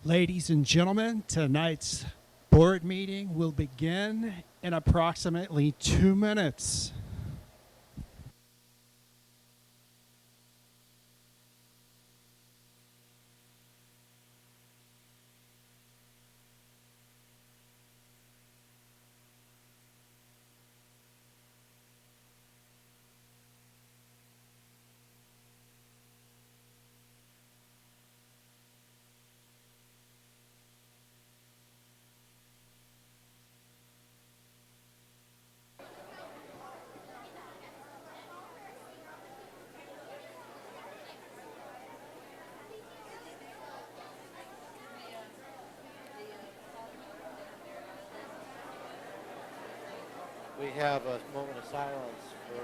Ladies and gentlemen, tonight's board meeting will begin in approximately 2 minutes. We have a moment of silence for.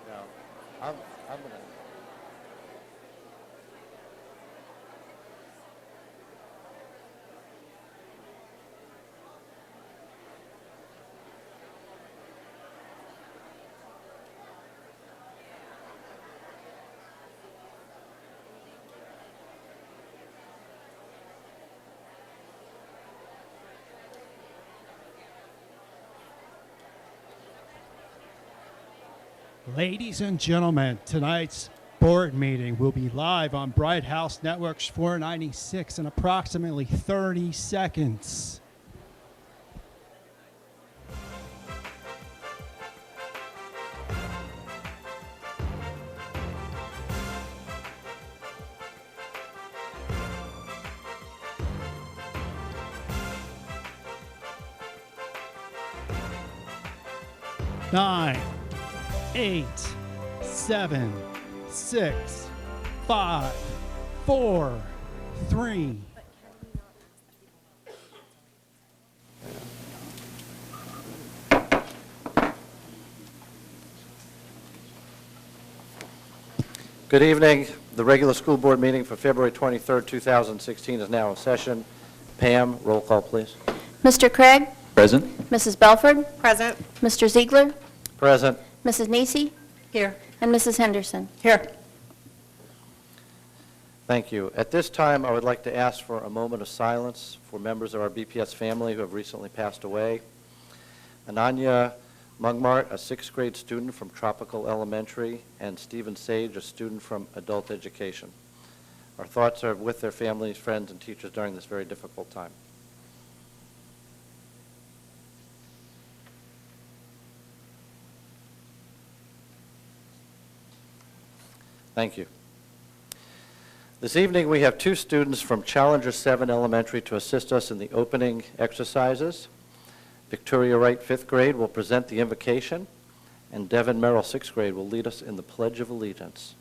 No, I'm gonna. Ladies and gentlemen, tonight's board meeting will be live on Bright House Networks 496 in approximately 30 seconds. Nine, 8, 7, 6, 5, 4, 3. Good evening. The regular school board meeting for February 23rd, 2016 is now in session. Pam, roll call, please. Mr. Craig? Present. Mrs. Belford? Present. Mr. Ziegler? Present. Mrs. Nisi? Here. And Mrs. Henderson? Here. Thank you. At this time, I would like to ask for a moment of silence for members of our BPS family who have recently passed away. Ananya Mungmart, a 6th grade student from Tropical Elementary, and Stephen Sage, a student from Adult Education. Our thoughts are with their families, friends, and teachers during this very difficult time. Thank you. This evening we have 2 students from Challenger 7 Elementary to assist us in the opening exercises. Victoria Wright, 5th grade, will present the invocation, and Devin Merrill, 6th grade, will lead us in the Pledge of Allegiance.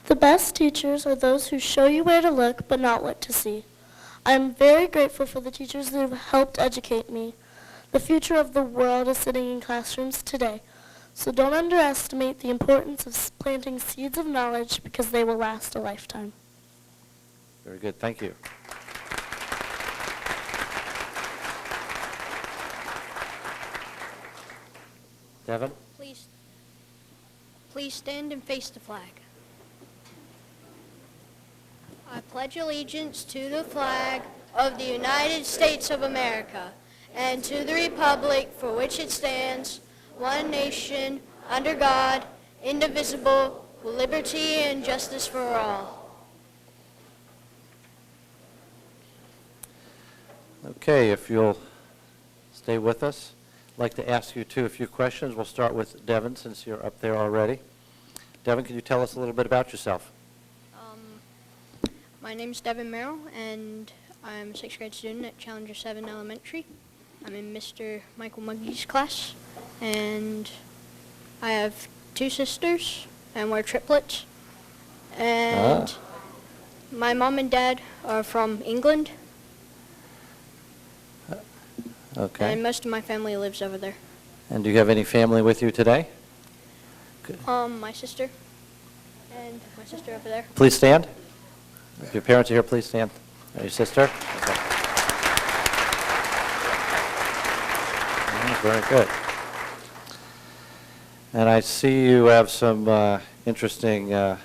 The best teachers are those who show you where to look but not what to see. I am very grateful for the teachers who have helped educate me. The future of the world is sitting in classrooms today, so don't underestimate the importance of planting seeds of knowledge because they will last a lifetime. Very good. Thank you. Devin? Please stand and face the flag. I pledge allegiance to the flag of the United States of America and to the republic for which it stands, one nation, under God, indivisible, with liberty and justice for all. Okay, if you'll stay with us, I'd like to ask you a few questions. We'll start with Devin since you're up there already. Devin, can you tell us a little bit about yourself? My name's Devin Merrill, and I'm a 6th grade student at Challenger 7 Elementary. I'm in Mr. Michael Muggy's class, and I have 2 sisters, and we're triplets. And my mom and dad are from England, Okay. and most of my family lives over there. And do you have any family with you today? My sister, and my sister over there. Please stand. If your parents are here, please stand. Your sister? Okay. Very good. And I see you have some interesting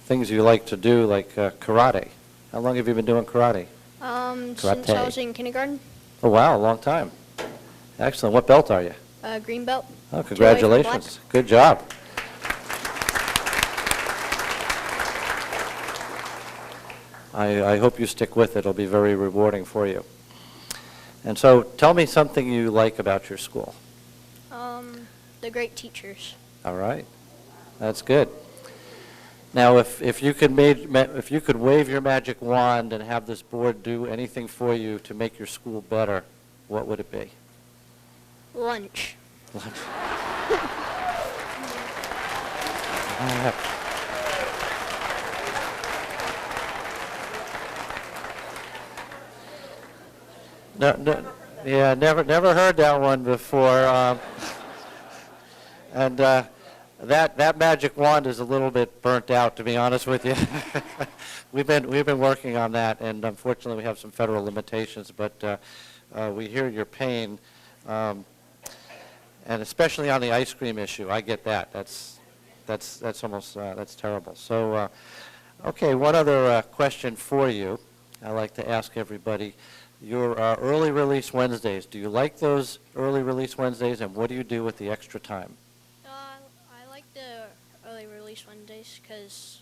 things you like to do, like karate. How long have you been doing karate? Since I Karate. was in kindergarten, Oh, wow, a long time. Excellent. What belt are you? green belt. Oh, 2 away from congratulations. Good job. I hope you stick with it. It'll be very rewarding for you. And so tell me something you like about your school. The great teachers. All right. That's good. Now, if you could wave your magic wand and have this board do anything for you to make your school better, what would it be? Lunch. No, yeah, never heard that one before. And that magic wand is a little bit burnt out, to be honest with you. We've been working on that, and unfortunately, we have some federal limitations. But we hear your pain, and especially on the ice cream issue. I get that. That's almost that's terrible. So, okay, one other question for you. I like to ask everybody. Your early release Wednesdays, do you like those early release Wednesdays, and what do you do with the extra time? I like the early release Wednesdays because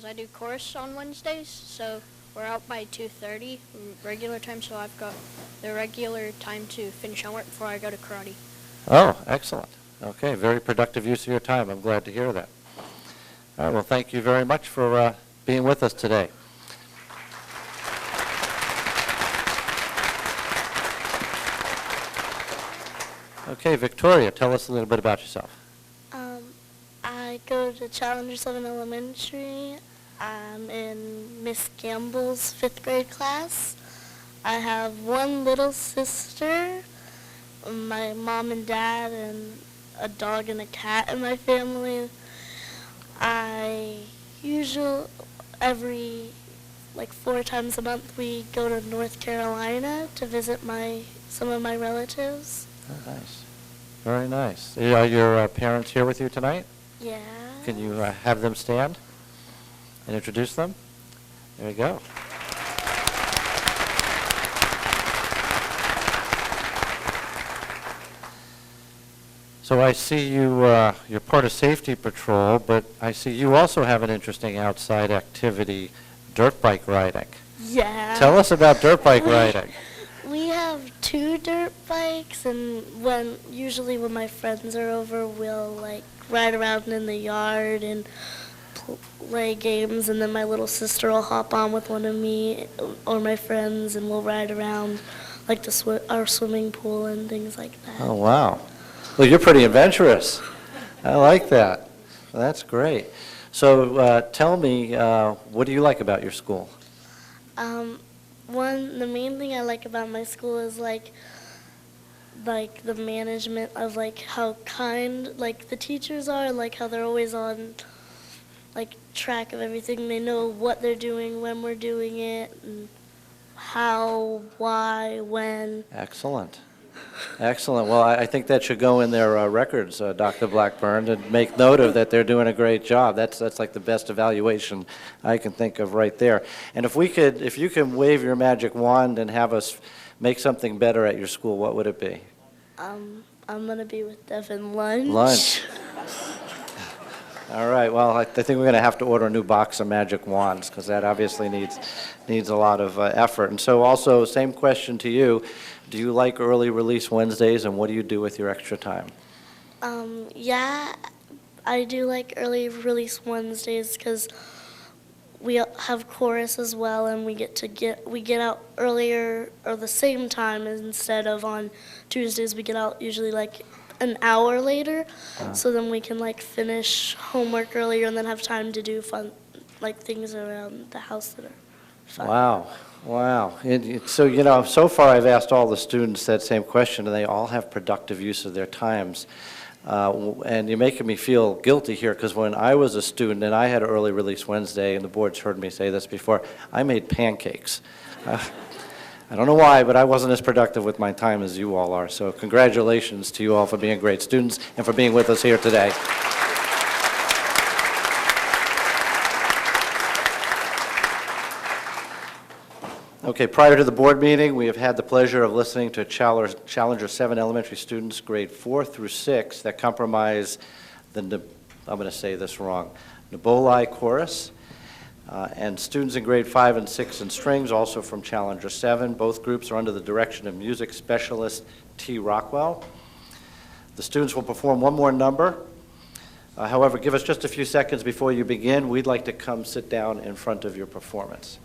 I do chorus on Wednesdays, so we're out by 2:30 regular time, so I've got the regular time to finish homework before I go to karate. Oh, excellent. Okay, very productive use of your time. I'm glad to hear that. All right, well, thank you very much for being with us today. Okay, Victoria, tell us a little bit about yourself. I go to Challenger 7 Elementary. I'm in Miss Gamble's 5th grade class. I have one little sister, my mom and dad, and a dog and a cat in my family. I usually, every 4 times a month, we go to North Carolina to visit some of my relatives. Oh, nice. Very nice. Are your parents here with you tonight? Yeah. Can you have them stand and introduce them? There you go. So I see you're part of Safety Patrol, but I see you also have an interesting outside activity, dirt bike riding. Yeah. Tell us about dirt bike riding. We have 2 dirt bikes, and usually when my friends are over, we'll ride around in the yard and play games, and then my little sister will hop on with one of me or my friends, and we'll ride around our swimming pool and things like that. Oh, wow. Well, you're pretty adventurous. I like that. Well, that's great. So tell me, what do you like about your school? The main thing I like about my school is the management of how kind the teachers are, how they're always on track of everything. They know what they're doing, when we're doing it, and how, why, when. Excellent. Excellent. Well, I think that should go in their records, Dr. Blackburn, to make note of that they're doing a great job. That's like the best evaluation I can think of right there. And if you can wave your magic wand and have us make something better at your school, what would it be? I'm going to be with Devin lunch. Lunch. All right. Well, I think we're going to have to order a new box of magic wands because that obviously needs a lot of effort. And so also, same question to you. Do you like early release Wednesdays, and what do you do with your extra time? Yeah, I do like early release Wednesdays because we have chorus as well, and we get out earlier or the same time instead of on Tuesdays. We get out usually an hour later, so then we can finish homework earlier and then have time to do fun things around the house that are fun. Wow. Wow. So, so far I've asked all the students that same question, and they all have productive use of their times. And you're making me feel guilty here, because when I was a student and I had an early release Wednesday, and the board's heard me say this before, I made pancakes. I don't know why, but I wasn't as productive with my time as you all are. So congratulations to you all for being great students and for being with us here today. Okay, prior to the board meeting, we have had the pleasure of listening to Challenger 7 elementary students, grade 4 through 6, that comprise the, I'm going to say this wrong, Naboli Chorus, and students in grade 5 and 6 in strings, also from Challenger 7. Both groups are under the direction of music specialist T. Rockwell. The students will perform one more number. However, give us just a few seconds before you begin. We'd like to come sit down in front of your performance.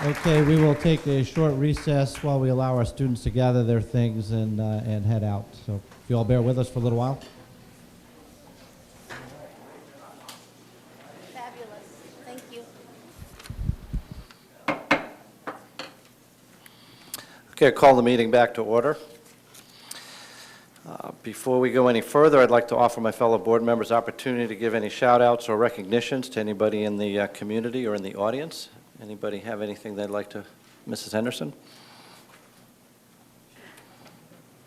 Okay, we will take a short recess while we allow our students to gather their things and head out. So if you all bear with us for a little while. Fabulous. Thank you. Okay, I call the meeting back to order. Before we go any further, I'd like to offer my fellow board members opportunity to give any shout-outs or recognitions to anybody in the community or in the audience. Anybody have anything they'd like to, Mrs. Henderson?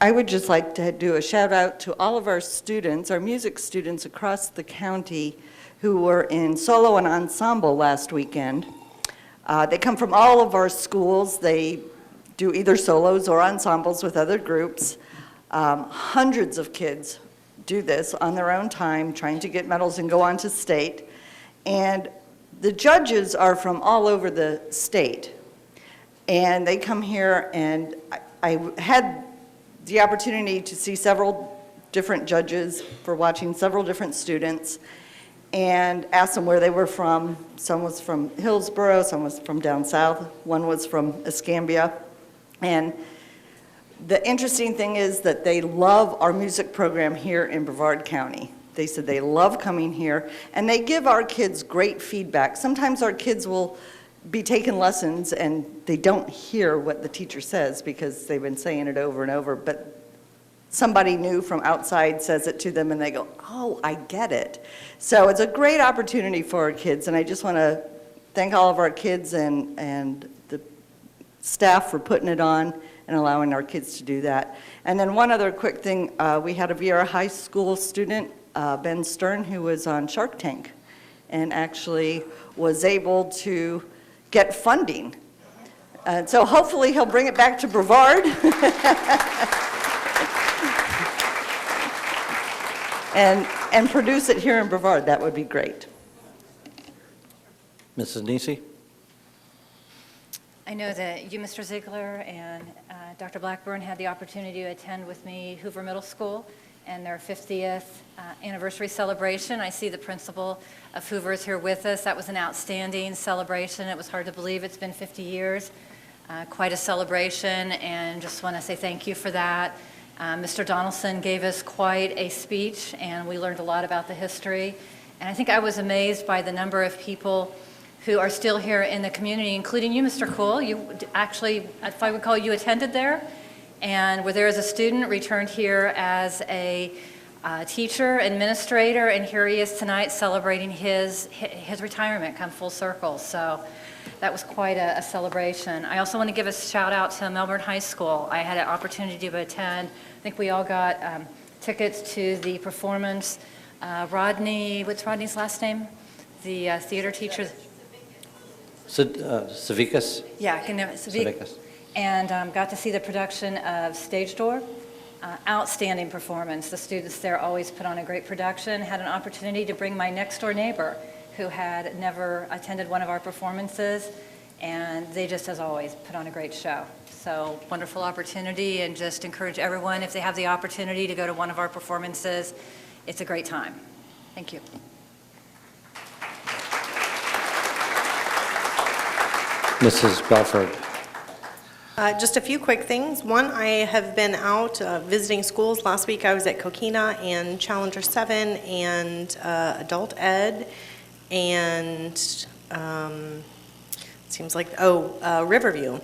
I would just like to do a shout out to all of our students, our music students across the county who were in solo and ensemble last weekend. They come from all of our schools. They do either solos or ensembles with other groups. Hundreds of kids do this on their own time, trying to get medals and go on to state. And the judges are from all over the state. And they come here, and I had the opportunity to see several different judges for watching several different students and asked them where they were from. Some was from Hillsborough, some was from down south, one was from Escambia. And the interesting thing is that they love our music program here in Brevard County. They said they love coming here, and they give our kids great feedback. Sometimes our kids will be taking lessons and they don't hear what the teacher says because they've been saying it over and over, but somebody new from outside says it to them and they go, oh, I get it. So it's a great opportunity for our kids, and I just want to thank all of our kids and the staff for putting it on and allowing our kids to do that. And then one other quick thing, we had a Viera High School student, Ben Stern, who was on Shark Tank and actually was able to get funding. So hopefully he'll bring it back to Brevard. and produce it here in Brevard. That would be great. Mrs. Nisi? I know that you, Mr. Ziegler, and Dr. Blackburn had the opportunity to attend with me Hoover Middle School and their 50th anniversary celebration. I see the principal of Hoover is here with us. That was an outstanding celebration. It was hard to believe it's been 50 years. Quite a celebration, and just want to say thank you for that. Mr. Donaldson gave us quite a speech, and we learned a lot about the history. And I think I was amazed by the number of people who are still here in the community, including you, Mr. Cool. You actually, if I would call you, attended there and were there as a student, returned here as a teacher, administrator, and here he is tonight celebrating his retirement, come full circle. So that was quite a celebration. I also want to give a shout out to Melbourne High School. I had an opportunity to attend. I think we all got tickets to the performance. Rodney, what's Rodney's last name? The theater teacher. Savickas? Yeah, Savickas. And got to see the production of Stage Door. Outstanding performance. The students there always put on a great production. Had an opportunity to bring my next door neighbor who had never attended one of our performances, and they just, as always, put on a great show. So wonderful opportunity, and just encourage everyone, if they have the opportunity to go to one of our performances, it's a great time. Thank you. Mrs. Belford. Just a few quick things. One, I have been out visiting schools. Last week I was at Coquina and Challenger 7 and Adult Ed and seems like, Riverview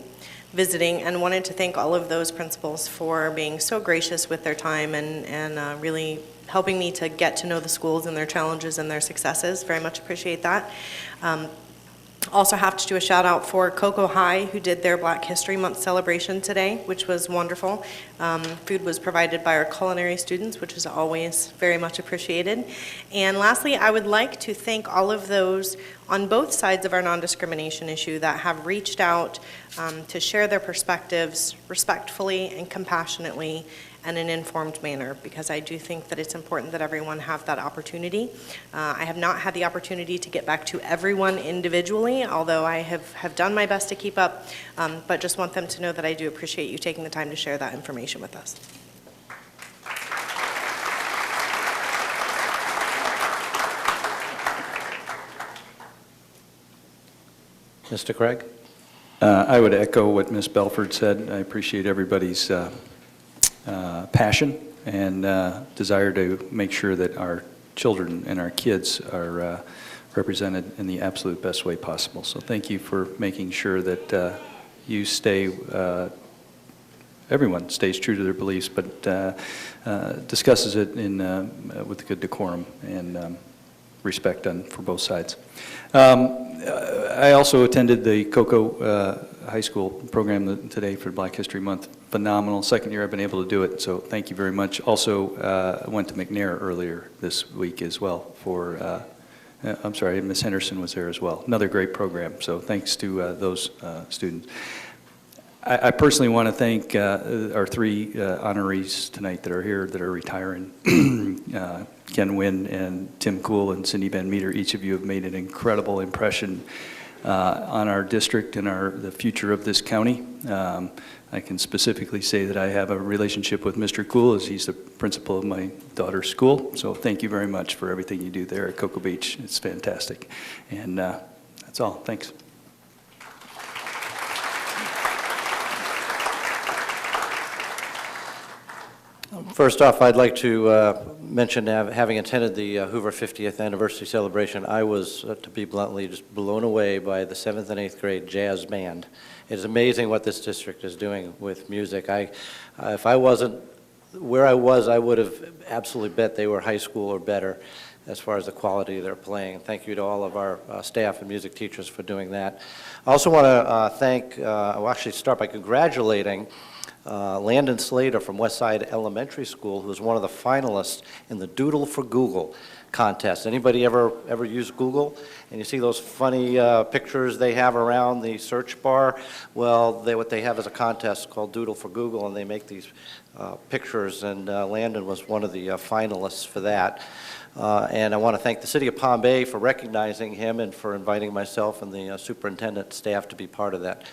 visiting, and wanted to thank all of those principals for being so gracious with their time and really helping me to get to know the schools and their challenges and their successes. Very much appreciate that. Also have to do a shout out for Cocoa High, who did their Black History Month celebration today, which was wonderful. Food was provided by our culinary students, which is always very much appreciated. And lastly, I would like to thank all of those on both sides of our non-discrimination issue that have reached out to share their perspectives respectfully and compassionately and in an informed manner, because I do think that it's important that everyone have that opportunity. I have not had the opportunity to get back to everyone individually, although I have done my best to keep up, but just want them to know that I do appreciate you taking the time to share that information with us. Mr. Craig? I would echo what Ms. Belford said. I appreciate everybody's passion and desire to make sure that our children and our kids are represented in the absolute best way possible. So thank you for making sure that you stay, everyone stays true to their beliefs, but discusses it with good decorum and respect for both sides. I also attended the Cocoa High School program today for Black History Month. Phenomenal. Second year I've been able to do it, so thank you very much. Also, I went to McNair earlier this week as well for, I'm sorry, Ms. Henderson was there as well. Another great program, so thanks to those students. I personally want to thank our three honorees tonight that are here that are retiring. Ken Wynn and Tim Kuhl and Cindy Van Meter, each of you have made an incredible impression on our district and the future of this county. I can specifically say that I have a relationship with Mr. Kuhl as he's the principal of my daughter's school. So thank you very much for everything you do there at Cocoa Beach. It's fantastic. And that's all. Thanks. First off, I'd like to mention having attended the Hoover 50th anniversary celebration, I was, to be bluntly, just blown away by the 7th and 8th grade jazz band. It's amazing what this district is doing with music. If I wasn't where I was, I would have absolutely bet they were high school or better as far as the quality of their playing. Thank you to all of our staff and music teachers for doing that. I also want to I'll actually start by congratulating Landon Slater from Westside Elementary School, who was one of the finalists in the Doodle for Google contest. Anybody ever use Google? And you see those funny pictures they have around the search bar? Well, what they have is a contest called Doodle for Google, and they make these pictures, and Landon was one of the finalists for that. And I want to thank the City of Palm Bay for recognizing him and for inviting myself and the superintendent staff to be part of that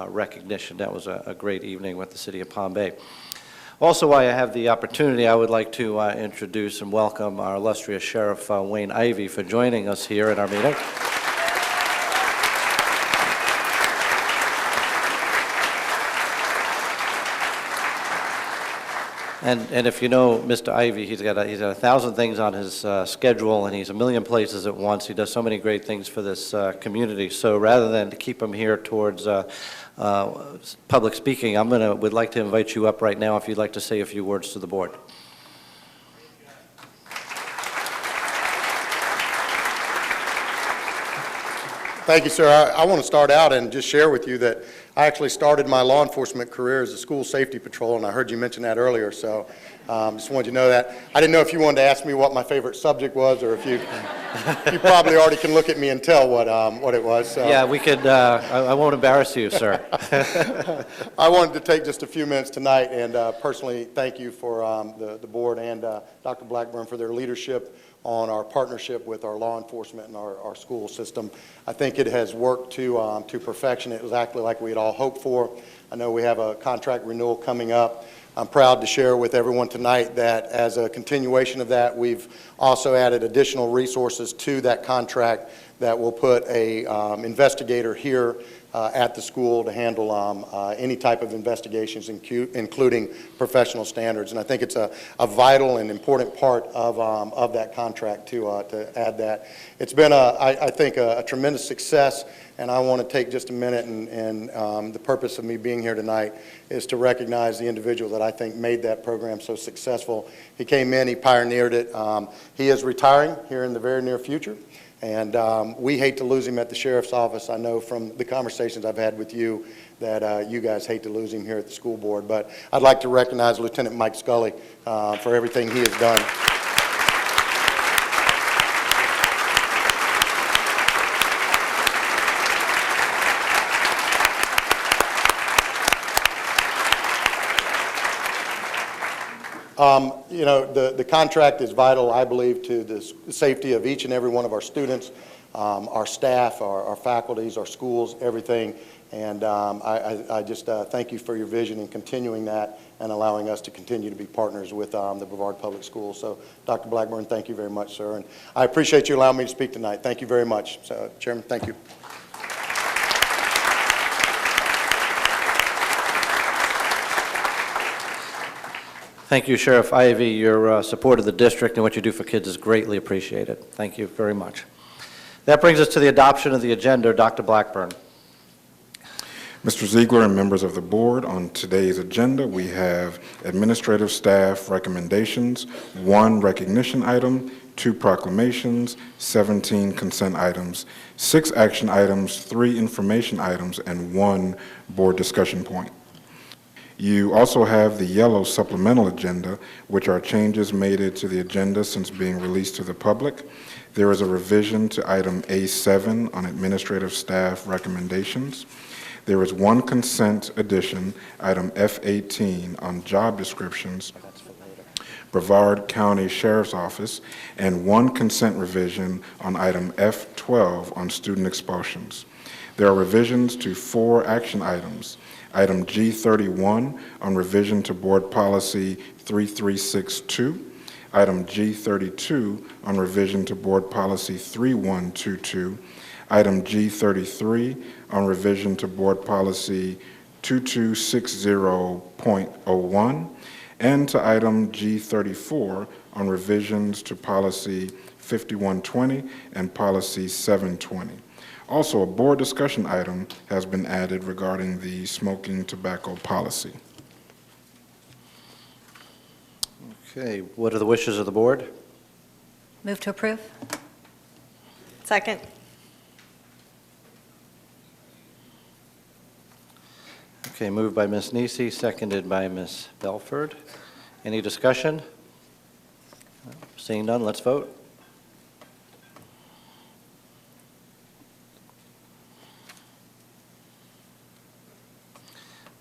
recognition. That was a great evening with the City of Palm Bay. Also, while I have the opportunity, I would like to introduce and welcome our illustrious Sheriff Wayne Ivey for joining us here at our meeting. And if you know Mr. Ivey, he's got 1,000 things on his schedule, and he's a million places at once. He does so many great things for this community. So rather than to keep him here towards public speaking, would like to invite you up right now if you'd like to say a few words to the board. Thank you, sir. I want to start out and just share with you that I actually started my law enforcement career as a school safety patrol, and I heard you mention that earlier, so just wanted you to know that. I didn't know if you wanted to ask me what my favorite subject was, or if you probably already can look at me and tell what it was. So. Yeah, we could. I won't embarrass you, sir. I wanted to take just a few minutes tonight and personally thank you for the board and Dr. Blackburn for their leadership on our partnership with our law enforcement and our school system. I think it has worked to perfection. It was exactly like we had all hoped for. I know we have a contract renewal coming up. I'm proud to share with everyone tonight that as a continuation of that, we've also added additional resources to that contract that will put a investigator here at the school to handle any type of investigations, including professional standards. And I think it's a vital and important part of that contract to add that. It's been, I think, a tremendous success, and I want to take just a minute, and the purpose of me being here tonight is to recognize the individual that I think made that program so successful. He came in, he pioneered it. He is retiring here in the very near future. And we hate to lose him at the sheriff's office. I know from the conversations I've had with you that you guys hate to lose him here at the school board. But I'd like to recognize Lieutenant Mike Scully for everything he has done. You know, the contract is vital, I believe, to the safety of each and every one of our students, our staff, our faculties, our schools, everything. And I just thank you for your vision in continuing that and allowing us to continue to be partners with the Brevard Public Schools. So, Dr. Blackburn, thank you very much, sir. And I appreciate you allowing me to speak tonight. Thank you very much. So, Chairman, thank you. Thank you, Sheriff Ivey. Your support of the district and what you do for kids is greatly appreciated. Thank you very much. That brings us to the adoption of the agenda. Dr. Blackburn. Mr. Ziegler and members of the board, on today's agenda, we have administrative staff recommendations, 1 recognition item, 2 proclamations, 17 consent items, 6 action items, 3 information items, and 1 board discussion point. You also have the yellow supplemental agenda, which are changes made to the agenda since being released to the public. There is a revision to item A7 on administrative staff recommendations. There is 1 consent addition, item F18 on job descriptions, Brevard County Sheriff's Office, and 1 consent revision on item F12 on student expulsions. There are revisions to 4 action items. Item G31 on revision to Board Policy 3362. Item G32 on revision to Board Policy 3122. Item G33 on revision to Board Policy 2260.01. And to item G34 on revisions to Policy 5120 and Policy 720. Also, a board discussion item has been added regarding the smoking tobacco policy. Okay, what are the wishes of the board? Move to approve. Second. Okay, moved by Ms. Nisi, seconded by Ms. Belford. Any discussion? Seeing none, let's vote.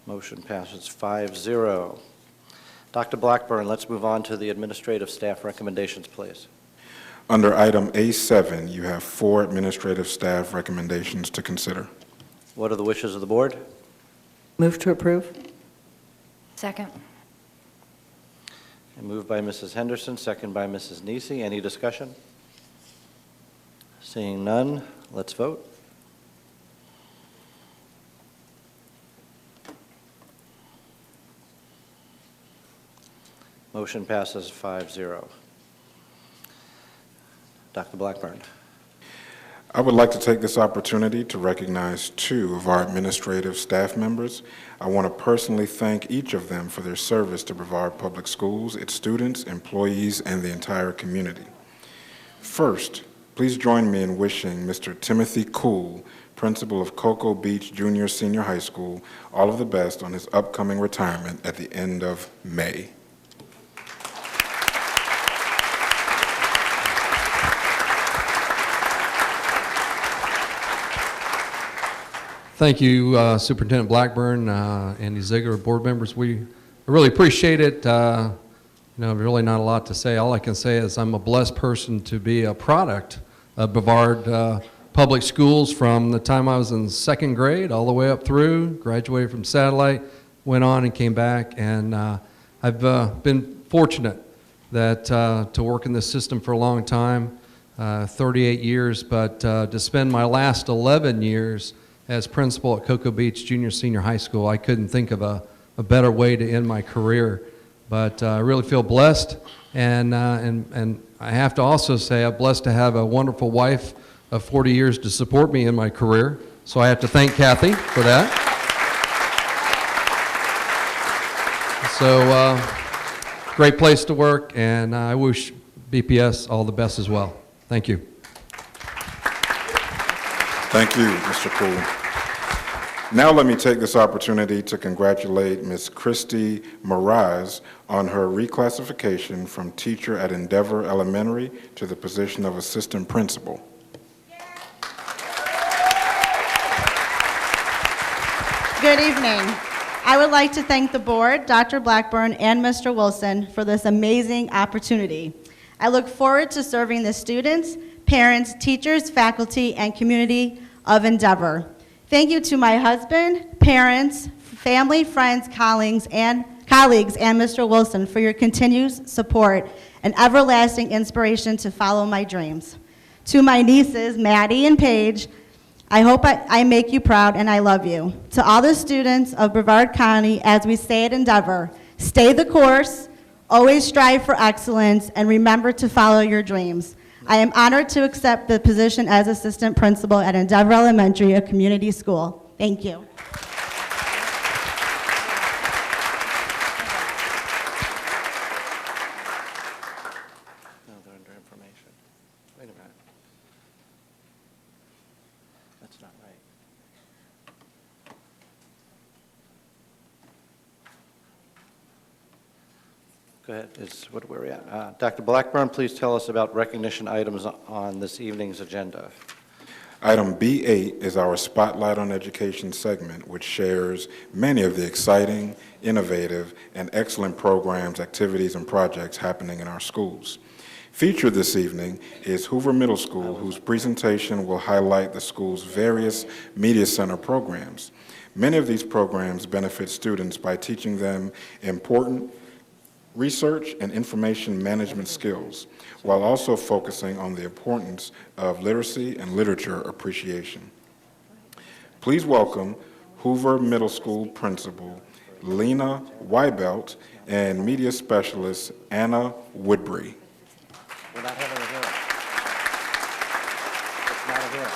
Motion passes 5-0. Dr. Blackburn, let's move on to the administrative staff recommendations, please. Under item A7, you have 4 administrative staff recommendations to consider. What are the wishes of the board? Move to approve. Second. And moved by Mrs. Henderson, second by Mrs. Nisi. Any discussion? Seeing none, let's vote. Motion passes 5-0. Dr. Blackburn. I would like to take this opportunity to recognize 2 of our administrative staff members. I want to personally thank each of them for their service to Brevard Public Schools, its students, employees, and the entire community. First, please join me in wishing Mr. Timothy Cool, principal of Cocoa Beach Junior Senior High School, all of the best on his upcoming retirement at the end of May. Thank you, Superintendent Blackburn, Andy Ziegler, board members. We really appreciate it. Really not a lot to say. All I can say is I'm a blessed person to be a product of Brevard Public Schools from the time I was in 2nd grade all the way up through, graduated from Satellite, went on and came back, and I've been fortunate that to work in this system for a long time, 38 years, but to spend my last 11 years as principal at Cocoa Beach Junior Senior High School. I couldn't think of a better way to end my career, but I really feel blessed, and I have to also say I'm blessed to have a wonderful wife of 40 years to support me in my career, so I have to thank Kathy for that. So, great place to work, and I wish BPS all the best as well. Thank you. Thank you, Mr. Cool. Now let me take this opportunity to congratulate Ms. Christy Moraz on her reclassification from teacher at Endeavor Elementary to the position of assistant principal. Good evening. I would like to thank the board, Dr. Blackburn, and Mr. Wilson for this amazing opportunity. I look forward to serving the students, parents, teachers, faculty, and community of Endeavor. Thank you to my husband, parents, family, friends, colleagues, and Mr. Wilson for your continued support and everlasting inspiration to follow my dreams. To my nieces, Maddie and Paige, I hope I make you proud, and I love you. To all the students of Brevard County, as we say at Endeavor, stay the course, Always strive for excellence and remember to follow your dreams. I am honored to accept the position as assistant principal at Endeavor Elementary, a community school. Thank you. No, they're under information. Wait a minute. That's not right. Go ahead. Where are we at? Dr. Blackburn, please tell us about recognition items on this evening's agenda. Item B8 is our Spotlight on Education segment, which shares many of the exciting, innovative, and excellent programs, activities, and projects happening in our schools. Featured this evening is Hoover Middle School, whose presentation will highlight the school's various Media Center programs. Many of these programs benefit students by teaching them important research and information management skills, while also focusing on the importance of literacy and literature appreciation. Please welcome Hoover Middle School Principal Lena Weibelt and Media Specialist Anna Woodbury. We're not having a hearing. It's not a hearing.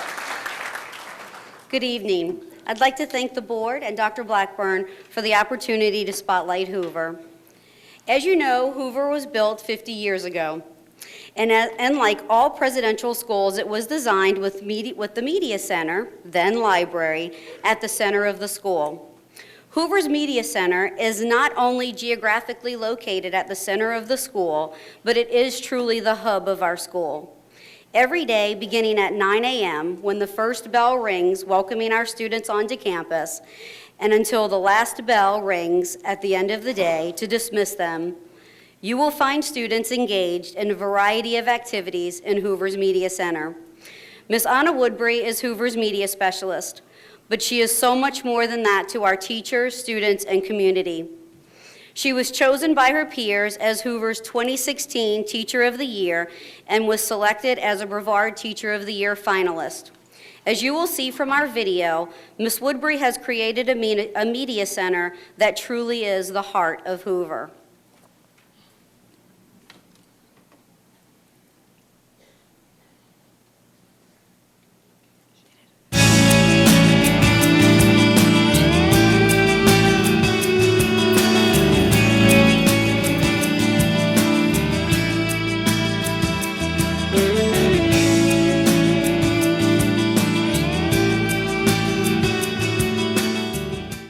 Good evening. I'd like to thank the board and Dr. Blackburn for the opportunity to spotlight Hoover. As you know, Hoover was built 50 years ago, and like all presidential schools, it was designed with the Media Center, then library, at the center of the school. Hoover's Media Center is not only geographically located at the center of the school, but it is truly the hub of our school. Every day, beginning at 9 a.m., when the first bell rings, welcoming our students onto campus, and until the last bell rings at the end of the day to dismiss them, you will find students engaged in a variety of activities in Hoover's Media Center. Ms. Anna Woodbury is Hoover's media specialist, but she is so much more than that to our teachers, students, and community. She was chosen by her peers as Hoover's 2016 Teacher of the Year and was selected as a Brevard Teacher of the Year finalist. As you will see from our video, Ms. Woodbury has created a media center that truly is the heart of Hoover.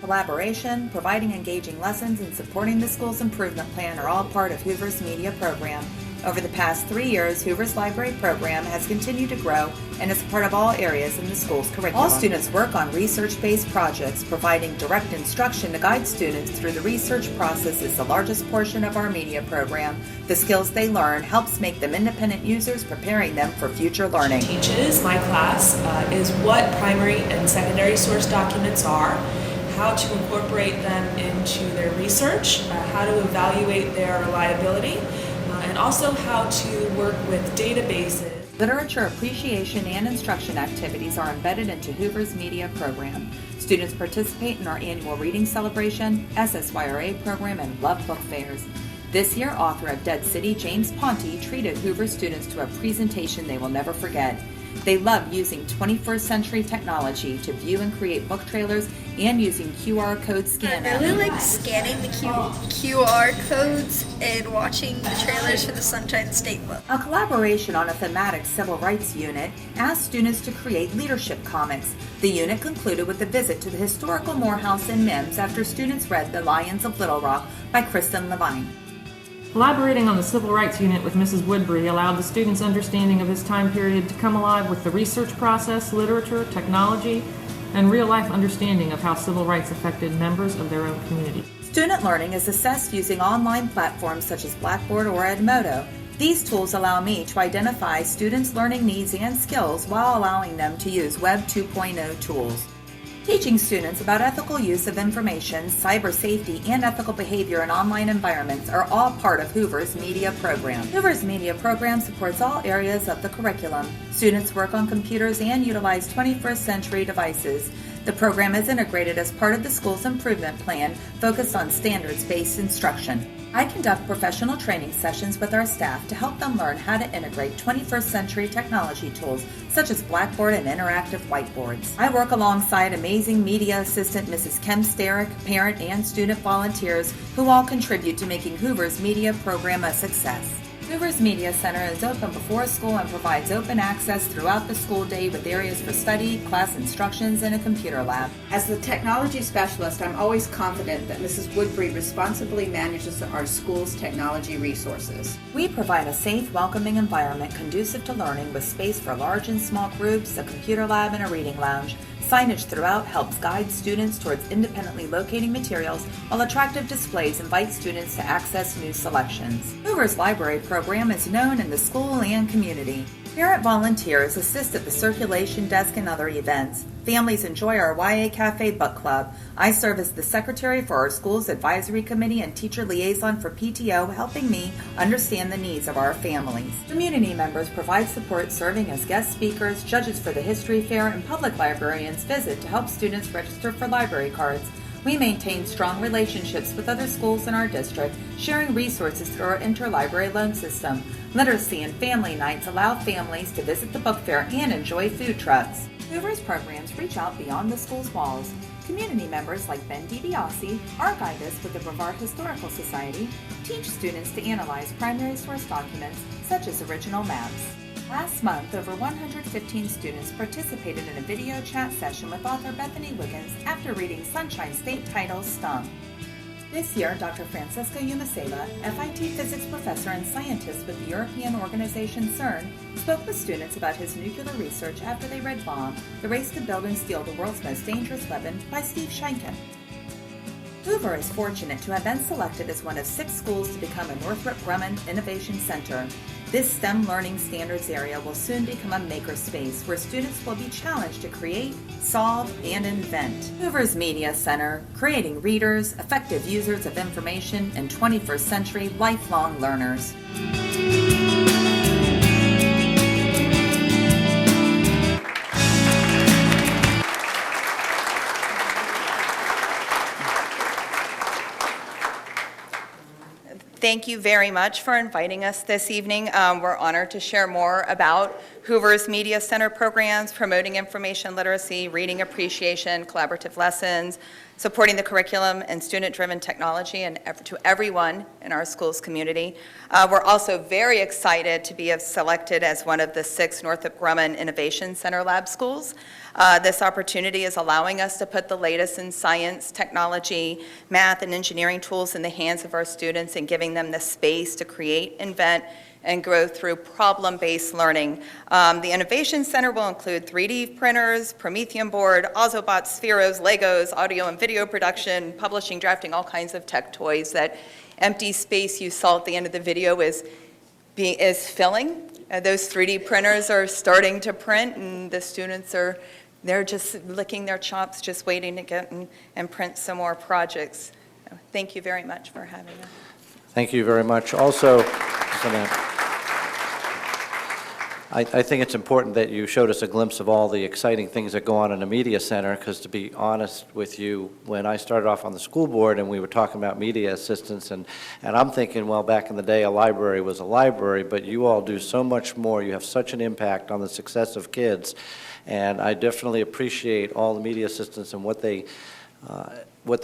Collaboration, providing engaging lessons, and supporting the school's improvement plan are all part of Hoover's media program. Over the past 3 years, Hoover's library program has continued to grow and is a part of all areas in the school's curriculum. All students work on research-based projects. Providing direct instruction to guide students through the research process is the largest portion of our media program. The skills they learn helps make them independent users, preparing them for future learning. Teaches my class is what primary and secondary source documents are, how to incorporate them into their research, how to evaluate their reliability, and also how to work with databases. Literature appreciation and instruction activities are embedded into Hoover's media program. Students participate in our annual reading celebration, SSYRA program, and Love Book fairs. This year, author of Dead City, James Ponti, treated Hoover students to a presentation they will never forget. They love using 21st century technology to view and create book trailers and using QR code scan apps. I really like scanning the QR codes and watching the trailers for the Sunshine State book. A collaboration on a thematic civil rights unit asked students to create leadership comics. The unit concluded with a visit to the historical Morehouse in Mims after students read The Lions of Little Rock by Kristen Levine. Collaborating on the Civil Rights Unit with Mrs. Woodbury allowed the students' understanding of this time period to come alive with the research process, literature, technology, and real-life understanding of how civil rights affected members of their own community. Student learning is assessed using online platforms such as Blackboard or Edmodo. These tools allow me to identify students' learning needs and skills while allowing them to use Web 2.0 tools. Teaching students about ethical use of information, cyber safety, and ethical behavior in online environments are all part of Hoover's media program. Hoover's media program supports all areas of the curriculum. Students work on computers and utilize 21st century devices. The program is integrated as part of the school's improvement plan focused on standards-based instruction. I conduct professional training sessions with our staff to help them learn how to integrate 21st century technology tools such as Blackboard and interactive whiteboards. I work alongside amazing media assistant Mrs. Kim Starrick, parent and student volunteers who all contribute to making Hoover's media program a success. Hoover's Media Center is open before school and provides open access throughout the school day with areas for study, class instructions, and a computer lab. As the technology specialist, I'm always confident that Mrs. Woodbury responsibly manages our school's technology resources. We provide a safe, welcoming environment conducive to learning with space for large and small groups, a computer lab, and a reading lounge. Signage throughout helps guide students towards independently locating materials, while attractive displays invite students to access new selections. Hoover's library program is known in the school and community. Parent volunteers assist at the circulation desk and other events. Families enjoy our YA Cafe Book Club. I serve as the secretary for our school's advisory committee and teacher liaison for PTO, helping me understand the needs of our families. Community members provide support serving as guest speakers, judges for the history fair, and public librarians visit to help students register for library cards. We maintain strong relationships with other schools in our district, sharing resources through our interlibrary loan system. Literacy and family nights allow families to visit the book fair and enjoy food trucks. Hoover's programs reach out beyond the school's walls. Community members like Ben DiBiase, archivist with the Brevard Historical Society, teach students to analyze primary source documents such as original maps. Last month, over 115 students participated in a video chat session with author Bethany Wiggins after reading Sunshine State title Stung. This year, Dr. Francesca Umaseva, FIT physics professor and scientist with the European organization CERN, spoke with students about his nuclear research after they read Bomb, The Race to Build and Steal the World's Most Dangerous Weapon by Steve Shankin. Hoover is fortunate to have been selected as one of 6 schools to become a Northrop Grumman Innovation Center. This STEM learning standards area will soon become a makerspace where students will be challenged to create, solve, and invent. Hoover's Media Center, creating readers, effective users of information, and 21st century lifelong learners. Thank you very much for inviting us this evening. We're honored to share more about Hoover's Media Center programs, promoting information literacy, reading appreciation, collaborative lessons, supporting the curriculum and student-driven technology and to everyone in our school's community. We're also very excited to be selected as one of the 6 Northrop Grumman Innovation Center lab schools. This opportunity is allowing us to put the latest in science, technology, math, and engineering tools in the hands of our students and giving them the space to create, invent, and grow through problem-based learning. The Innovation Center will include 3D printers, Promethean board, Ozobot, Spheros, Legos, audio and video production, publishing, drafting, all kinds of tech toys. That empty space you saw at the end of the video is filling. Those 3D printers are starting to print, and the students they're just licking their chops, just waiting to get and print some more projects. Thank you very much for having us. Thank you very much. Also, I think it's important that you showed us a glimpse of all the exciting things that go on in the Media Center, because to be honest with you, when I started off on the school board and we were talking about media assistants, and I'm thinking, well, back in the day, a library was a library, but you all do so much more. You have such an impact on the success of kids, and I definitely appreciate all the media assistants and what they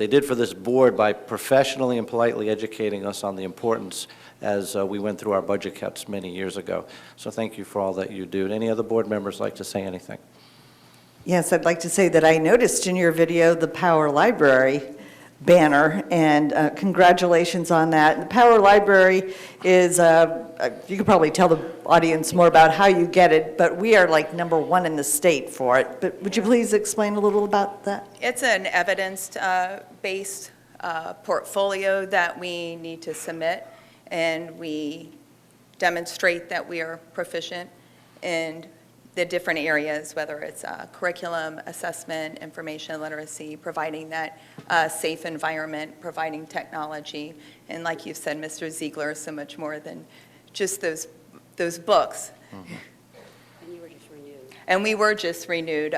did for this board by professionally and politely educating us on the importance as we went through our budget cuts many years ago. So thank you for all that you do. Any other board members like to say anything? Yes, I'd like to say that I noticed in your video the Power Library banner, and congratulations on that. The Power Library is, you could probably tell the audience more about how you get it, but we are like #1 in the state for it. But would you please explain a little about that? It's an evidence-based portfolio that we need to submit, and we demonstrate that we are proficient in the different areas, whether it's curriculum, assessment, information literacy, providing that safe environment, providing technology, and like you said, Mr. Ziegler, so much more than just those books. And you were just renewed. And we were just renewed.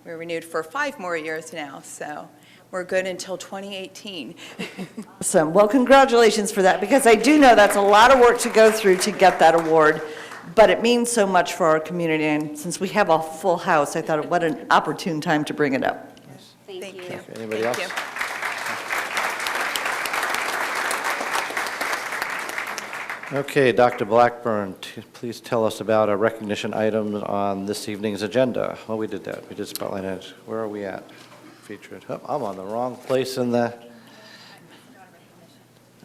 We were renewed for 5 more years now, so we're good until 2018. Awesome. Well, congratulations for that, because I do know that's a lot of work to go through to get that award, but it means so much for our community, and since we have a full house, I thought what an opportune time to bring it up. Thank you. Okay, anybody else? Okay, Dr. Blackburn, please tell us about our recognition items on this evening's agenda. Well, we did that. We did spotlight it. Where are we at? Featured. Oh, I'm on the wrong place in the...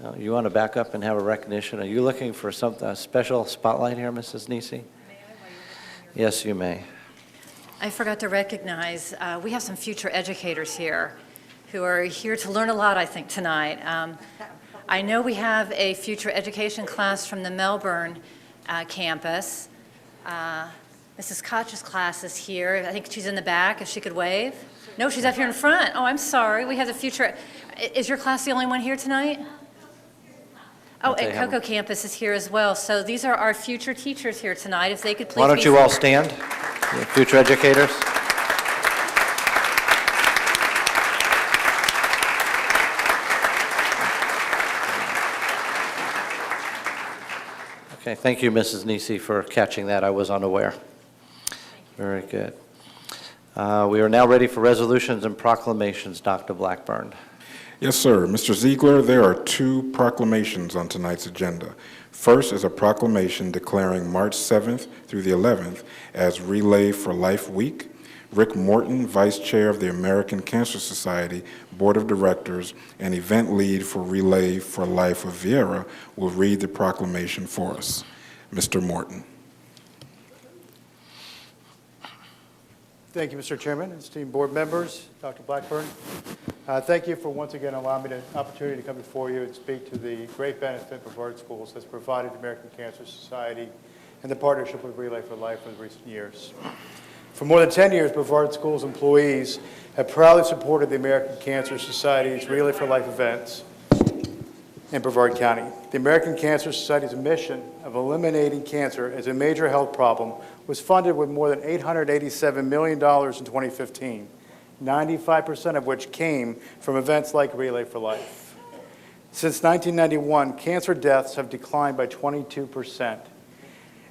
Oh, you want to back up and have a recognition? Are you looking for a special spotlight here, Mrs. Nisi? Yes, you may. I forgot to recognize, we have some future educators here who are here to learn a lot, I think, tonight. I know we have a future education class from the Melbourne campus. Mrs. Koch's class is here. I think she's in the back, if she could wave. No, she's up here in front. Oh, I'm sorry. We have the future. Is your class the only one here tonight? Oh, and Cocoa Campus is here as well. So these are our future teachers here tonight. If they could please Why don't you all stand, future educators? Okay, thank you, Mrs. Nisi, for catching that. I was unaware. Very good. We are now ready for resolutions and proclamations. Dr. Blackburn. Yes, sir. Mr. Ziegler, there are 2 proclamations on tonight's agenda. First is a proclamation declaring March 7th through the 11th as Relay for Life Week. Rick Morton, Vice Chair of the American Cancer Society Board of Directors and Event Lead for Relay for Life of Viera, will read the proclamation for us. Mr. Morton. Thank you, Mr. Chairman, esteemed board members, Dr. Blackburn. Thank you for once again allowing me the opportunity to come before you and speak to the great benefit Brevard Schools has provided the American Cancer Society and the partnership with Relay for Life in recent years. For more than 10 years, Brevard Schools employees have proudly supported the American Cancer Society's Relay for Life events in Brevard County. The American Cancer Society's mission of eliminating cancer as a major health problem was funded with more than $887 million in 2015, 95% of which came from events like Relay for Life. Since 1991, cancer deaths have declined by 22%.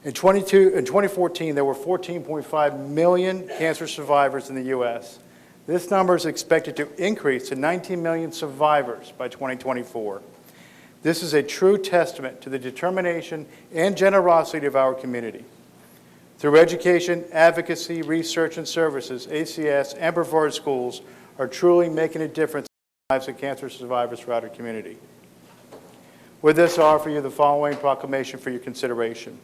In 2014, there were 14.5 million cancer survivors in the U.S. This number is expected to increase to 19 million survivors by 2024. This is a true testament to the determination and generosity of our community. Through education, advocacy, research, and services, ACS and Brevard Schools are truly making a difference in the lives of cancer survivors throughout our community. With this, I offer you the following proclamation for your consideration.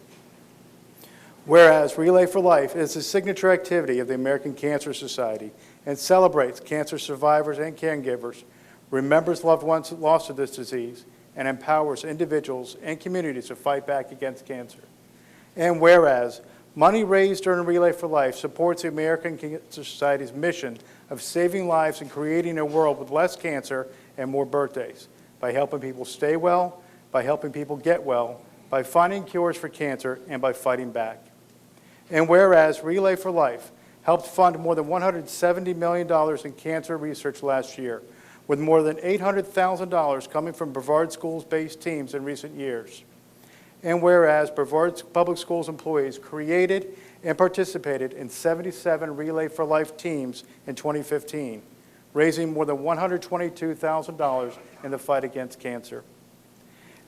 Whereas Relay for Life is the signature activity of the American Cancer Society and celebrates cancer survivors and caregivers, remembers loved ones lost to this disease, and empowers individuals and communities to fight back against cancer. And whereas money raised during Relay for Life supports the American Cancer Society's mission of saving lives and creating a world with less cancer and more birthdays by helping people stay well, by helping people get well, by finding cures for cancer, and by fighting back. And whereas Relay for Life helped fund more than $170 million in cancer research last year, with more than $800,000 coming from Brevard Schools-based teams in recent years. And whereas Brevard Public Schools employees created and participated in 77 Relay for Life teams in 2015, raising more than $122,000 in the fight against cancer.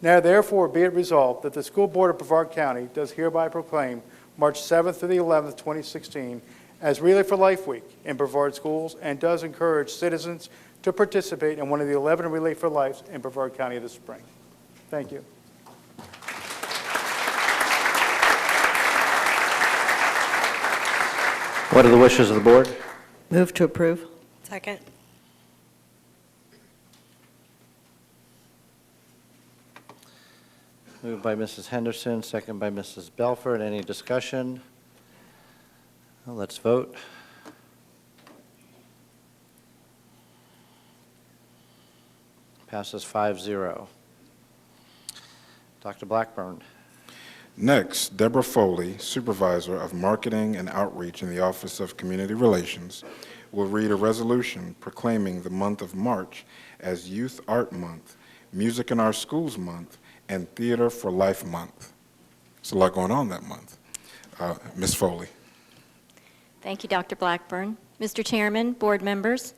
Now, therefore, be it resolved that the School Board of Brevard County does hereby proclaim March 7th through the 11th, 2016, as Relay for Life Week in Brevard Schools, and does encourage citizens to participate in one of the 11 Relay for Lives in Brevard County this spring. Thank you. What are the wishes of the board? Move to approve. Second. Moved by Mrs. Henderson, second by Mrs. Belford. Any discussion? Well, let's vote. Passes 5-0. Dr. Blackburn. Next, Deborah Foley, Supervisor of Marketing and Outreach in the Office of Community Relations, will read a resolution proclaiming the month of March as Youth Art Month, Music in Our Schools Month, and Theater for Life Month. There's a lot going on that month. Ms. Foley. Thank you, Dr. Blackburn. Mr. Chairman, board members,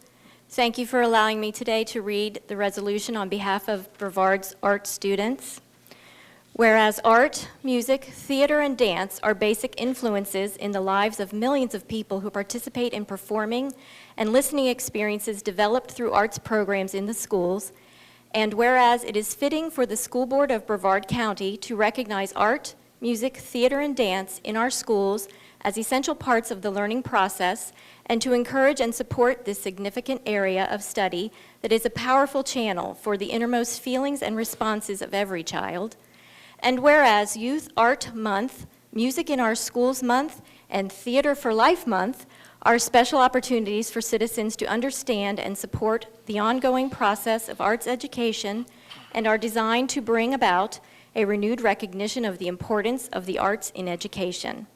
thank you for allowing me today to read the resolution on behalf of Brevard's art students. Whereas art, music, theater, and dance are basic influences in the lives of millions of people who participate in performing and listening experiences developed through arts programs in the schools, and whereas it is fitting for the School Board of Brevard County to recognize art, music, theater, and dance in our schools as essential parts of the learning process, and to encourage and support this significant area of study that is a powerful channel for the innermost feelings and responses of every child. And whereas Youth Art Month, Music in Our Schools Month, and Theater for Life Month are special opportunities for citizens to understand and support the ongoing process of arts education and are designed to bring about a renewed recognition of the importance of the arts in education.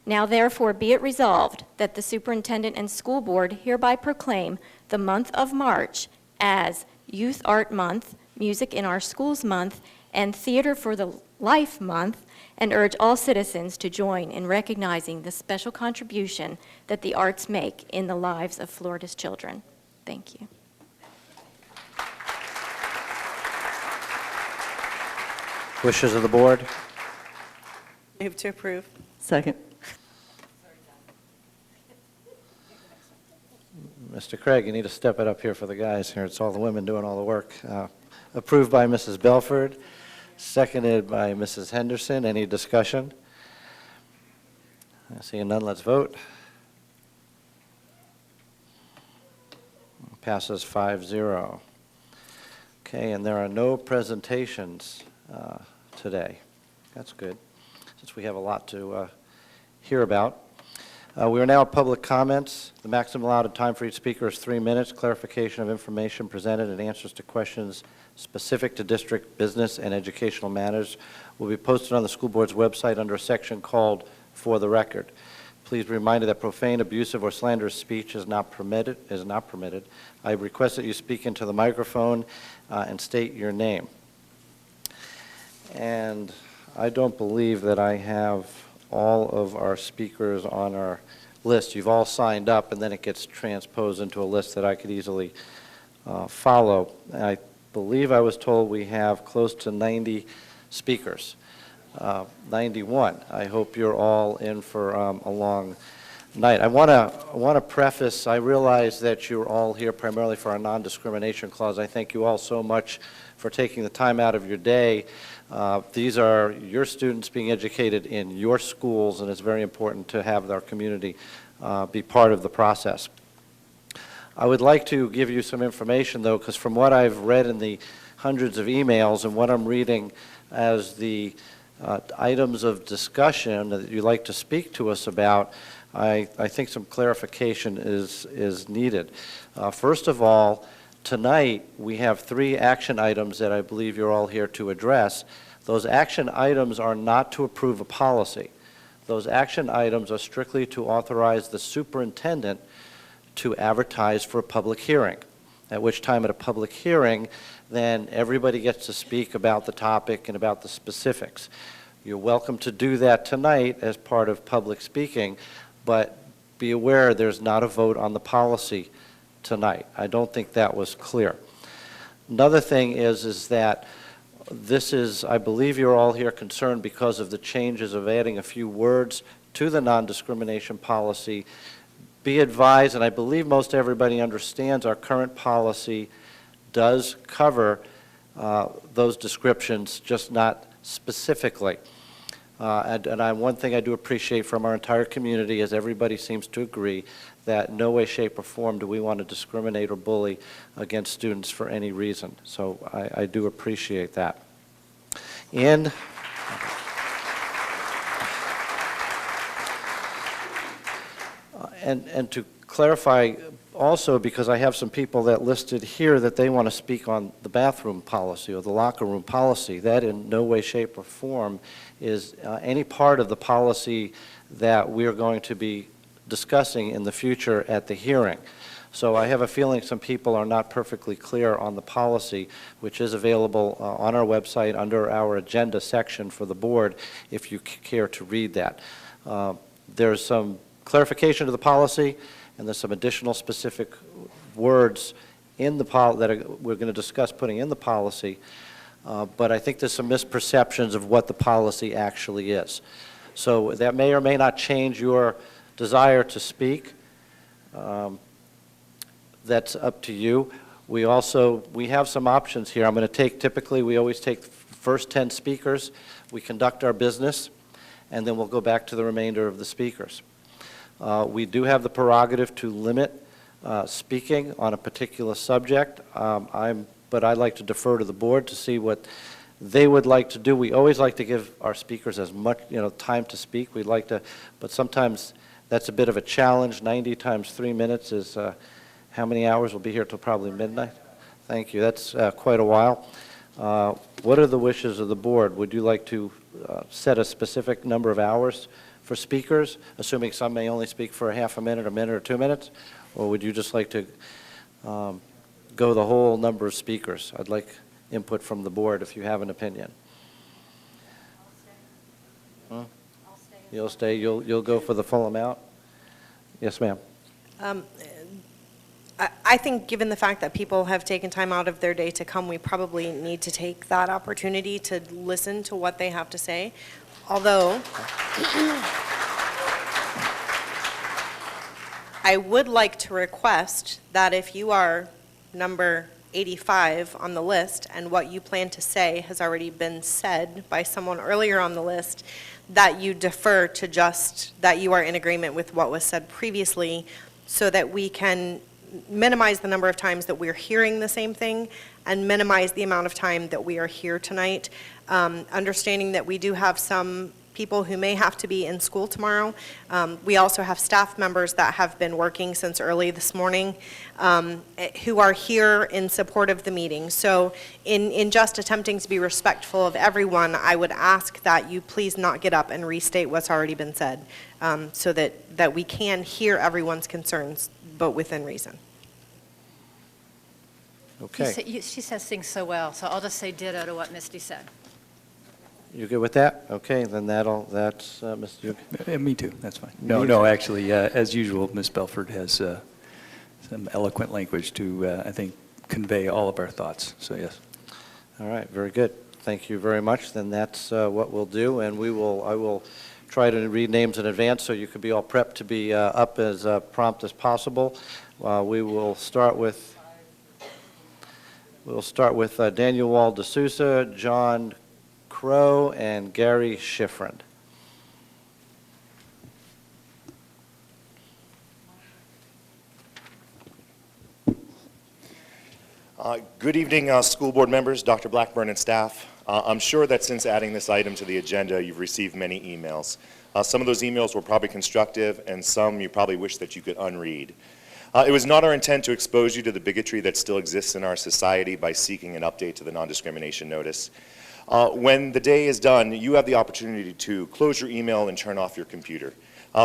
Now therefore be it resolved that the Superintendent and School Board hereby proclaim the month of March as Youth Art Month, Music in Our Schools Month, and Theater for the Life Month, and urge all citizens to join in recognizing the special contribution that the arts make in the lives of Florida's children. Thank you. Wishes of the board? Move to approve. Second. Mr. Craig, you need to step it up here for the guys here. It's all the women doing all the work. Approved by Mrs. Belford, seconded by Mrs. Henderson. Any discussion? Seeing none, let's vote. Passes 5-0. Okay, and there are no presentations today. That's good, since we have a lot to hear about. We are now at public comments. The maximum allotted time for each speaker is 3 minutes. Clarification of information presented and answers to questions specific to district business and educational matters will be posted on the school board's website under a section called For the Record. Please be reminded that profane, abusive, or slanderous speech is not permitted. I request that you speak into the microphone and state your name. And I don't believe that I have all of our speakers on our list. You've all signed up, and then it gets transposed into a list that I could easily follow. I believe I was told we have close to 90 speakers, 91. I hope you're all in for a long night. I want to preface, I realize that you're all here primarily for our non-discrimination clause. I thank you all so much for taking the time out of your day. These are your students being educated in your schools, and it's very important to have our community be part of the process. I would like to give you some information, though, because from what I've read in the hundreds of emails and what I'm reading as the items of discussion that you'd like to speak to us about, I think some clarification is needed. First of all, tonight we have 3 action items that I believe you're all here to address. Those action items are not to approve a policy. Those action items are strictly to authorize the superintendent to advertise for a public hearing, at which time at a public hearing, then everybody gets to speak about the topic and about the specifics. You're welcome to do that tonight as part of public speaking, but be aware there's not a vote on the policy tonight. I don't think that was clear. Another thing is that this is, I believe you're all here concerned because of the changes of adding a few words to the non-discrimination policy. Be advised, and I believe most everybody understands our current policy does cover those descriptions, just not specifically. One thing I do appreciate from our entire community is everybody seems to agree that no way, shape, or form do we want to discriminate or bully against students for any reason. So I do appreciate that. And to clarify also, because I have some people that listed here that they want to speak on the bathroom policy or the locker room policy. That in no way, shape, or form is any part of the policy that we are going to be discussing in the future at the hearing. So I have a feeling some people are not perfectly clear on the policy, which is available on our website under our agenda section for the board, if you care to read that. There's some clarification to the policy, and there's some additional specific words in the we're going to discuss putting in the policy, but I think there's some misperceptions of what the policy actually is. So that may or may not change your desire to speak. That's up to you. We have some options here. I'm going to typically we always take the first 10 speakers, we conduct our business, and then we'll go back to the remainder of the speakers. We do have the prerogative to limit speaking on a particular subject, but I'd like to defer to the board to see what they would like to do. We always like to give our speakers as much time to speak. We'd like to, but sometimes that's a bit of a challenge. 90 times 3 minutes is how many hours? We'll be here till probably midnight. Thank you. That's quite a while. What are the wishes of the board? Would you like to set a specific number of hours for speakers, assuming some may only speak for a half a minute, or 2 minutes? Or would you just like to go the whole number of speakers? I'd like input from the board if you have an opinion. Huh? You'll stay. You'll go for the full amount? Yes, ma'am. I think given the fact that people have taken time out of their day to come, we probably need to take that opportunity to listen to what they have to say. Although, I would like to request that if you are number 85 on the list and what you plan to say has already been said by someone earlier on the list, that you defer to just that you are in agreement with what was said previously, so that we can minimize the number of times that we're hearing the same thing and minimize the amount of time that we are here tonight. Understanding that we do have some people who may have to be in school tomorrow. We also have staff members that have been working since early this morning who are here in support of the meeting. So in just attempting to be respectful of everyone, I would ask that you please not get up and restate what's already been said, so that we can hear everyone's concerns, but within reason. Okay. She says things so well, so I'll just say ditto to what Misty said. You good with that? Okay, then that's Mr. Duke. Me too, that's fine. No, actually, as usual, Ms. Belford has some eloquent language to, I think, convey all of our thoughts, so yes. All right, very good. Thank you very much. Then that's what we'll do, and I will try to read names in advance so you could be all prepped to be up as prompt as possible. We will start with Daniel Wall D'Souza, John Crow, and Gary Schifrin. Good evening, school board members, Dr. Blackburn and staff. I'm sure that since adding this item to the agenda, you've received many emails. Some of those emails were probably constructive, and some you probably wish that you could unread. It was not our intent to expose you to the bigotry that still exists in our society by seeking an update to the non-discrimination notice. When the day is done, you have the opportunity to close your email and turn off your computer.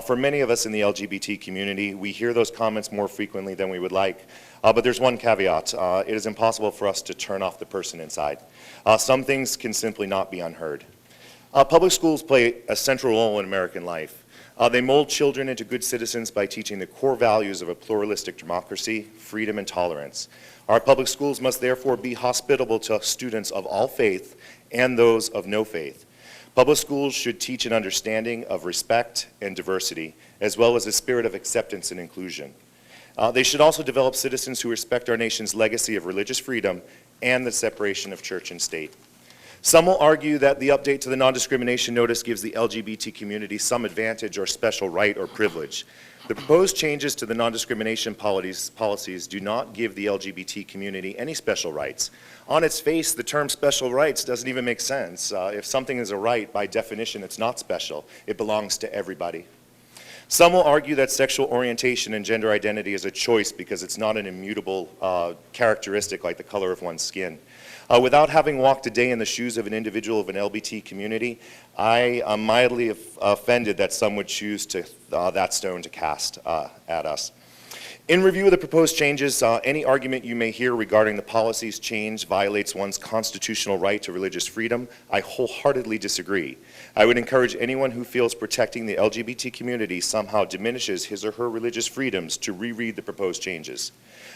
For many of us in the LGBT community, we hear those comments more frequently than we would like, but there's one caveat. It is impossible for us to turn off the person inside. Some things can simply not be unheard. Public schools play a central role in American life. They mold children into good citizens by teaching the core values of a pluralistic democracy, freedom, and tolerance. Our public schools must therefore be hospitable to students of all faith and those of no faith. Public schools should teach an understanding of respect and diversity, as well as a spirit of acceptance and inclusion. They should also develop citizens who respect our nation's legacy of religious freedom and the separation of church and state. Some will argue that the update to the non-discrimination notice gives the LGBT community some advantage or special right or privilege. The proposed changes to the non-discrimination policies do not give the LGBT community any special rights. On its face, the term special rights doesn't even make sense. If something is a right, by definition, it's not special. It belongs to everybody. Some will argue that sexual orientation and gender identity is a choice because it's not an immutable characteristic like the color of one's skin. Without having walked a day in the shoes of an individual of an LBT community, I am mildly offended that some would choose that stone to cast at us. In review of the proposed changes, any argument you may hear regarding the policy's change violates one's constitutional right to religious freedom. I wholeheartedly disagree. I would encourage anyone who feels protecting the LGBT community somehow diminishes his or her religious freedoms to reread the proposed changes.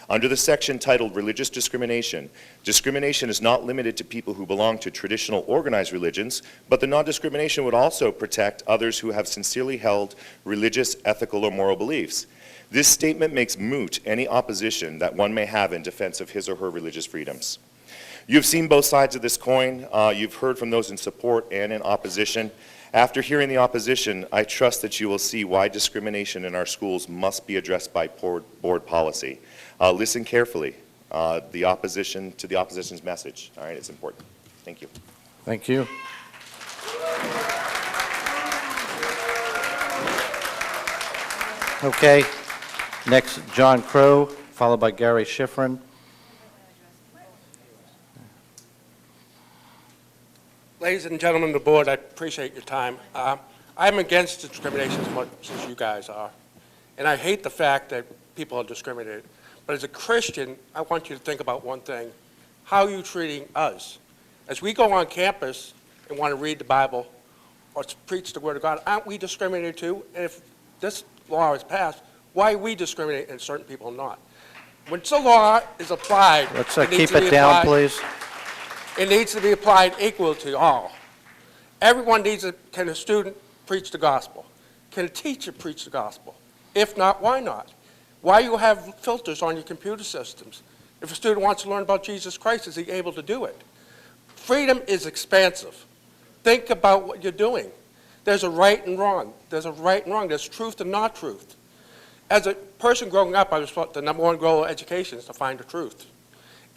Under the section titled Religious Discrimination, discrimination is not limited to people who belong to traditional organized religions, but the non-discrimination would also protect others who have sincerely held religious, ethical, or moral beliefs. This statement makes moot any opposition that one may have in defense of his or her religious freedoms. You've seen both sides of this coin. You've heard from those in support and in opposition. After hearing the opposition, I trust that you will see why discrimination in our schools must be addressed by board policy. Listen carefully to the opposition's message. All right, it's important. Thank you. Thank you. Okay. Next, John Crow, followed by Gary Schifrin. Ladies and gentlemen of the board, I appreciate your time. I'm against discrimination as much as you guys are, and I hate the fact that people are discriminated. But as a Christian, I want you to think about one thing. How are you treating us? As we go on campus and want to read the Bible or to preach the Word of God, aren't we discriminated too? And if this law is passed, why we discriminate and certain people not? When the law is applied, Let's keep it down, please. It needs to be applied equal to all. Everyone needs can a student preach the gospel? Can a teacher preach the gospel? If not, why not? Why you have filters on your computer systems? If a student wants to learn about Jesus Christ, is he able to do it? Freedom is expansive. Think about what you're doing. There's a right and wrong. There's a right and wrong. There's truth and not truth. As a person growing up, I was taught the number one goal of education is to find the truth.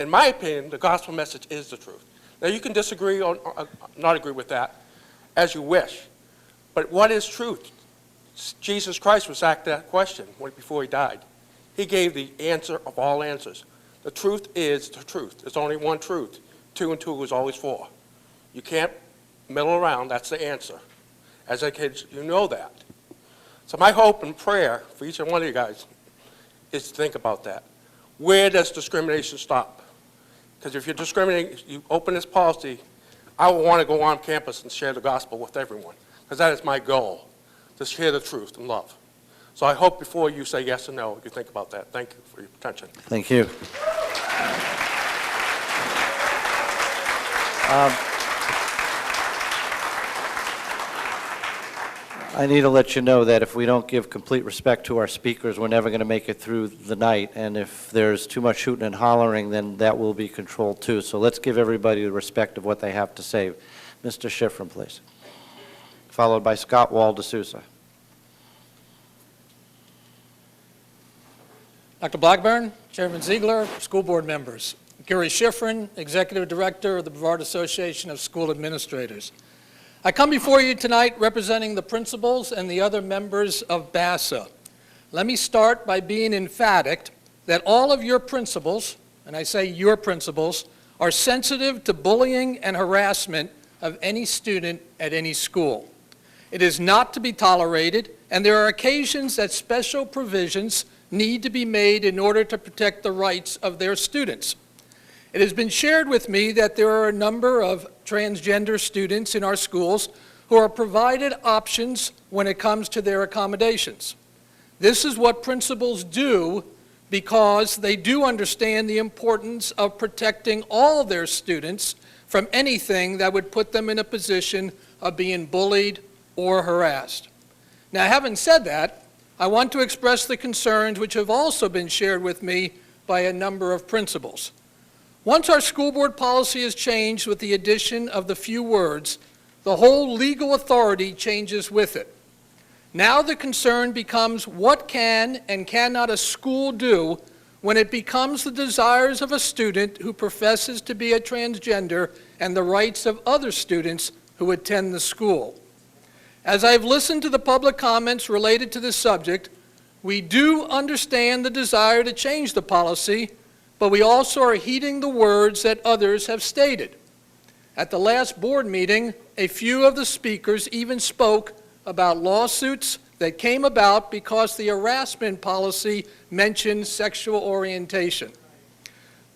In my opinion, the gospel message is the truth. Now, you can disagree or not agree with that as you wish. But what is truth? Jesus Christ was asked that question before he died. He gave the answer of all answers. The truth is the truth. There's only one truth. 2 and 2 is always 4. You can't middle around. That's the answer. As a kid, you know that. So my hope and prayer for each and one of you guys is to think about that. Where does discrimination stop? Because if you're discriminating, you open this policy, I will want to go on campus and share the gospel with everyone, because that is my goal, to share the truth and love. So I hope before you say yes or no, you think about that. Thank you for your attention. Thank you. I need to let you know that if we don't give complete respect to our speakers, we're never going to make it through the night. And if there's too much hooting and hollering, then that will be controlled too. So let's give everybody the respect of what they have to say. Mr. Schifrin, please. Followed by Scott Wall D'Souza. Dr. Blackburn, Chairman Ziegler, school board members. Gary Schifrin, Executive Director of the Brevard Association of School Administrators. I come before you tonight representing the principals and the other members of BASA. Let me start by being emphatic that all of your principals, and I say your principals, are sensitive to bullying and harassment of any student at any school. It is not to be tolerated, and there are occasions that special provisions need to be made in order to protect the rights of their students. It has been shared with me that there are a number of transgender students in our schools who are provided options when it comes to their accommodations. This is what principals do because they do understand the importance of protecting all their students from anything that would put them in a position of being bullied or harassed. Now, having said that, I want to express the concerns which have also been shared with me by a number of principals. Once our school board policy is changed with the addition of the few words, the whole legal authority changes with it. Now the concern becomes what can and cannot a school do when it becomes the desires of a student who professes to be a transgender and the rights of other students who attend the school. As I've listened to the public comments related to this subject, we do understand the desire to change the policy, but we also are heeding the words that others have stated. At the last board meeting, a few of the speakers even spoke about lawsuits that came about because the harassment policy mentioned sexual orientation.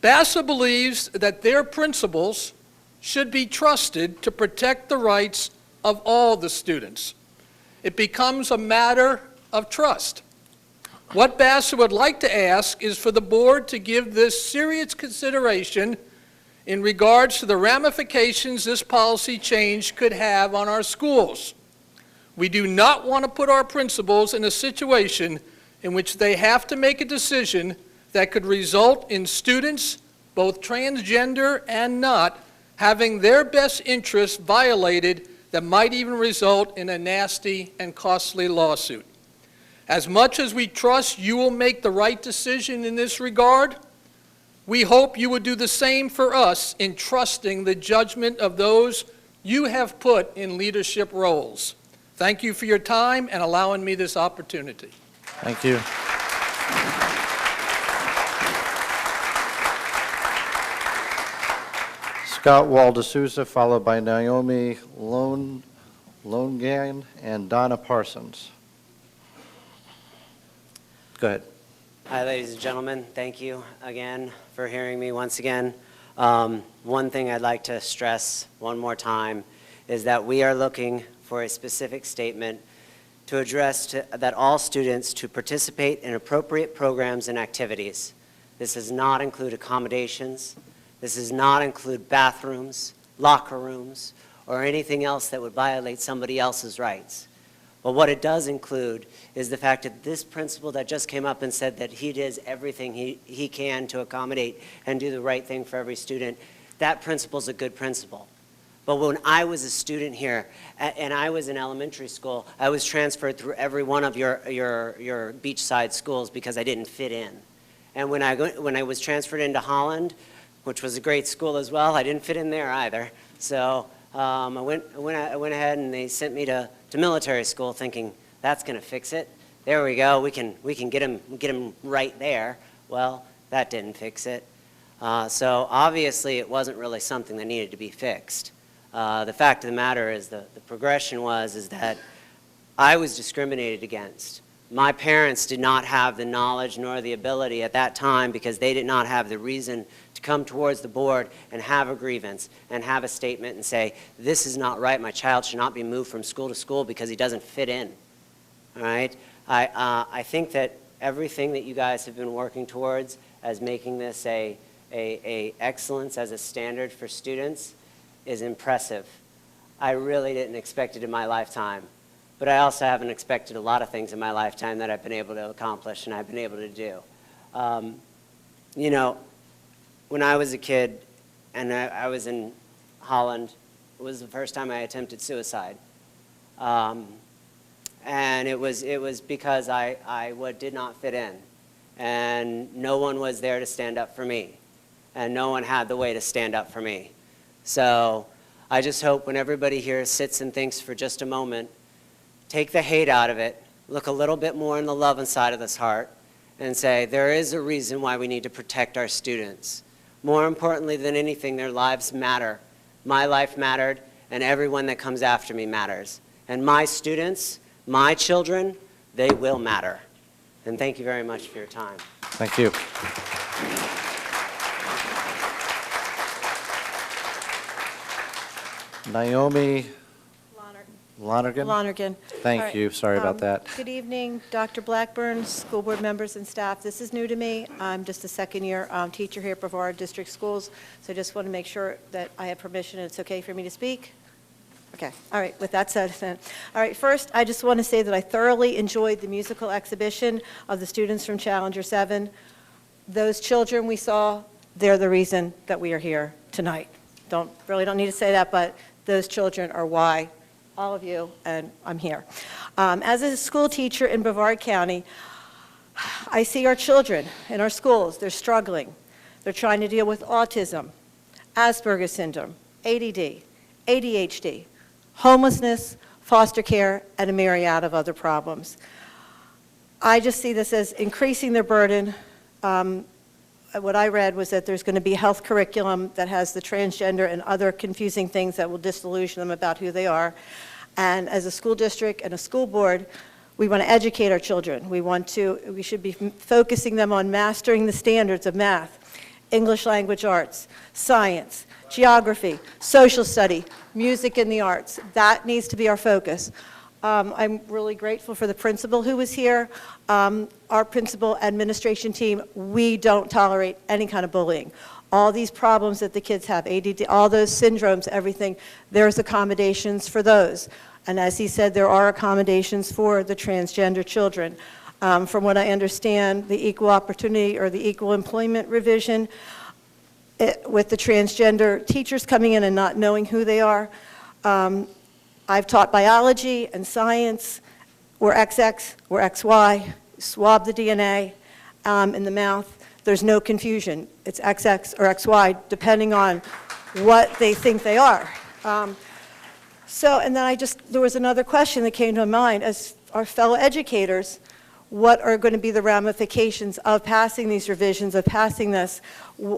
BASA believes that their principals should be trusted to protect the rights of all the students. It becomes a matter of trust. What BASA would like to ask is for the board to give this serious consideration in regards to the ramifications this policy change could have on our schools. We do not want to put our principals in a situation in which they have to make a decision that could result in students, both transgender and not, having their best interests violated that might even result in a nasty and costly lawsuit. As much as we trust you will make the right decision in this regard, we hope you would do the same for us in trusting the judgment of those you have put in leadership roles. Thank you for your time and allowing me this opportunity. Thank you. Scott Waldesouza, followed by Naomi Longan and Donna Parsons. Go ahead. Hi, ladies and gentlemen. Thank you again for hearing me once again. One thing I'd like to stress one more time is that we are looking for a specific statement to address that all students to participate in appropriate programs and activities. This does not include accommodations. This does not include bathrooms, locker rooms, or anything else that would violate somebody else's rights. But what it does include is the fact that this principal that just came up and said that he does everything he can to accommodate and do the right thing for every student, that principal's a good principal. But when I was a student here, and I was in elementary school, I was transferred through every one of your beachside schools because I didn't fit in. And when I was transferred into Holland, which was a great school as well, I didn't fit in there either. So I went ahead and they sent me to military school thinking, that's going to fix it. There we go, we can get him right there. Well, that didn't fix it. So obviously it wasn't really something that needed to be fixed. The fact of the matter is the progression is that I was discriminated against. My parents did not have the knowledge nor the ability at that time because they did not have the reason to come towards the board and have a grievance and have a statement and say, this is not right, my child should not be moved from school to school because he doesn't fit in. All right? I think that everything that you guys have been working towards as making this a excellence as a standard for students is impressive. I really didn't expect it in my lifetime. But I also haven't expected a lot of things in my lifetime that I've been able to accomplish and I've been able to do. You know, when I was a kid and I was in Holland, it was the first time I attempted suicide. And it was because I did not fit in. And no one was there to stand up for me. And no one had the way to stand up for me. So I just hope when everybody here sits and thinks for just a moment, take the hate out of it, look a little bit more in the love inside of this heart, and say there is a reason why we need to protect our students. More importantly than anything, their lives matter. My life mattered, and everyone that comes after me matters. And my students, my children, they will matter. And thank you very much for your time. Thank you. Naomi Lonergan. Thank you. Sorry about that. Good evening, Dr. Blackburn, school board members and staff. This is new to me. I'm just a second-year teacher here at Brevard District Schools, so I just want to make sure that I have permission and it's okay for me to speak. Okay. All right. With that said, all right. First, I just want to say that I thoroughly enjoyed the musical exhibition of the students from Challenger 7. Those children we saw, they're the reason that we are here tonight. Really don't need to say that, but those children are why all of you, and I'm here. As a school teacher in Brevard County, I see our children in our schools. They're struggling. They're trying to deal with autism, Asperger's syndrome, ADD, ADHD, homelessness, foster care, and a myriad of other problems. I just see this as increasing their burden. What I read was that there's going to be a health curriculum that has the transgender and other confusing things that will disillusion them about who they are. And as a school district and a school board, we want to educate our children. We should be focusing them on mastering the standards of math, English language arts, science, geography, social study, music and the arts. That needs to be our focus. I'm really grateful for the principal who was here. Our principal administration team, we don't tolerate any kind of bullying. All these problems that the kids have, ADD, all those syndromes, everything, there's accommodations for those. And as he said, there are accommodations for the transgender children. From what I understand, the equal opportunity or the equal employment revision, with the transgender teachers coming in and not knowing who they are, I've taught biology and science. We're XX, we're XY, swab the DNA in the mouth. There's no confusion. It's XX or XY, depending on what they think they are. And then there was another question that came to mind. As our fellow educators, what are going to be the ramifications of passing these revisions, of passing this?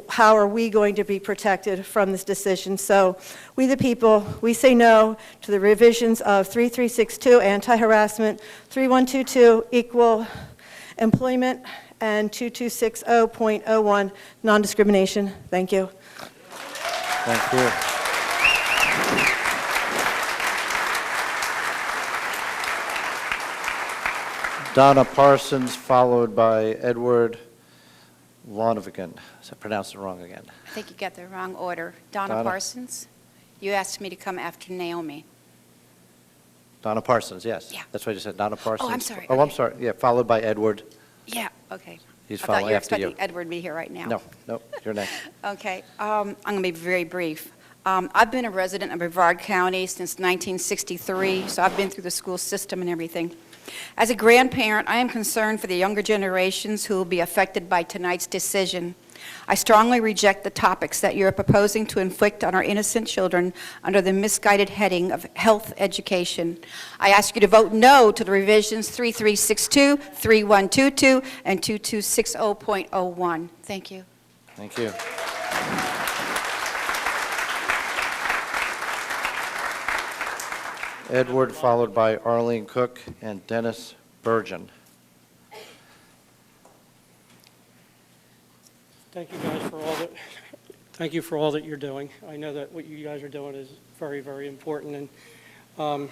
How are we going to be protected from this decision? So we the people, we say no to the revisions of 3362, anti-harassment, 3122, equal employment, and 2260.01, non-discrimination. Thank you. Thank you. Donna Parsons, followed by Edward Lonovigan. I pronounced it wrong again. I think you got the wrong order. Donna Parsons, you asked me to come after Naomi. Donna Parsons, yes. Yeah. That's what you said, Donna Parsons. I'm sorry. Oh, Okay. I'm sorry. Yeah, followed by Edward. Yeah, okay. He's I thought following you were after you. expecting Edward to be here right now. No, you're next. Okay, I'm going to be very brief. I've been a resident of Brevard County since 1963, so I've been through the school system and everything. As a grandparent, I am concerned for the younger generations who will be affected by tonight's decision. I strongly reject the topics that you're proposing to inflict on our innocent children under the misguided heading of health education. I ask you to vote no to the revisions 3362, 3122, and 2260.01. Thank you. Thank you. Edward, followed by Arlene Cook and Dennis Burgeon. Thank you guys for all that you're doing. I know that what you guys are doing is very, very important. And I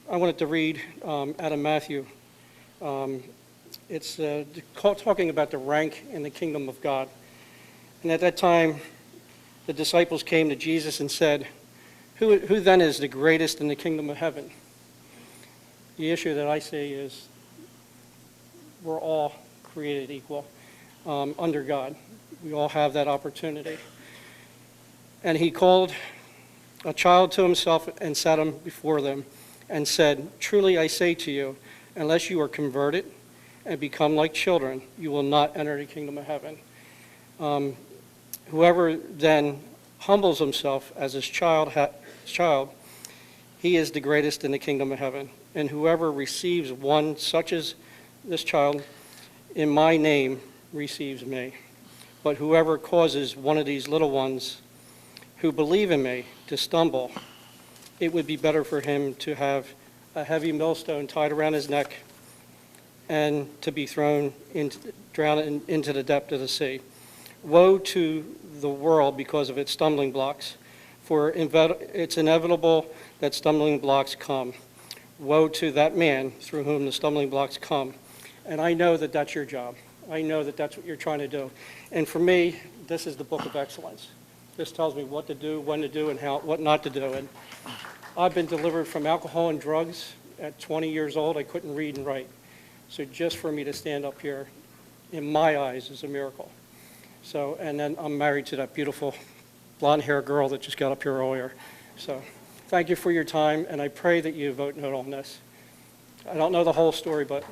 wanted to read out of Matthew. It's talking about the rank in the kingdom of God. And at that time, the disciples came to Jesus and said, Who then is the greatest in the kingdom of heaven? The issue that I see is we're all created equal under God. We all have that opportunity. And he called a child to himself and set him before them and said, Truly I say to you, unless you are converted and become like children, you will not enter the kingdom of heaven. Whoever then humbles himself as his child, he is the greatest in the kingdom of heaven. And whoever receives one such as this child in my name receives me. But whoever causes one of these little ones who believe in me to stumble, it would be better for him to have a heavy millstone tied around his neck and to be drowned into the depth of the sea. Woe to the world because of its stumbling blocks, for it's inevitable that stumbling blocks come. Woe to that man through whom the stumbling blocks come. And I know that that's your job. I know that that's what you're trying to do. And for me, this is the book of excellence. This tells me what to do, when to do, and what not to do. And I've been delivered from alcohol and drugs at 20 years old. I couldn't read and write. So just for me to stand up here, in my eyes, is a miracle. So, and then I'm married to that beautiful blonde-haired girl that just got up here earlier. So thank you for your time, and I pray that you vote no on this. I don't know the whole story, but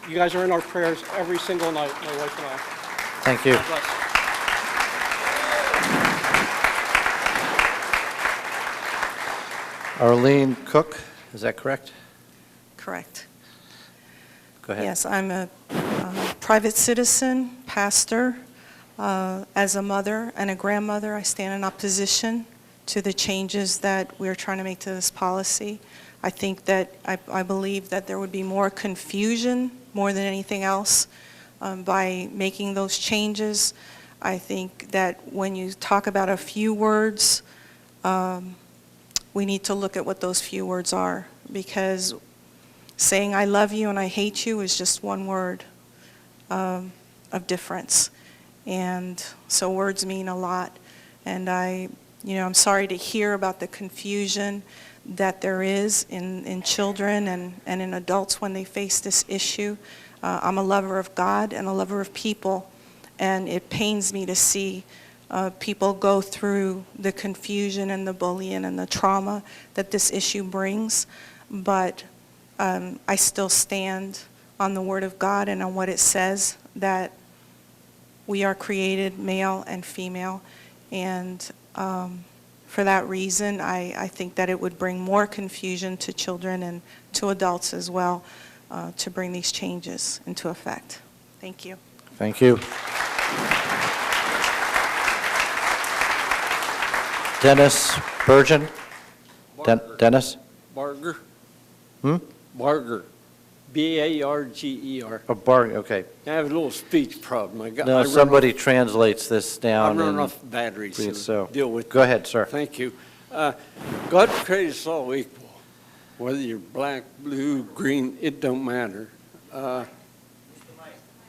you guys are in our prayers every single night, my wife and I. Thank you. God bless. Arlene Cook, is that correct? Correct. Go ahead. Yes, I'm a private citizen, pastor. As a mother and a grandmother, I stand in opposition to the changes that we're trying to make to this policy. I think that, I believe that there would be more confusion more than anything else by making those changes. I think that when you talk about a few words, we need to look at what those few words are, because saying I love you and I hate you is just one word of difference. And so words mean a lot. And I'm sorry to hear about the confusion that there is in children and in adults when they face this issue. I'm a lover of God and a lover of people, and it pains me to see people go through the confusion and the bullying and the trauma that this issue brings. But I still stand on the Word of God and on what it says, that we are created male and female. And for that reason, I think that it would bring more confusion to children and to adults as well to bring these changes into effect. Thank you. Thank you. Dennis Burgeon? Dennis? Barger. Hmm? Barger. B-A-R-G-E-R. Oh, Barger, okay. I have a little speech problem. I No, somebody translates this down. I'm running and off batteries, please, so deal with Go ahead, sir. Thank you. God created us all equal. Whether you're black, blue, green, it don't matter.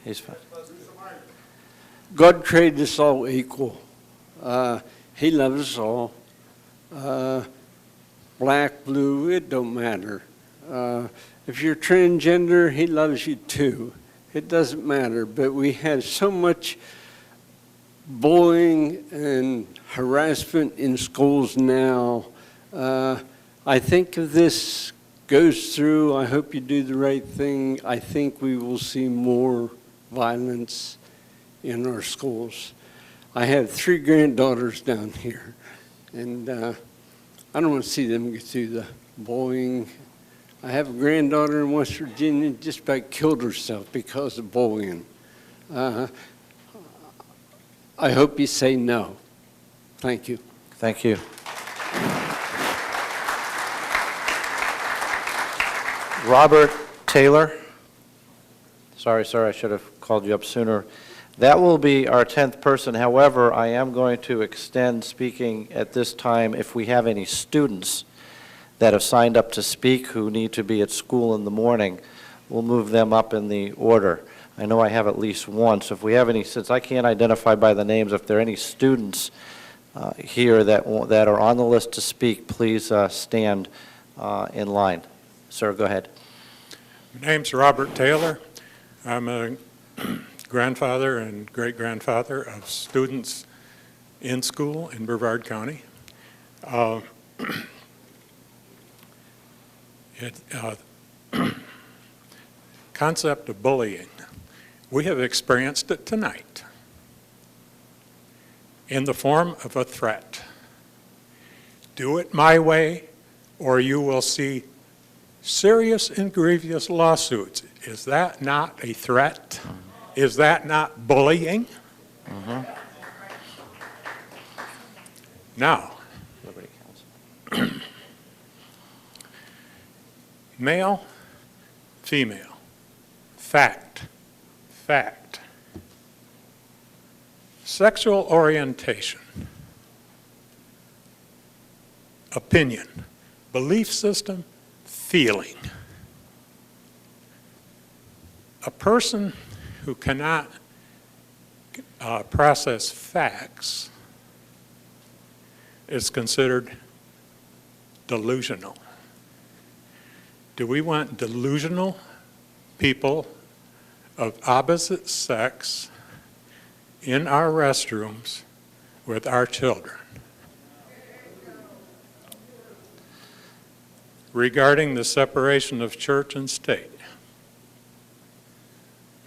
He's fine. God created us all equal. He loves us all. Black, blue, it don't matter. If you're transgender, he loves you too. It doesn't matter, but we have so much bullying and harassment in schools now. I think if this goes through, I hope you do the right thing. I think we will see more violence in our schools. I have 3 granddaughters down here, and I don't want to see them get through the bullying. I have a granddaughter in West Virginia just about killed herself because of bullying. I hope you say no. Thank you. Thank you. Robert Taylor. Sorry, sir, I should have called you up sooner. That will be our 10th person. However, I am going to extend speaking at this time if we have any students that have signed up to speak who need to be at school in the morning. We'll move them up in the order. I know I have at least one, so if we have any, since I can't identify by the names, if there are any students here that are on the list to speak, please stand in line. Sir, go ahead. My name's Robert Taylor. I'm a grandfather and great-grandfather of students in school in Brevard County. Concept of bullying. We have experienced it tonight in the form of a threat. Do it my way, or you will see serious and grievous lawsuits. Is that not a threat? Is that not bullying? Now, male, female, fact, sexual orientation, opinion, belief system, feeling. A person who cannot process facts is considered delusional. Do we want delusional people of opposite sex in our restrooms with our children? Regarding the separation of church and state,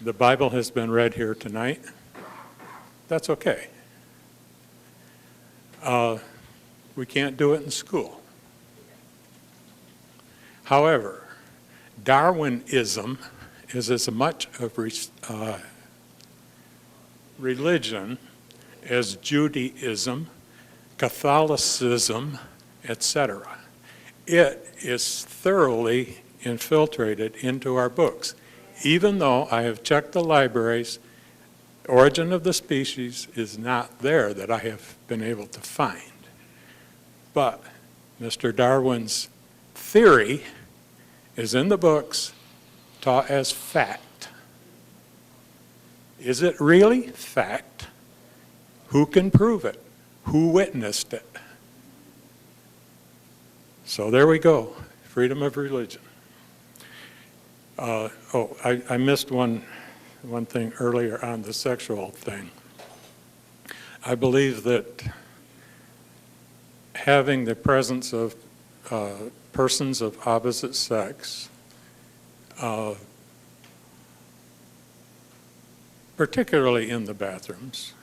the Bible has been read here tonight. That's okay. We can't do it in school. However, Darwinism is as much of religion as Judaism, Catholicism, etc. It is thoroughly infiltrated into our books. Even though I have checked the libraries, Origin of the Species is not there that I have been able to find. But Mr. Darwin's theory is in the books, taught as fact. Is it really fact? Who can prove it? Who witnessed it? So there we go, freedom of religion. I missed one thing earlier on the sexual thing. I believe that having the presence of persons of opposite sex, particularly in the bathrooms,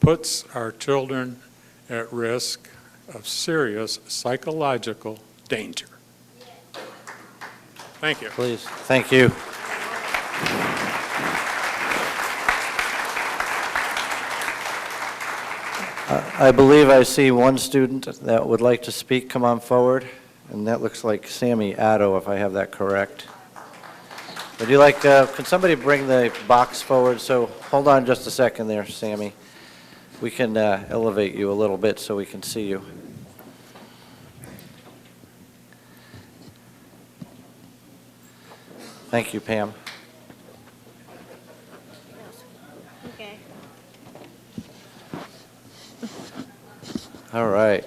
puts our children at risk of serious psychological danger. Thank you. Please, thank you. I believe I see one student that would like to speak. Come on forward. And that looks like Sammy Addo, if I have that correct. Would you like, can somebody bring the box forward? So hold on just a second there, Sammy. We can elevate you a little bit so we can see you. Thank you, Pam. Okay. All right.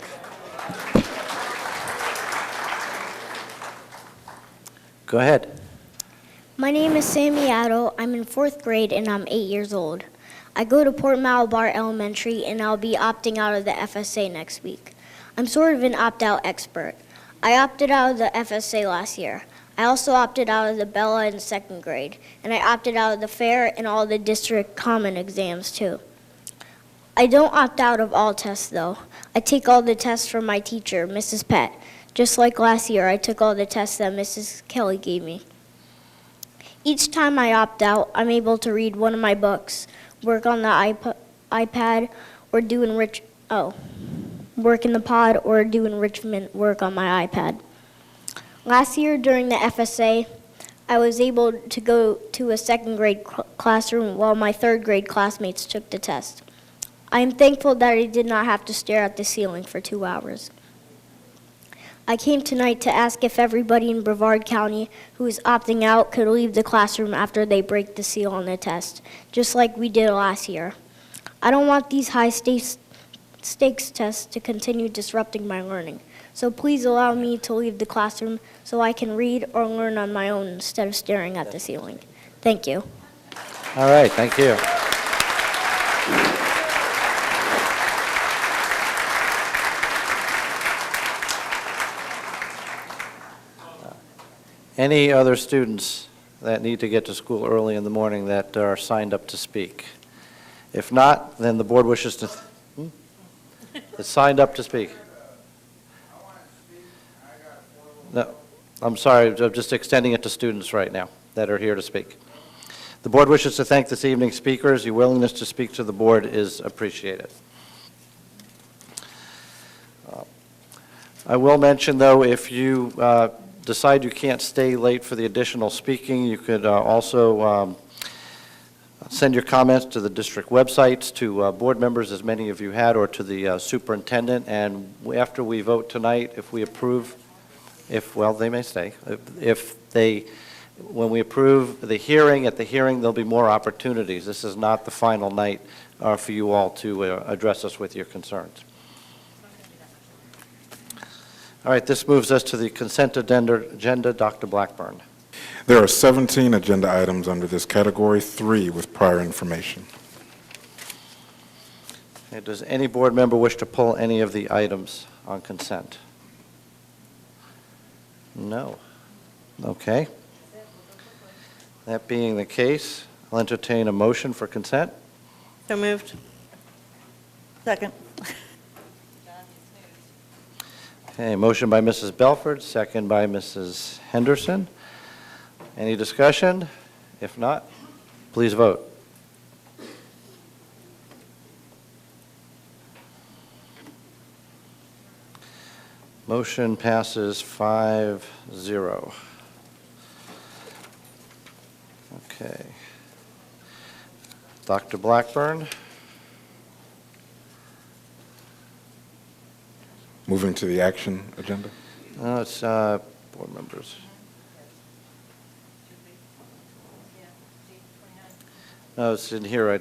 Go ahead. My name is Sammy Addo. I'm in 4th grade and I'm 8 years old. I go to Port Malabar Elementary and I'll be opting out of the FSA next week. I'm sort of an opt-out expert. I opted out of the FSA last year. I also opted out of the Bella in 2nd grade, and I opted out of the FAIR and all the district common exams too. I don't opt out of all tests though. I take all the tests from my teacher, Mrs. Pett. Just like last year, I took all the tests that Mrs. Kelly gave me. Each time I opt out, I'm able to read one of my books, work on the iPad, or work in the pod or do enrichment work on my iPad. Last year during the FSA, I was able to go to a 2nd grade classroom while my 3rd grade classmates took the test. I am thankful that I did not have to stare at the ceiling for 2 hours. I came tonight to ask if everybody in Brevard County who is opting out could leave the classroom after they break the seal on the test, just like we did last year. I don't want these high stakes tests to continue disrupting my learning. So please allow me to leave the classroom so I can read or learn on my own instead of staring at the ceiling. Thank you. All right, thank you. Any other students that need to get to school early in the morning that are signed up to speak? If not, then the board wishes to... It's signed up to speak. No, I'm sorry, I'm just extending it to students right now that are here to speak. The board wishes to thank this evening's speakers. Your willingness to speak to the board is appreciated. I will mention, though, if you decide you can't stay late for the additional speaking, you could also send your comments to the district websites, to board members, as many of you had, or to the superintendent. And after we vote tonight, if we approve, well, they may stay. When we approve the hearing, at the hearing, there'll be more opportunities. This is not the final night for you all to address us with your concerns. All right, this moves us to the consent agenda. Dr. Blackburn. There are 17 agenda items under this category, 3 with prior information. Okay, does any board member wish to pull any of the items on consent? No. Okay. That being the case, I'll entertain a motion for consent. So moved. Second. Okay, motion by Mrs. Belford, second by Mrs. Henderson. Any discussion? If not, please vote. Motion passes 5-0. Okay. Dr. Blackburn? Moving to the action agenda. No, it's board members. No, it's in here. I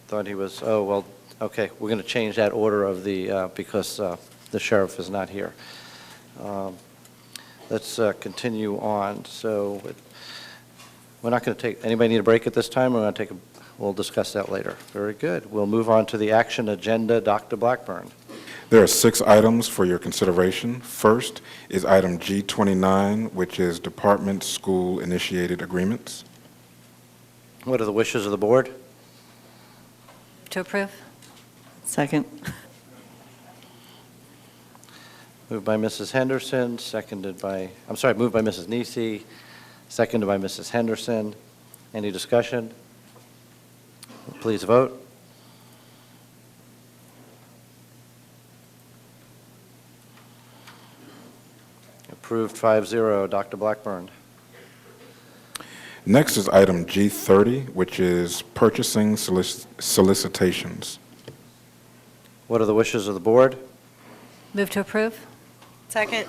thought he was, oh, well, okay. We're going to change that order of the, because the sheriff is not here. Let's continue on. So we're not going to take, anybody need a break at this time? We're going to take we'll discuss that later. Very good. We'll move on to the action agenda. Dr. Blackburn. There are 6 items for your consideration. First is item G29, which is Department School Initiated Agreements. What are the wishes of the board? To approve? Second. Moved by Mrs. Henderson, seconded by, I'm sorry, moved by Mrs. Nisi, seconded by Mrs. Henderson. Any discussion? Please vote. Approved 5-0. Dr. Blackburn. Next is item G30, which is Purchasing Solicitations. What are the wishes of the board? Move to approve? Second.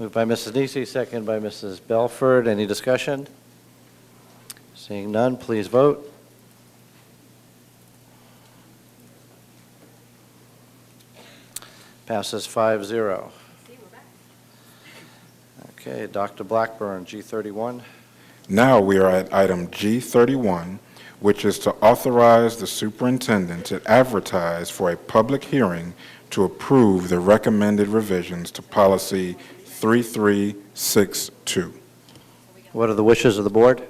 Moved by Mrs. Nisi, seconded by Mrs. Belford. Any discussion? Seeing none, please vote. Passes 5-0. Okay, Dr. Blackburn, G31. Now we are at item G31, which is to authorize the superintendent to advertise for a public hearing to approve the recommended revisions to policy 3362. What are the wishes of the board?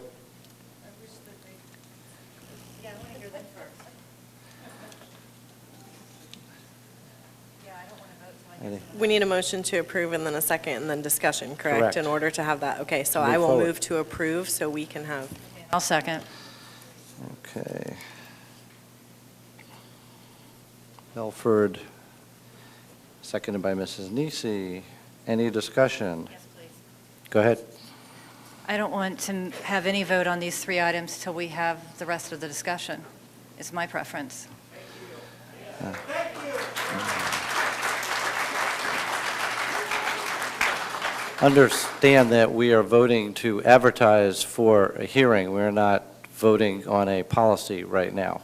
We need a motion to approve and then a second and then discussion, correct? Correct. In order to have that, okay, so Move I will forward. move to approve so we can have. I'll second. Okay. Belford, seconded by Mrs. Nisi. Any discussion? Yes, please. Go ahead. I don't want to have any vote on these 3 items till we have the rest of the discussion. It's my preference. Understand that we are voting to advertise for a hearing. We're not voting on a policy right now.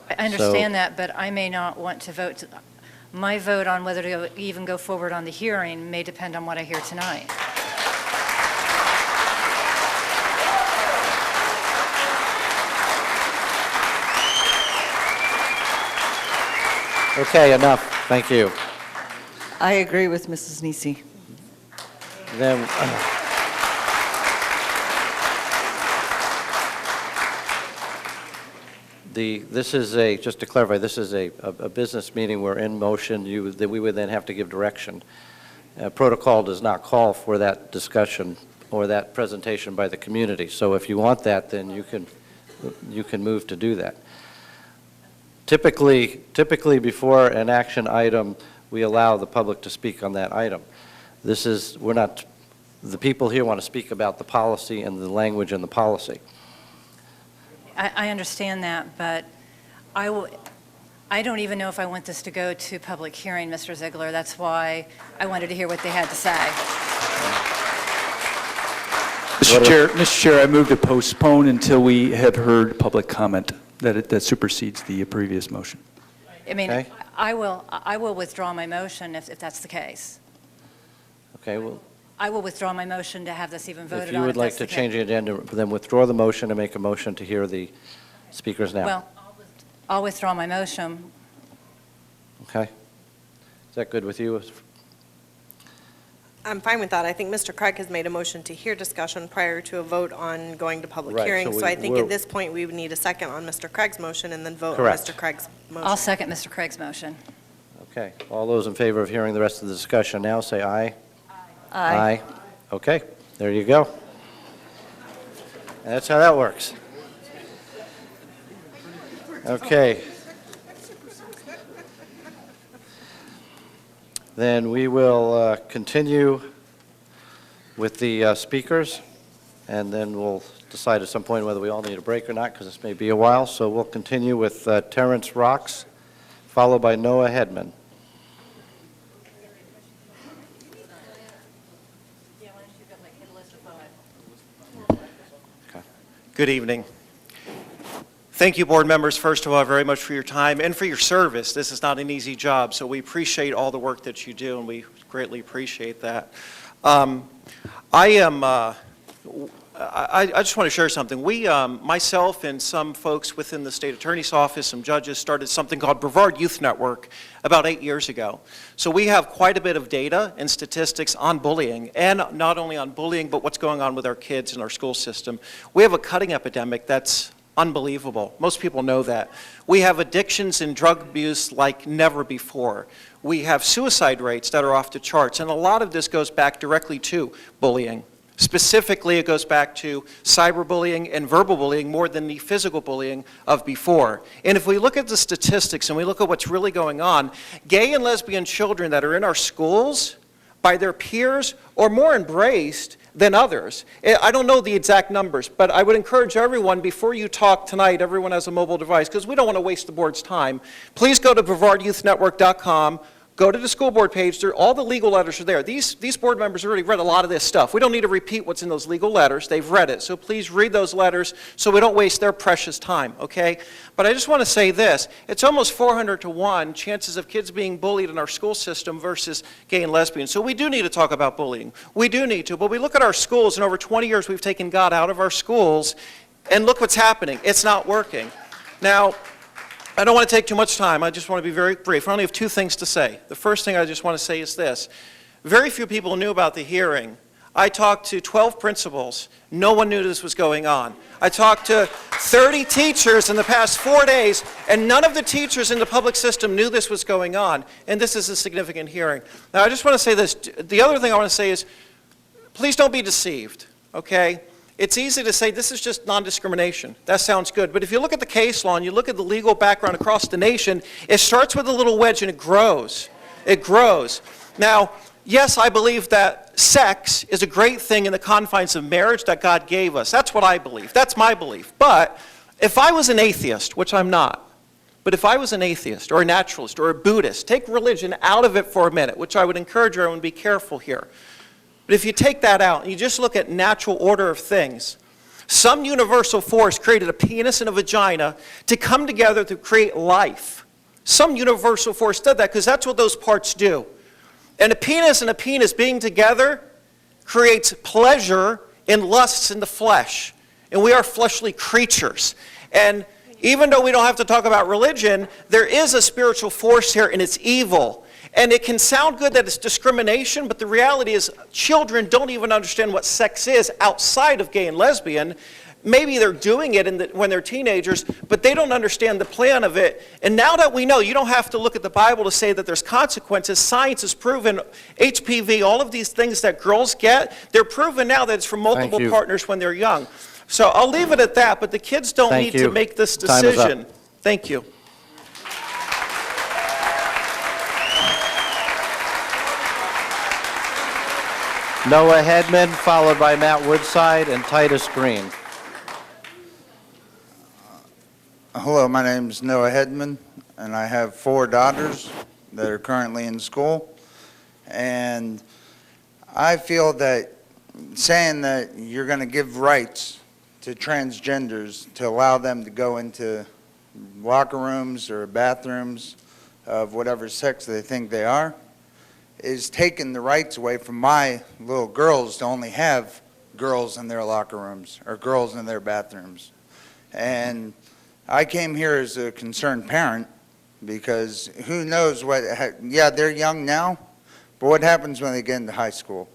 I understand that, but I may not want to vote. My vote on whether to even go forward on the hearing may depend on what I hear tonight. Okay, enough. Thank you. I agree with Mrs. Nisi. Then, this is a, just to clarify, this is a business meeting. We're in motion. That we would then have to give direction. Protocol does not call for that discussion or that presentation by the community. So if you want that, then you can move to do that. Typically before an action item, we allow the public to speak on that item. This is, we're not, the people here want to speak about the policy and the language in the policy. I understand that, but I don't even know if I want this to go to public hearing, Mr. Ziegler. That's why I wanted to hear what they had to say. Mr. Chair, I move to postpone until we have heard public comment that supersedes the previous motion. I mean, Okay. I will withdraw my motion if that's the case. Okay, well, I will withdraw my motion to have this even voted on. if you would like that's to the change case. the agenda, then withdraw the motion and make a motion to hear the speakers now. Well, I'll withdraw my motion. Okay? Is that good with you? I'm fine with that. I think Mr. Craig has made a motion to hear discussion prior to a vote on going to public Right, hearing. so So I think we're- at this point, we would need a second on Mr. Craig's motion and then vote on Correct. Mr. Craig's motion. I'll second Mr. Craig's motion. Okay, all those in favor of hearing the rest of the discussion now, say aye. Aye. Okay, there you go. That's how that works. Okay. Then we will continue with the speakers, and then we'll decide at some point whether we all need a break or not, because this may be a while. So we'll continue with Terrence Rocks, followed by Noah Hedman. Good evening. Thank you, board members, first of all, very much for your time and for your service. This is not an easy job, so we appreciate all the work that you do, and we greatly appreciate that. I just want to share something. We, myself and some folks within the state attorney's office, some judges, started something called Brevard Youth Network about 8 years ago. So we have quite a bit of data and statistics on bullying, and not only on bullying, but what's going on with our kids in our school system. We have a cutting epidemic that's unbelievable. Most people know that. We have addictions and drug abuse like never before. We have suicide rates that are off the charts, and a lot of this goes back directly to bullying. Specifically, it goes back to cyberbullying and verbal bullying more than the physical bullying of before. And if we look at the statistics and we look at what's really going on, gay and lesbian children that are in our schools by their peers are more embraced than others. I don't know the exact numbers, but I would encourage everyone, before you talk tonight, everyone has a mobile device, because we don't want to waste the board's time. Please go to BrevardYouthNetwork.com. Go to the school board page. All the legal letters are there. These board members already read a lot of this stuff. We don't need to repeat what's in those legal letters. They've read it. So please read those letters so we don't waste their precious time, okay? But I just want to say this. It's almost 400 to 1 chances of kids being bullied in our school system versus gay and lesbian. So we do need to talk about bullying. We do need to. But we look at our schools, and over 20 years we've taken God out of our schools, and look what's happening. It's not working. Now, I don't want to take too much time. I just want to be very brief. I only have 2 things to say. The first thing I just want to say is this. Very few people knew about the hearing. I talked to 12 principals. No one knew this was going on. I talked to 30 teachers in the past 4 days, and none of the teachers in the public system knew this was going on. And this is a significant hearing. Now, I just want to say this. The other thing I want to say is, please don't be deceived, okay? It's easy to say this is just non-discrimination. That sounds good. But if you look at the case law and you look at the legal background across the nation, it starts with a little wedge and it grows. It grows. Now, yes, I believe that sex is a great thing in the confines of marriage that God gave us. That's what I believe. That's my belief. But if I was an atheist, which I'm not, but if I was an atheist or a naturalist or a Buddhist, take religion out of it for a minute, which I would encourage everyone to be careful here. But if you take that out and you just look at natural order of things, some universal force created a penis and a vagina to come together to create life. Some universal force did that because that's what those parts do. And a penis being together creates pleasure and lusts in the flesh. And we are fleshly creatures. And even though we don't have to talk about religion, there is a spiritual force here, and it's evil. And it can sound good that it's discrimination, but the reality is children don't even understand what sex is outside of gay and lesbian. Maybe they're doing it when they're teenagers, but they don't understand the plan of it. And now that we know, you don't have to look at the Bible to say that there's consequences. Science has proven HPV, all of these things that girls get, they're proven now that it's from multiple partners when they're young. So I'll leave it at that, but the kids don't need to make this decision. Thank you. Noah Hedman, followed by Matt Woodside and Titus Green. Hello, my name is Noah Hedman, and I have 4 daughters that are currently in school. And I feel that saying that you're going to give rights to transgenders to allow them to go into locker rooms or bathrooms of whatever sex they think they are is taking the rights away from my little girls to only have girls in their locker rooms or girls in their bathrooms. And I came here as a concerned parent because who knows what, yeah, they're young now, but what happens when they get into high school?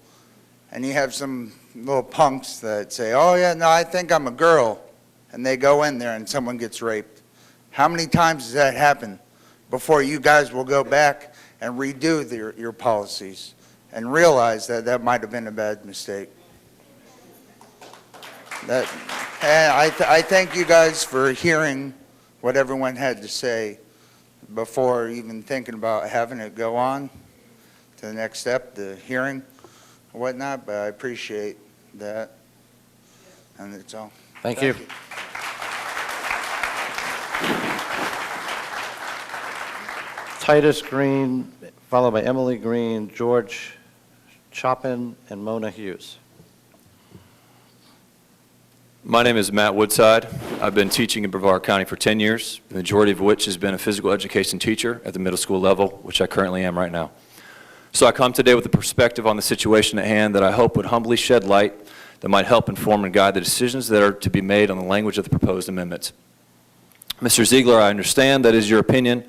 And you have some little punks that say, oh yeah, no, I think I'm a girl, and they go in there and someone gets raped. How many times does that happen before you guys will go back and redo your policies and realize that that might have been a bad mistake. And I thank you guys for hearing what everyone had to say before even thinking about having it go on to the next step, the hearing and whatnot, but I appreciate that. And that's all. Thank you. Titus Green, followed by Emily Green, George Chopin, and Mona Hughes. My name is Matt Woodside. I've been teaching in Brevard County for 10 years, the majority of which has been a physical education teacher at the middle school level, which I currently am right now. So I come today with a perspective on the situation at hand that I hope would humbly shed light that might help inform and guide the decisions that are to be made on the language of the proposed amendments. Mr. Ziegler, I understand that is your opinion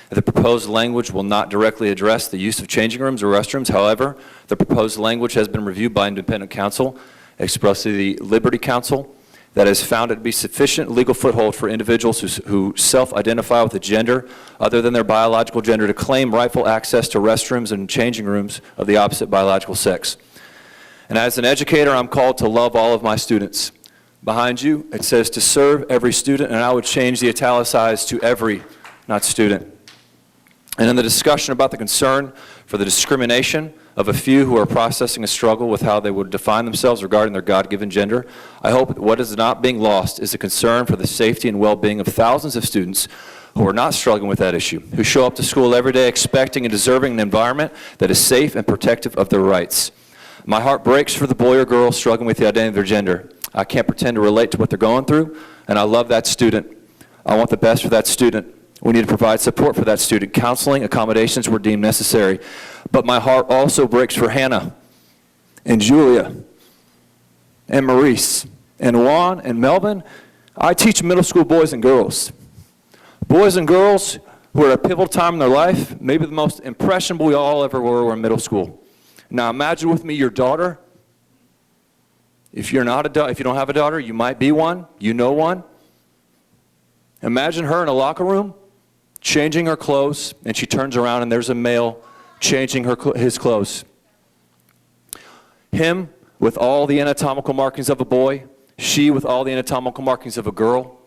that the proposed language will not directly address the use of changing rooms or restrooms. However, the proposed language has been reviewed by independent counsel, expressly the Liberty Counsel, that has found it to be sufficient legal foothold for individuals who self-identify with a gender other than their biological gender to claim rightful access to restrooms and changing rooms of the opposite biological sex. And as an educator, I'm called to love all of my students. Behind you, it says to serve every student, and I would change the italicized to every, not student. And in the discussion about the concern for the discrimination of a few who are processing a struggle with how they would define themselves regarding their God-given gender, I hope that what is not being lost is a concern for the safety and well-being of thousands of students who are not struggling with that issue, who show up to school every day expecting and deserving an environment that is safe and protective of their rights. My heart breaks for the boy or girl struggling with the identity of their gender. I can't pretend to relate to what they're going through, and I love that student. I want the best for that student. We need to provide support for that student. Counseling, accommodations were deemed necessary. But my heart also breaks for Hannah and Julia and Maurice and Juan and Melvin. I teach middle school boys and girls. Boys and girls who are at a pivotal time in their life, maybe the most impressionable we all ever were in middle school. Now imagine with me your daughter. If you don't have a daughter, you might be one. You know one. Imagine her in a locker room, changing her clothes, and she turns around and there's a male changing his clothes. Him with all the anatomical markings of a boy, she with all the anatomical markings of a girl,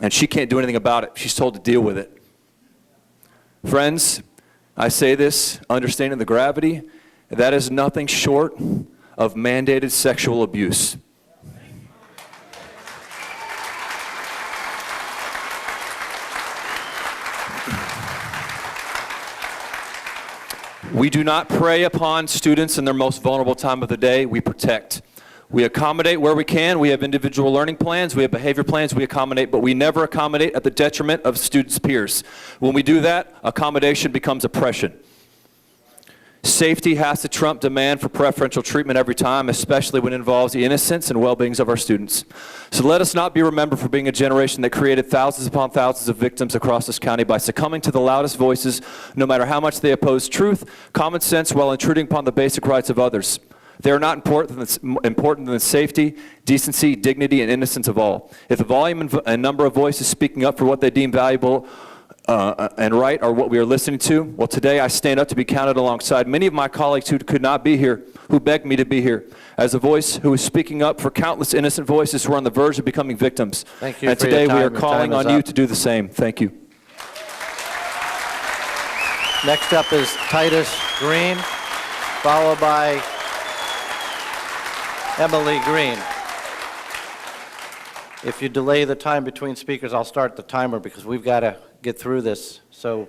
and she can't do anything about it. She's told to deal with it. Friends, I say this understanding the gravity. That is nothing short of mandated sexual abuse. We do not prey upon students in their most vulnerable time of the day. We protect. We accommodate where we can. We have individual learning plans. We have behavior plans. We accommodate, but we never accommodate at the detriment of students' peers. When we do that, accommodation becomes oppression. Safety has to trump demand for preferential treatment every time, especially when it involves the innocence and well-beings of our students. So let us not be remembered for being a generation that created thousands upon thousands of victims across this county by succumbing to the loudest voices, no matter how much they oppose truth, common sense, while intruding upon the basic rights of others. They are not important than the safety, decency, dignity, and innocence of all. If the volume and number of voices speaking up for what they deem valuable and right are what we are listening to, well, today I stand up to be counted alongside many of my colleagues who could not be here, who begged me to be here, as a voice who is speaking up for countless innocent voices who are on the verge of becoming victims. Thank you and for today your time. we are Your calling time is on you up. to do the same. Thank you. Next up is Titus Green, followed by Emily Green. If you delay the time between speakers, I'll start the timer because we've got to get through this. So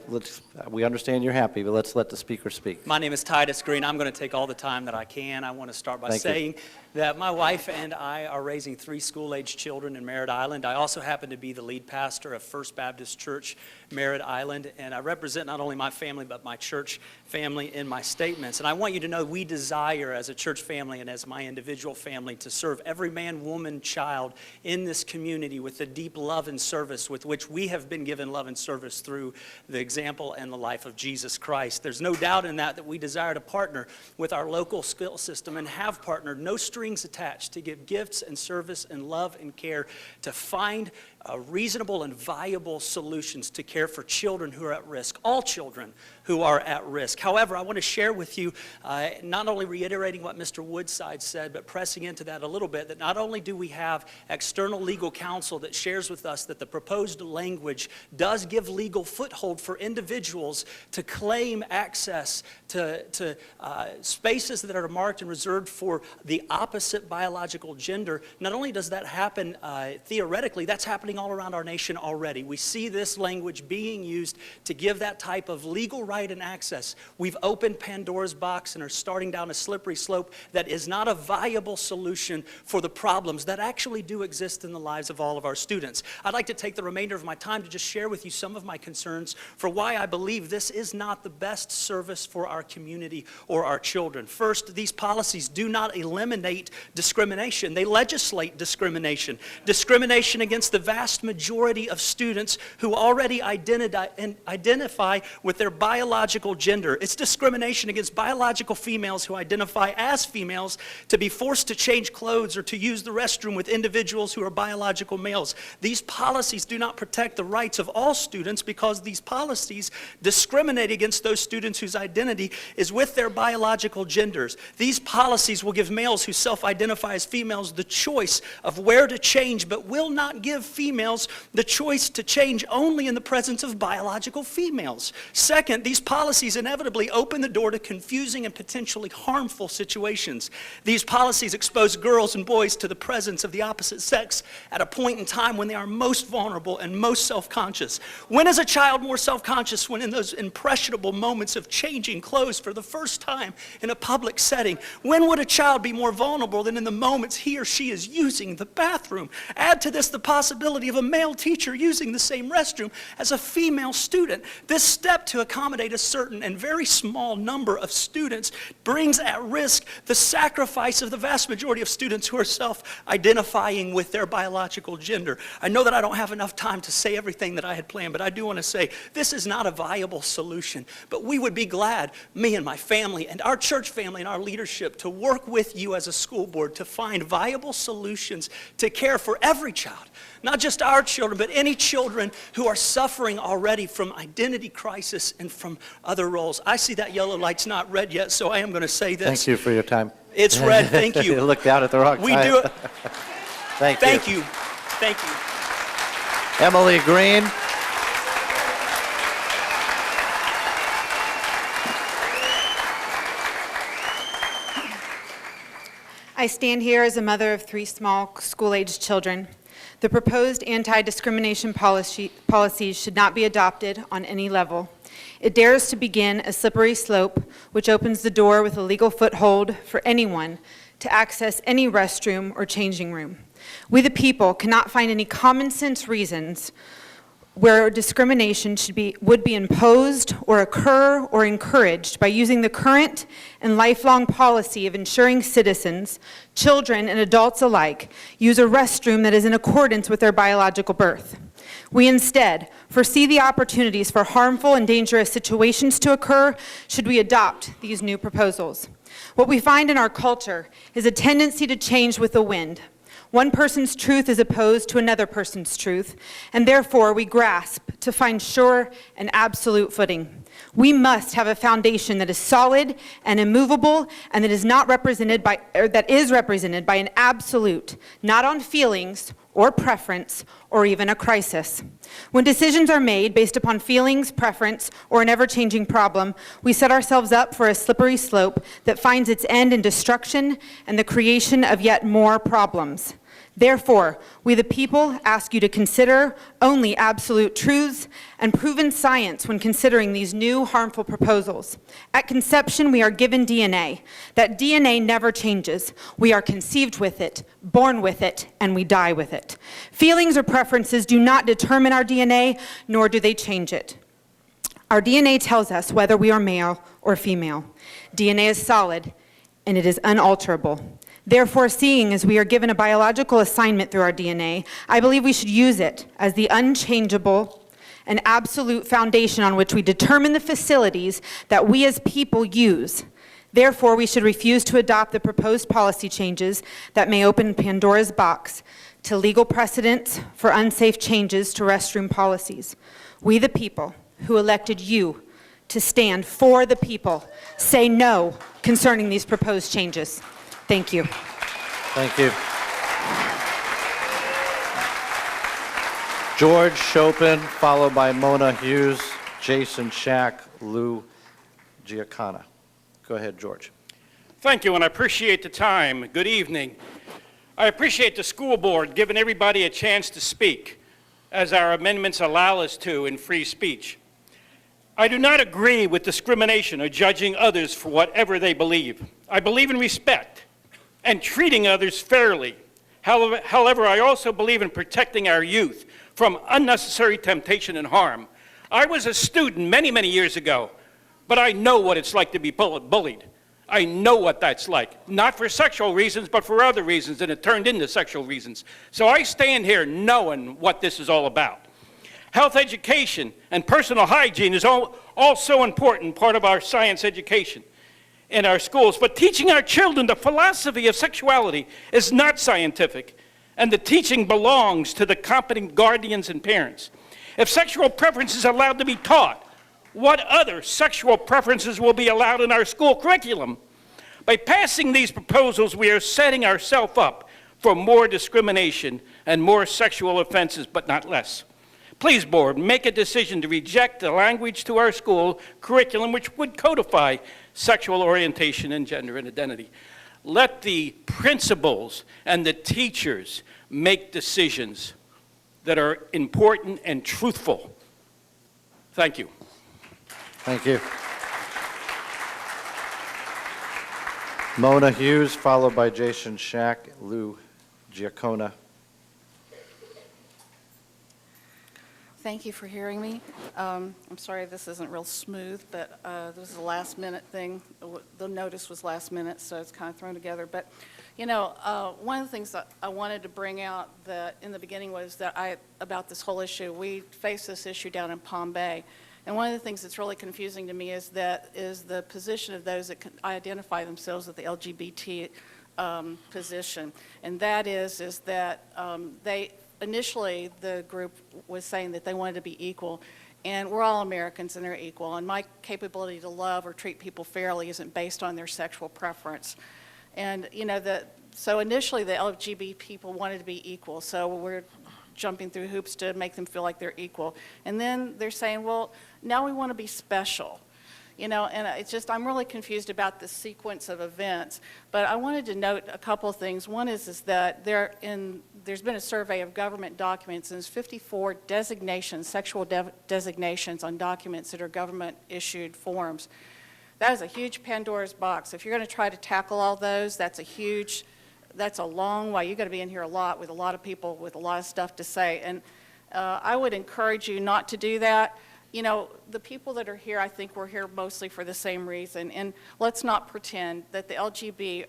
we understand you're happy, but let's let the speaker speak. My name is Titus Green. I'm going to take all the time that I can. I want to start by Thank you. saying that my wife and I are raising 3 school-age children in Merritt Island. I also happen to be the lead pastor of First Baptist Church, Merritt Island, and I represent not only my family but my church family in my statements. And I want you to know we desire as a church family and as my individual family to serve every man, woman, child in this community with the deep love and service with which we have been given love and service through the example and the life of Jesus Christ. There's no doubt in that we desire to partner with our local school system and have partnered, no strings attached, to give gifts and service and love and care to find reasonable and viable solutions to care for children who are at risk, all children who who are at risk. However, I want to share with you, not only reiterating what Mr. Woodside said, but pressing into that a little bit, that not only do we have external legal counsel that shares with us that the proposed language does give legal foothold for individuals to claim access to spaces that are marked and reserved for the opposite biological gender. Not only does that happen theoretically, that's happening all around our nation already. We see this language being used to give that type of legal right and access. We've opened Pandora's box and are starting down a slippery slope that is not a viable solution for the problems that actually do exist in the lives of all of our students. I'd like to take the remainder of my time to just share with you some of my concerns for why I believe this is not the best service for our community or our children. First, these policies do not eliminate discrimination. They legislate discrimination. Discrimination against the vast majority of students who already identify with their biological gender. It's discrimination against biological females who identify as females to be forced to change clothes or to use the restroom with individuals who are biological males. These policies do not protect the rights of all students because these policies discriminate against those students whose identity is with their biological genders. These policies will give males who self-identify as females the choice of where to change, but will not give females the choice to change only in the presence of biological females. Second, these policies inevitably open the door to confusing and potentially harmful situations. These policies expose girls and boys to the presence of the opposite sex at a point in time when they are most vulnerable and most self-conscious. When is a child more self-conscious? When in those impressionable moments of changing clothes for the first time in a public setting. When would a child be more vulnerable than in the moments he or she is using the bathroom? Add to this the possibility of a male teacher using the same restroom as a female student. This step to accommodate a certain and very small number of students brings at risk the sacrifice of the vast majority of students who are self-identifying with their biological gender. I know that I don't have enough time to say everything that I had planned, but I do want to say this is not a viable solution. But we would be glad, me and my family and our church family and our leadership, to work with you as a school board to find viable solutions to care for every child. Not just our children, but any children who are suffering already from identity crisis and from other roles. I see that yellow light's not red yet, so I am going to say this. Thank you for your time. It's red, thank you. You looked out at the wrong time. We do it. Thank you. Thank you. Emily Green. I stand here as a mother of 3 small school-aged children. The proposed anti-discrimination policies should not be adopted on any level. It dares to begin a slippery slope which opens the door with a legal foothold for anyone to access any restroom or changing room. We the people cannot find any common sense reasons where discrimination would be imposed or occur or encouraged by using the current and lifelong policy of ensuring citizens, children and adults alike, use a restroom that is in accordance with their biological birth. We instead foresee the opportunities for harmful and dangerous situations to occur should we adopt these new proposals. What we find in our culture is a tendency to change with the wind. One person's truth is opposed to another person's truth, and therefore we grasp to find sure and absolute footing. We must have a foundation that is solid and immovable, and that is represented by an absolute, not on feelings or preference or even a crisis. When decisions are made based upon feelings, preference, or an ever-changing problem, we set ourselves up for a slippery slope that finds its end in destruction and the creation of yet more problems. Therefore, we the people ask you to consider only absolute truths and proven science when considering these new harmful proposals. At conception, we are given DNA. That DNA never changes. We are conceived with it, born with it, and we die with it. Feelings or preferences do not determine our DNA, nor do they change it. Our DNA tells us whether we are male or female. DNA is solid, and it is unalterable. Therefore, seeing as we are given a biological assignment through our DNA, I believe we should use it as the unchangeable and absolute foundation on which we determine the facilities that we as people use. Therefore, we should refuse to adopt the proposed policy changes that may open Pandora's box to legal precedents for unsafe changes to restroom policies. We the people who elected you to stand for the people, say no concerning these proposed changes. Thank you. Thank you. George Chopin, followed by Mona Hughes, Jason Shack, Lou Giaccona. Go ahead, George. Thank you, and I appreciate the time. Good evening. I appreciate the school board giving everybody a chance to speak, as our amendments allow us to in free speech. I do not agree with discrimination or judging others for whatever they believe. I believe in respect and treating others fairly. However, I also believe in protecting our youth from unnecessary temptation and harm. I was a student many, many years ago, but I know what it's like to be bullied. I know what that's like, not for sexual reasons, but for other reasons, and it turned into sexual reasons. So I stand here knowing what this is all about. Health education and personal hygiene is also important part of our science education in our schools, but teaching our children the philosophy of sexuality is not scientific, and the teaching belongs to the competent guardians and parents. If sexual preference is allowed to be taught, what other sexual preferences will be allowed in our school curriculum? By passing these proposals, we are setting ourselves up for more discrimination and more sexual offenses, but not less. Please, board, make a decision to reject the language to our school curriculum which would codify sexual orientation and gender identity. Let the principals and the teachers make decisions that are important and truthful. Thank you. Thank you. Mona Hughes, followed by Jason Shack, Lou Giaccona. Thank you for hearing me. I'm sorry this isn't real smooth, but this is a last-minute thing. The notice was last minute, so it's kind of thrown together. But, you know, one of the things that I wanted to bring out that in the beginning was that about this whole issue, we faced this issue down in Palm Bay. And one of the things that's really confusing to me is the position of those that can identify themselves with the LGBT position. And that is that initially the group was saying that they wanted to be equal, and we're all Americans and they're equal, and my capability to love or treat people fairly isn't based on their sexual preference. And you know, so initially the LGBT people wanted to be equal, so we're jumping through hoops to make them feel like they're equal. And then they're saying, well, now we want to be special. You know, and it's just, I'm really confused about the sequence of events. But I wanted to note a couple of things. One is that there's been a survey of government documents, and there's 54 designations, sexual designations on documents that are government-issued forms. That is a huge Pandora's box. If you're going to try to tackle all those, that's a long way. You've got to be in here a lot with a lot of people with a lot of stuff to say. And I would encourage you not to do that. You know, the people that are here, I think we're here mostly for the same reason. And let's not pretend that the LGB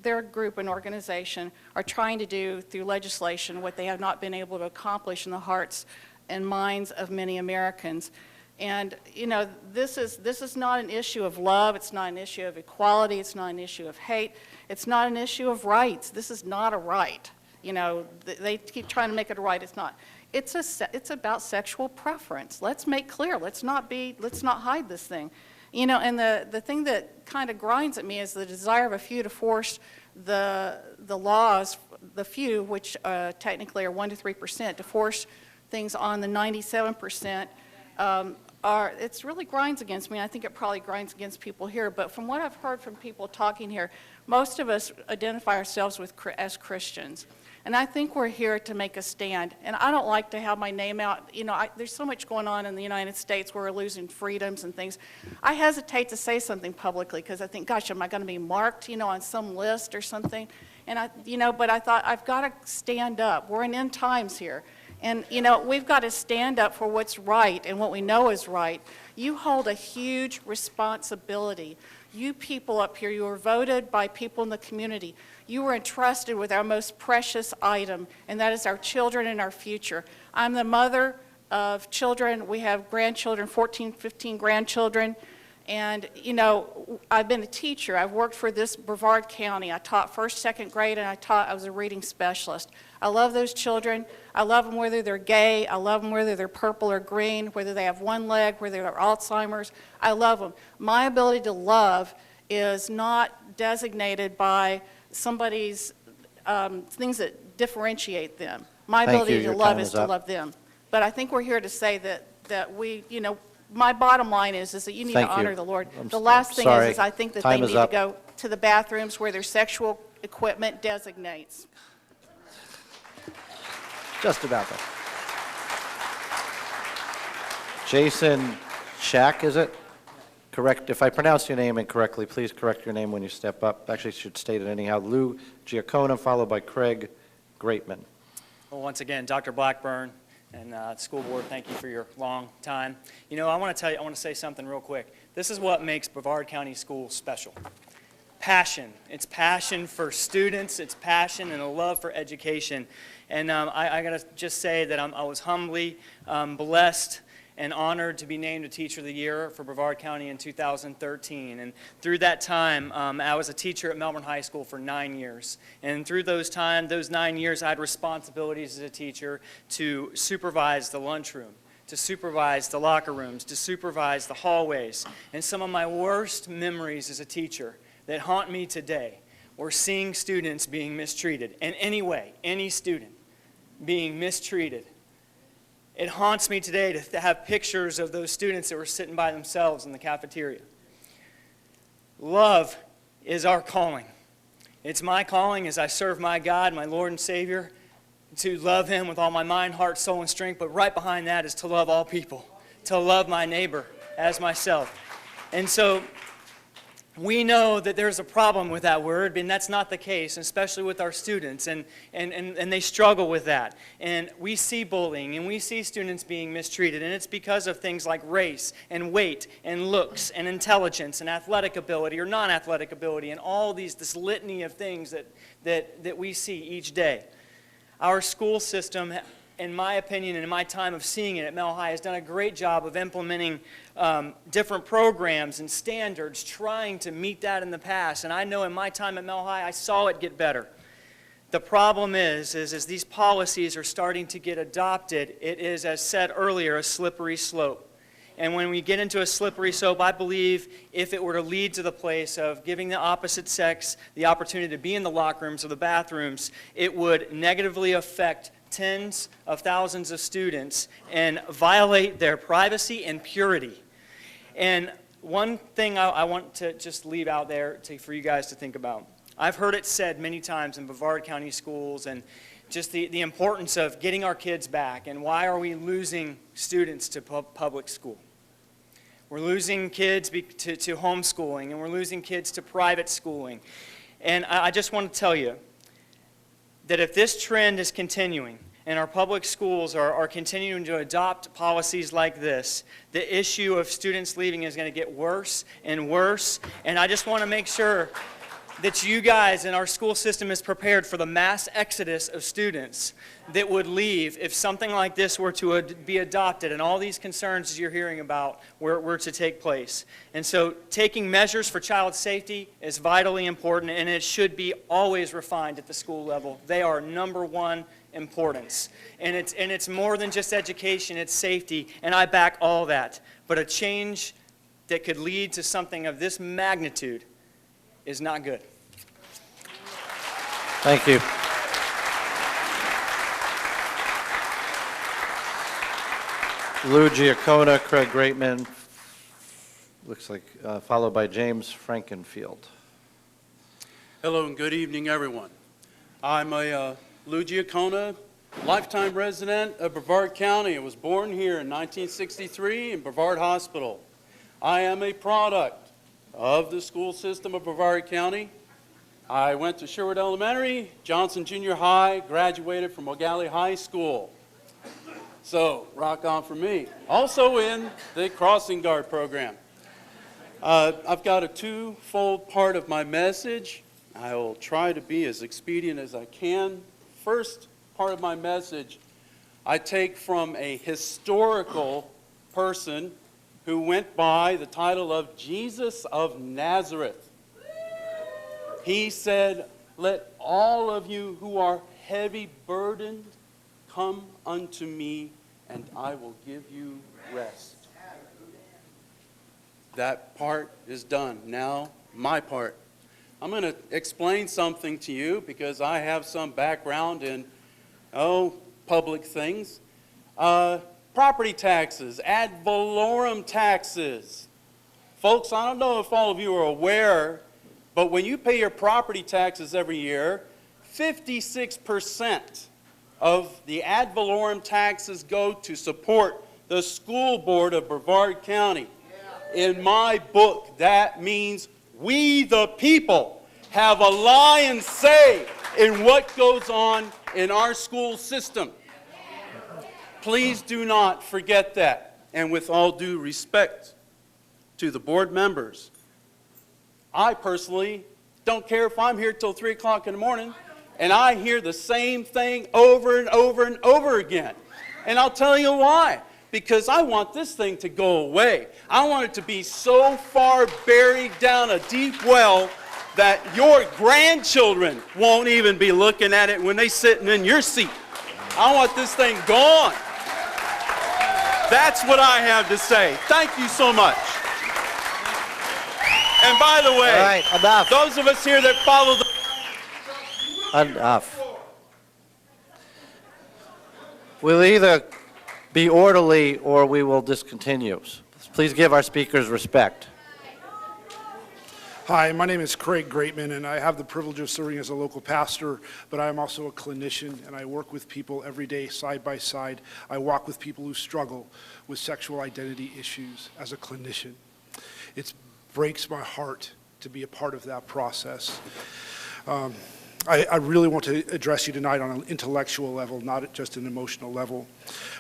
their group and organization are trying to do through legislation what they have not been able to accomplish in the hearts and minds of many Americans. And, you know, this is not an issue of love. It's not an issue of equality. It's not an issue of hate. It's not an issue of rights. This is not a right. You know, they keep trying to make it a right. It's not. It's about sexual preference. Let's make clear. Let's not hide this thing. You know, and the thing that kind of grinds at me is the desire of a few to force the laws, the few, which technically are 1% to 3%, to force things on the 97%. It really grinds against me. I think it probably grinds against people here. But from what I've heard from people talking here, most of us identify ourselves as Christians. And I think we're here to make a stand. And I don't like to have my name out. You know, there's so much going on in the United States where we're losing freedoms and things. I hesitate to say something publicly because I think, gosh, am I going to be marked, you know, on some list or something? And but I thought, I've got to stand up. We're in end times here. And, you know, we've got to stand up for what's right and what we know is right. You hold a huge responsibility. You people up here, you were voted by people in the community. You were entrusted with our most precious item, and that is our children and our future. I'm the mother of children. We have grandchildren, 14, 15 grandchildren. And, you know, I've been a teacher. I've worked for this Brevard County. I taught first, second grade, and I was a reading specialist. I love those children. I love them whether they're gay. I love them whether they're purple or green, whether they have one leg, whether they're Alzheimer's. I love them. My ability to love is not designated by somebody's things that differentiate them. My Thank ability you. to Your love time is is to up. love them. But I think we're here to say that we, you know, my bottom line is that you need Thank to you. honor the Lord. I'm The last thing sorry. is I think that Time they is need to up. go to the bathrooms where their sexual equipment designates. Just about that. Jason Shack, is it? Correct. If I pronounce your name incorrectly, please correct your name when you step up. Actually, you should state it anyhow. Lou Giaccona, followed by Craig Greatman. Well, once again, Dr. Blackburn and school board, thank you for your long time. You know, I want to say something real quick. This is what makes Brevard County Schools special. Passion. It's passion for students. It's passion and a love for education. And I got to just say that I was humbly blessed and honored to be named a Teacher of the Year for Brevard County in 2013. And through that time, I was a teacher at Melbourne High School for 9 years. And through those 9 years, I had responsibilities as a teacher to supervise the lunchroom, to supervise the locker rooms, to supervise the hallways. And some of my worst memories as a teacher that haunt me today were seeing students being mistreated. And anyway, any student being mistreated. It haunts me today to have pictures of those students that were sitting by themselves in the cafeteria. Love is our calling. It's my calling as I serve my God, my Lord and Savior, to love Him with all my mind, heart, soul, and strength. But right behind that is to love all people, to love my neighbor as myself. And so we know that there's a problem with that word, and that's not the case, especially with our students, and they struggle with that. And we see bullying, and we see students being mistreated, and it's because of things like race, and weight, and looks, and intelligence, and athletic ability, or non-athletic ability, and all this litany of things that we see each day. Our school system, in my opinion and in my time of seeing it at Mel High, has done a great job of implementing different programs and standards, trying to meet that in the past. And I know in my time at Mel High, I saw it get better. The problem is as these policies are starting to get adopted, it is, as said earlier, a slippery slope. And when we get into a slippery slope, I believe if it were to lead to the place of giving the opposite sex the opportunity to be in the locker rooms or the bathrooms, it would negatively affect tens of thousands of students and violate their privacy and purity. And one thing I want to just leave out there for you guys to think about. I've heard it said many times in Brevard County schools, and just the importance of getting our kids back, and why are we losing students to public school? We're losing kids to homeschooling, and we're losing kids to private schooling. And I just want to tell you that if this trend is continuing, and our public schools are continuing to adopt policies like this, the issue of students leaving is going to get worse and worse. And I just want to make sure that you guys and our school system is prepared for the mass exodus of students that would leave if something like this were to be adopted and all these concerns you're hearing about were to take place. And so taking measures for child safety is vitally important, and it should be always refined at the school level. They are number one importance. And it's more than just education, it's safety, and I back all that. But a change that could lead to something of this magnitude is not good. Thank you. Lou Giaccona, Craig Greatman, looks like, followed by James Frankenfield. Hello and good evening, everyone. I'm a Lou Giaccona, lifetime resident of Brevard County. I was born here in 1963 in Brevard Hospital. I am a product of the school system of Brevard County. I went to Sherwood Elementary, Johnson Junior High, graduated from O'Galley High School. So, rock on for me. Also in the Crossing Guard program. I've got a twofold part of my message. I will try to be as expedient as I can. First part of my message I take from a historical person who went by the title of Jesus of Nazareth. He said, "Let all of you who are heavy burdened come unto me, and I will give you rest." That part is done. Now, my part. I'm going to explain something to you because I have some background in, public things. Property taxes, ad valorem taxes. Folks, I don't know if all of you are aware, but when you pay your property taxes every year, 56% of the ad valorem taxes go to support the school board of Brevard County. In my book, that means we, the people, have a lion's say in what goes on in our school system. Please do not forget that. And with all due respect to the board members, I personally don't care if I'm here till 3 o'clock in the morning and I hear the same thing over and over and over again. And I'll tell you why. Because I want this thing to go away. I want it to be so far buried down a deep well that your grandchildren won't even be looking at it when they're sitting in your seat. I want this thing gone. That's what I have to say. Thank you so much. And by the way, All right, enough. those of us here that follow the... Enough. We'll either be orderly or we will discontinue. Please give our speakers respect. Hi, my name is Craig Greatman, and I have the privilege of serving as a local pastor, but I am also a clinician, and I work with people every day, side by side. I walk with people who struggle with sexual identity issues as a clinician. It breaks my heart to be a part of that process. I really want to address you tonight on an intellectual level, not just an emotional level.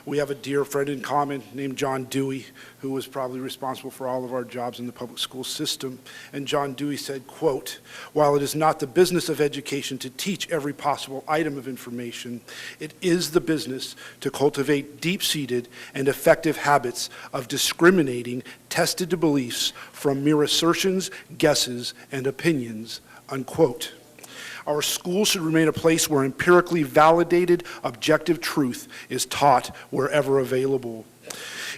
We have a dear friend in common named John Dewey, who was probably responsible for all of our jobs in the public school system. And John Dewey said, quote, "While it is not the business of education to teach every possible item of information, it is the business to cultivate deep-seated and effective habits of discriminating tested beliefs from mere assertions, guesses, and opinions," unquote. Our schools should remain a place where empirically validated, objective truth is taught wherever available.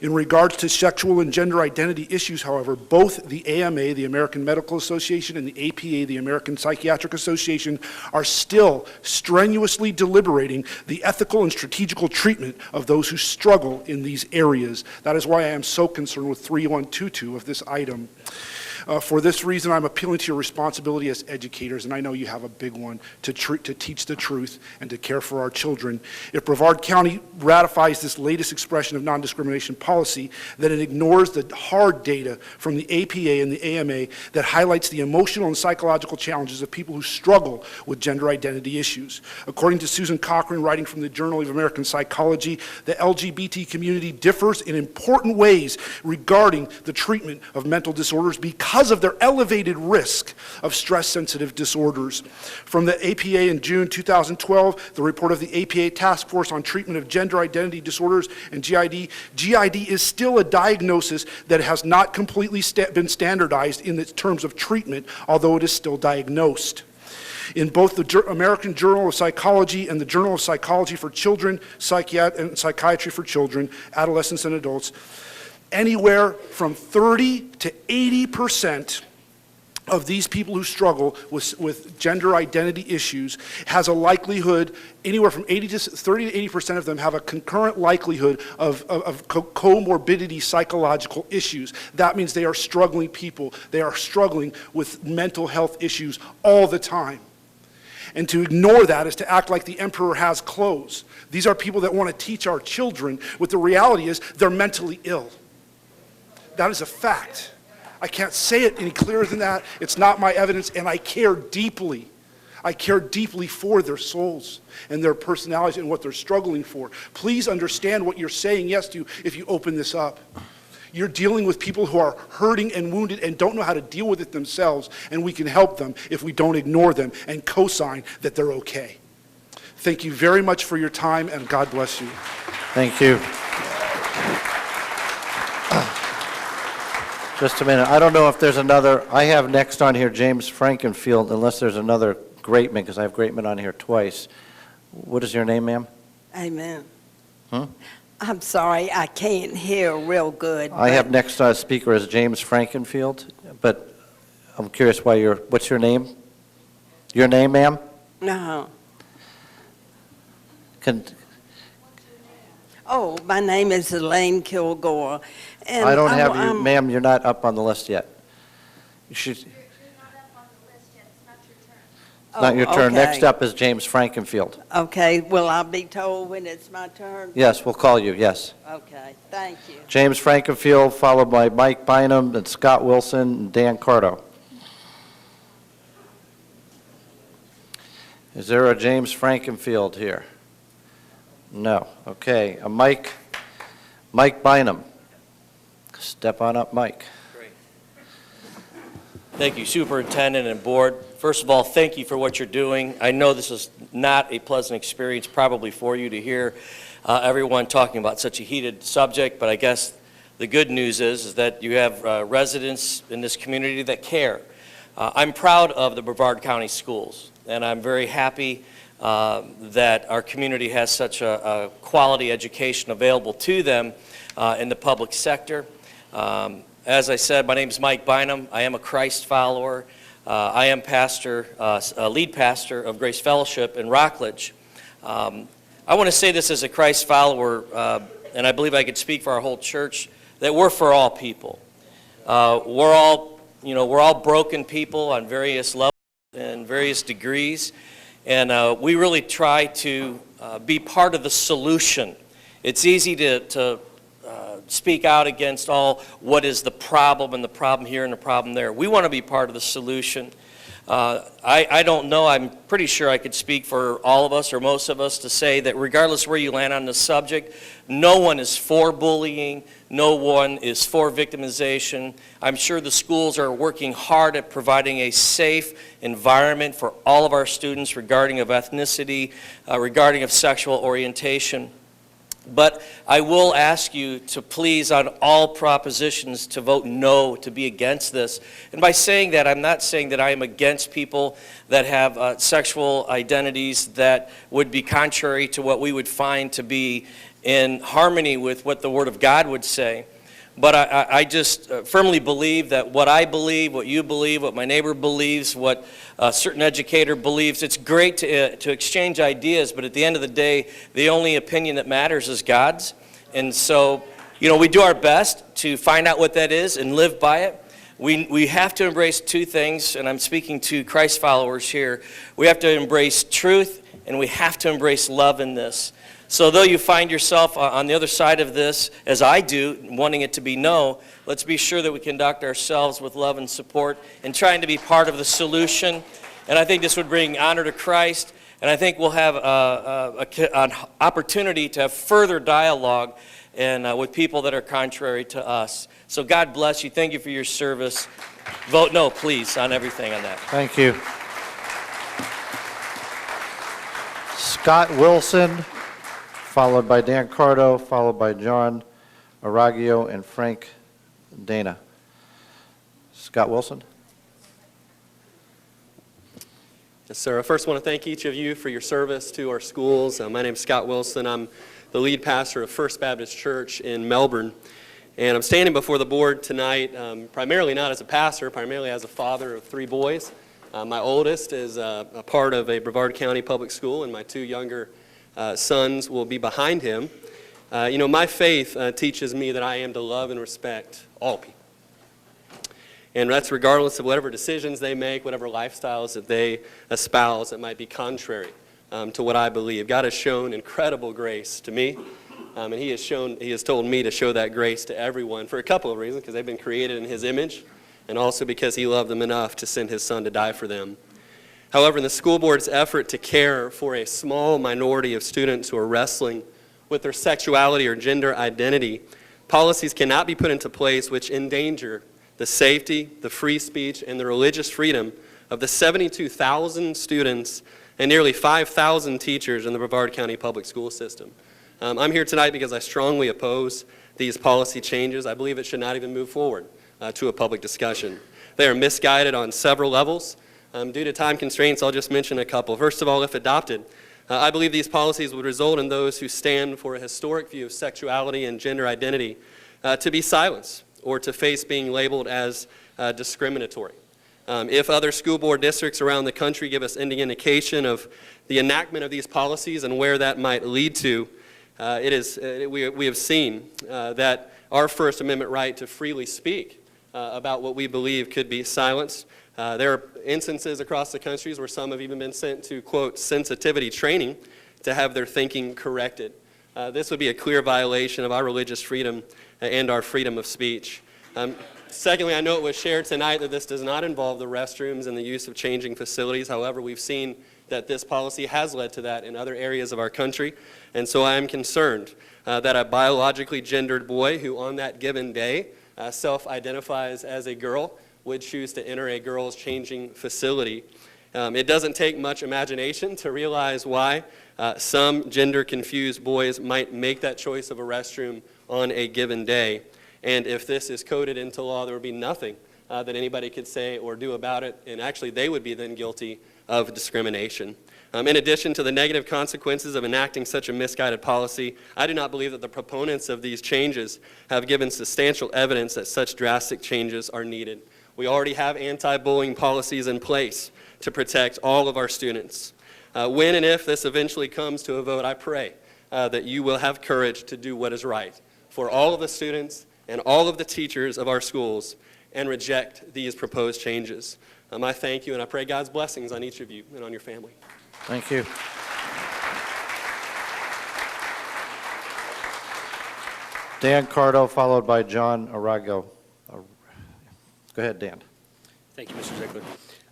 In regards to sexual and gender identity issues, however, both the AMA, the American Medical Association, and the APA, the American Psychiatric Association, are still strenuously deliberating the ethical and strategical treatment of those who struggle in these areas. That is why I am so concerned with 3122 of this item. For this reason, I'm appealing to your responsibility as educators, and I know you have a big one, to teach the truth and to care for our children. If Brevard County ratifies this latest expression of non-discrimination policy, then it ignores the hard data from the APA and the AMA that highlights the emotional and psychological challenges of people who struggle with gender identity issues. According to Susan Cochran, writing from the Journal of American Psychology, the LGBT community differs in important ways regarding the treatment of mental disorders because of their elevated risk of stress-sensitive disorders. From the APA in June 2012, the report of the APA Task Force on Treatment of Gender Identity Disorders and GID, GID is still a diagnosis that has not completely been standardized in its terms of treatment, although it is still diagnosed. In both the American Journal of Psychology and the Journal of Psychology for Children, and Psychiatry for Children, Adolescents and Adults, anywhere from 30 to 80% of these people who struggle with gender identity issues has a likelihood, anywhere from 30 to 80% of them have a concurrent likelihood of comorbidity psychological issues. That means they are struggling people. They are struggling with mental health issues all the time. And to ignore that is to act like the emperor has clothes. These are people that want to teach our children, what the reality is they're mentally ill. That is a fact. I can't say it any clearer than that. It's not my evidence, and I care deeply. I care deeply for their souls and their personalities and what they're struggling for. Please understand what you're saying yes to if you open this up. You're dealing with people who are hurting and wounded and don't know how to deal with it themselves, and we can help them if we don't ignore them and co-sign that they're okay. Thank you very much for your time, and God bless you. Thank you. Just a minute. I don't know if there's another, I have next on here James Frankenfield, unless there's another Greatman, because I have Greatman on here twice. What is your name, ma'am? Amen. Hmm? I'm sorry, I can't hear real good. I have next speaker as James Frankenfield, but I'm curious what's your name? Your name, ma'am? No. Oh, my name is Elaine Kilgore. And I don't have you, I'm- ma'am, you're not up on the list yet. You should. It's not your turn. Next okay. up is James Frankenfield. Okay, will I be told when it's my turn? Yes, we'll call you, yes. Okay, thank you. James Frankenfield, followed by Mike Bynum, and Scott Wilson, and Dan Cardo. Is there a James Frankenfield here? No. Okay. A Mike Bynum. Step on up, Mike. Thank you, Superintendent and Board. First of all, thank you for what you're doing. I know this is not a pleasant experience probably for you to hear everyone talking about such a heated subject, but I guess the good news is that you have residents in this community that care. I'm proud of the Brevard County Schools, and I'm very happy that our community has such a quality education available to them in the public sector. As I said, my name is Mike Bynum. I am a Christ follower. I am lead pastor of Grace Fellowship in Rockledge. I want to say this as a Christ follower, and I believe I could speak for our whole church, that we're for all people. We're all broken people on various levels and various degrees, and we really try to be part of the solution. It's easy to speak out against what is the problem and the problem here and the problem there. We want to be part of the solution. I don't know, I'm pretty sure I could speak for all of us or most of us to say that regardless where you land on the subject, no one is for bullying, no one is for victimization. I'm sure the schools are working hard at providing a safe environment for all of our students regarding of ethnicity, regarding of sexual orientation. But I will ask you to please, on all propositions, to vote no, to be against this. And by saying that, I'm not saying that I am against people that have sexual identities that would be contrary to what we would find to be in harmony with what the Word of God would say. But I just firmly believe that what I believe, what you believe, what my neighbor believes, what a certain educator believes, it's great to exchange ideas, but at the end of the day, the only opinion that matters is God's. And so, we do our best to find out what that is and live by it. We have to embrace two things, and I'm speaking to Christ followers here. We have to embrace truth, and we have to embrace love in this. So though you find yourself on the other side of this, as I do, wanting it to be no, let's be sure that we conduct ourselves with love and support and trying to be part of the solution. And I think this would bring honor to Christ, and I think we'll have an opportunity to have further dialogue and with people that are contrary to us. So God bless you. Thank you for your service. Vote no, please, on everything on that. Thank you. Scott Wilson, followed by Dan Cardo, followed by John Aragio and Frank Dana. Scott Wilson. Yes, sir. I first want to thank each of you for your service to our schools. My name is Scott Wilson. I'm the lead pastor of First Baptist Church in Melbourne. And I'm standing before the board tonight, primarily not as a pastor, primarily as a father of 3 boys. My oldest is a part of a Brevard County public school, and my 2 younger sons will be behind him. My faith teaches me that I am to love and respect all people. And that's regardless of whatever decisions they make, whatever lifestyles that they espouse that might be contrary to what I believe. God has shown incredible grace to me, and He has told me to show that grace to everyone for a couple of reasons, because they've been created in His image, and also because He loved them enough to send His Son to die for them. However, in the school board's effort to care for a small minority of students who are wrestling with their sexuality or gender identity, policies cannot be put into place which endanger the safety, the free speech, and the religious freedom of the 72,000 students and nearly 5,000 teachers in the Brevard County public school system. I'm here tonight because I strongly oppose these policy changes. I believe it should not even move forward. to a public discussion. They are misguided on several levels. Due to time constraints, I'll just mention a couple. First of all, if adopted, I believe these policies would result in those who stand for a historic view of sexuality and gender identity to be silenced or to face being labeled as discriminatory. If other school board districts around the country give us any indication of the enactment of these policies and where that might lead to, we have seen that our First Amendment right to freely speak about what we believe could be silenced. There are instances across the country where some have even been sent to, quote, sensitivity training to have their thinking corrected. This would be a clear violation of our religious freedom and our freedom of speech. Secondly, I know it was shared tonight that this does not involve the restrooms and the use of changing facilities. However, we've seen that this policy has led to that in other areas of our country. And so I am concerned that a biologically gendered boy who on that given day self-identifies as a girl would choose to enter a girls' changing facility. It doesn't take much imagination to realize why some gender-confused boys might make that choice of a restroom on a given day. And if this is coded into law, there would be nothing that anybody could say or do about it, and actually they would be then guilty of discrimination. In addition to the negative consequences of enacting such a misguided policy, I do not believe that the proponents of these changes have given substantial evidence that such drastic changes are needed. We already have anti-bullying policies in place to protect all of our students. When and if this eventually comes to a vote, I pray that you will have courage to do what is right for all of the students and all of the teachers of our schools and reject these proposed changes. I thank you, and I pray God's blessings on each of you and on your family. Thank you. Dan Cardo, followed by John Arago. Go ahead, Dan. Thank you, Mr. Ziegler.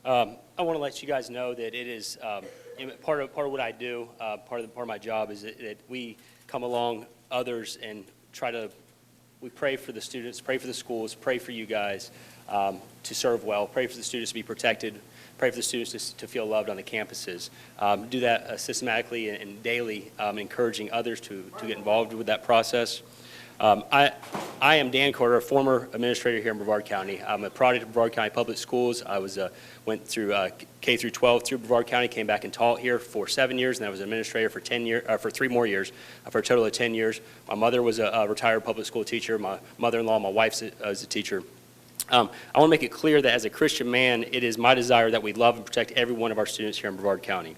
I want to let you guys know that it is part of what I do. Part of my job is that we come along others and we pray for the students, pray for the schools, pray for you guys to serve well, pray for the students to be protected, pray for the students to feel loved on the campuses. Do that systematically and daily, encouraging others to get involved with that process. I am Dan Carter, a former administrator here in Brevard County. I'm a product of Brevard County Public Schools. I went through K through 12 through Brevard County, came back and taught here for 7 years, and I was an administrator for 3 more years, for a total of 10 years. My mother was a retired public school teacher. My mother-in-law, my wife, is a teacher. I want to make it clear that as a Christian man, it is my desire that we love and protect every one of our students here in Brevard County.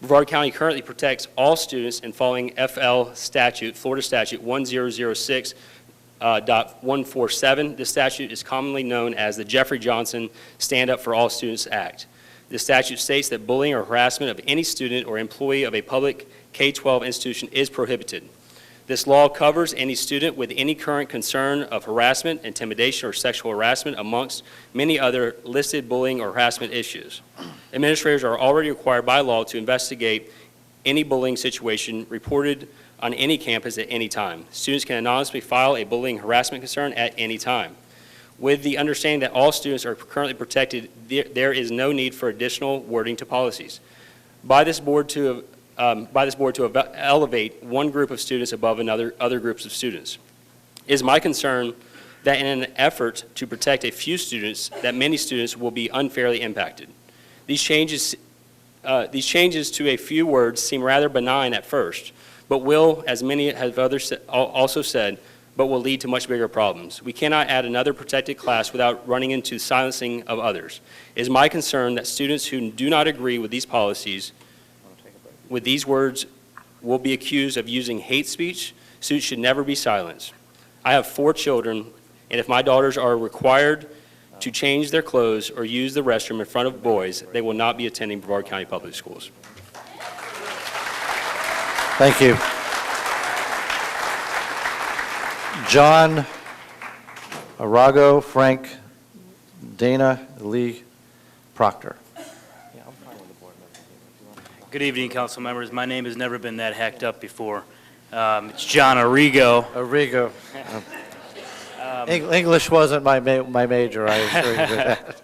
Brevard County currently protects all students in following FL statute, Florida statute 1006.147. This statute is commonly known as the Jeffrey Johnson Stand Up for All Students Act. This statute states that bullying or harassment of any student or employee of a public K-12 institution is prohibited. This law covers any student with any current concern of harassment, intimidation, or sexual harassment amongst many other listed bullying or harassment issues. Administrators are already required by law to investigate any bullying situation reported on any campus at any time. Students can anonymously file a bullying harassment concern at any time. With the understanding that all students are currently protected, there is no need for additional wording to policies. By this board to elevate one group of students above other groups of students. It is my concern that in an effort to protect a few students, that many students will be unfairly impacted. These changes to a few words seem rather benign at first, but will, as many have others also said, but will lead to much bigger problems. We cannot add another protected class without running into silencing of others. It is my concern that students who do not agree with these policies with these words will be accused of using hate speech. Students should never be silenced. I have 4 children, and if my daughters are required to change their clothes or use the restroom in front of boys, they will not be attending Brevard County Public Schools. Thank you. John Arago, Frank, Dana, Lee, Proctor. Good evening, council members. My name has never been that hacked up before. It's John Arrigo. Arrigo. English wasn't my major, I assure you that.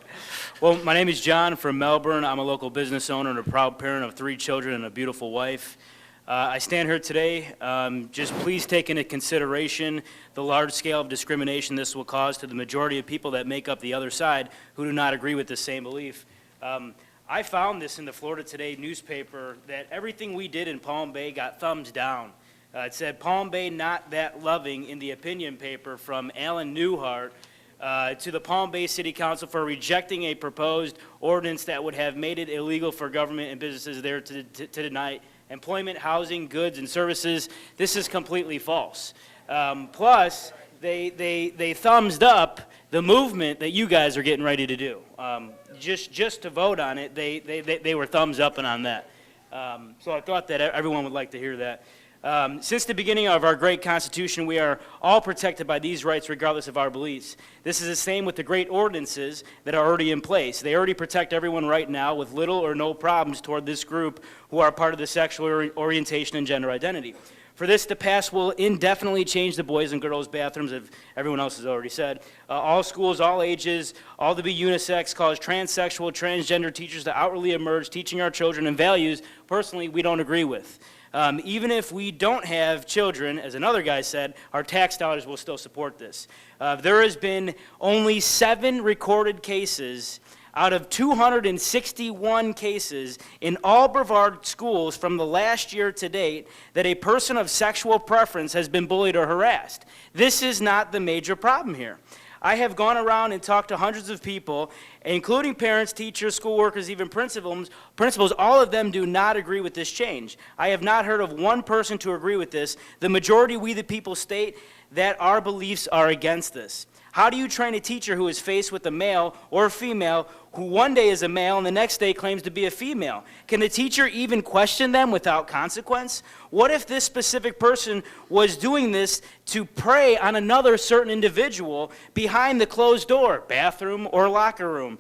Well, my name is John from Melbourne. I'm a local business owner and a proud parent of 3 children and a beautiful wife. I stand here today, just please take into consideration the large scale of discrimination this will cause to the majority of people that make up the other side who do not agree with the same belief. I found this in the Florida Today newspaper that everything we did in Palm Bay got thumbs down. It said Palm Bay not that loving in the opinion paper from Alan Newhart to the Palm Bay City Council for rejecting a proposed ordinance that would have made it illegal for government and businesses there to deny employment, housing, goods, and services. This is completely false. Plus, they thumbs up the movement that you guys are getting ready to do. Just to vote on it, they were thumbs upping on that. So I thought that everyone would like to hear that. Since the beginning of our great Constitution, we are all protected by these rights regardless of our beliefs. This is the same with the great ordinances that are already in place. They already protect everyone right now with little or no problems toward this group who are part of the sexual orientation and gender identity. For this to pass will indefinitely change the boys and girls bathrooms, as everyone else has already said. All schools, all ages, all to be unisex, cause transsexual, transgender teachers to outwardly emerge, teaching our children and values, personally, we don't agree with. Even if we don't have children, as another guy said, our tax dollars will still support this. There has been only 7 recorded cases out of 261 cases in all Brevard schools from the last year to date that a person of sexual preference has been bullied or harassed. This is not the major problem here. I have gone around and talked to hundreds of people, including parents, teachers, school workers, even principals. All of them do not agree with this change. I have not heard of one person to agree with this. The majority, we the people, state that our beliefs are against this. How do you train a teacher who is faced with a male or a female who one day is a male and the next day claims to be a female? Can the teacher even question them without consequence? What if this specific person was doing this to prey on another certain individual behind the closed door, bathroom or locker room?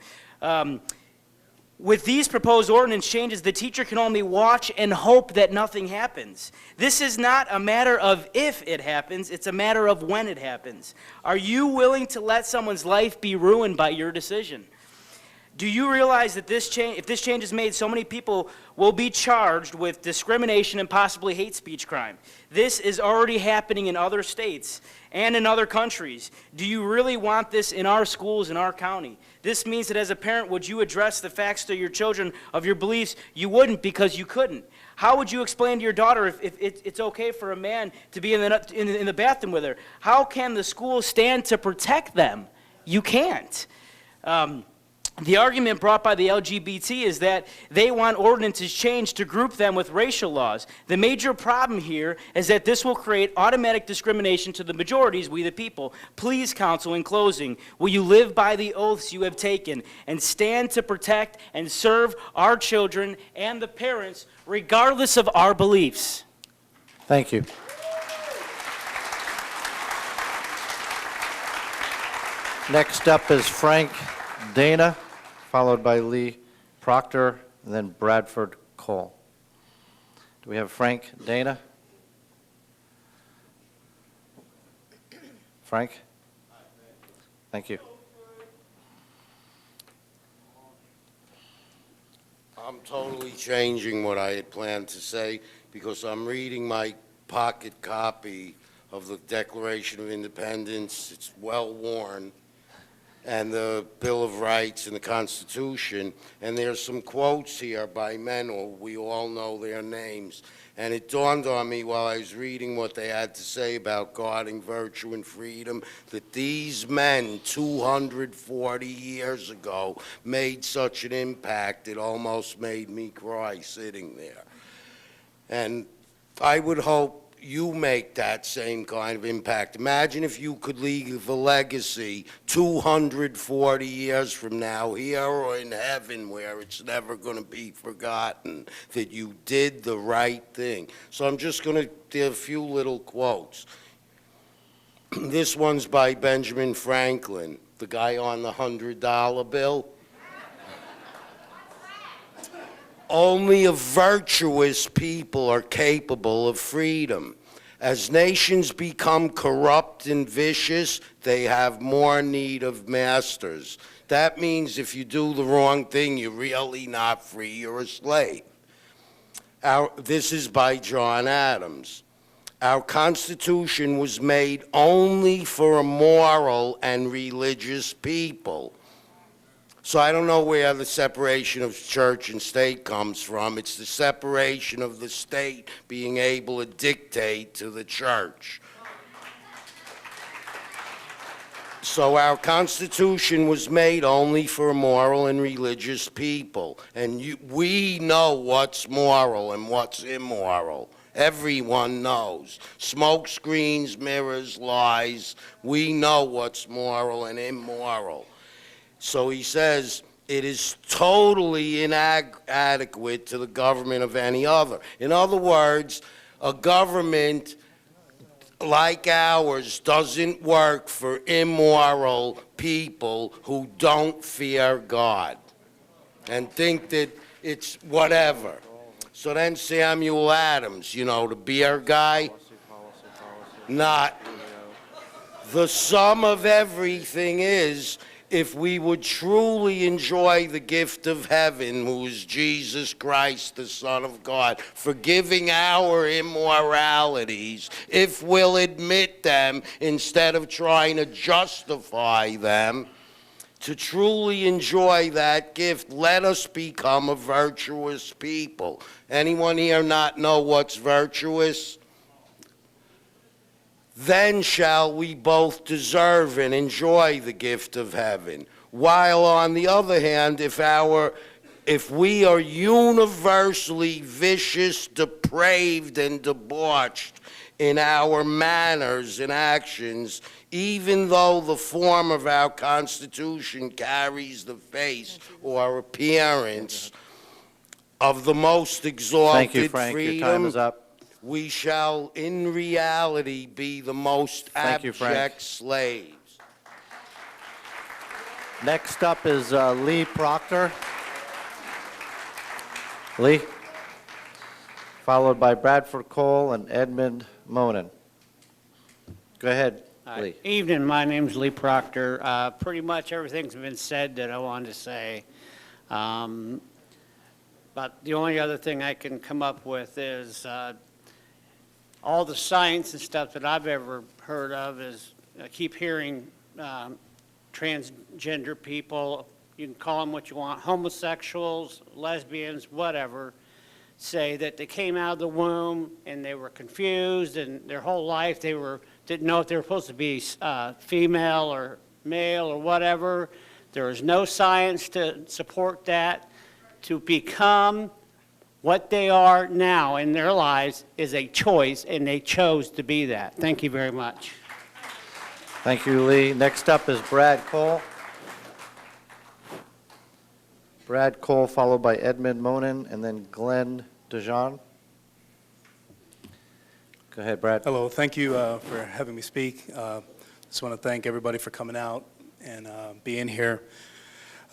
With these proposed ordinance changes, the teacher can only watch and hope that nothing happens. This is not a matter of if it happens, it's a matter of when it happens. Are you willing to let someone's life be ruined by your decision? Do you realize that if this change is made, so many people will be charged with discrimination and possibly hate speech crime? This is already happening in other states and in other countries. Do you really want this in our schools, in our county? This means that as a parent, would you address the facts to your children of your beliefs? You wouldn't because you couldn't. How would you explain to your daughter if it's okay for a man to be in the bathroom with her? How can the school stand to protect them? You can't. The argument brought by the LGBT is that they want ordinances changed to group them with racial laws. The major problem here is that this will create automatic discrimination to the majorities, we the people. Please, counsel, in closing, will you live by the oaths you have taken and stand to protect and serve our children and the parents regardless of our beliefs? Thank you. Next up is Frank Dana, followed by Lee Proctor, and then Bradford Cole. Do we have Frank Dana? Frank? Thank you. I'm totally changing what I had planned to say because I'm reading my pocket copy of the Declaration of Independence. It's well worn, and the Bill of Rights and the Constitution, and there's some quotes here by men, or we all know their names, and it dawned on me while I was reading what they had to say about guarding virtue and freedom, that these men 240 years ago made such an impact it almost made me cry sitting there. And I would hope you make that same kind of impact. Imagine if you could leave a legacy 240 years from now, here or in heaven, where it's never going to be forgotten, that you did the right thing. So I'm just going to do a few little quotes. This one's by Benjamin Franklin, the guy on the $100 bill. Only a virtuous people are capable of freedom. As nations become corrupt and vicious, they have more need of masters. That means if you do the wrong thing, you're really not free, you're a slave. This is by John Adams. Our Constitution was made only for a moral and religious people. So I don't know where the separation of church and state comes from. It's the separation of the state being able to dictate to the church. So our Constitution was made only for moral and religious people. And we know what's moral and what's immoral. Everyone knows. Smoke screens, mirrors, lies. We know what's moral and immoral. So he says it is totally inadequate to the government of any other. In other words, a government like ours doesn't work for immoral people who don't fear God and think that it's whatever. So then Samuel Adams, you know, the beer guy, not. The sum of everything is, if we would truly enjoy the gift of heaven, who is Jesus Christ, the Son of God, forgiving our immoralities, if we'll admit them instead of trying to justify them, to truly enjoy that gift, let us become a virtuous people. Anyone here not know what's virtuous? Then shall we both deserve and enjoy the gift of heaven. While on the other hand, if we are universally vicious, depraved, and debauched in our manners and actions, even though the form of our Constitution carries the face or appearance of the most exalted Thank you, Frank. freedom, Your time is up. we shall in reality be the most Thank you, Frank. abject slaves. Next up is Lee Proctor. Lee, followed by Bradford Cole and Edmund Monin. Go ahead, Lee. Evening, my name's Lee Proctor. Pretty much everything's been said that I wanted to say. But the only other thing I can come up with is all the science and stuff that I've ever heard of is, I keep hearing transgender people, you can call them what you want, homosexuals, lesbians, whatever, say that they came out of the womb and they were confused and their whole life didn't know if they were supposed to be female or male or whatever. There is no science to support that. To become what they are now in their lives is a choice, and they chose to be that. Thank you very much. Thank you, Lee. Next up is Brad Cole. Brad Cole, followed by Edmund Monin, and then Glenn DeJean. Go ahead, Brad. Hello, thank you for having me speak. Just want to thank everybody for coming out and being here.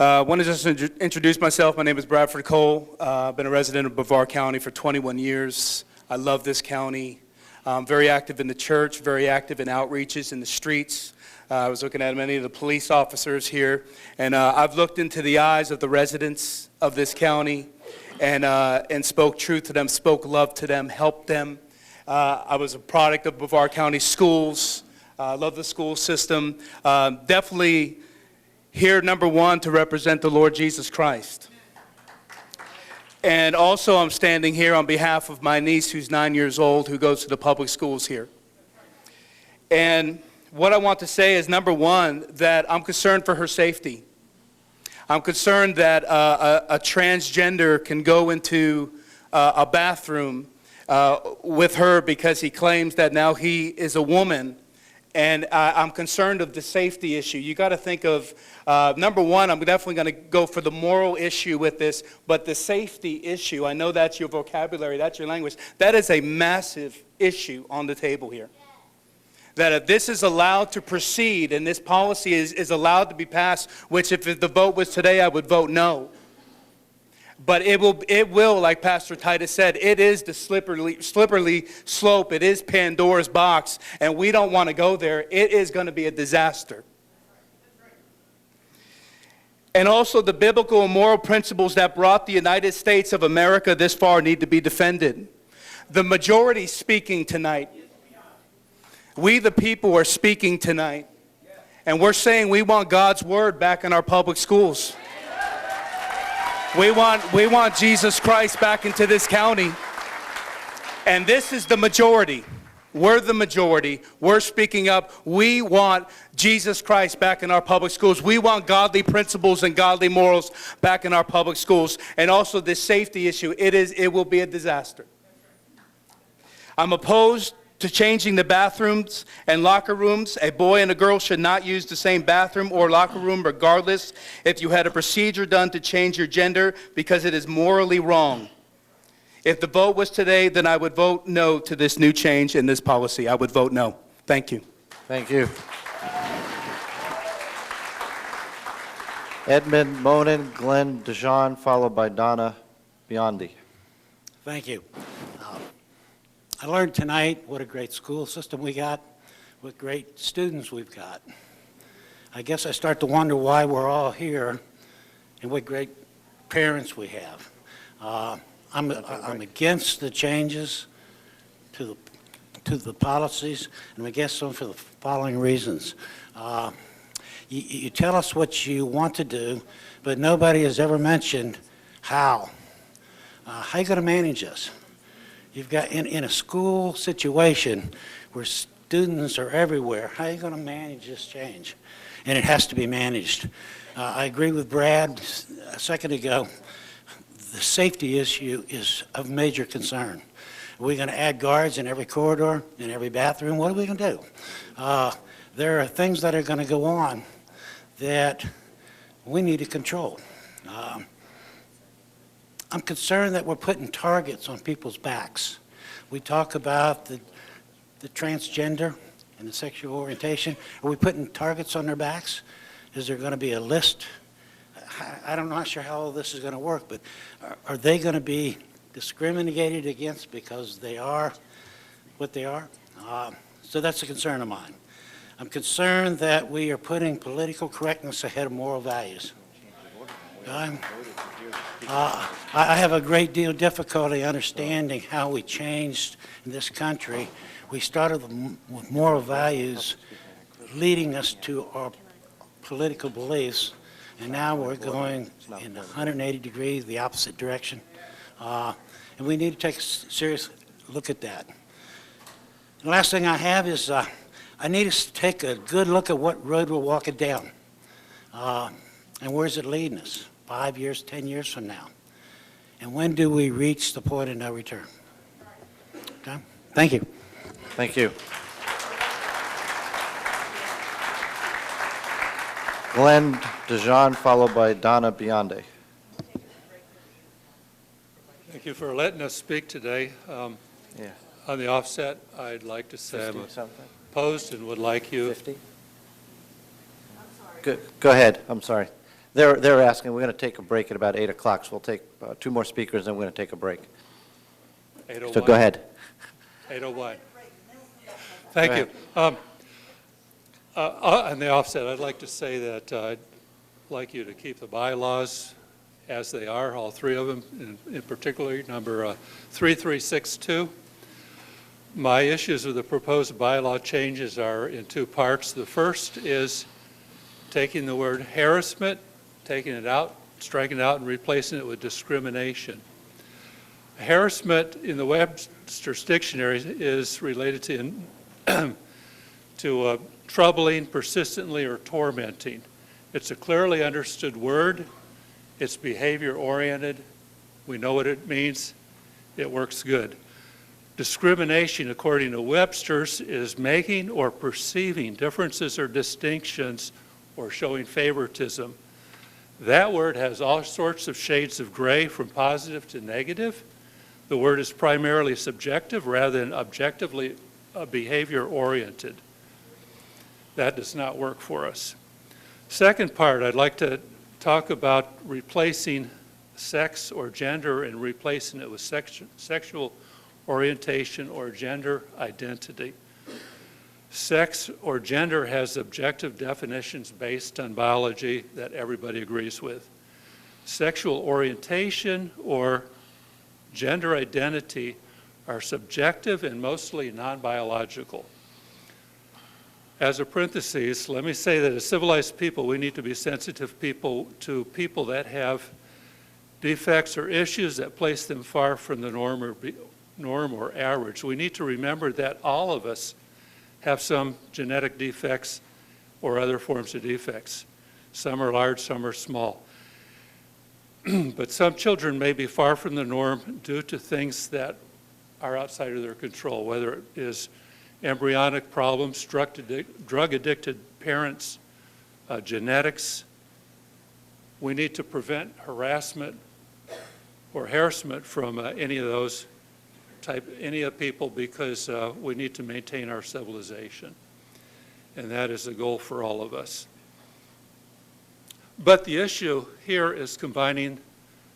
I want to just introduce myself. My name is Bradford Cole. I've been a resident of Brevard County for 21 years. I love this county. I'm very active in the church, very active in outreaches in the streets. I was looking at many of the police officers here, and I've looked into the eyes of the residents of this county and spoke truth to them, spoke love to them, helped them. I was a product of Brevard County schools. I love the school system. Definitely here, number one, to represent the Lord Jesus Christ. And also I'm standing here on behalf of my niece who's 9 years old who goes to the public schools here. And what I want to say is, number one, that I'm concerned for her safety. I'm concerned that a transgender can go into a bathroom with her because he claims that now he is a woman. And I'm concerned of the safety issue. You got to think of, number one, I'm definitely going to go for the moral issue with this, but the safety issue, I know that's your vocabulary, that's your language. That is a massive issue on the table here. That if this is allowed to proceed and this policy is allowed to be passed, which if the vote was today, I would vote no. But it will, like Pastor Titus said, it is the slippery slope. It is Pandora's box, and we don't want to go there. It is going to be a disaster. And also the biblical and moral principles that brought the United States of America this far need to be defended. The majority speaking tonight. We the people are speaking tonight. And we're saying we want God's word back in our public schools. We want Jesus Christ back into this county. And this is the majority. We're the majority. We're speaking up. We want Jesus Christ back in our public schools. We want godly principles and godly morals back in our public schools. And also this safety issue. It will be a disaster. I'm opposed to changing the bathrooms and locker rooms. A boy and a girl should not use the same bathroom or locker room regardless if you had a procedure done to change your gender, because it is morally wrong. If the vote was today, then I would vote no to this new change in this policy. I would vote no. Thank you. Thank you. Edmund Monin, Glenn DeJean, followed by Donna Biondi. Thank you. I learned tonight what a great school system we got, what great students we've got. I guess I start to wonder why we're all here and what great parents we have. I'm against the changes to the policies, and I'm against them for the following reasons. You tell us what you want to do, but nobody has ever mentioned how. How are you going to manage this? You've got, in a school situation where students are everywhere, how are you going to manage this change? And it has to be managed. I agree with Brad a second ago. The safety issue is of major concern. Are we going to add guards in every corridor, in every bathroom? What are we going to do? There are things that are going to go on that we need to control. I'm concerned that we're putting targets on people's backs. We talk about the transgender and the sexual orientation. Are we putting targets on their backs? Is there going to be a list? I'm not sure how all this is going to work, but are they going to be discriminated against because they are what they are? So that's a concern of mine. I'm concerned that we are putting political correctness ahead of moral values. I have a great deal of difficulty understanding how we changed in this country. We started with moral values leading us to our political beliefs, and now we're going in 180 degrees the opposite direction. And we need to take a serious look at that. The last thing I have is I need us to take a good look at what road we're walking down. And where's it leading us? 5 years, 10 years from now? And when do we reach the point of no return? Okay? Thank you. Thank you. Glenn DeJean, followed by Donna Biondi. Thank you for letting us speak today. On the offset, I'd like to say I'm opposed and would like you. 50? Go ahead. I'm sorry. They're asking. We're going to take a break at about 8 o'clock, so we'll take 2 more speakers, and we're going to take a break. 8:01. So go ahead. 8:01. Thank you. On the offset, I'd like to say that I'd like you to keep the bylaws as they are, all 3 of them, in particular number 3362. My issues with the proposed bylaw changes are in 2 parts. The first is taking the word harassment, taking it out, striking it out, and replacing it with discrimination. Harassment in the Webster's Dictionary is related to troubling, persistently, or tormenting. It's a clearly understood word. It's behavior-oriented. We know what it means. It works good. Discrimination, according to Webster's, is making or perceiving differences or distinctions or showing favoritism. That word has all sorts of shades of gray, from positive to negative. The word is primarily subjective rather than objectively behavior-oriented. That does not work for us. Second part, I'd like to talk about replacing sex or gender and replacing it with sexual orientation or gender identity. Sex or gender has objective definitions based on biology that everybody agrees with. Sexual orientation or gender identity are subjective and mostly non-biological. As a parenthesis, let me say that as civilized people, we need to be sensitive to people that have defects or issues that place them far from the norm or average. We need to remember that all of us have some genetic defects or other forms of defects. Some are large, some are small. But some children may be far from the norm due to things that are outside of their control, whether it is embryonic problems, drug-addicted parents, genetics. We need to prevent harassment or harassment from any of people because we need to maintain our civilization. And that is the goal for all of us. But the issue here is combining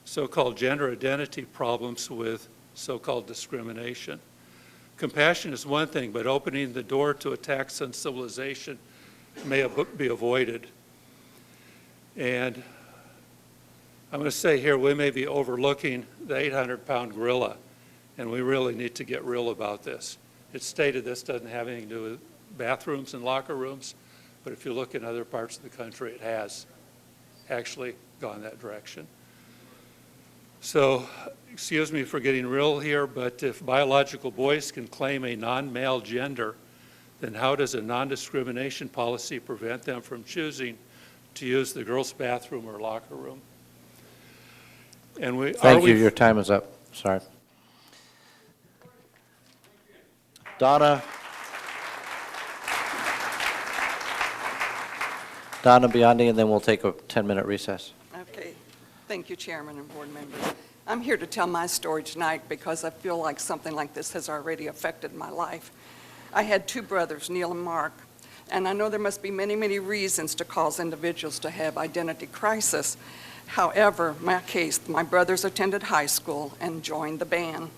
so-called gender identity problems with so-called discrimination. Compassion is one thing, but opening the door to attacks on civilization may be avoided. And I'm going to say here, we may be overlooking the 800-pound gorilla, and we really need to get real about this. It's stated this doesn't have anything to do with bathrooms and locker rooms, but if you look in other parts of the country, it has actually gone that direction. So, excuse me for getting real here, but if biological boys can claim a non-male gender, then how does a non-discrimination policy prevent them from choosing to use the girls' bathroom or locker room? And Thank you. Your time is up. Sorry. Donna Biondi, and then we'll take a 10-minute recess. Okay. Thank you, Chairman and board members. I'm here to tell my story tonight because I feel like something like this has already affected my life. I had two brothers, Neil and Mark, and I know there must be many, many reasons to cause individuals to have identity crisis. However, my case, my brothers attended high school and joined the band.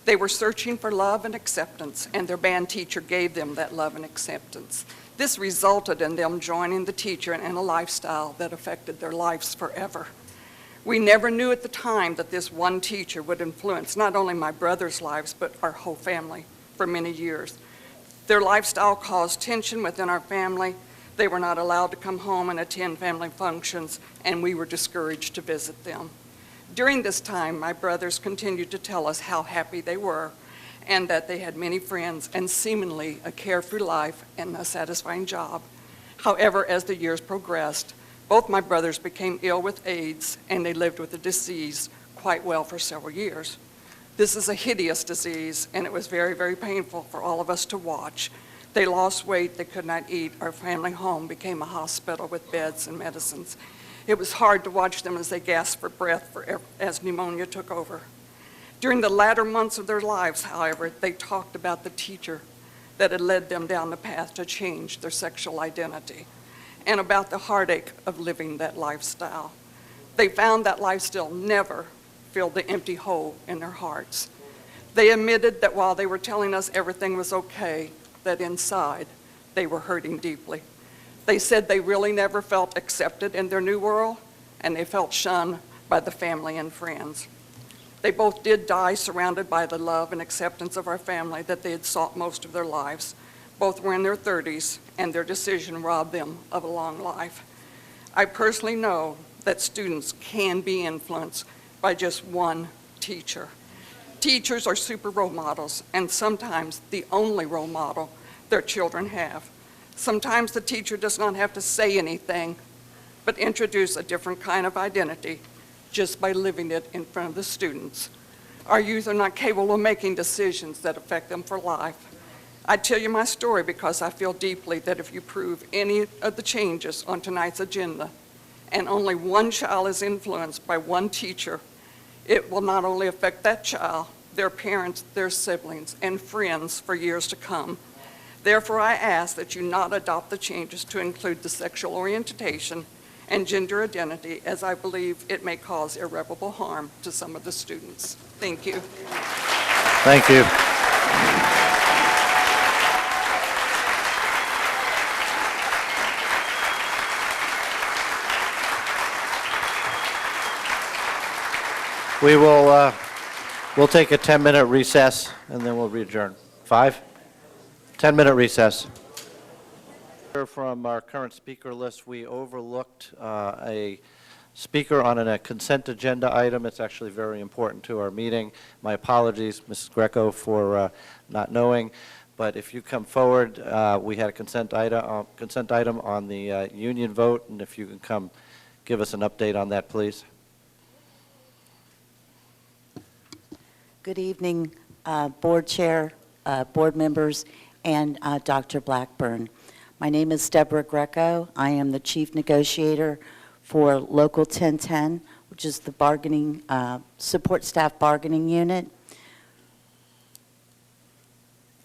They were searching for love and acceptance, and their band teacher gave them that love and acceptance. This resulted in them joining the teacher in a lifestyle that affected their lives forever. We never knew at the time that this one teacher would influence not only my brothers' lives, but our whole family for many years. Their lifestyle caused tension within our family. They were not allowed to come home and attend family functions, and we were discouraged to visit them. During this time, my brothers continued to tell us how happy they were and that they had many friends and seemingly a carefree life and a satisfying job. However, as the years progressed, both my brothers became ill with AIDS, and they lived with the disease quite well for several years. This is a hideous disease, and it was very, very painful for all of us to watch. They lost weight, they could not eat. Our family home became a hospital with beds and medicines. It was hard to watch them as they gasped for breath as pneumonia took over. During the latter months of their lives, however, they talked about the teacher that had led them down the path to change their sexual identity, and about the heartache of living that lifestyle. They found that lifestyle never filled the empty hole in their hearts. They admitted that while they were telling us everything was okay, that inside they were hurting deeply. They said they really never felt accepted in their new world, and they felt shunned by the family and friends. They both did die surrounded by the love and acceptance of our family that they had sought most of their lives. Both were in their 30s, and their decision robbed them of a long life. I personally know that students can be influenced by just one teacher. Teachers are super role models, and sometimes the only role model their children have. Sometimes the teacher does not have to say anything, but introduce a different kind of identity just by living it in front of the students. Our youth are not capable of making decisions that affect them for life. I tell you my story because I feel deeply that if you prove any of the changes on tonight's agenda, and only one child is influenced by one teacher, it will not only affect that child, their parents, their siblings, and friends for years to come. Therefore, I ask that you not adopt the changes to include the sexual orientation and gender identity, as I believe it may cause irreparable harm to some of the students. Thank you. Thank you. We will, we'll take a 10-minute recess, and then we'll adjourn. 5? 10-minute recess. From our current speaker list, we overlooked a speaker on a consent agenda item. It's actually very important to our meeting. My apologies, Mrs. Greco, for not knowing. But if you come forward, we had a consent item on the union vote, and if you can come give us an update on that, please. Good evening, Board Chair, board members, and Dr. Blackburn. My name is Deborah Greco. I am the Chief Negotiator for Local 1010, which is the bargaining, support staff bargaining unit.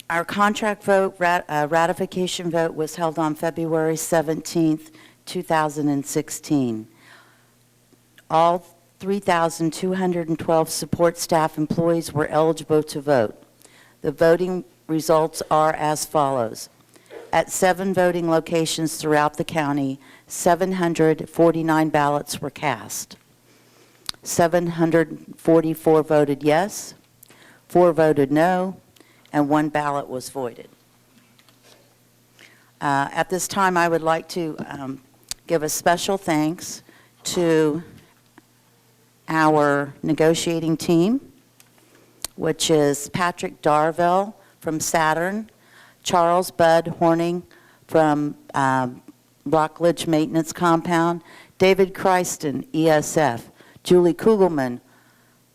Our contract vote, ratification vote, was held on February 17th, 2016. All 3,212 support staff employees were eligible to vote. The voting results are as follows. At 7 voting locations throughout the county, 749 ballots were cast. 744 voted yes, 4 voted no, and 1 ballot was voided. At this time, I would like to give a special thanks to our negotiating team, which is Patrick Darville from Saturn, Charles Bud Horning from Rockledge Maintenance Compound, David Christen, ESF, Julie Kugelman,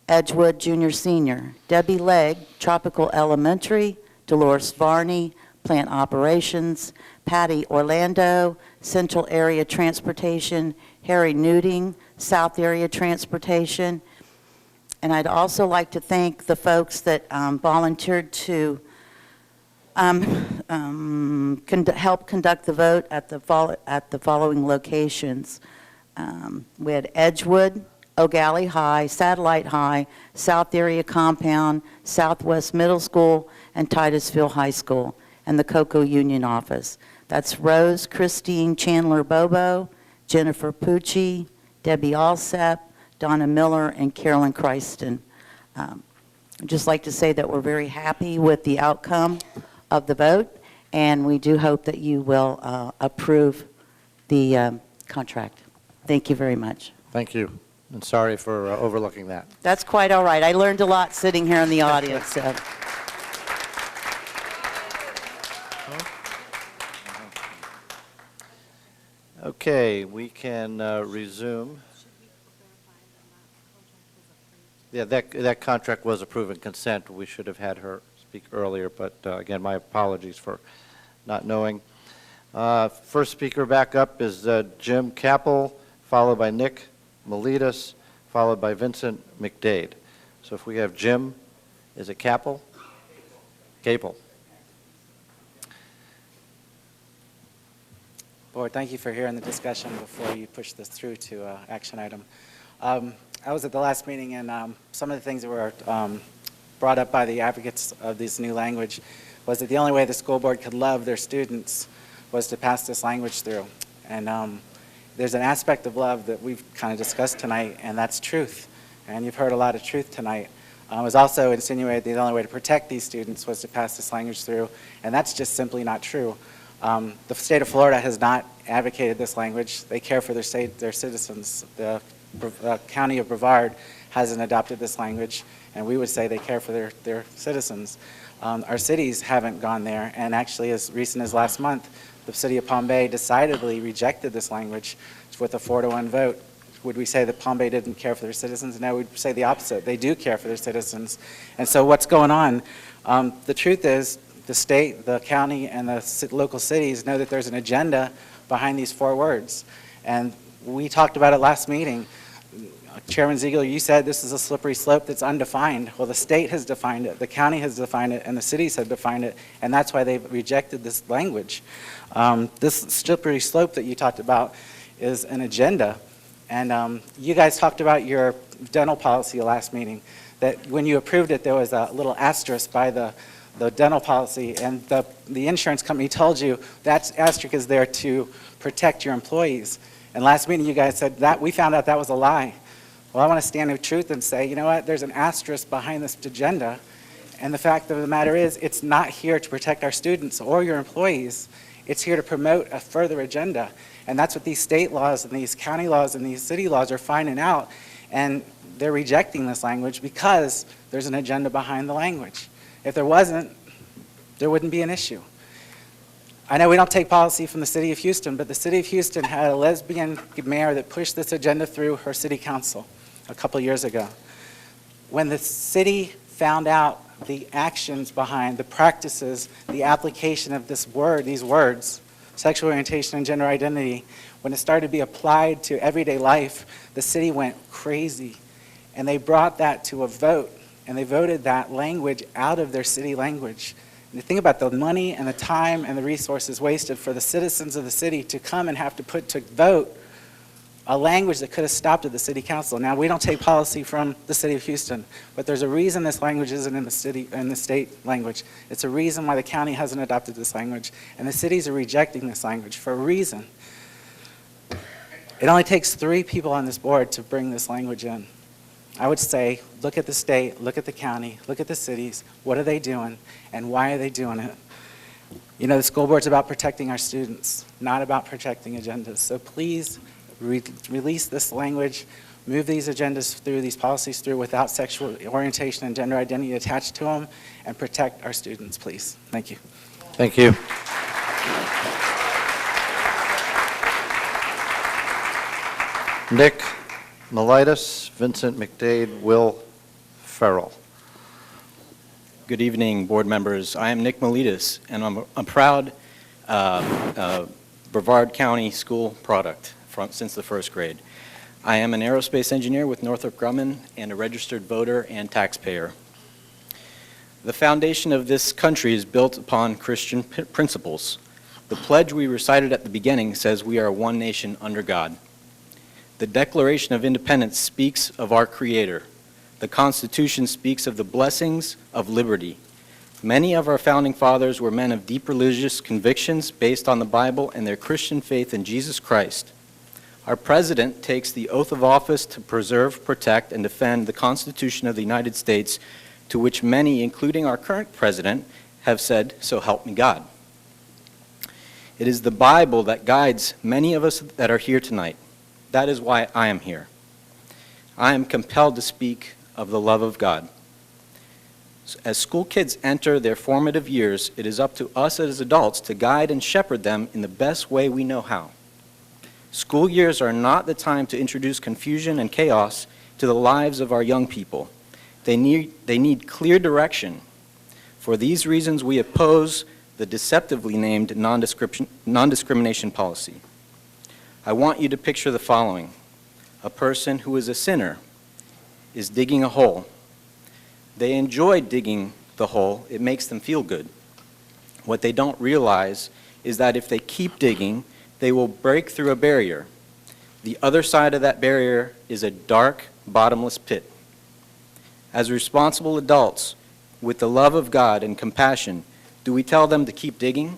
Edgewood Junior Senior, Debbie Legg, Tropical Elementary, Dolores Varney, Plant Operations, Patty Orlando, Central Area Transportation, Harry Nuding, South Area Transportation. And I'd also like to thank the folks that volunteered to help conduct the vote at the following locations. We had Edgewood, O'Galley High, Satellite High, South Area Compound, Southwest Middle School, and Titusville High School, and the Cocoa Union Office. That's Rose Christine Chandler Bobo, Jennifer Pucci, Debbie Alsep, Donna Miller, and Carolyn Christen. I'd just like to say that we're very happy with the outcome of the vote, and we do hope that you will approve the contract. Thank you very much. Thank you, and sorry for overlooking that. That's quite all right. I learned a lot sitting here in the audience. So. Okay, we can resume. Yeah, that contract was approved in consent. We should have had her speak earlier, but again, my apologies for not knowing. First speaker back up is Jim Capel, followed by Nick Miletus, followed by Vincent McDade. So if we have Jim, is it Capel? Capel. Board, thank you for hearing the discussion before you push this through to action item. I was at the last meeting, and some of the things that were brought up by the advocates of this new language was that the only way the school board could love their students was to pass this language through. And there's an aspect of love that we've kind of discussed tonight, and that's truth. And you've heard a lot of truth tonight. It was also insinuated that the only way to protect these students was to pass this language through, and that's just simply not true. The state of Florida has not advocated this language. They care for their citizens. The county of Brevard hasn't adopted this language, and we would say they care for their citizens. Our cities haven't gone there, and actually as recent as last month, the city of Palm Bay decidedly rejected this language with a 4-1 vote. Would we say that Palm Bay didn't care for their citizens? No, we'd say the opposite. They do care for their citizens. And so what's going on? The truth is the state, the county, and the local cities know that there's an agenda behind these 4 words. And we talked about it last meeting. Chairman Ziegler, you said this is a slippery slope that's undefined. Well, the state has defined it, the county has defined it, and the cities have defined it, and that's why they've rejected this language. This slippery slope that you talked about is an agenda. And you guys talked about your dental policy last meeting, that when you approved it, there was a little asterisk by the dental policy, and the insurance company told you that asterisk is there to protect your employees. And last meeting, you guys said that we found out that was a lie. Well, I want to stand with truth and say, you know what, there's an asterisk behind this agenda, and the fact of the matter is, it's not here to protect our students or your employees. It's here to promote a further agenda, and that's what these state laws and these county laws and these city laws are finding out, and they're rejecting this language because there's an agenda behind the language. If there wasn't, there wouldn't be an issue. I know we don't take policy from the city of Houston, but the city of Houston had a lesbian mayor that pushed this agenda through her city council a couple years ago. When the city found out the actions behind, the practices, the application of this word, these words, sexual orientation and gender identity, when it started to be applied to everyday life, the city went crazy. And they brought that to a vote, and they voted that language out of their city language. And you think about the money and the time and the resources wasted for the citizens of the city to come and have to put to vote a language that could have stopped at the city council. Now, we don't take policy from the city of Houston, but there's a reason this language isn't in the state language. It's a reason why the county hasn't adopted this language, and the cities are rejecting this language for a reason. It only takes 3 people on this board to bring this language in. I would say, look at the state, look at the county, look at the cities. What are they doing, and why are they doing it? You know, the school board's about protecting our students, not about protecting agendas. So please release this language, move these agendas through, these policies through without sexual orientation and gender identity attached to them, and protect our students, please. Thank you. Thank you. Nick Militis, Vincent McDade, Will Farrell. Good evening, board members. I am Nick Militis, and I'm a proud Brevard County school product since the first grade. I am an aerospace engineer with Northrop Grumman and a registered voter and taxpayer. The foundation of this country is built upon Christian principles. The pledge we recited at the beginning says we are one nation under God. The Declaration of Independence speaks of our Creator. The Constitution speaks of the blessings of liberty. Many of our founding fathers were men of deep religious convictions based on the Bible and their Christian faith in Jesus Christ. Our President takes the oath of office to preserve, protect, and defend the Constitution of the United States, to which many, including our current President, have said, "So help me God." It is the Bible that guides many of us that are here tonight. That is why I am here. I am compelled to speak of the love of God. As school kids enter their formative years, it is up to us as adults to guide and shepherd them in the best way we know how. School years are not the time to introduce confusion and chaos to the lives of our young people. They need clear direction. For these reasons, we oppose the deceptively named non-discrimination policy. I want you to picture the following. A person who is a sinner is digging a hole. They enjoy digging the hole. It makes them feel good. What they don't realize is that if they keep digging, they will break through a barrier. The other side of that barrier is a dark, bottomless pit. As responsible adults, with the love of God and compassion, do we tell them to keep digging?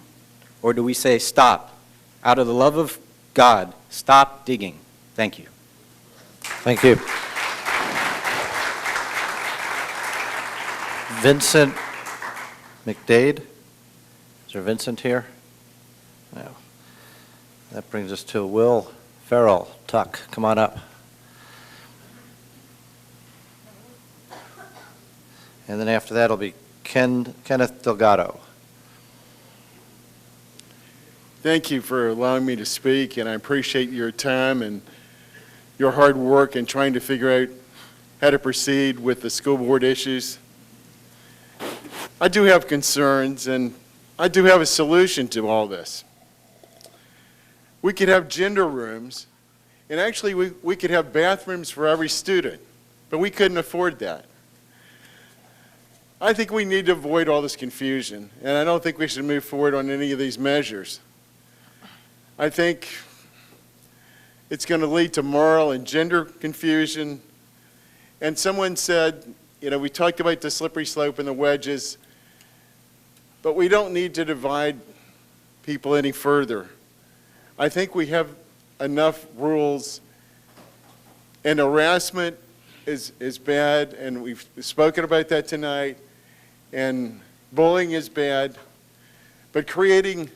Or do we say, stop? Out of the love of God, stop digging. Thank you. Thank you. Vincent McDade. Is there Vincent here? No. That brings us to Will Farrell. Tuck, come on up. And then after that, it'll be Kenneth Delgado. Thank you for allowing me to speak, and I appreciate your time and your hard work in trying to figure out how to proceed with the school board issues. I do have concerns, and I do have a solution to all this. We could have gender rooms, and actually we could have bathrooms for every student, but we couldn't afford that. I think we need to avoid all this confusion, and I don't think we should move forward on any of these measures. I think it's going to lead to moral and gender confusion. And someone said, you know, we talked about the slippery slope and the wedges, but we don't need to divide people any further. I think we have enough rules And harassment is bad, and we've spoken about that tonight, and bullying is bad, but creating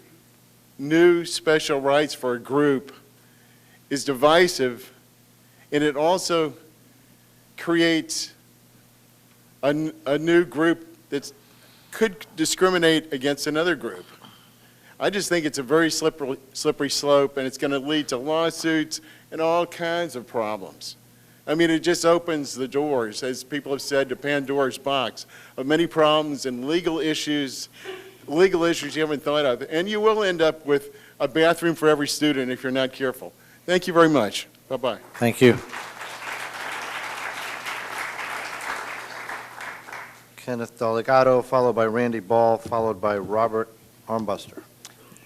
new special rights for a group is divisive, and it also creates a new group that could discriminate against another group. I just think it's a very slippery slope, and it's going to lead to lawsuits and all kinds of problems. I mean, it just opens the doors, as people have said, to Pandora's box of many problems and legal issues you haven't thought of. And you will end up with a bathroom for every student if you're not careful. Thank you very much. Bye-bye. Thank you. Kenneth Delegado, followed by Randy Ball, followed by Robert Armbuster.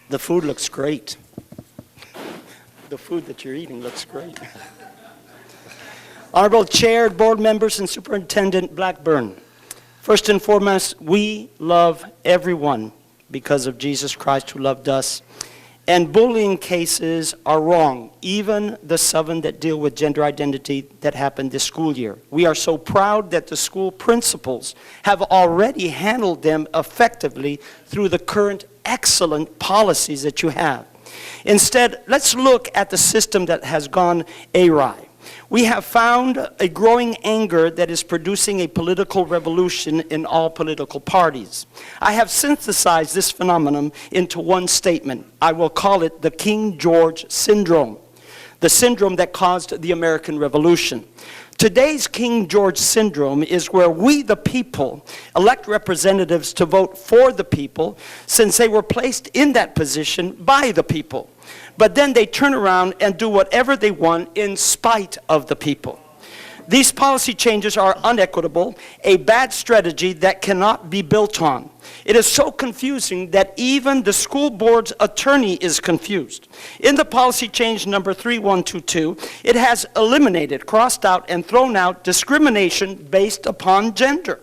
The food looks great. The food that you're eating looks great. Honorable Chair, board members, and Superintendent Blackburn, first and foremost, we love everyone because of Jesus Christ who loved us. And bullying cases are wrong, even the 7 that deal with gender identity that happened this school year. We are so proud that the school principals have already handled them effectively through the current excellent policies that you have. Instead, let's look at the system that has gone awry. We have found a growing anger that is producing a political revolution in all political parties. I have synthesized this phenomenon into one statement. I will call it the King George Syndrome, the syndrome that caused the American Revolution. Today's King George Syndrome is where we, the people, elect representatives to vote for the people since they were placed in that position by the people. But then they turn around and do whatever they want in spite of the people. These policy changes are unequitable, a bad strategy that cannot be built on. It is so confusing that even the school board's attorney is confused. In the policy change number 3122, it has eliminated, crossed out, and thrown out discrimination based upon gender,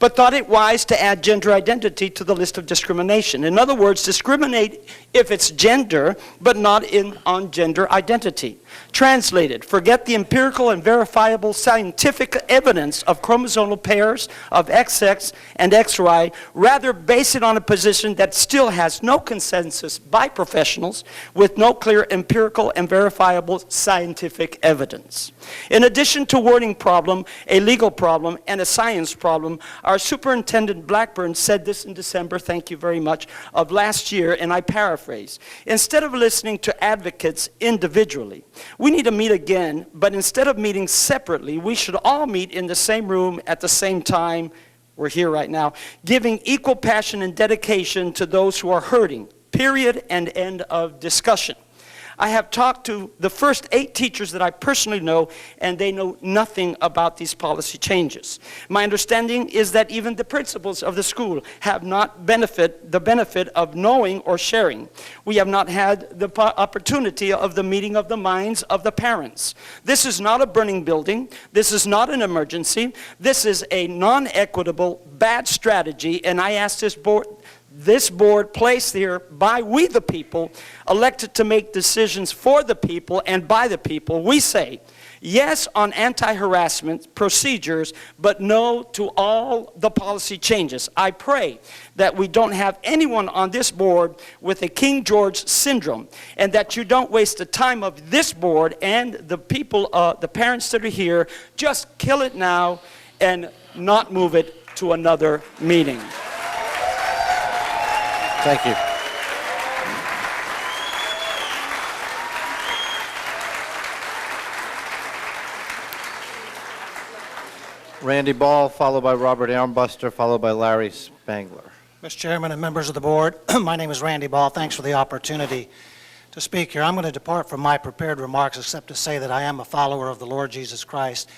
but thought it wise to add gender identity to the list of discrimination. In other words, discriminate if it's gender, but not on gender identity. Translated, forget the empirical and verifiable scientific evidence of chromosomal pairs of XX and XY, rather base it on a position that still has no consensus by professionals with no clear empirical and verifiable scientific evidence. In addition to wording problem, a legal problem, and a science problem, our Superintendent Blackburn said this in December, thank you very much, of last year, and I paraphrase. Instead of listening to advocates individually, we need to meet again, but instead of meeting separately, we should all meet in the same room at the same time. We're here right now, giving equal passion and dedication to those who are hurting, period, and end of discussion. I have talked to the first 8 teachers that I personally know, and they know nothing about these policy changes. My understanding is that even the principals of the school have not the benefit of knowing or sharing. We have not had the opportunity of the meeting of the minds of the parents. This is not a burning building. This is not an emergency. This is a non-equitable, bad strategy, and I ask this board placed here by we the people, elected to make decisions for the people and by the people, we say yes on anti-harassment procedures, but no to all the policy changes. I pray that we don't have anyone on this board with a King George syndrome, and that you don't waste the time of this board and the people, the parents that are here. Just kill it now and not move it to another meeting. Thank you. Randy Ball, followed by Robert Armbuster, followed by Larry Spangler. Mr. Chairman and members of the board, my name is Randy Ball. Thanks for the opportunity to speak here. I'm going to depart from my prepared remarks except to say that I am a follower of the Lord Jesus Christ,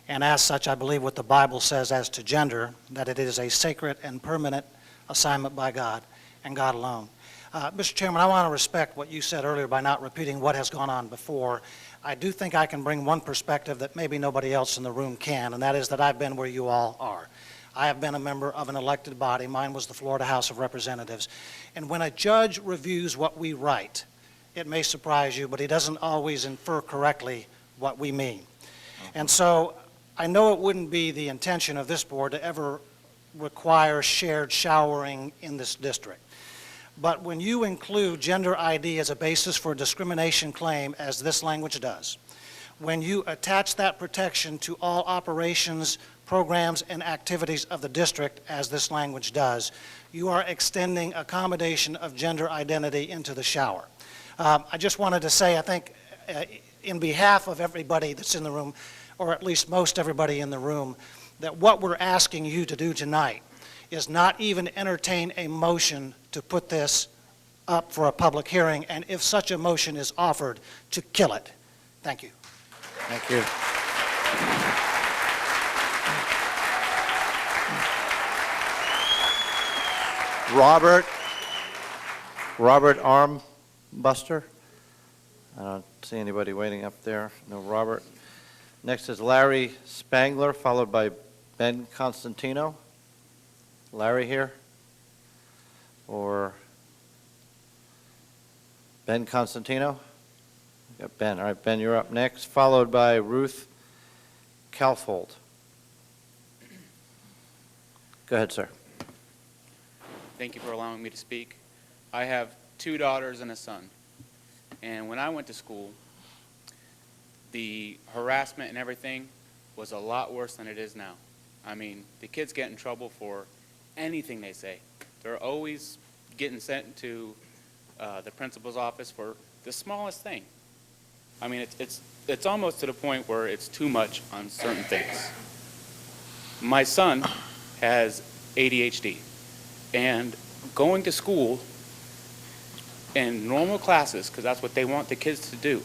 and as such I believe what the Bible says as to gender, that it is a sacred and permanent assignment by God and God alone. Mr. Chairman, I want to respect what you said earlier by not repeating what has gone on before. I do think I can bring one perspective that maybe nobody else in the room can, and that is that I've been where you all are. I have been a member of an elected body. Mine was the Florida House of Representatives. And when a judge reviews what we write, it may surprise you, but he doesn't always infer correctly what we mean. And so I know it wouldn't be the intention of this board to ever require shared showering in this district. But when you include gender ID as a basis for a discrimination claim, as this language does, when you attach that protection to all operations, programs, and activities of the district, as this language does, you are extending accommodation of gender identity into the shower. I just wanted to say, I think, in behalf of everybody that's in the room, or at least most everybody in the room, that what we're asking you to do tonight is not even entertain a motion to put this up for a public hearing, and if such a motion is offered, to kill it. Thank you. Thank you. Robert Armbuster. I don't see anybody waiting up there. No Robert. Next is Larry Spangler, followed by Ben Constantino. Larry here? Or Ben Constantino? We got Ben. All right, Ben, you're up next, followed by Ruth Calfold. Go ahead, sir. Thank you for allowing me to speak. I have 2 daughters and a son. And when I went to school, the harassment and everything was a lot worse than it is now. I mean, the kids get in trouble for anything they say. They're always getting sent to the principal's office for the smallest thing. I mean, it's almost to the point where it's too much on certain things. My son has ADHD, and going to school in normal classes, because that's what they want the kids to do,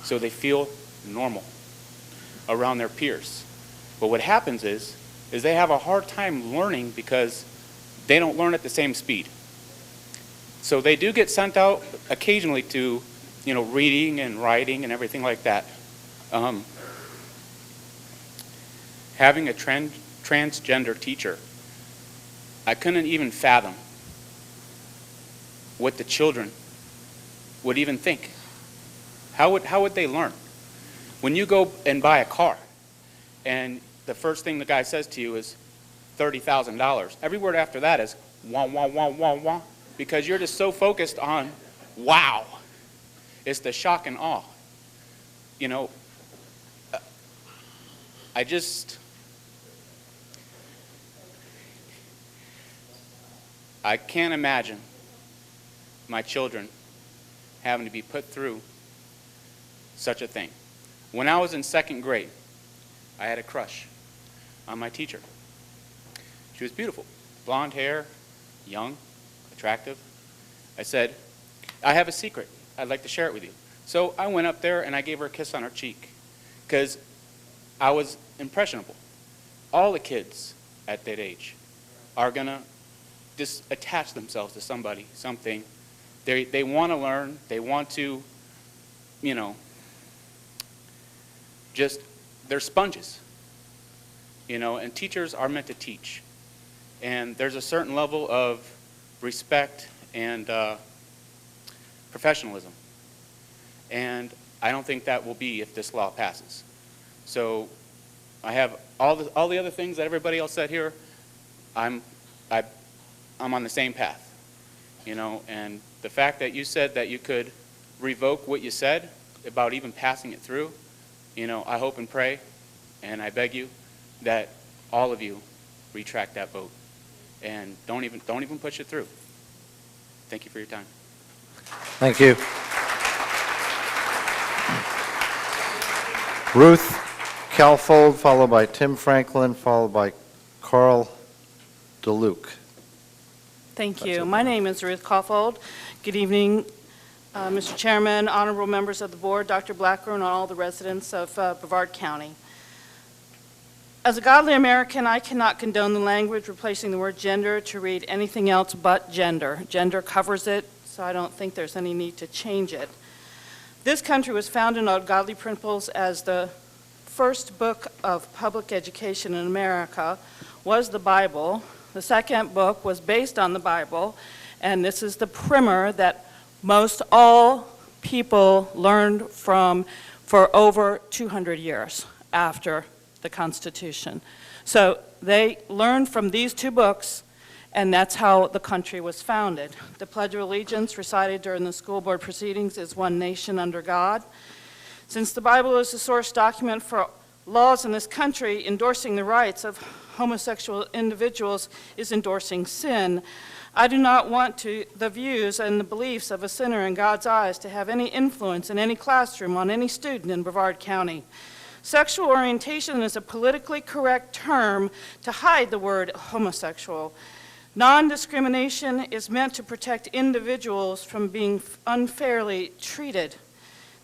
so they feel normal around their peers. But what happens is they have a hard time learning because they don't learn at the same speed. So they do get sent out occasionally to, reading and writing and everything like that. Having a transgender teacher, I couldn't even fathom what the children would even think. How would they learn? When you go and buy a car, and the first thing the guy says to you is $30,000, every word after that is wah, wah, wah, wah, wah, because you're just so focused on wow. It's the shock and awe. I can't imagine my children having to be put through such a thing. When I was in 2nd grade, I had a crush on my teacher. She was beautiful, blonde hair, young, attractive. I said, I have a secret. I'd like to share it with you. So I went up there and I gave her a kiss on her cheek because I was impressionable. All the kids at that age are going to just attach themselves to somebody, something. They want to learn. They want to, they're sponges. And teachers are meant to teach. And there's a certain level of respect and professionalism. And I don't think that will be if this law passes. So I have all the other things that everybody else said here. I'm on the same path, and the fact that you said that you could revoke what you said about even passing it through, I hope and pray, and I beg you that all of you retract that vote and don't even push it through. Thank you for your time. Thank you. Ruth Calfold, followed by Tim Franklin, followed by Carl DeLuke. Thank you. My name is Ruth Calfold. Good evening, Mr. Chairman, honorable members of the board, Dr. Blackburn, and all the residents of Brevard County. As a godly American, I cannot condone the language replacing the word gender to read anything else but gender. Gender covers it, so I don't think there's any need to change it. This country was founded on godly principles. As the first book of public education in America was the Bible. The second book was based on the Bible, and this is the primer that most all people learned from for over 200 years. after the Constitution. So they learned from these two books, and that's how the country was founded. The Pledge of Allegiance recited during the school board proceedings is one nation under God. Since the Bible is the source document for laws in this country, endorsing the rights of homosexual individuals is endorsing sin. I do not want the views and the beliefs of a sinner in God's eyes to have any influence in any classroom on any student in Brevard County. Sexual orientation is a politically correct term to hide the word homosexual. Non-discrimination is meant to protect individuals from being unfairly treated.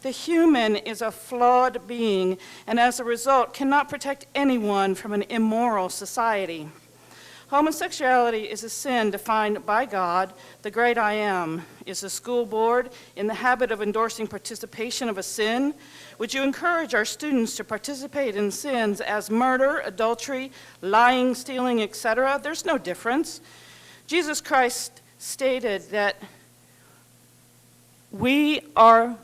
The human is a flawed being, and as a result cannot protect anyone from an immoral society. Homosexuality is a sin defined by God, the great I Am. Is the school board in the habit of endorsing participation of a sin? Would you encourage our students to participate in sins as murder, adultery, lying, stealing, etc.? There's no difference. Jesus Christ stated that we are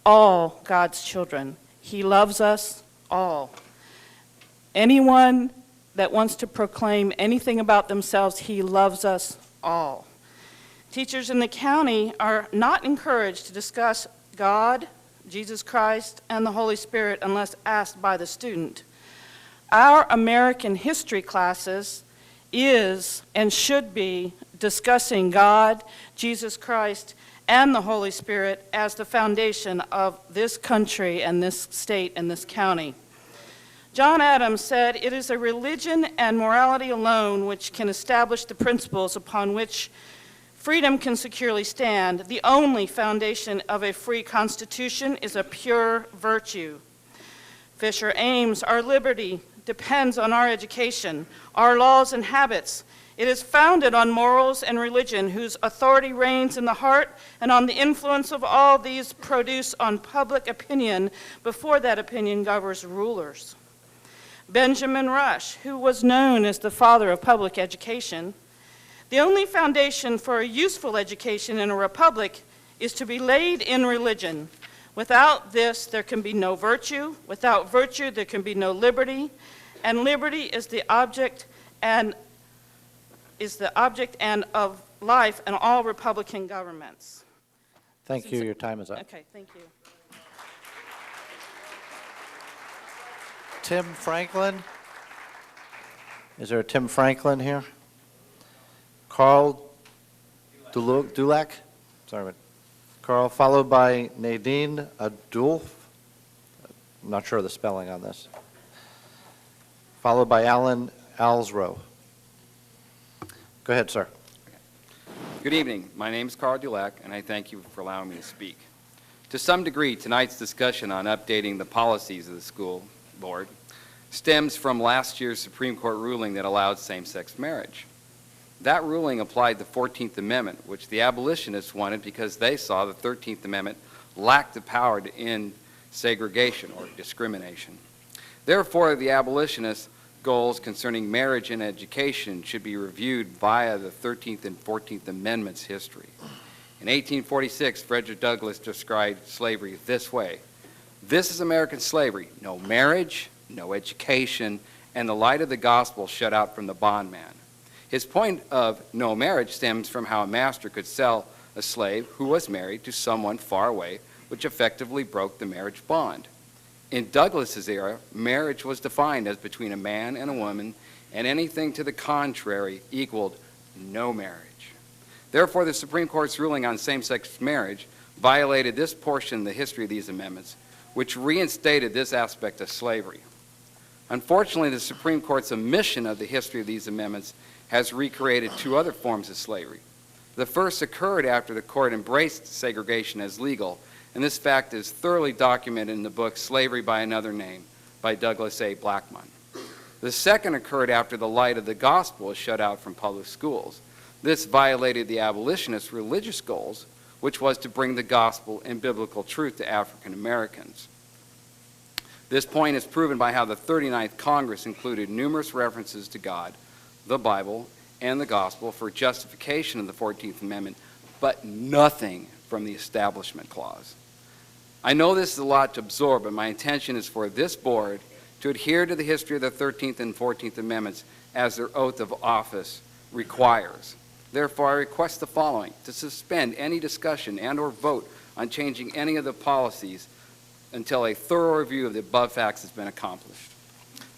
all God's children. He loves us all. Anyone that wants to proclaim anything about themselves, he loves us all. Teachers in the county are not encouraged to discuss God, Jesus Christ, and the Holy Spirit unless asked by the student. Our American history classes is and should be discussing God, Jesus Christ, and the Holy Spirit as the foundation of this country and this state and this county. John Adams said, "It is a religion and morality alone which can establish the principles upon which freedom can securely stand. The only foundation of a free constitution is a pure virtue." Fisher Ames, "Our liberty depends on our education, our laws and habits. It is founded on morals and religion, whose authority reigns in the heart, and on the influence of all these produce on public opinion before that opinion governs rulers." Benjamin Rush, who was known as the father of public education, "The only foundation for a useful education in a republic is to be laid in religion. Without this, there can be no virtue. Without virtue, there can be no liberty. And liberty is the object and of life in all Republican governments." Thank you. Your time is up. Okay, thank you. Tim Franklin. Is there a Tim Franklin here? Carl Dulac? Sorry, but Carl, followed by Nadine Adulf. I'm not sure of the spelling on this. Followed by Alan Alsrow. Go ahead, sir. Good evening. My name is Carl Dulac, and I thank you for allowing me to speak. To some degree, tonight's discussion on updating the policies of the school board stems from last year's Supreme Court ruling that allowed same-sex marriage. That ruling applied the 14th Amendment, which the abolitionists wanted because they saw the 13th Amendment lacked the power to end segregation or discrimination. Therefore, the abolitionists' goals concerning marriage and education should be reviewed via the 13th and 14th Amendments' history. In 1846, Frederick Douglass described slavery this way: "This is American slavery, no marriage, no education, and the light of the gospel shut out from the bondman." His point of no marriage stems from how a master could sell a slave who was married to someone far away, which effectively broke the marriage bond. In Douglass's era, marriage was defined as between a man and a woman, and anything to the contrary equaled no marriage. Therefore, the Supreme Court's ruling on same-sex marriage violated this portion of the history of these amendments, which reinstated this aspect of slavery. Unfortunately, the Supreme Court's omission of the history of these amendments has recreated two other forms of slavery. The first occurred after the court embraced segregation as legal, and this fact is thoroughly documented in the book Slavery by Another Name by Douglas A. Blackmun. The second occurred after the light of the gospel was shut out from public schools. This violated the abolitionists' religious goals, which was to bring the gospel and biblical truth to African Americans. This point is proven by how the 39th Congress included numerous references to God, the Bible, and the gospel for justification of the 14th Amendment, but nothing from the Establishment Clause. I know this is a lot to absorb, but my intention is for this board to adhere to the history of the 13th and 14th Amendments as their oath of office requires. Therefore, I request the following: to suspend any discussion and/or vote on changing any of the policies until a thorough review of the above facts has been accomplished.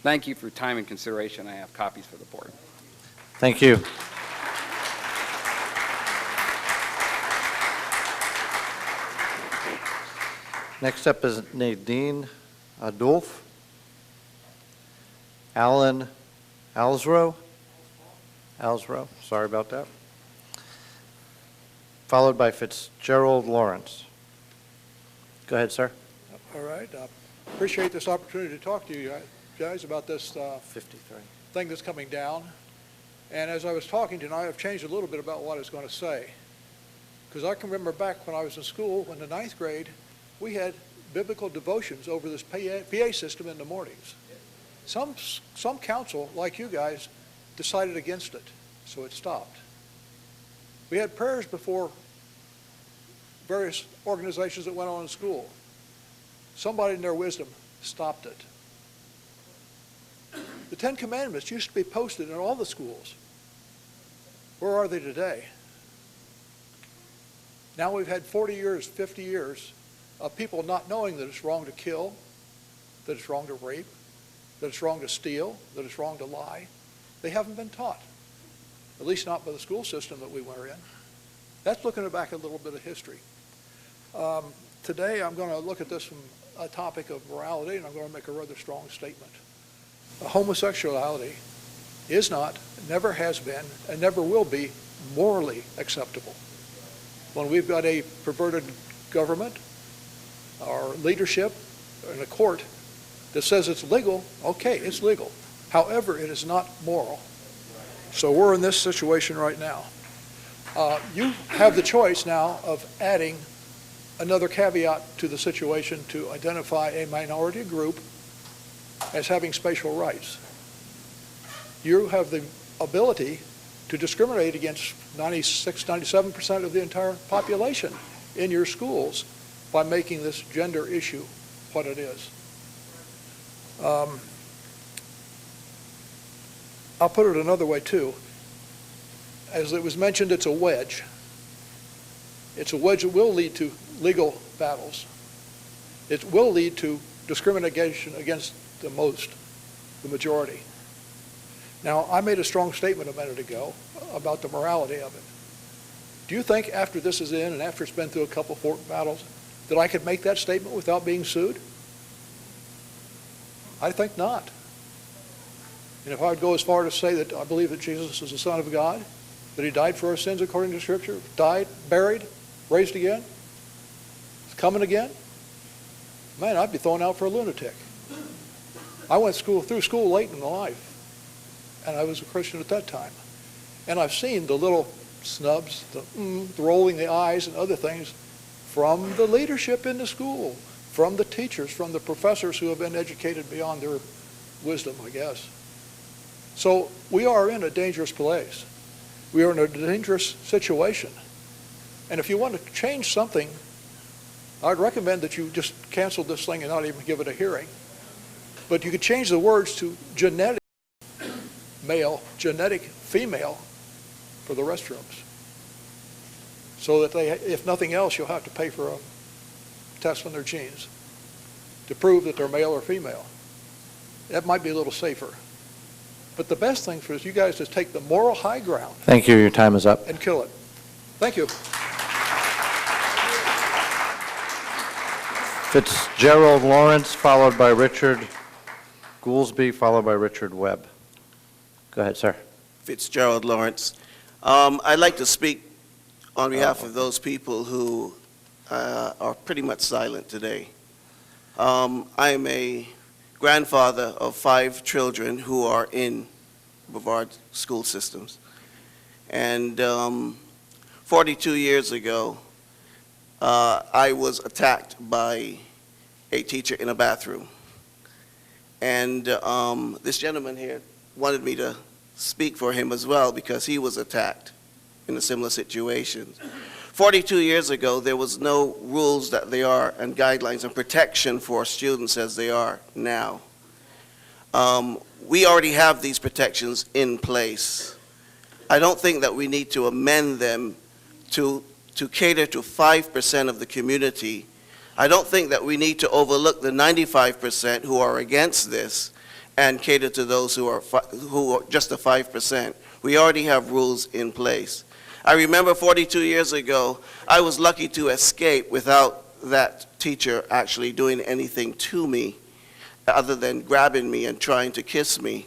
Thank you for your time and consideration. I have copies for the board. Thank you. Next up is Nadine Adolph. Alan Alsrow, sorry about that. Followed by Fitzgerald Lawrence. Go ahead, sir. All right. Appreciate this opportunity to talk to you guys about this 53. thing that's coming down. And as I was talking tonight, I've changed a little bit about what I was going to say. Because I can remember back when I was in school, in the 9th grade, we had biblical devotions over this PA system in the mornings. Some council, like you guys, decided against it, so it stopped. We had prayers before various organizations that went on in school. Somebody in their wisdom stopped it. The 10 Commandments used to be posted in all the schools. Where are they today? Now we've had 40 years, 50 years of people not knowing that it's wrong to kill, that it's wrong to rape, that it's wrong to steal, that it's wrong to lie. They haven't been taught, at least not by the school system that we were in. That's looking back a little bit of history. Today I'm going to look at this from a topic of morality, and I'm going to make a rather strong statement. Homosexuality is not, never has been, and never will be morally acceptable. When we've got a perverted government or leadership in a court that says it's legal, okay, it's legal. However, it is not moral. So we're in this situation right now. You have the choice now of adding another caveat to the situation to identify a minority group as having spatial rights. You have the ability to discriminate against 96, 97% of the entire population in your schools by making this gender issue what it is. I'll put it another way too. As it was mentioned, it's a wedge. It's a wedge that will lead to legal battles. It will lead to discrimination against the majority. Now, I made a strong statement a minute ago about the morality of it. Do you think after this is in and after it's been through a couple of court battles that I could make that statement without being sued? I think not. And if I would go as far to say that I believe that Jesus is the Son of God, that he died for our sins according to Scripture, died, buried, raised again, is coming again, man, I'd be thrown out for a lunatic. I went through school late in life, and I was a Christian at that time. And I've seen the little snubs, the rolling the eyes and other things from the leadership in the school, from the teachers, from the professors who have been educated beyond their wisdom, I guess. So we are in a dangerous place. We are in a dangerous situation. And if you want to change something, I'd recommend that you just cancel this thing and not even give it a hearing. But you could change the words to genetic male, genetic female for the restrooms. So that they, if nothing else, you'll have to pay for a test on their genes to prove that they're male or female. That might be a little safer. But the best thing for you guys is take the moral high ground. Thank you. Your time is up. And kill it. Thank you. Fitzgerald Lawrence, followed by Richard Goolsby, followed by Richard Webb. Go ahead, sir. Fitzgerald Lawrence. I'd like to speak on behalf of those people who are pretty much silent today. I am a grandfather of 5 children who are in Brevard school systems. And 42 years ago, I was attacked by a teacher in a bathroom. And this gentleman here wanted me to speak for him as well because he was attacked in a similar situation. 42 years ago, there was no rules that they are and guidelines and protection for students as they are now. We already have these protections in place. I don't think that we need to amend them to cater to 5% of the community. I don't think that we need to overlook the 95% who are against this and cater to those who are just the 5%. We already have rules in place. I remember 42 years ago, I was lucky to escape without that teacher actually doing anything to me other than grabbing me and trying to kiss me.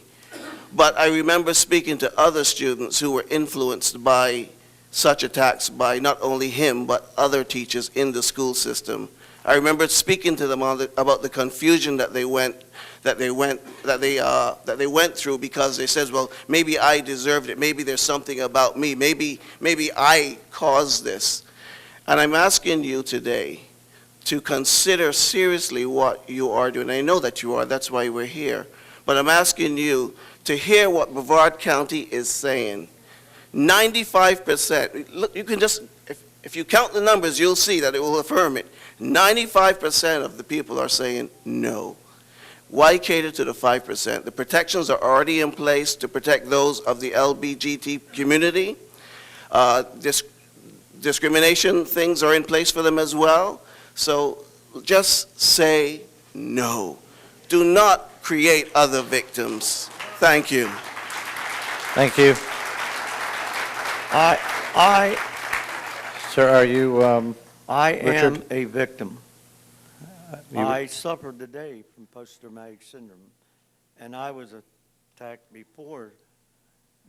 But I remember speaking to other students who were influenced by such attacks by not only him, but other teachers in the school system. I remember speaking to them about the confusion that they went through, because they said, well, maybe I deserved it. Maybe there's something about me. Maybe I caused this. And I'm asking you today to consider seriously what you are doing. I know that you are. That's why we're here. But I'm asking you to hear what Brevard County is saying. 95%. Look, you can just, if you count the numbers, you'll see that it will affirm it. 95% of the people are saying no. Why cater to the 5%? The protections are already in place to protect those of the LGBT community. Discrimination things are in place for them as well. So just say no. Do not create other victims. Thank you. Thank you. Sir, are you, I Richard? am a victim. You- I suffered today from post-traumatic syndrome, and I was attacked before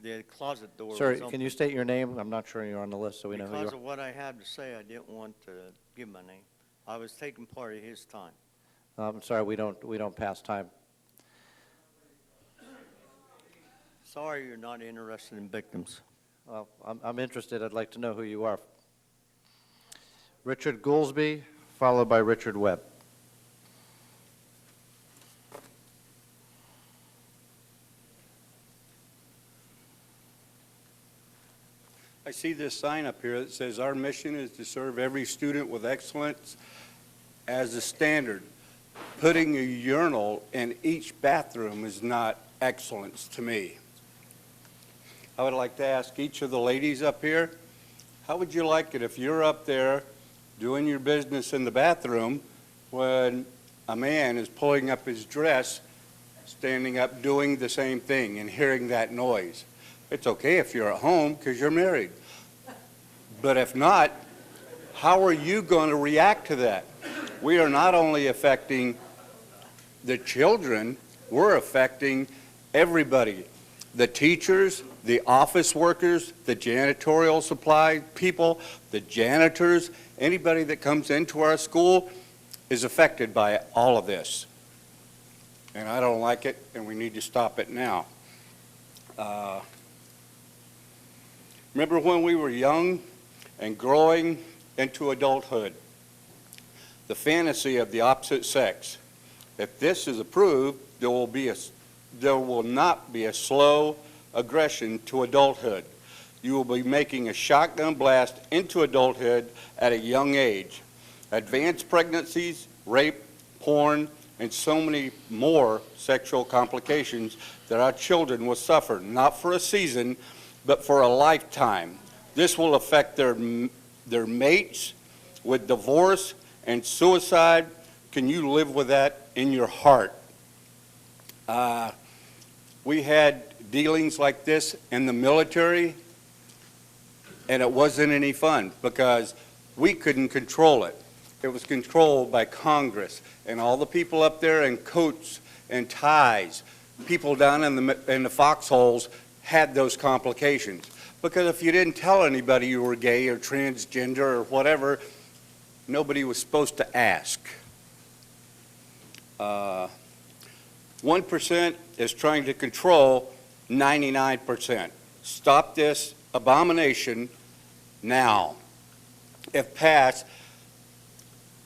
the closet door Sir, was open. can you state your name? I'm not sure you're on the list, so we know who you Because are. of what I had to say, I didn't want to give my name. I was taking part of his time. I'm sorry, we don't pass time. Sorry you're not interested in victims. Well, I'm interested. I'd like to know who you are. Richard Goolsby, followed by Richard Webb. I see this sign up here that says, "Our mission is to serve every student with excellence as a standard." Putting a urinal in each bathroom is not excellence to me. I would like to ask each of the ladies up here, how would you like it if you're up there doing your business in the bathroom when a man is pulling up his dress, standing up doing the same thing and hearing that noise? It's okay if you're at home because you're married. But if not, how are you going to react to that? We are not only affecting the children, we're affecting everybody. The teachers, the office workers, the janitorial supply people, the janitors, anybody that comes into our school is affected by all of this. And I don't like it, and we need to stop it now. Remember when we were young and growing into adulthood? The fantasy of the opposite sex. If this is approved, there will not be a slow aggression to adulthood. You will be making a shotgun blast into adulthood at a young age. Advanced pregnancies, rape, porn, and so many more sexual complications that our children will suffer, not for a season, but for a lifetime. This will affect their mates with divorce and suicide. Can you live with that in your heart? We had dealings like this in the military, and it wasn't any fun because we couldn't control it. It was controlled by Congress and all the people up there in coats and ties. People down in the foxholes had those complications. Because if you didn't tell anybody you were gay or transgender or whatever, nobody was supposed to ask. 1% is trying to control 99%. Stop this abomination now. If passed,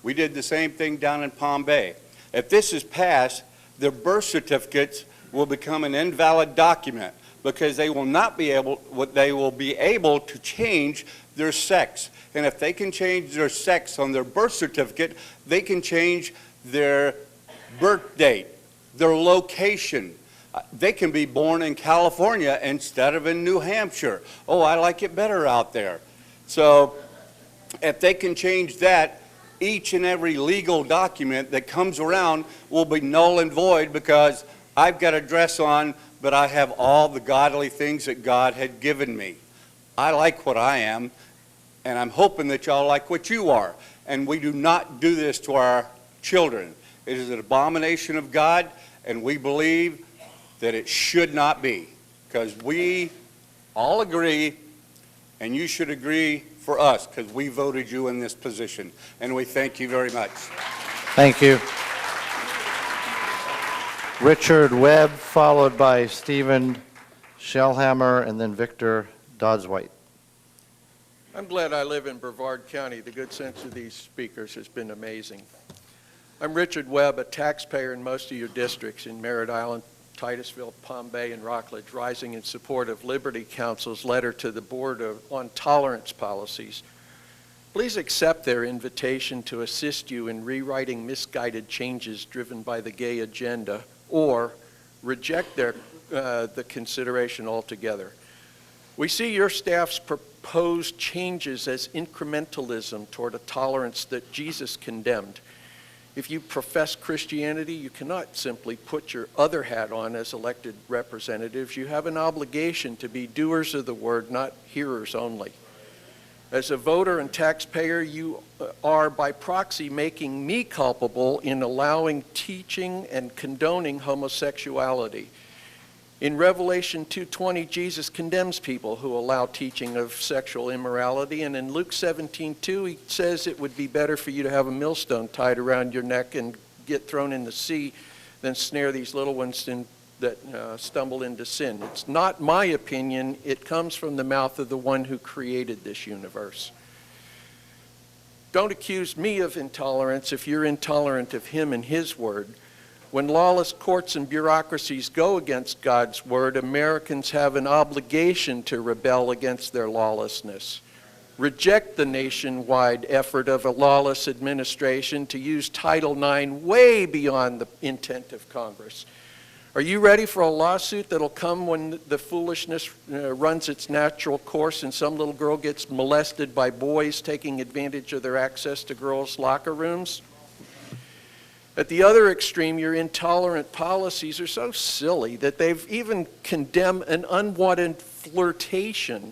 we did the same thing down in Palm Bay. If this is passed, their birth certificates will become an invalid document because they will be able to change their sex. And if they can change their sex on their birth certificate, they can change their birth date. their location. They can be born in California instead of in New Hampshire. Oh, I like it better out there. So if they can change that, each and every legal document that comes around will be null and void, because I've got a dress on, but I have all the godly things that God had given me. I like what I am, and I'm hoping that y'all like what you are. And we do not do this to our children. It is an abomination of God, and we believe that it should not be, because we all agree, and you should agree for us, because we voted you in this position. And we thank you very much. Thank you. Richard Webb, followed by Stephen Shellhammer, and then Victor Dodds-White. I'm glad I live in Brevard County. The good sense of these speakers has been amazing. I'm Richard Webb, a taxpayer in most of your districts in Merritt Island, Titusville, Palm Bay, and Rockledge, rising in support of Liberty Council's letter to the Board on Tolerance Policies. Please accept their invitation to assist you in rewriting misguided changes driven by the gay agenda, or reject the consideration altogether. We see your staff's proposed changes as incrementalism toward a tolerance that Jesus condemned. If you profess Christianity, you cannot simply put your other hat on as elected representatives. You have an obligation to be doers of the word, not hearers only. As a voter and taxpayer, you are by proxy making me culpable in allowing, teaching, and condoning homosexuality. In Revelation 2:20, Jesus condemns people who allow teaching of sexual immorality, and in Luke 17:2, he says it would be better for you to have a millstone tied around your neck and get thrown in the sea than snare these little ones that stumble into sin. It's not my opinion. It comes from the mouth of the one who created this universe. Don't accuse me of intolerance if you're intolerant of him and his word. When lawless courts and bureaucracies go against God's word, Americans have an obligation to rebel against their lawlessness. Reject the nationwide effort of a lawless administration to use Title IX way beyond the intent of Congress. Are you ready for a lawsuit that'll come when the foolishness runs its natural course and some little girl gets molested by boys taking advantage of their access to girls' locker rooms? At the other extreme, your intolerant policies are so silly that they've even condemned an unwanted flirtation.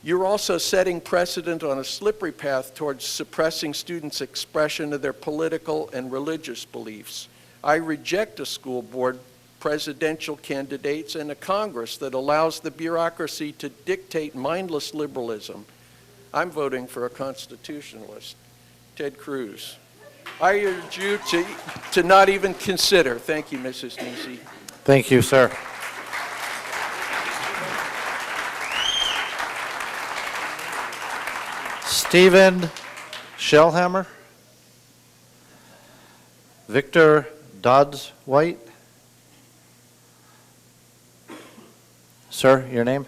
You're also setting precedent on a slippery path towards suppressing students' expression of their political and religious beliefs. I reject a school board, presidential candidates, and a Congress that allows the bureaucracy to dictate mindless liberalism. I'm voting for a constitutionalist, Ted Cruz. I urge you to not even consider. Thank you, Mrs. Nisi. Thank you, sir. Stephen Shellhammer. Victor Dodds-White. Sir, your name?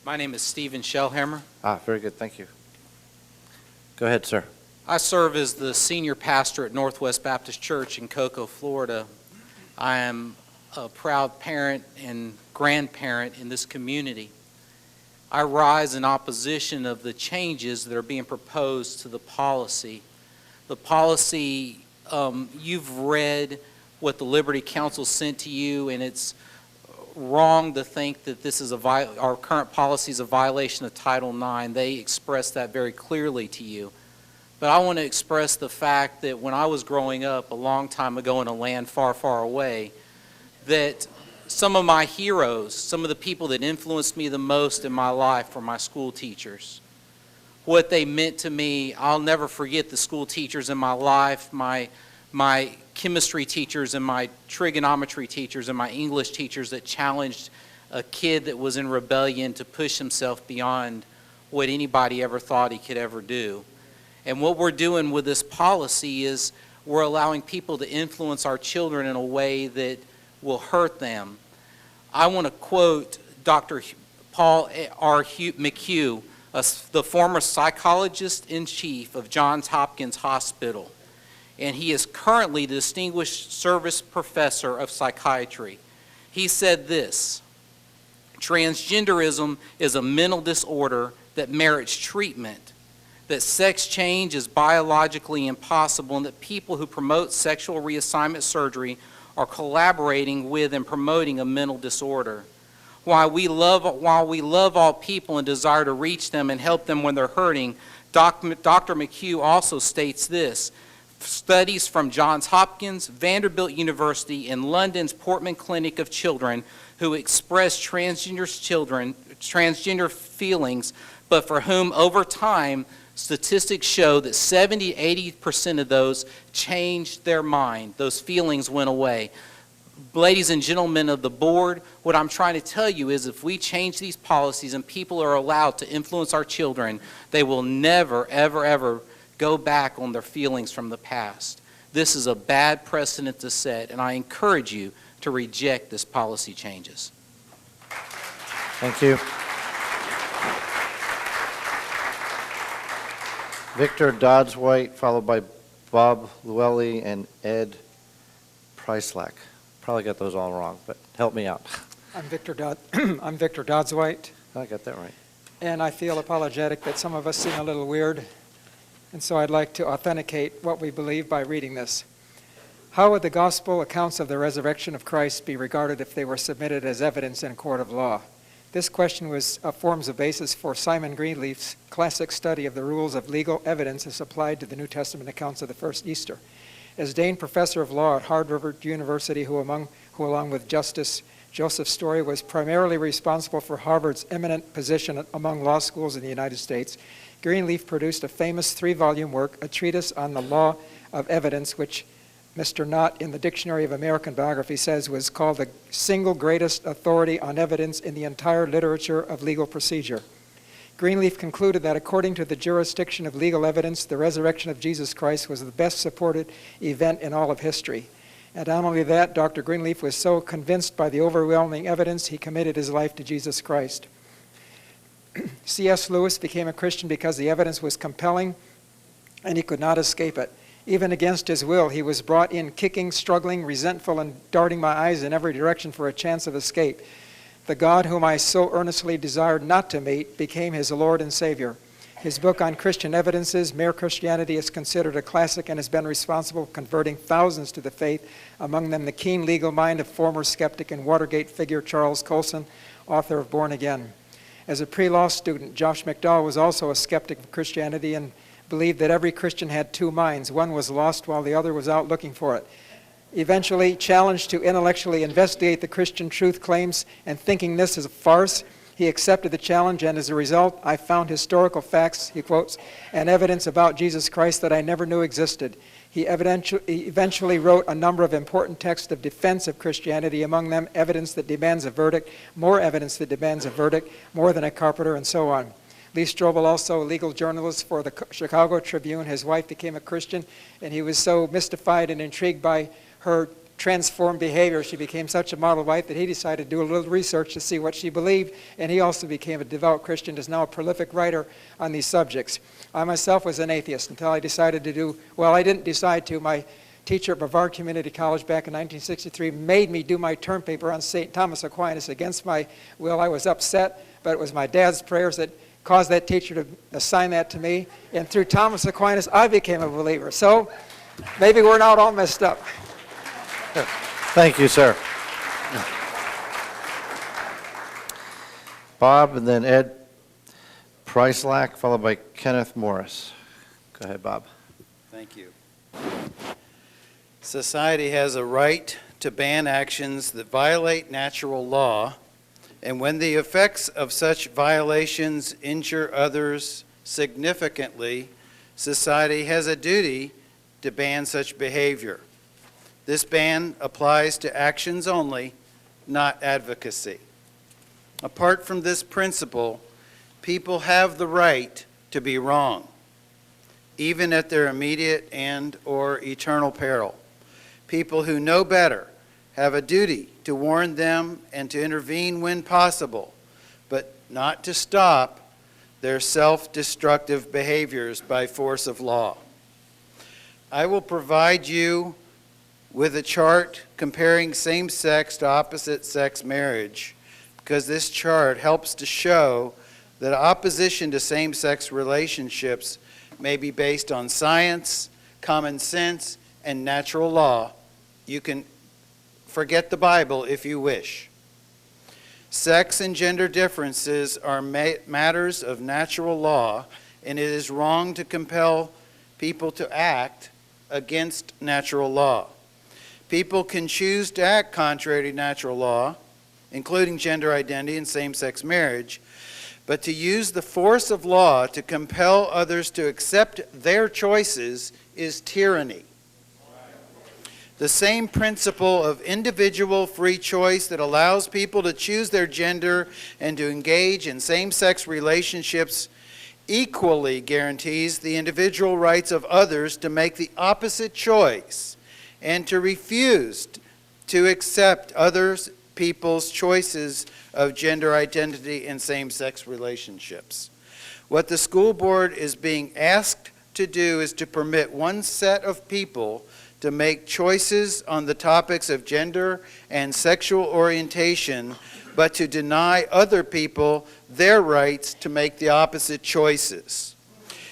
My name is Stephen Shellhammer. Very good, thank you. Go ahead, sir. I serve as the senior pastor at Northwest Baptist Church in Cocoa, Florida. I am a proud parent and grandparent in this community. I rise in opposition of the changes that are being proposed to the policy. The policy, you've read what the Liberty Council sent to you, and it's wrong to think that this is our current policy is a violation of Title IX. They expressed that very clearly to you. But I want to express the fact that when I was growing up a long time ago in a land far, far away, that some of my heroes, some of the people that influenced me the most in my life were my school teachers. What they meant to me, I'll never forget the school teachers in my life, my chemistry teachers and my trigonometry teachers and my English teachers that challenged a kid that was in rebellion to push himself beyond what anybody ever thought he could ever do. And what we're doing with this policy is we're allowing people to influence our children in a way that will hurt them. I want to quote Dr. Paul R. McHugh, the former psychologist-in-chief of Johns Hopkins Hospital. and he is currently the Distinguished Service Professor of Psychiatry. He said this: transgenderism is a mental disorder that merits treatment, that sex change is biologically impossible, and that people who promote sexual reassignment surgery are collaborating with and promoting a mental disorder. While we love all people and desire to reach them and help them when they're hurting, Dr. McHugh also states this: studies from Johns Hopkins, Vanderbilt University, and London's Portman Clinic of Children who express transgender feelings, but for whom over time statistics show that 70–80% of those changed their mind. Those feelings went away. Ladies and gentlemen of the board, what I'm trying to tell you is if we change these policies and people are allowed to influence our children, they will never, ever, ever go back on their feelings from the past. This is a bad precedent to set, and I encourage you to reject this policy changes. Thank you. Victor Dodds-White, followed by Bob Llewellyn and Ed Pryslak. Probably got those all wrong, but help me out. I'm Victor Dodds-White, I got that right. and I feel apologetic that some of us seem a little weird, and so I'd like to authenticate what we believe by reading this. How would the gospel accounts of the resurrection of Christ be regarded if they were submitted as evidence in a court of law? This question forms a basis for Simon Greenleaf's classic study of the rules of legal evidence as applied to the New Testament accounts of the first Easter. As Dane Professor of Law at Harvard University, who along with Justice Joseph Story was primarily responsible for Harvard's eminent position among law schools in the United States, Greenleaf produced a famous 3-volume work, A Treatise on the Law of Evidence, which Mr. Knott in the Dictionary of American Biography says was called the single greatest authority on evidence in the entire literature of legal procedure. Greenleaf concluded that according to the jurisdiction of legal evidence, the resurrection of Jesus Christ was the best supported event in all of history. And not only that, Dr. Greenleaf was so convinced by the overwhelming evidence, he committed his life to Jesus Christ. C.S. Lewis became a Christian because the evidence was compelling and he could not escape it. Even against his will, he was brought in kicking, struggling, resentful, and darting my eyes in every direction for a chance of escape. The God whom I so earnestly desired not to meet became his Lord and Savior. His book on Christian evidences, Mere Christianity, is considered a classic and has been responsible for converting thousands to the faith, among them the keen legal mind of former skeptic and Watergate figure Charles Colson, author of Born Again. As a pre-law student, Josh McDowell was also a skeptic of Christianity and believed that every Christian had two minds. One was lost while the other was out looking for it. Eventually, challenged to intellectually investigate the Christian truth claims and thinking this is a farce, he accepted the challenge, and as a result, I found historical facts, he quotes, and evidence about Jesus Christ that I never knew existed. He eventually wrote a number of important texts of defense of Christianity, among them Evidence That Demands a Verdict, More Evidence That Demands a Verdict, More Than a Carpenter, and so on. Lee Strobel, also a legal journalist for the Chicago Tribune. His wife became a Christian, and he was so mystified and intrigued by her transformed behavior. She became such a model wife that he decided to do a little research to see what she believed, and he also became a devout Christian, is now a prolific writer on these subjects. I myself was an atheist until I decided to do, well, I didn't decide to. My teacher at Brevard Community College back in 1963 made me do my term paper on St. Thomas Aquinas against my will. I was upset, but it was my dad's prayers that caused that teacher to assign that to me, and through Thomas Aquinas, I became a believer. So maybe we're not all messed up. Thank you, sir. Bob, and then Ed Pryslak, followed by Kenneth Morris. Go ahead, Bob. Thank you. Society has a right to ban actions that violate natural law, and when the effects of such violations injure others significantly, society has a duty to ban such behavior. This ban applies to actions only, not advocacy. Apart from this principle, people have the right to be wrong, even at their immediate and/or eternal peril. People who know better have a duty to warn them and to intervene when possible, but not to stop their self-destructive behaviors by force of law. I will provide you with a chart comparing same-sex to opposite-sex marriage, because this chart helps to show that opposition to same-sex relationships may be based on science, common sense, and natural law. You can forget the Bible if you wish. Sex and gender differences are matters of natural law, and it is wrong to compel people to act against natural law. People can choose to act contrary to natural law, including gender identity and same-sex marriage, but to use the force of law to compel others to accept their choices is tyranny. The same principle of individual free choice that allows people to choose their gender and to engage in same-sex relationships equally guarantees the individual rights of others to make the opposite choice and to refuse to accept others people's choices of gender identity and same-sex relationships. What the school board is being asked to do is to permit one set of people to make choices on the topics of gender and sexual orientation, but to deny other people their rights to make the opposite choices.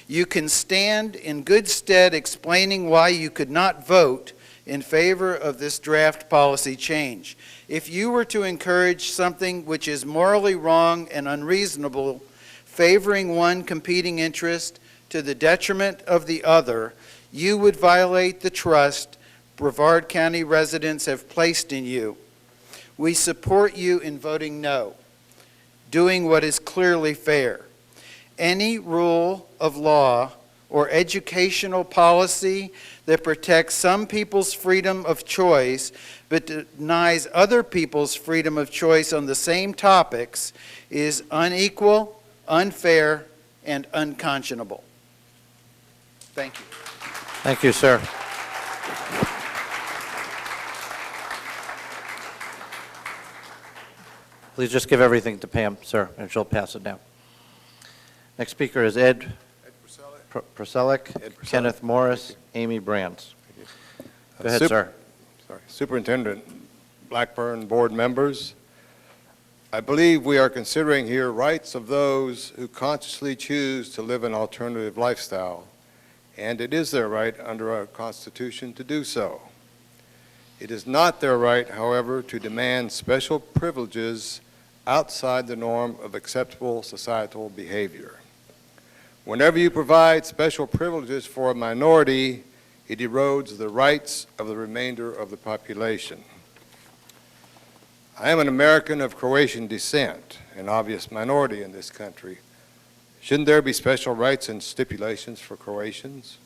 You can stand in good stead explaining why you could not vote in favor of this draft policy change. If you were to encourage something which is morally wrong and unreasonable, favoring one competing interest to the detriment of the other, you would violate the trust Brevard County residents have placed in you. We support you in voting no, doing what is clearly fair. Any rule of law or educational policy that protects some people's freedom of choice but denies other people's freedom of choice on the same topics is unequal, unfair, and unconscionable. Thank you. Thank you, sir. Please just give everything to Pam, sir, and she'll pass it down. Next speaker is Ed Pruselic, Kenneth Morris, Amy Brands. Go ahead, sir. Sorry. Superintendent Blackburn, board members, I believe we are considering here rights of those who consciously choose to live an alternative lifestyle, and it is their right under our Constitution to do so. It is not their right, however, to demand special privileges outside the norm of acceptable societal behavior. Whenever you provide special privileges for a minority, it erodes the rights of the remainder of the population. I am an American of Croatian descent, an obvious minority in this country. Shouldn't there be special rights and stipulations for Croatians?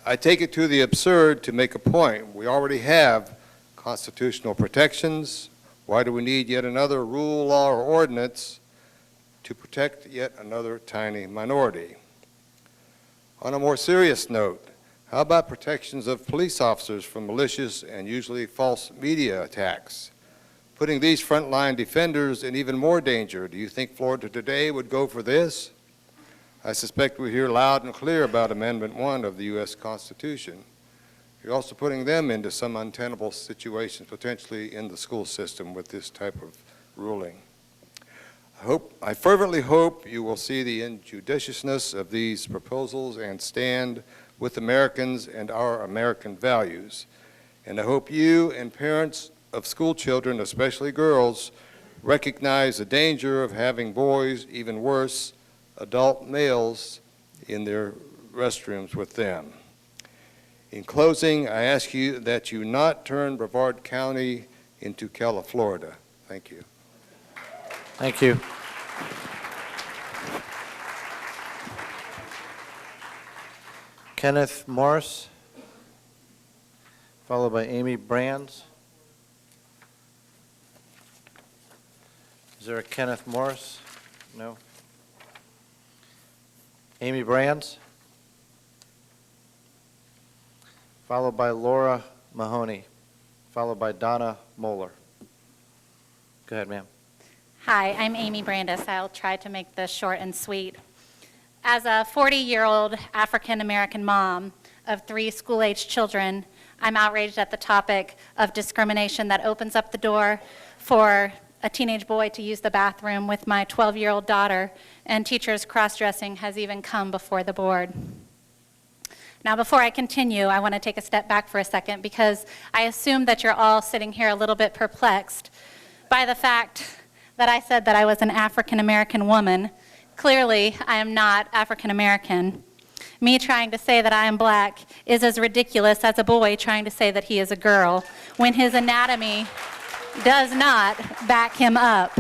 I take it to the absurd to make a point. We already have constitutional protections. Why do we need yet another rule, law, or ordinance to protect yet another tiny minority? On a more serious note, how about protections of police officers from malicious and usually false media attacks? Putting these frontline defenders in even more danger. Do you think Florida today would go for this? I suspect we hear loud and clear about Amendment 1 of the U.S. Constitution. You're also putting them into some untenable situations, potentially in the school system with this type of ruling. I fervently hope you will see the injudiciousness of these proposals and stand with Americans and our American values. And I hope you and parents of school children, especially girls, recognize the danger of having boys, even worse, adult males, in their restrooms with them. In closing, I ask you that you not turn Brevard County into California. Thank you. Thank you. Kenneth Morris, followed by Amy Brands. Is there a Kenneth Morris? No. Amy Brands, followed by Laura Mahoney, followed by Donna Moeller. Go ahead, ma'am. Hi, I'm Amy Brandes. I'll try to make this short and sweet. As a 40-year-old African-American mom of 3 school-aged children, I'm outraged at the topic of discrimination that opens up the door for a teenage boy to use the bathroom with my 12-year-old daughter, and teachers cross-dressing has even come before the board. Now, before I continue, I want to take a step back for a second because I assume that you're all sitting here a little bit perplexed by the fact that I said that I was an African-American woman. Clearly, I am not African-American. Me trying to say that I am black is as ridiculous as a boy trying to say that he is a girl when his anatomy does not back him up.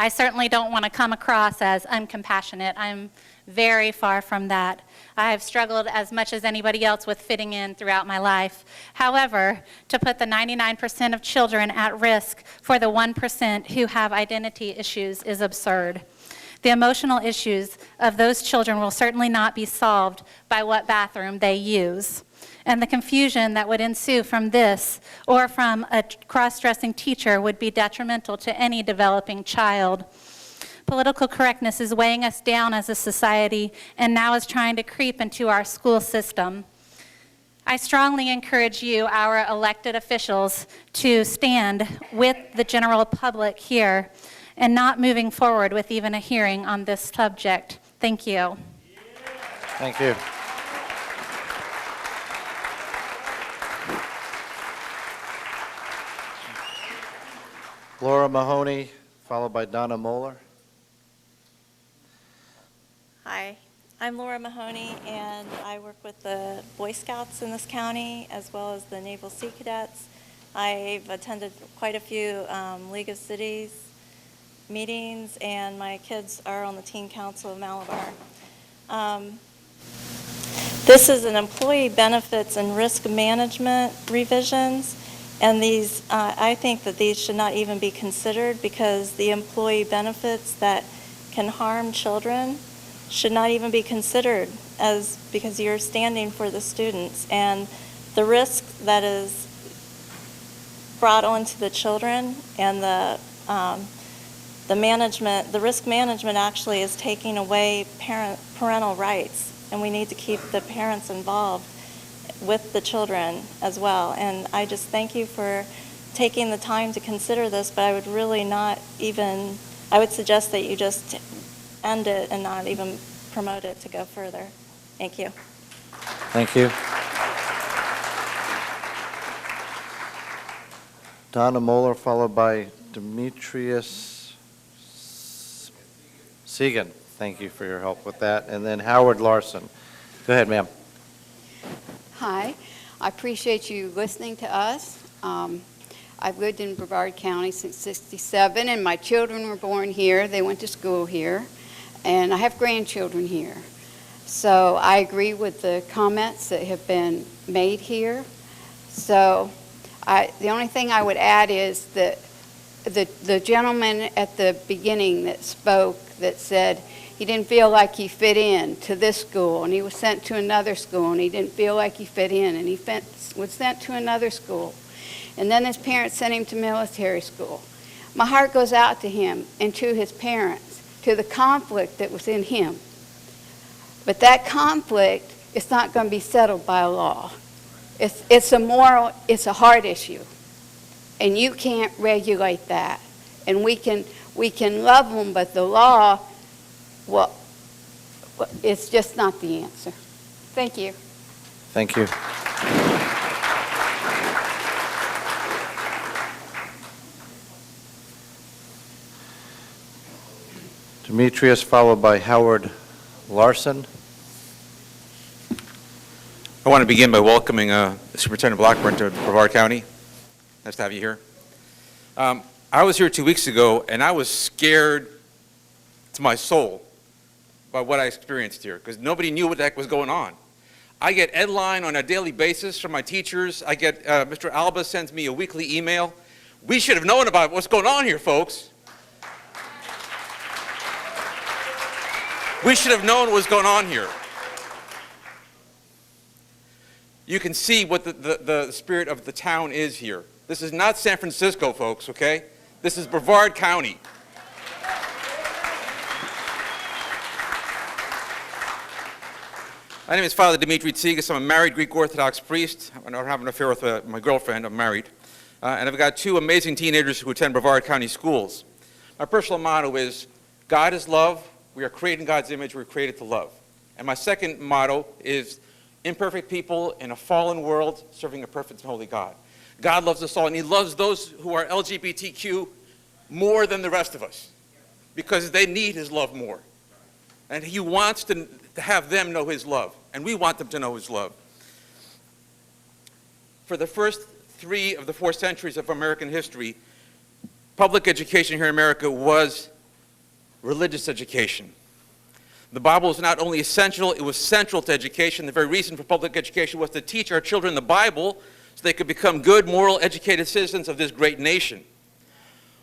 I certainly don't want to come across as uncompassionate. I'm very far from that. I have struggled as much as anybody else with fitting in throughout my life. However, to put the 99% of children at risk for the 1% who have identity issues is absurd. The emotional issues of those children will certainly not be solved by what bathroom they use. And the confusion that would ensue from this or from a cross-dressing teacher would be detrimental to any developing child. Political correctness is weighing us down as a society and now is trying to creep into our school system. I strongly encourage you, our elected officials, to stand with the general public here and not moving forward with even a hearing on this subject. Thank you. Thank you. Laura Mahoney, followed by Donna Moeller. Hi, I'm Laura Mahoney, and I work with the Boy Scouts in this county as well as the Naval Sea Cadets. I've attended quite a few League of Cities meetings, and my kids are on the Teen Council of Malabar. This is an employee benefits and risk management revisions, and these, I think that these should not even be considered because the employee benefits that can harm children should not even be considered because you're standing for the students, and the risk that is brought onto the children and the risk management actually is taking away parental rights, and we need to keep the parents involved with the children as well. And I just thank you for taking the time to consider this, but I would really not even, I would suggest that you just end it and not even promote it to go further. Thank you. Thank you. Donna Moeller, followed by Demetrius Segan. Thank you for your help with that. And then Howard Larson. Go ahead, ma'am. Hi. I appreciate you listening to us. I've lived in Brevard County since '67, and my children were born here. They went to school here, and I have grandchildren here. So I agree with the comments that have been made here. So the only thing I would add is that the gentleman at the beginning that spoke that said he didn't feel like he fit in to this school, and he was sent to another school, and he didn't feel like he fit in, and he was sent to another school. And then his parents sent him to military school. My heart goes out to him and to his parents, to the conflict that was in him. But that conflict is not going to be settled by a law. It's a moral, it's a heart issue. And you can't regulate that. And we can love them, but the law, well, it's just not the answer. Thank you. Thank you. Demetrius, followed by Howard Larson. I want to begin by welcoming Superintendent Blackburn to Brevard County. Nice to have you here. I was here 2 weeks ago, and I was scared to my soul by what I experienced here, because nobody knew what the heck was going on. I get Edline on a daily basis from my teachers. I get, Mr. Alba sends me a weekly email. We should have known about what's going on here, folks. We should have known what was going on here. You can see what the spirit of the town is here. This is not San Francisco, folks, okay? This is Brevard County. My name is Father Dimitri Tsigas. I'm a married Greek Orthodox priest. I don't have an affair with my girlfriend. I'm married. And I've got two amazing teenagers who attend Brevard County schools. My personal motto is, God is love. We are created in God's image. We're created to love. And my second motto is, imperfect people in a fallen world serving a perfect and holy God. God loves us all, and he loves those who are LGBTQ more than the rest of us because they need his love more. And he wants to have them know his love, and we want them to know his love. For the first 3 of the 4 centuries of American history, public education here in America was religious education. The Bible was not only essential, it was central to education. The very reason for public education was to teach our children the Bible so they could become good, moral, educated citizens of this great nation.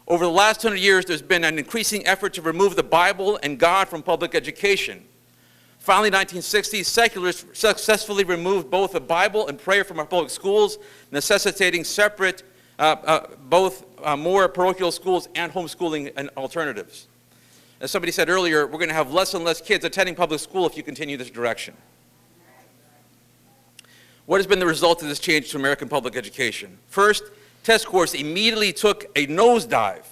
Over the last 100 years, there's been an increasing effort to remove the Bible and God from public education. Finally, in the 1960s, secularists successfully removed both the Bible and prayer from our public schools, necessitating separate, more parochial schools and homeschooling and alternatives. As somebody said earlier, we're going to have less and less kids attending public school if you continue this direction. What has been the result of this change to American public education? First, test scores immediately took a nosedive.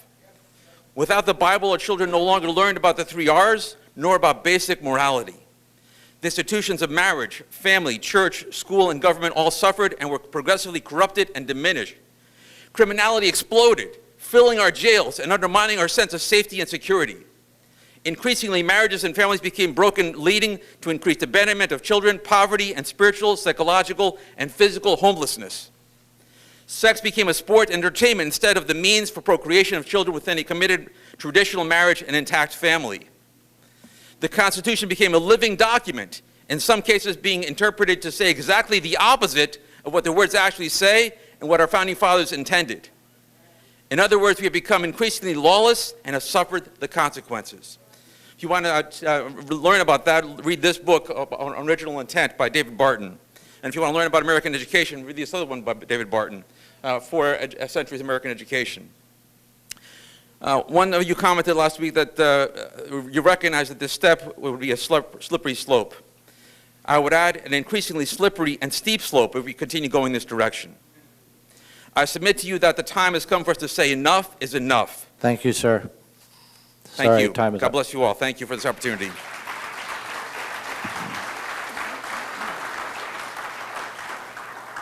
Without the Bible, our children no longer learned about the 3 R's, nor about basic morality. The institutions of marriage, family, church, school, and government all suffered and were progressively corrupted and diminished. Criminality exploded, filling our jails and undermining our sense of safety and security. Increasingly, marriages and families became broken, leading to increased abandonment of children, poverty, and spiritual, psychological, and physical homelessness. Sex became a sport and entertainment instead of the means for procreation of children within a committed traditional marriage and intact family. The Constitution became a living document, in some cases being interpreted to say exactly the opposite of what the words actually say and what our founding fathers intended. In other words, we have become increasingly lawless and have suffered the consequences. If you want to learn about that, read this book on Original Intent by David Barton. And if you want to learn about American education, read this other one by David Barton, 4 Centuries of American Education. One of you commented last week that you recognize that this step would be a slippery slope. I would add an increasingly slippery and steep slope if we continue going this direction. I submit to you that the time has come for us to say enough is enough. Thank you, sir. Thank Sorry, you. time is God up. bless you all. Thank you for this opportunity.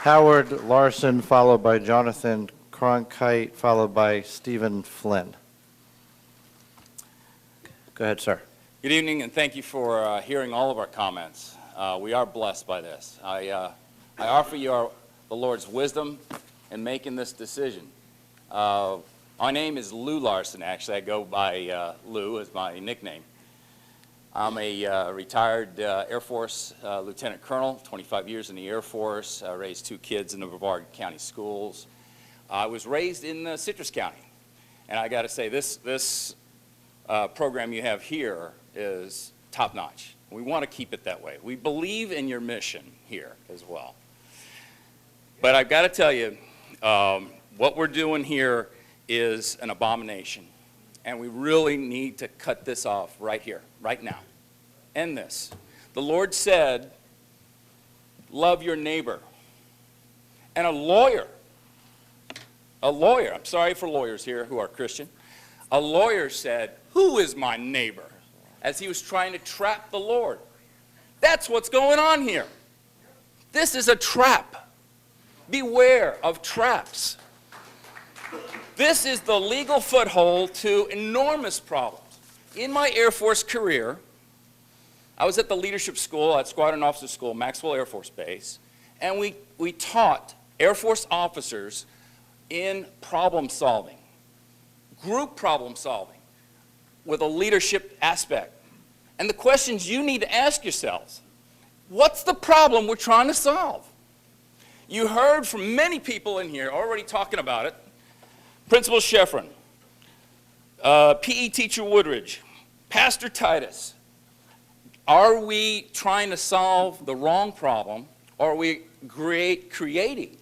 Howard Larson, followed by Jonathan Cronkite, followed by Stephen Flynn. Go ahead, sir. Good evening, and thank you for hearing all of our comments. We are blessed by this. I offer you the Lord's wisdom in making this decision. My name is Lou Larson, actually. I go by Lou as my nickname. I'm a retired Air Force Lieutenant Colonel, 25 years in the Air Force. I raised 2 kids in the Brevard County schools. I was raised in Citrus County. And I got to say, this program you have here is top-notch. We want to keep it that way. We believe in your mission here as well. But I've got to tell you, what we're doing here is an abomination. And we really need to cut this off right here, right now. End this. The Lord said, love your neighbor. And a lawyer, I'm sorry for lawyers here who are Christian, a lawyer said, who is my neighbor? As he was trying to trap the Lord. That's what's going on here. This is a trap. Beware of traps. This is the legal foothold to enormous problems. In my Air Force career, I was at the leadership school at Squadron Officer School, Maxwell Air Force Base, and we taught Air Force officers in problem solving, group problem solving, with a leadership aspect. And the questions you need to ask yourselves, what's the problem we're trying to solve? You heard from many people in here already talking about it. Principal Sheffrin, PE teacher Woodridge, Pastor Titus. Are we trying to solve the wrong problem, or are we creating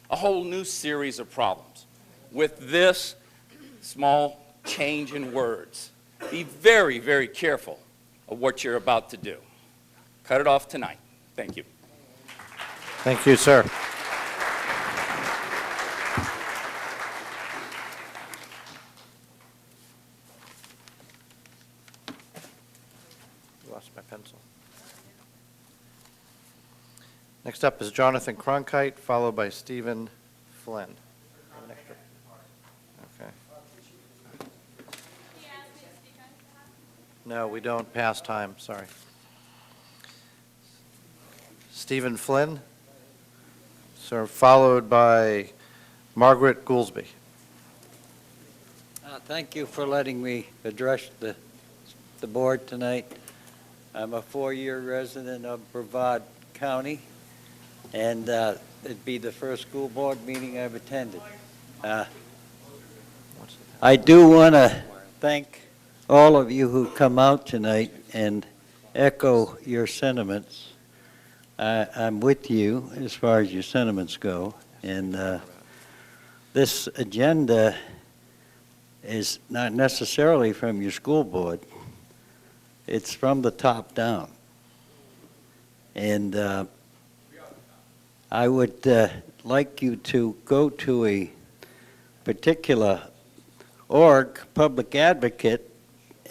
a whole new series of problems with this small change in words? Be very, very careful of what you're about to do. Cut it off tonight. Thank you. Thank you, sir. Lost my pencil. Next up is Jonathan Cronkite, followed by Stephen Flynn. Okay. No, we don't pass time, sorry. Stephen Flynn, sir, followed by Margaret Goolsby. Thank you for letting me address the board tonight. I'm a 4-year resident of Brevard County, and it'd be the first school board meeting I've attended. I do want to thank all of you who come out tonight and echo your sentiments. I'm with you as far as your sentiments go, and this agenda is not necessarily from your school board. It's from the top down. And I would like you to go to a particular org, public advocate,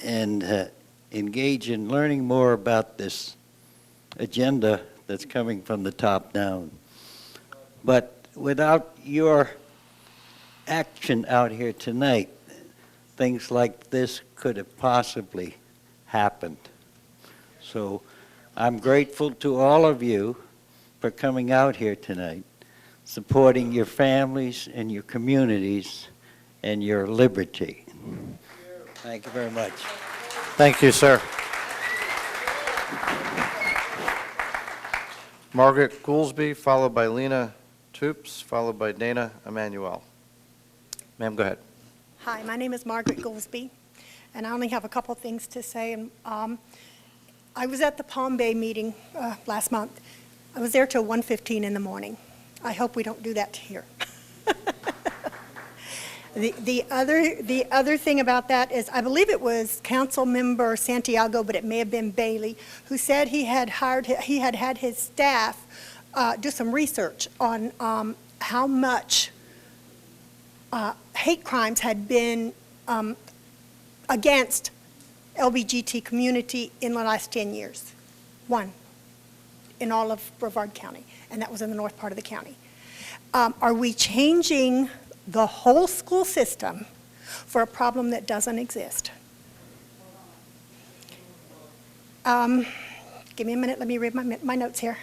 and engage in learning more about this agenda that's coming from the top down. But without your action out here tonight, things like this could have possibly happened. So I'm grateful to all of you for coming out here tonight, supporting your families and your communities and your liberty. Thank you very much. Thank you, sir. Margaret Goolsby, followed by Lena Toops, followed by Dana Emanuel. Ma'am, go ahead. Hi, my name is Margaret Goolsby, and I only have a couple things to say. And I was at the Palm Bay meeting last month. I was there till 1:15 in the morning. I hope we don't do that here. The other thing about that is, I believe it was Council Member Santiago, but it may have been Bailey, who said he had had his staff do some research on how much hate crimes had been against LBGT community in the last 10 years. One in all of Brevard County, and that was in the north part of the county. Are we changing the whole school system for a problem that doesn't exist? Give me a minute, let me read my notes here.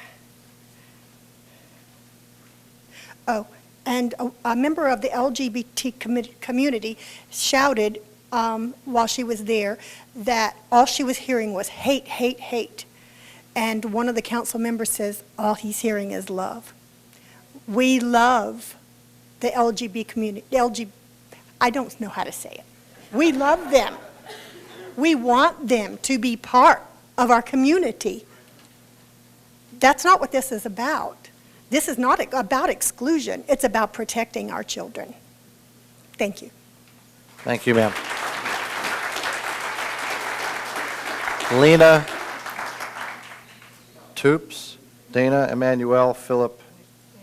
Oh, and a member of the LGBT community shouted while she was there that all she was hearing was hate, hate, hate. And one of the council members says, all he's hearing is love. We love the LGBT community. I don't know how to say it. We love them. We want them to be part of our community. That's not what this is about. This is not about exclusion. It's about protecting our children. Thank you. Thank you, ma'am. Lena Toops, Dana Emanuel, Philip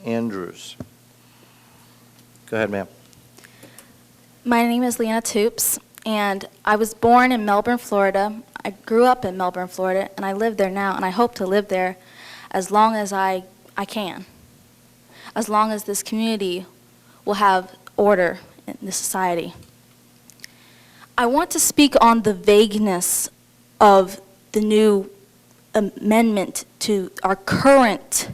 Andrews. Go ahead, ma'am. My name is Lena Toops, and I was born in Melbourne, Florida. I grew up in Melbourne, Florida, and I live there now, and I hope to live there as long as I can, as long as this community will have order in this society. I want to speak on the vagueness of the new amendment to our current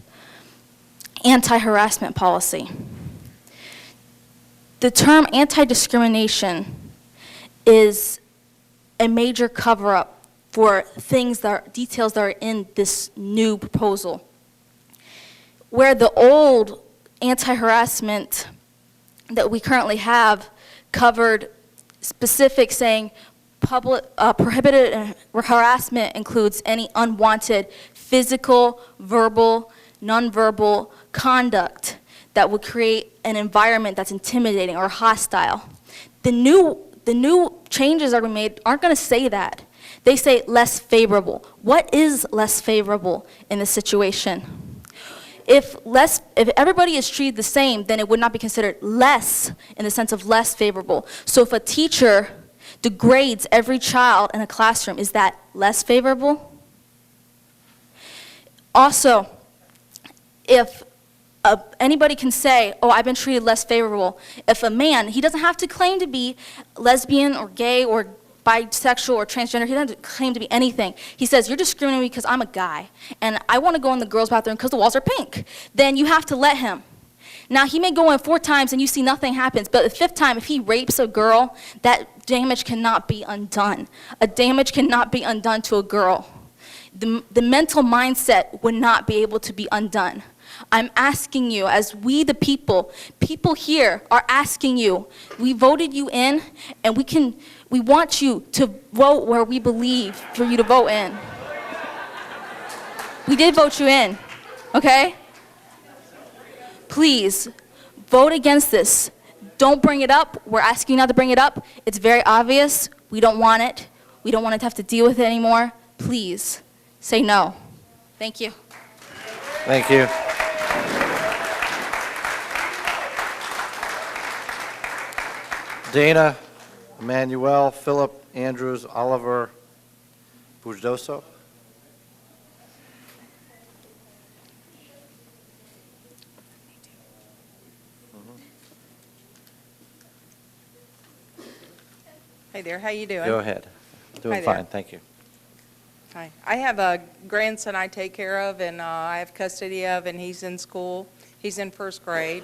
anti-harassment policy. The term anti-discrimination is a major cover-up for things details that are in this new proposal. Where the old anti-harassment that we currently have covered specific saying prohibited harassment includes any unwanted physical, verbal, nonverbal conduct that would create an environment that's intimidating or hostile. The new changes that are made aren't going to say that. They say less favorable. What is less favorable in this situation? If everybody is treated the same, then it would not be considered less in the sense of less favorable. So if a teacher degrades every child in a classroom, is that less favorable? Also, if anybody can say, oh, I've been treated less favorable. If a man, he doesn't have to claim to be lesbian or gay or bisexual or transgender. He doesn't claim to be anything. He says, you're discriminating me because I'm a guy, and I want to go in the girls' bathroom because the walls are pink. Then you have to let him. Now, he may go in 4 times and you see nothing happens, but the 5th time, if he rapes a girl, that damage cannot be undone. A damage cannot be undone to a girl. The mental mindset would not be able to be undone. I'm asking you, as we the people here are asking you, we voted you in, and we want you to vote where we believe for you to vote in. We did vote you in, okay? Please, vote against this. Don't bring it up. We're asking you not to bring it up. It's very obvious. We don't want it. We don't want to have to deal with it anymore. Please, say no. Thank you. Thank you. Dana, Emmanuel, Philip, Andrews, Oliver, Bujoso. Hey there, how you doing? Go ahead. Doing Hi there. fine, thank you. Hi. I have a grandson I take care of and I have custody of, and he's in school. He's in 1st grade,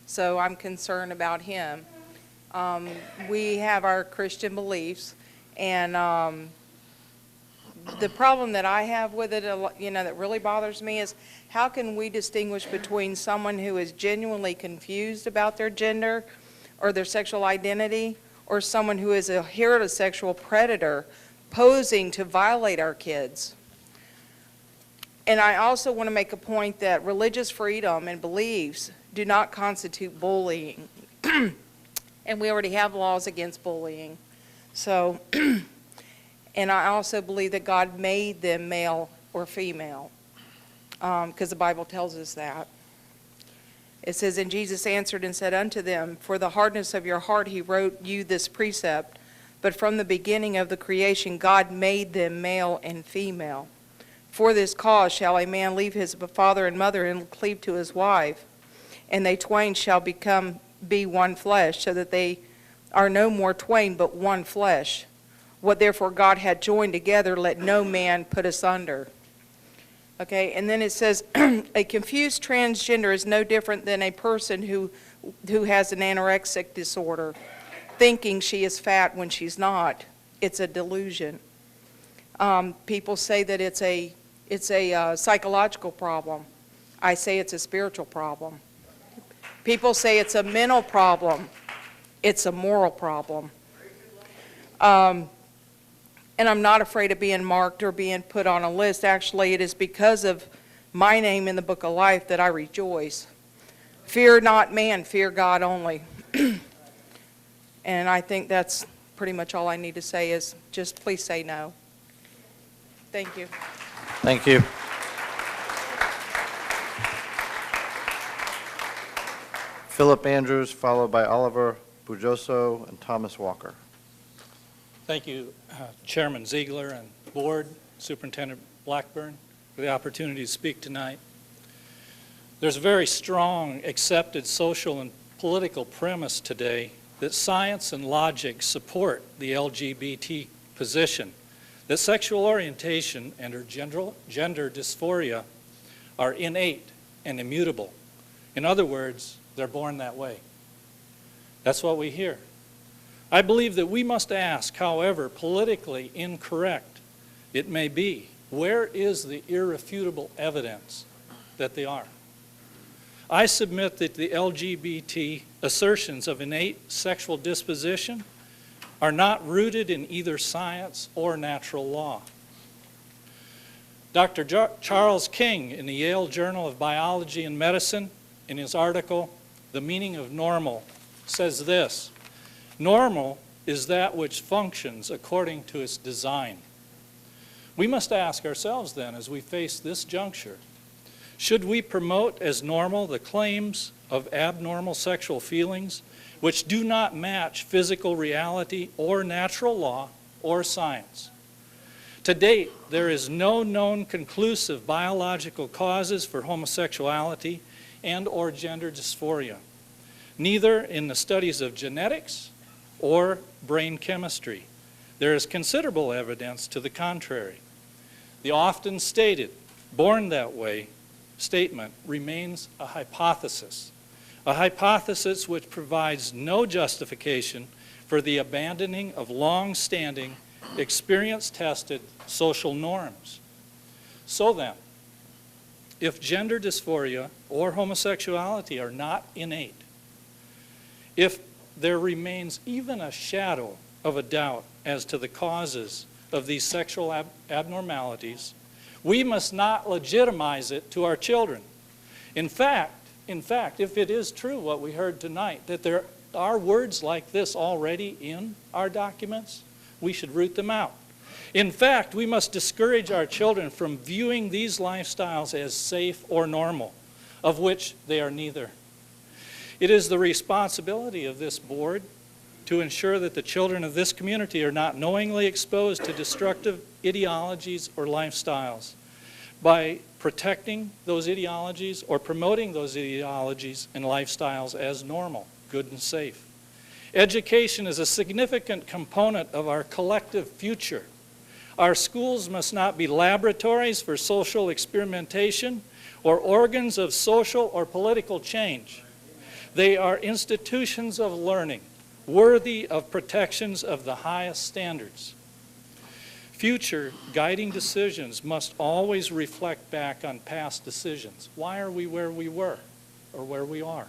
so I'm concerned about him. We have our Christian beliefs, and the problem that I have with it, that really bothers me is how can we distinguish between someone who is genuinely confused about their gender or their sexual identity, or someone who is a heterosexual predator posing to violate our kids. And I also want to make a point that religious freedom and beliefs do not constitute bullying. And we already have laws against bullying. So, and I also believe that God made them male or female, because the Bible tells us that. It says, and Jesus answered and said unto them, for the hardness of your heart he wrote you this precept, but from the beginning of the creation God made them male and female. For this cause shall a man leave his father and mother and cleave to his wife, and they twain shall be one flesh, so that they are no more twain but one flesh. What therefore God had joined together, let no man put asunder. Okay, and then it says, a confused transgender is no different than a person who has an anorexic disorder, thinking she is fat when she's not. It's a delusion. People say that it's a psychological problem. I say it's a spiritual problem. People say it's a mental problem. It's a moral problem. And I'm not afraid of being marked or being put on a list. Actually, it is because of my name in the book of life that I rejoice. Fear not man, fear God only. And I think that's pretty much all I need to say is just please say no. Thank you. Thank you. Philip Andrews, followed by Oliver Bujoso and Thomas Walker. Thank you, Chairman Ziegler and Board, Superintendent Blackburn, for the opportunity to speak tonight. There's a very strong accepted social and political premise today that science and logic support the LGBT position, that sexual orientation and or gender dysphoria are innate and immutable. In other words, they're born that way. That's what we hear. I believe that we must ask, however politically incorrect it may be, where is the irrefutable evidence that they are? I submit that the LGBT assertions of innate sexual disposition are not rooted in either science or natural law. Dr. Charles King in the Yale Journal of Biology and Medicine, in his article, The Meaning of Normal, says this: normal is that which functions according to its design. We must ask ourselves then, as we face this juncture, should we promote as normal the claims of abnormal sexual feelings which do not match physical reality or natural law or science? To date, there is no known conclusive biological causes for homosexuality and or gender dysphoria, neither in the studies of genetics or brain chemistry. There is considerable evidence to the contrary. The often stated, born that way statement remains a hypothesis which provides no justification for the abandoning of long-standing, experience-tested social norms. So then, if gender dysphoria or homosexuality are not innate, if there remains even a shadow of a doubt as to the causes of these sexual abnormalities, we must not legitimize it to our children. In fact, if it is true what we heard tonight, that there are words like this already in our documents, we should root them out. In fact, we must discourage our children from viewing these lifestyles as safe or normal, of which they are neither. It is the responsibility of this board to ensure that the children of this community are not knowingly exposed to destructive ideologies or lifestyles. By protecting those ideologies or promoting those ideologies and lifestyles as normal, good and safe. Education is a significant component of our collective future. Our schools must not be laboratories for social experimentation or organs of social or political change. They are institutions of learning, worthy of protections of the highest standards. Future guiding decisions must always reflect back on past decisions. Why are we where we were or where we are?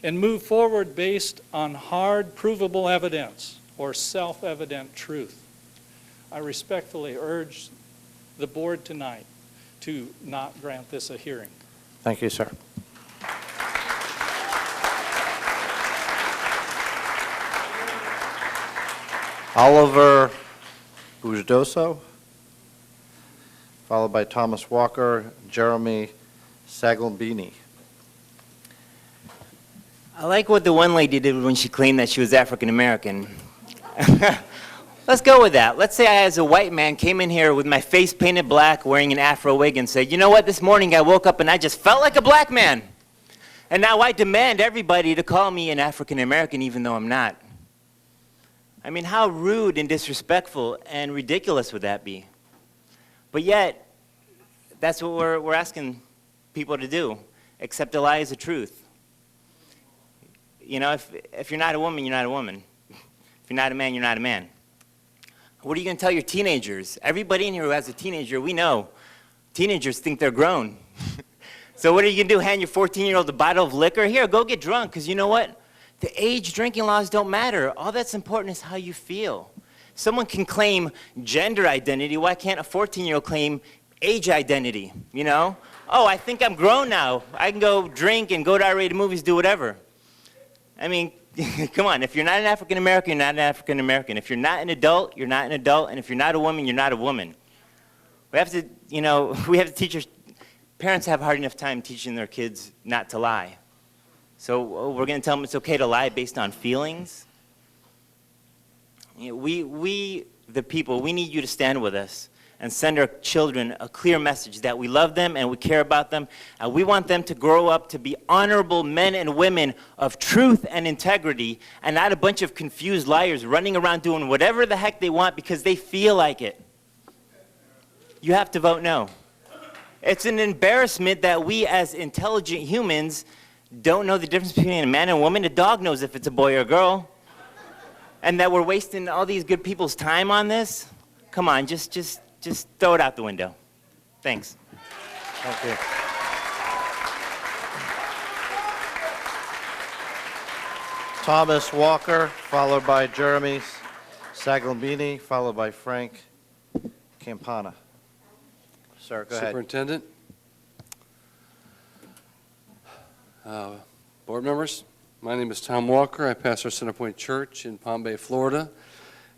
And move forward based on hard, provable evidence or self-evident truth. I respectfully urge the board tonight to not grant this a hearing. Thank you, sir. Oliver Bujdoso, followed by Thomas Walker, Jeremy Sagalbini. I like what the one lady did when she claimed that she was African American. Let's go with that. Let's say I, as a white man, came in here with my face painted black, wearing an Afro wig, and said, you know what, this morning I woke up and I just felt like a black man. And now I demand everybody to call me an African American even though I'm not. I mean, how rude and disrespectful and ridiculous would that be? But yet, that's what we're asking people to do, accept a lie as a truth. You know, if you're not a woman, you're not a woman. If you're not a man, you're not a man. What are you going to tell your teenagers? Everybody in here who has a teenager, we know teenagers think they're grown. So what are you going to do, hand your 14-year-old a bottle of liquor? Here, go get drunk, because you know what? The age drinking laws don't matter. All that's important is how you feel. Someone can claim gender identity. Why can't a 14-year-old claim age identity, you know? Oh, I think I'm grown now. I can go drink and go to R-rated movies, do whatever. I mean, come on. If you're not an African American, you're not an African American. If you're not an adult, you're not an adult. And if you're not a woman, you're not a woman. We have to, you know, we have to teach our, parents have a hard enough time teaching their kids not to lie. So we're going to tell them it's okay to lie based on feelings? You know, we, the people, we need you to stand with us and send our children a clear message that we love them and we care about them. And we want them to grow up to be honorable men and women of truth and integrity and not a bunch of confused liars running around doing whatever the heck they want because they feel like it. You have to vote no. It's an embarrassment that we as intelligent humans don't know the difference between a man and a woman. A dog knows if it's a boy or a girl. And that we're wasting all these good people's time on this? Come on, just throw it out the window. Thanks. Thank you. Thomas Walker, followed by Jeremy Sagalbini, followed by Frank Campana. Sir, go ahead. Superintendent, board members, my name is Tom Walker. I pastor Center Point Church in Palm Bay, Florida.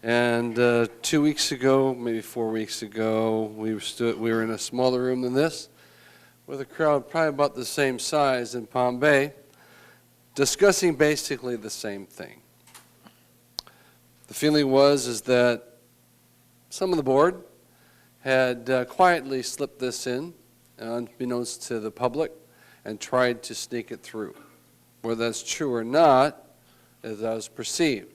And 2 weeks ago, maybe 4 weeks ago, we were in a smaller room than this, with a crowd probably about the same size in Palm Bay, discussing basically the same thing. The feeling is that some of the board had quietly slipped this in, unbeknownst to the public, and tried to sneak it through. Whether that's true or not, as I was perceived.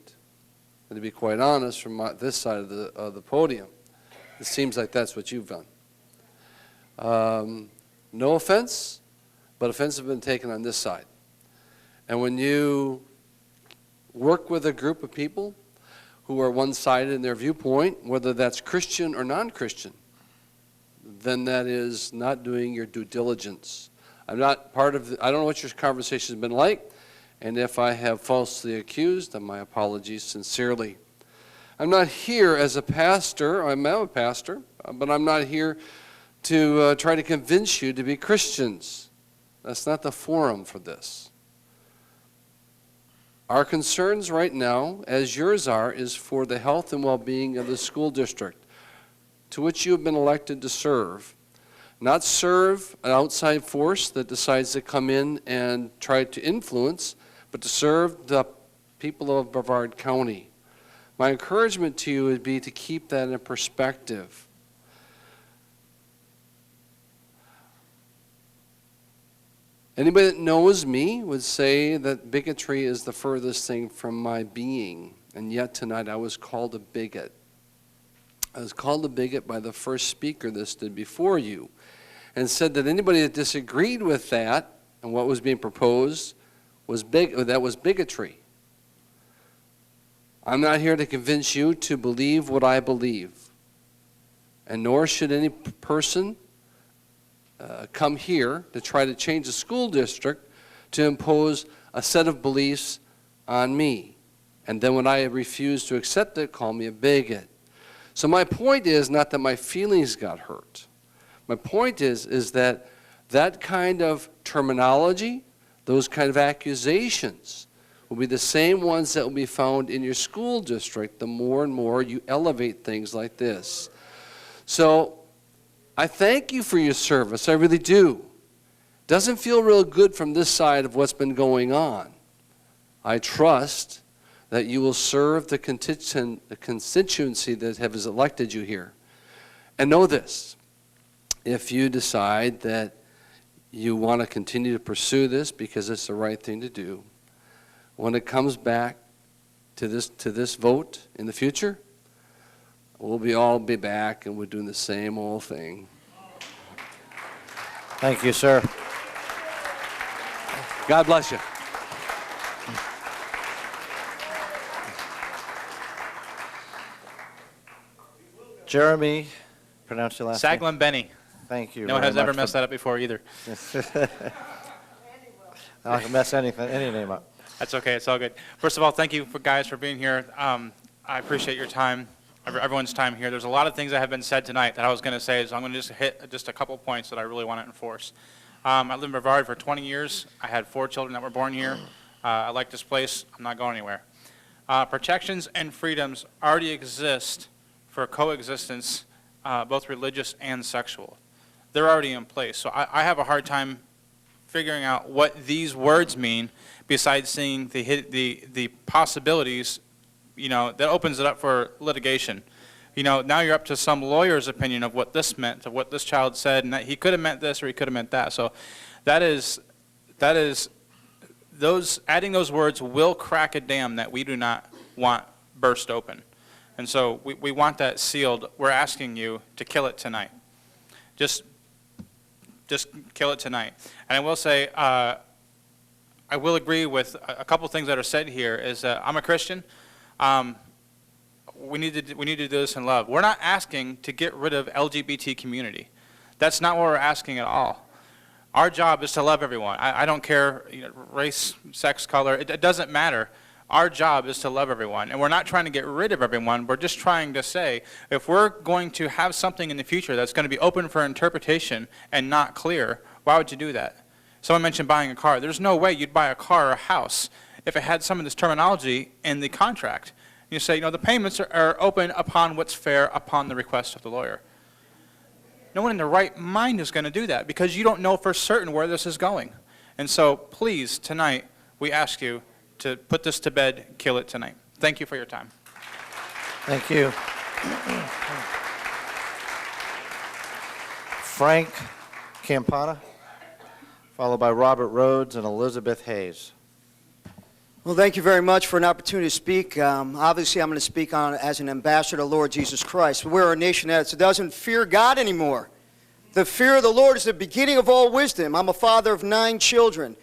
And to be quite honest, from this side of the podium, it seems like that's what you've done. No offense, but offense has been taken on this side. And when you work with a group of people who are one-sided in their viewpoint, whether that's Christian or non-Christian, then that is not doing your due diligence. I'm not part of I don't know what your conversation has been like, and if I have falsely accused, then my apologies sincerely. I'm not here as a pastor. I'm a pastor, but I'm not here to try to convince you to be Christians. That's not the forum for this. Our concerns right now, as yours are, is for the health and well-being of the school district to which you have been elected to serve. Not serve an outside force that decides to come in and try to influence, but to serve the people of Brevard County. My encouragement to you would be to keep that in perspective. Anybody that knows me would say that bigotry is the furthest thing from my being, and yet tonight I was called a bigot. I was called a bigot by the first speaker that stood before you, and said that anybody that disagreed with that and what was being proposed was bigotry. I'm not here to convince you to believe what I believe, and nor should any person come here to try to change the school district to impose a set of beliefs on me. And then when I refuse to accept it, call me a bigot. So my point is not that my feelings got hurt. My point is that that kind of terminology, those kind of accusations, will be the same ones that will be found in your school district the more and more you elevate things like this. So I thank you for your service, I really do. Doesn't feel real good from this side of what's been going on. I trust that you will serve the constituency that has elected you here. And know this, if you decide that you want to continue to pursue this because it's the right thing to do, when it comes back to this vote in the future, we'll all be back and we're doing the same old thing. Thank you, sir. God bless you. Jeremy, pronounce your last name. Saglin Benny. Thank you. No one has ever messed that up before either. I can mess any name up. That's okay. It's all good. First of all, thank you guys for being here. I appreciate your time, everyone's time here. There's a lot of things that have been said tonight that I was going to say, so I'm going to just hit just a couple points that I really want to enforce. I lived in Brevard for 20 years. I had 4 children that were born here. I like this place. I'm not going anywhere. Protections and freedoms already exist for coexistence, both religious and sexual. They're already in place. So I have a hard time figuring out what these words mean besides seeing the possibilities, that opens it up for litigation. Now you're up to some lawyer's opinion of what this meant, of what this child said, and that he could have meant this or he could have meant that. So adding those words will crack a dam that we do not want burst open. And so we want that sealed. We're asking you to kill it tonight. Just kill it tonight. And I will say, I will agree with a couple things that are said here, is that I'm a Christian. We need to do this in love. We're not asking to get rid of LGBT community. That's not what we're asking at all. Our job is to love everyone. I don't care, race, sex, color. It doesn't matter. Our job is to love everyone. And we're not trying to get rid of everyone. We're just trying to say, if we're going to have something in the future that's going to be open for interpretation and not clear, why would you do that? Someone mentioned buying a car. There's no way you'd buy a car or a house if it had some of this terminology in the contract. You say, the payments are open upon what's fair upon the request of the lawyer. No one in their right mind is going to do that because you don't know for certain where this is going. And so please, tonight, we ask you to put this to bed, kill it tonight. Thank you for your time. Thank you. Frank Campana, followed by Robert Rhodes and Elizabeth Hayes. Well, thank you very much for an opportunity to speak. Obviously, I'm going to speak on as an ambassador of the Lord Jesus Christ. We're a nation that doesn't fear God anymore. The fear of the Lord is the beginning of all wisdom. I'm a father of 9 children.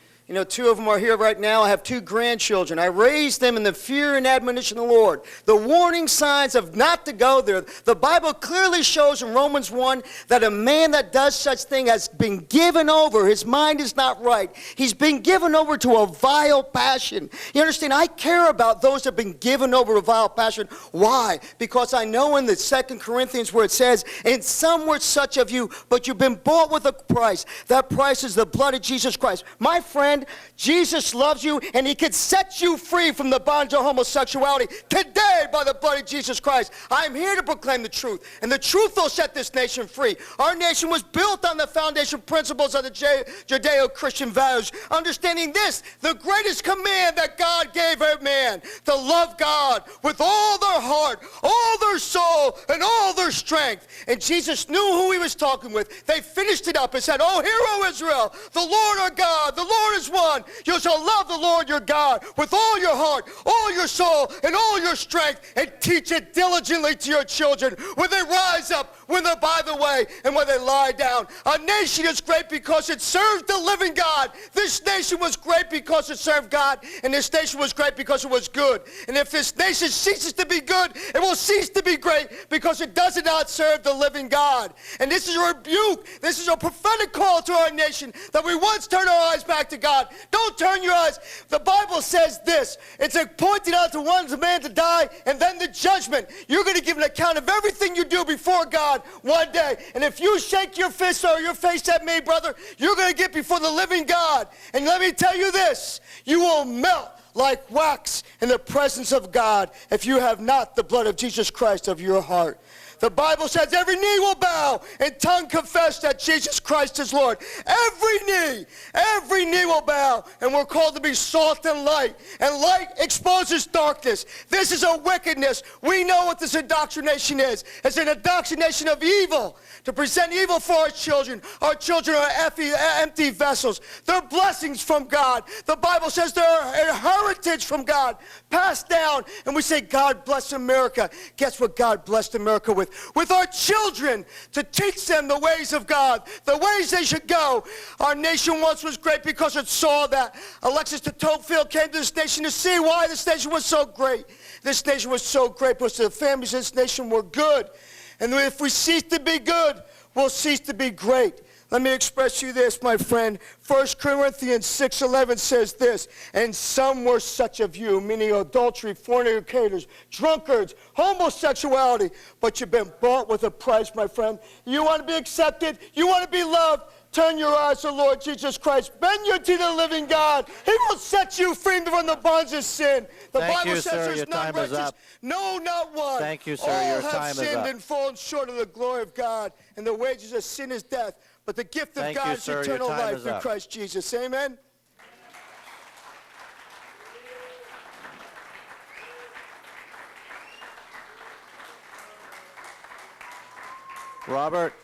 2 of them are here right now. I have 2 grandchildren. I raised them in the fear and admonition of the Lord. The warning signs of not to go there. The Bible clearly shows in Romans 1 that a man that does such thing has been given over. His mind is not right. He's been given over to a vile passion. You understand? I care about those that have been given over to vile passion. Why? Because I know in the 2 Corinthians where it says, and some were such of you, but you've been bought with a price. That price is the blood of Jesus Christ. My friend, Jesus loves you, and he can set you free from the bondage of homosexuality today by the blood of Jesus Christ. I'm here to proclaim the truth, and the truth will set this nation free. Our nation was built on the foundation principles of the Judeo-Christian values. Understanding this, the greatest command that God gave a man, to love God with all their heart, all their soul, and all their strength. And Jesus knew who he was talking with. They finished it up and said, "Oh, hear, O Israel, the Lord our God, the Lord is one. You shall love the Lord your God with all your heart, all your soul, and all your strength, and teach it diligently to your children when they rise up, when they're by the way, and when they lie down." A nation is great because it serves the living God. This nation was great because it served God, and this nation was great because it was good. And if this nation ceases to be good, it will cease to be great because it does not serve the living God. And this is a rebuke. This is a prophetic call to our nation that we once turn our eyes back to God. Don't turn your eyes. The Bible says this. It's pointed out to one man to die and then the judgment. You're going to give an account of everything you do before God one day. And if you shake your fist or your face at me, brother, you're going to get before the living God. And let me tell you this. You will melt like wax in the presence of God if you have not the blood of Jesus Christ of your heart. The Bible says every knee will bow and tongue confess that Jesus Christ is Lord. Every knee will bow, and we're called to be salt and light. And light exposes darkness. This is a wickedness. We know what this indoctrination is. It's an indoctrination of evil, to present evil for our children. Our children are empty vessels. They're blessings from God. The Bible says they're a heritage from God, passed down. And we say, God bless America. Guess what God blessed America with? With our children, to teach them the ways of God, the ways they should go. Our nation once was great because it saw that. Alexis de Tocqueville came to this nation to see why this nation was so great. This nation was so great because the families in this nation were good. And if we cease to be good, we'll cease to be great. Let me express to you this, my friend. 1 Corinthians 6:11 says this, and some were such of you, meaning adultery, fornicators, drunkards, homosexuality, but you've been bought with a price, my friend. You want to be accepted? You want to be loved? Turn your eyes to the Lord Jesus Christ. Bend your to the living God. He will set you free from the bonds of sin. The Bible says there's none righteous. No, not one. Thank you, sir. Your time is up. All have sinned and fallen short of the glory of God, and the wages of sin is death. But the gift of God is eternal life in Christ Jesus. Amen? Robert,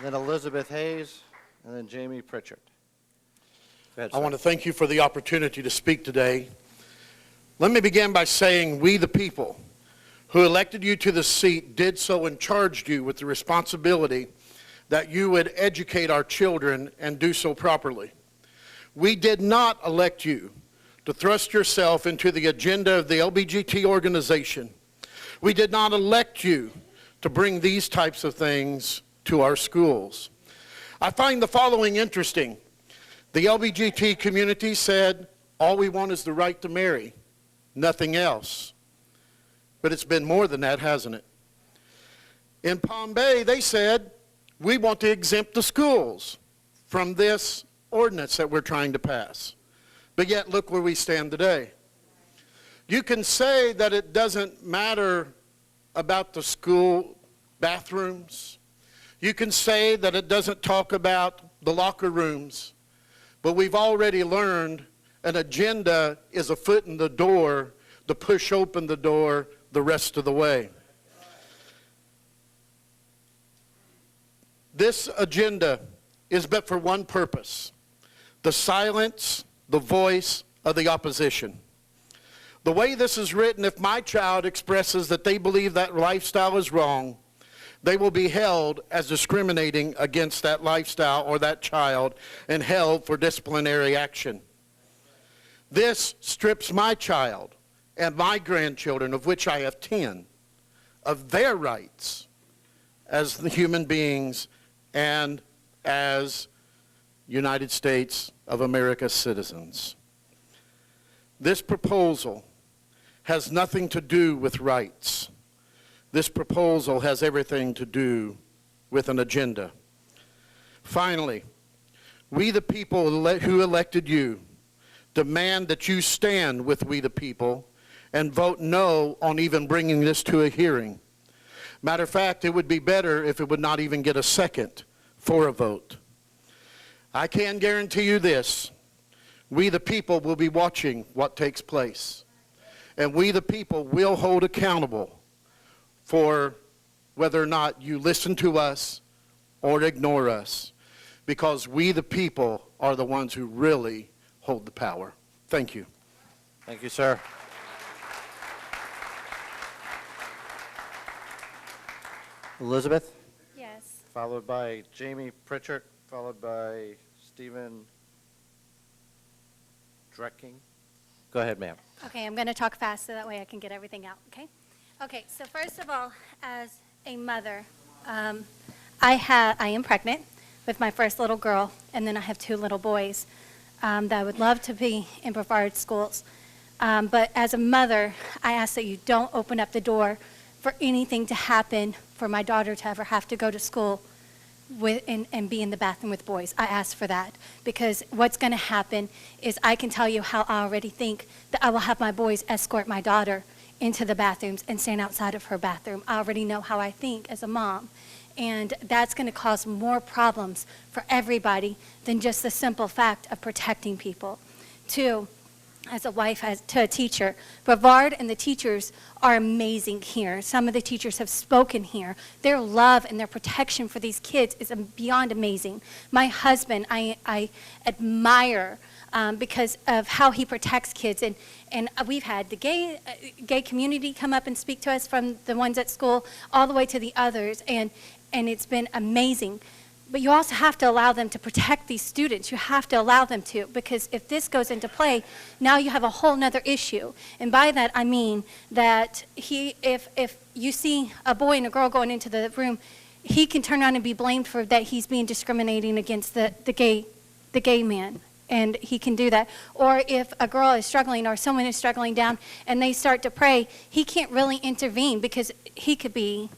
then Elizabeth Hayes, and then Jamie Pritchard. Go ahead, I sir. want to thank you for the opportunity to speak today. Let me begin by saying we, the people who elected you to the seat, did so and charged you with the responsibility that you would educate our children and do so properly. We did not elect you to thrust yourself into the agenda of the LBGT organization. We did not elect you to bring these types of things to our schools. I find the following interesting. The LBGT community said, all we want is the right to marry, nothing else. But it's been more than that, hasn't it? In Palm Bay, they said, we want to exempt the schools from this ordinance that we're trying to pass. But yet, look where we stand today. You can say that it doesn't matter about the school bathrooms. You can say that it doesn't talk about the locker rooms. But we've already learned an agenda is a foot in the door to push open the door the rest of the way. This agenda is but for one purpose: to silence the voice of the opposition. The way this is written, if my child expresses that they believe that lifestyle is wrong, they will be held as discriminating against that lifestyle or that child and held for disciplinary action. This strips my child and my grandchildren, of which I have 10, of their rights as the human beings and as United States of America citizens. This proposal has nothing to do with rights. This proposal has everything to do with an agenda. Finally, we the people who elected you demand that you stand with we the people and vote no on even bringing this to a hearing. Matter of fact, it would be better if it would not even get a second for a vote. I can guarantee you this: we the people will be watching what takes place. And we the people will hold accountable for whether or not you listen to us or ignore us, because we the people are the ones who really hold the power. Thank you. Thank you, sir. Elizabeth? Yes. Followed by Jamie Pritchard, followed by Stephen Drecking. Go ahead, ma'am. Okay, I'm going to talk fast so that way I can get everything out, okay? Okay, so first of all, as a mother, I am pregnant with my first little girl, and then I have 2 little boys that I would love to be in Brevard schools. But as a mother, I ask that you don't open up the door for anything to happen for my daughter to ever have to go to school and be in the bathroom with boys. I ask for that, because what's going to happen is I can tell you how I already think that I will have my boys escort my daughter into the bathrooms and stand outside of her bathroom. I already know how I think as a mom. And that's going to cause more problems for everybody than just the simple fact of protecting people. 2, as a wife, to a teacher, Brevard and the teachers are amazing here. Some of the teachers have spoken here. Their love and their protection for these kids is beyond amazing. My husband, I admire because of how he protects kids. And we've had the gay community come up and speak to us, from the ones at school all the way to the others. And it's been amazing. But you also have to allow them to protect these students. You have to allow them to, because if this goes into play, now you have a whole nother issue. And by that I mean that if you see a boy and a girl going into the room, he can turn around and be blamed for that he's being discriminating against the gay man. And he can do that. Or if a girl is struggling or someone is struggling down and they start to pray, he can't really intervene, because he could be,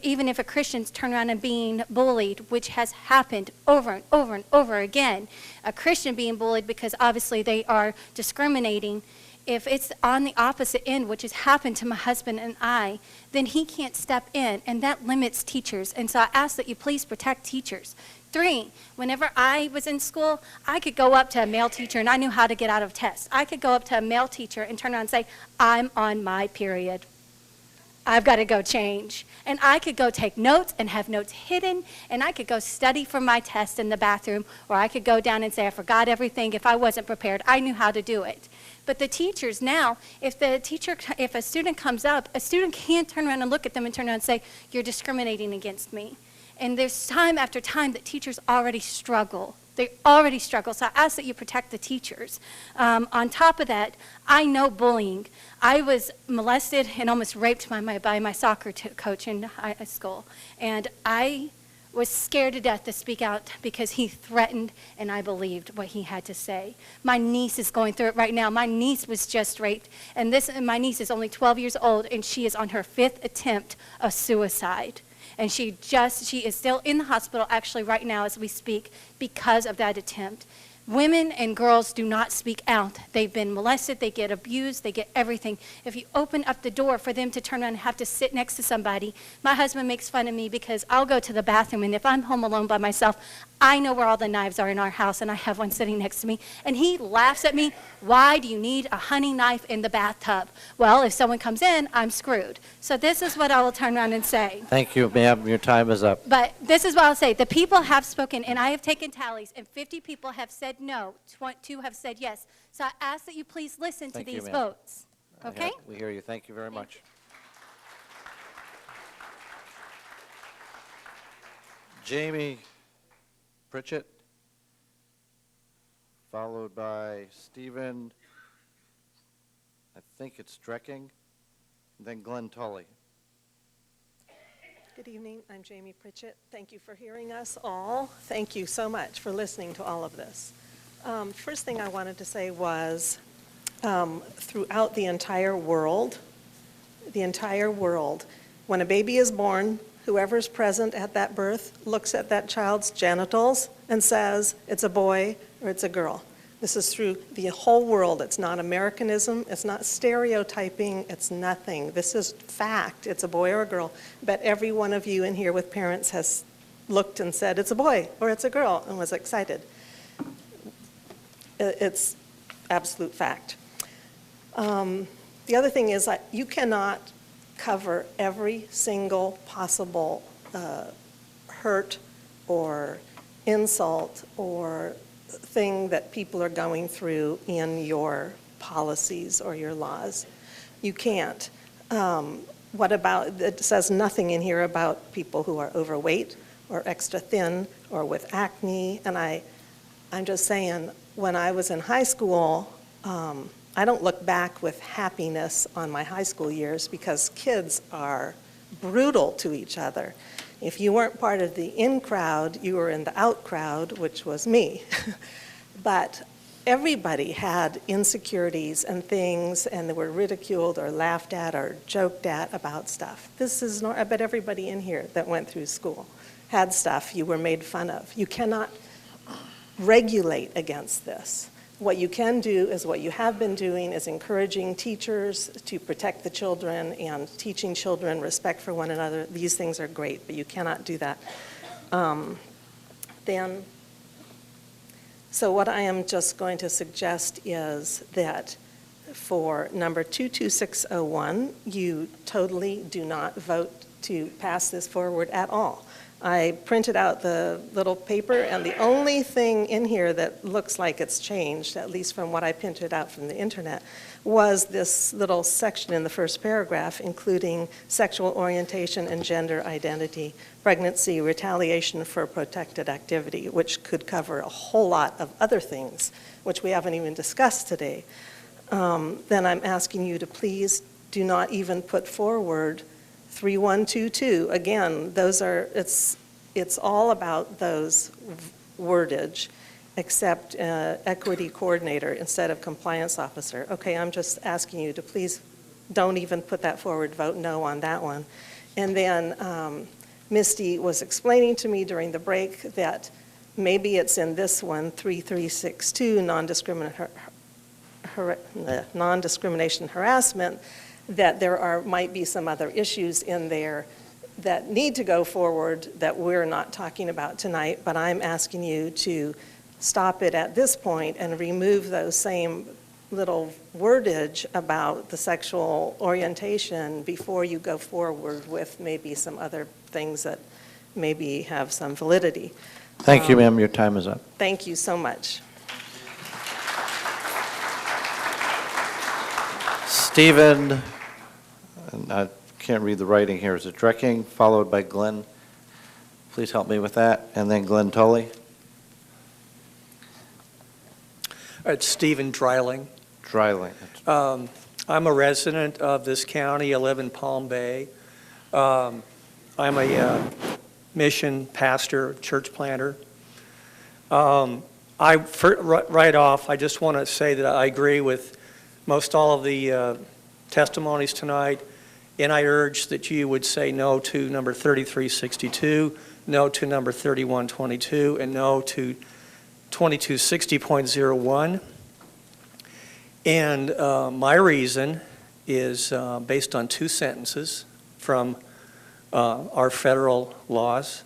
even if a Christian's turn around and being bullied, which has happened over and over and over again, a Christian being bullied because obviously they are discriminating, if it's on the opposite end, which has happened to my husband and I, then he can't step in, and that limits teachers. And so I ask that you please protect teachers. 3, whenever I was in school, I could go up to a male teacher, and I knew how to get out of tests. I could go up to a male teacher and turn around and say, I'm on my period. I've got to go change. And I could go take notes and have notes hidden, and I could go study for my test in the bathroom, or I could go down and say I forgot everything. If I wasn't prepared, I knew how to do it. But the teachers now, if a student comes up, a student can't turn around and look at them and turn around and say, you're discriminating against me. And there's time after time that teachers already struggle. They already struggle, so I ask that you protect the teachers. On top of that, I know bullying. I was molested and almost raped by my soccer coach in high school. And I was scared to death to speak out because he threatened and I believed what he had to say. My niece is going through it right now. My niece was just raped, and my niece is only 12 years old, and she is on her 5th attempt of suicide. And she is still in the hospital actually right now as we speak because of that attempt. Women and girls do not speak out. They've been molested, they get abused, they get everything. If you open up the door for them to turn around and have to sit next to somebody, my husband makes fun of me because I'll go to the bathroom, and if I'm home alone by myself, I know where all the knives are in our house, and I have one sitting next to me, and he laughs at me. Why do you need a hunting knife in the bathtub? Well, if someone comes in, I'm screwed. So this is what I will turn around and say. Thank you, ma'am. Your time is up. But this is what I'll say. The people have spoken, and I have taken tallies, and 50 people have said no, 2 have said yes. So I ask that you please listen Thank to you, these ma'am. votes. Okay? We hear you. Thank you very much. Jamie Pritchett, followed by Stephen, I think it's Drecking, and then Glenn Tully. Good evening. I'm Jamie Pritchett. Thank you for hearing us all. Thank you so much for listening to all of this. First thing I wanted to say was throughout the entire world, when a baby is born, whoever's present at that birth looks at that child's genitals and says it's a boy or it's a girl. This is through the whole world. It's not Americanism. It's not stereotyping. It's nothing. This is fact. It's a boy or a girl. But every one of you in here with parents has looked and said it's a boy or it's a girl and was excited. It's absolute fact. The other thing is that you cannot cover every single possible hurt or insult or thing that people are going through in your policies or your laws. You can't. What about, it says nothing in here about people who are overweight or extra thin or with acne, and I'm just saying, when I was in high school, I don't look back with happiness on my high school years because kids are brutal to each other. If you weren't part of the in crowd, you were in the out crowd, which was me. But everybody had insecurities and things, and they were ridiculed or laughed at or joked at about stuff. This is not, I bet everybody in here that went through school had stuff you were made fun of. You cannot regulate against this. What you can do is what you have been doing is encouraging teachers to protect the children and teaching children respect for one another. These things are great, but you cannot do that. So what I am just going to suggest is that for number 22601, you totally do not vote to pass this forward at all. I printed out the little paper, and the only thing in here that looks like it's changed, at least from what I printed out from the internet, was this little section in the first paragraph, including sexual orientation and gender identity, pregnancy, retaliation for protected activity, which could cover a whole lot of other things, which we haven't even discussed today. Then I'm asking you to please do not even put forward 3122. Again, those are, it's all about those wordage, except equity coordinator instead of compliance officer. Okay, I'm just asking you to please don't even put that forward, vote no on that one. And then Misty was explaining to me during the break that maybe it's in this one, 3362, non-discrimination harassment, that there might be some other issues in there that need to go forward that we're not talking about tonight, but I'm asking you to stop it at this point and remove those same little wordage about the sexual orientation before you go forward with maybe some other things that maybe have some validity. Thank you, ma'am. Your time is up. Thank you so much. Stephen, and I can't read the writing here, is it Drecking, followed by Glenn? Please help me with that. And then Glenn Tully. It's Stephen Dreiling. Dreiling. I'm a resident of this county. I live in Palm Bay. I'm a mission pastor, church planter. Right off, I just want to say that I agree with most all of the testimonies tonight, and I urge that you would say no to number 3362, no to number 3122, and no to 2260.01. And my reason is based on two sentences from our federal laws.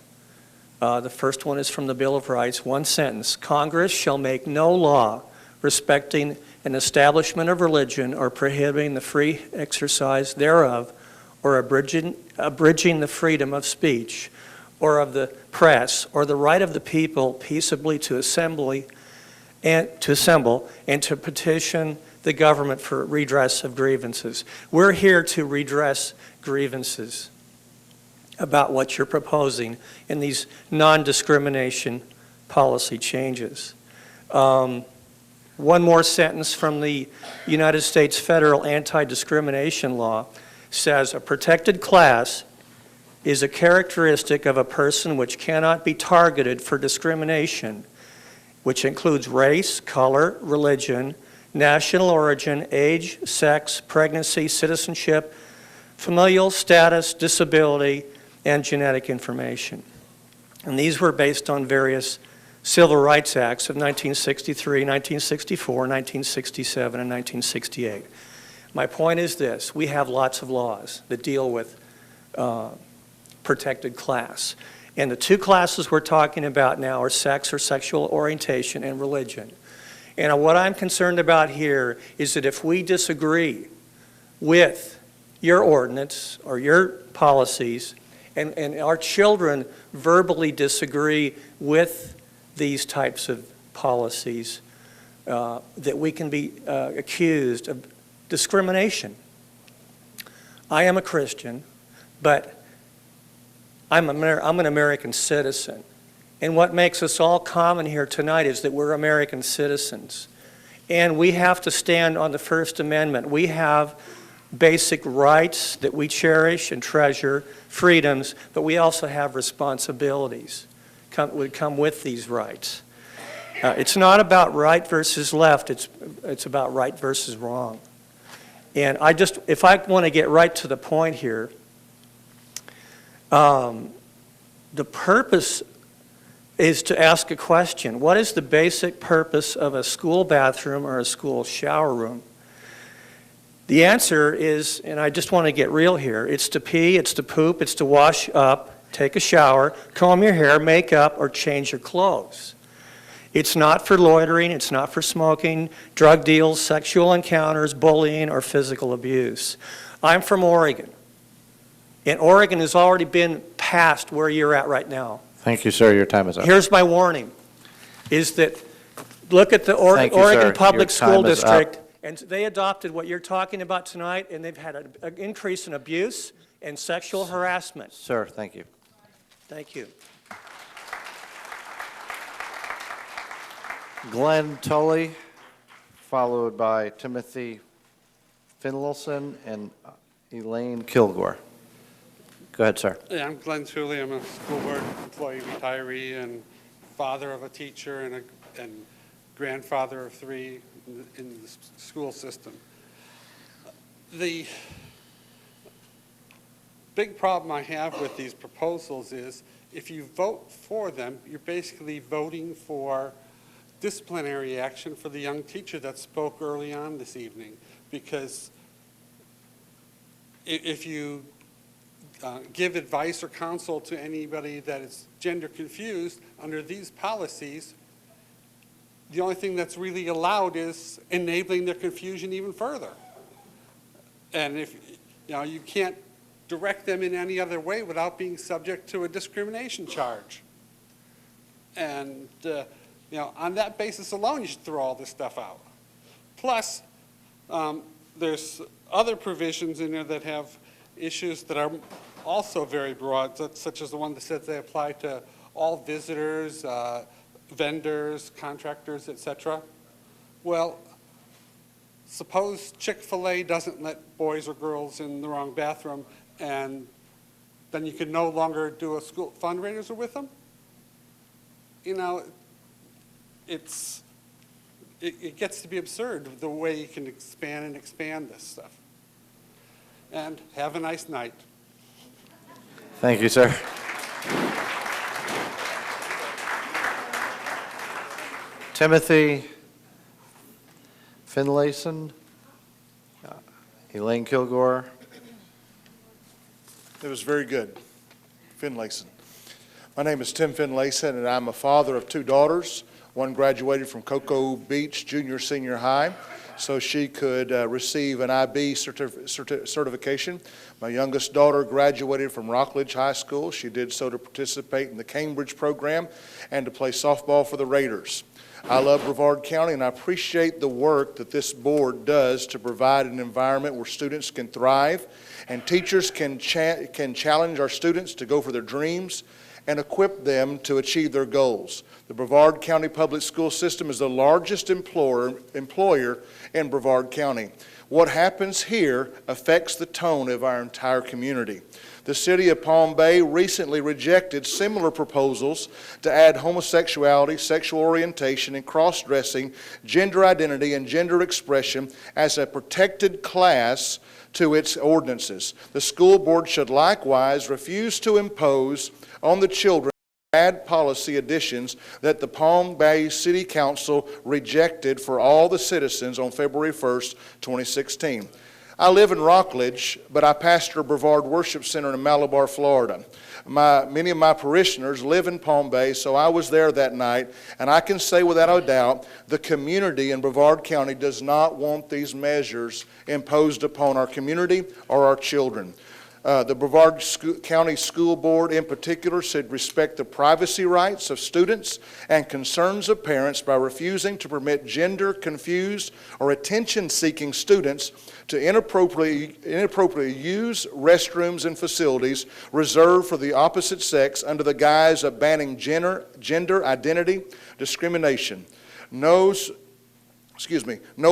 The first one is from the Bill of Rights, one sentence. Congress shall make no law respecting an establishment of religion or prohibiting the free exercise thereof or abridging the freedom of speech or of the press or the right of the people peaceably to assemble and to petition the government for redress of grievances. We're here to redress grievances about what you're proposing in these non-discrimination policy changes. One more sentence from the United States Federal Anti-Discrimination Law says, a protected class is a characteristic of a person which cannot be targeted for discrimination, which includes race, color, religion, national origin, age, sex, pregnancy, citizenship, familial status, disability, and genetic information. And these were based on various Civil Rights Acts of 1963, 1964, 1967, and 1968. My point is this: we have lots of laws that deal with protected class. And the two classes we're talking about now are sex or sexual orientation and religion. And what I'm concerned about here is that if we disagree with your ordinance or your policies, and our children verbally disagree with these types of policies, that we can be accused of discrimination. I am a Christian, but I'm an American citizen. And what makes us all common here tonight is that we're American citizens. And we have to stand on the First Amendment. We have basic rights that we cherish and treasure, freedoms, but we also have responsibilities that come with these rights. It's not about right versus left, it's about right versus wrong. And if I want to get right to the point here, the purpose is to ask a question. What is the basic purpose of a school bathroom or a school shower room? The answer is, and I just want to get real here, it's to pee, it's to poop, it's to wash up, take a shower, comb your hair, make up, or change your clothes. It's not for loitering, it's not for smoking, drug deals, sexual encounters, bullying, or physical abuse. I'm from Oregon, and Oregon has already been past where you're at right now. Thank you, sir. Your time is up. Here's my warning, is that look at the Thank you, Oregon sir. Public Your School time is up. District, and they adopted what you're talking about tonight, and they've had an increase in abuse and sexual harassment. Sir, thank you. Thank you. Glenn Tully, followed by Timothy Finlayson and Elaine Kilgore. Go ahead, sir. Yeah, I'm Glenn Tully. I'm a school board employee, retiree, and father of a teacher and grandfather of three in the school system. The big problem I have with these proposals is if you vote for them, you're basically voting for disciplinary action for the young teacher that spoke early on this evening. Because if you give advice or counsel to anybody that is gender confused under these policies, the only thing that's really allowed is enabling their confusion even further. And if you can't direct them in any other way without being subject to a discrimination charge. And on that basis alone, you should throw all this stuff out. Plus, there's other provisions in there that have issues that are also very broad, such as the one that says they apply to all visitors, vendors, contractors, etc. Well, suppose Chick-fil-A doesn't let boys or girls in the wrong bathroom, and then you can no longer do a school fundraiser with them? It gets to be absurd the way you can expand this stuff. And have a nice night. Thank you, sir. Timothy Finlayson, Elaine Kilgore. It was very good. Finlayson. My name is Tim Finlayson, and I'm a father of 2 daughters. One graduated from Cocoa Beach Junior Senior High, so she could receive an IB certification. My youngest daughter graduated from Rockledge High School. She did so to participate in the Cambridge program and to play softball for the Raiders. I love Brevard County, and I appreciate the work that this board does to provide an environment where students can thrive and teachers can challenge our students to go for their dreams and equip them to achieve their goals. The Brevard County Public School System is the largest employer in Brevard County. What happens here affects the tone of our entire community. The city of Palm Bay recently rejected similar proposals to add homosexuality, sexual orientation, and cross-dressing, gender identity, and gender expression as a protected class to its ordinances. The school board should likewise refuse to impose on the children bad policy additions that the Palm Bay City Council rejected for all the citizens on February 1st, 2016. I live in Rockledge, but I pastor Brevard Worship Center in Malabar, Florida. Many of my parishioners live in Palm Bay, so I was there that night, and I can say without a doubt, the community in Brevard County does not want these measures imposed upon our community or our children. The Brevard County School Board in particular should respect the privacy rights of students and concerns of parents by refusing to permit gender-confused or attention-seeking students to inappropriately use restrooms and facilities reserved for the opposite sex under the guise of banning gender identity discrimination. No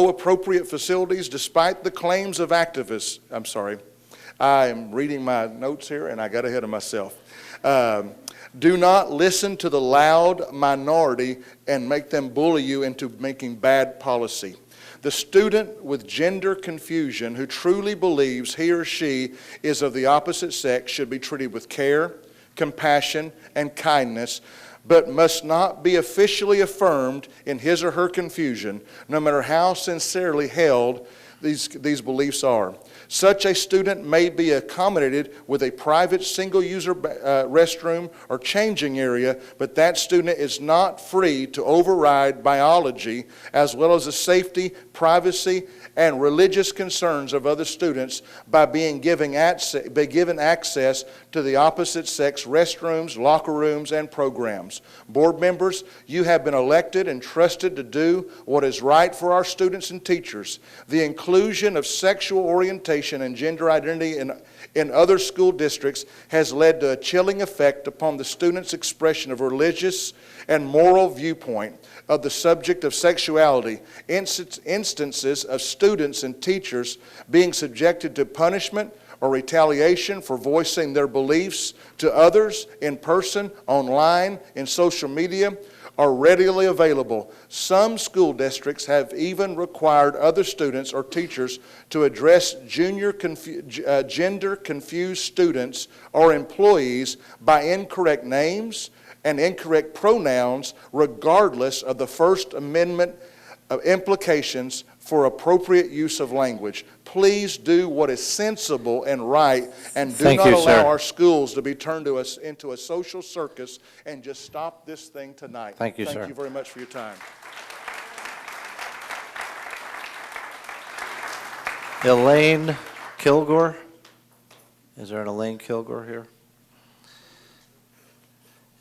appropriate facilities, despite the claims of activists. I am reading my notes here, and I got ahead of myself. Do not listen to the loud minority and make them bully you into making bad policy. The student with gender confusion who truly believes he or she is of the opposite sex should be treated with care, compassion, and kindness, but must not be officially affirmed in his or her confusion, no matter how sincerely held these beliefs are. Such a student may be accommodated with a private single-user restroom or changing area, but that student is not free to override biology as well as the safety, privacy, and religious concerns of other students by being given access to the opposite sex restrooms, locker rooms, and programs. Board members, you have been elected and trusted to do what is right for our students and teachers. The inclusion of sexual orientation and gender identity in other school districts has led to a chilling effect upon the students' expression of religious and moral viewpoint of the subject of sexuality. Instances of students and teachers being subjected to punishment or retaliation for voicing their beliefs to others in person, online, in social media, are readily available. Some school districts have even required other students or teachers to address gender-confused students or employees by incorrect names and incorrect pronouns, regardless of the First Amendment implications for appropriate use of language. Please do what is sensible and right, and do not allow our schools to be turned into a social circus, and just stop this thing tonight. Thank you, sir. Thank you very much for your time. Elaine Kilgore. Is there an Elaine Kilgore here?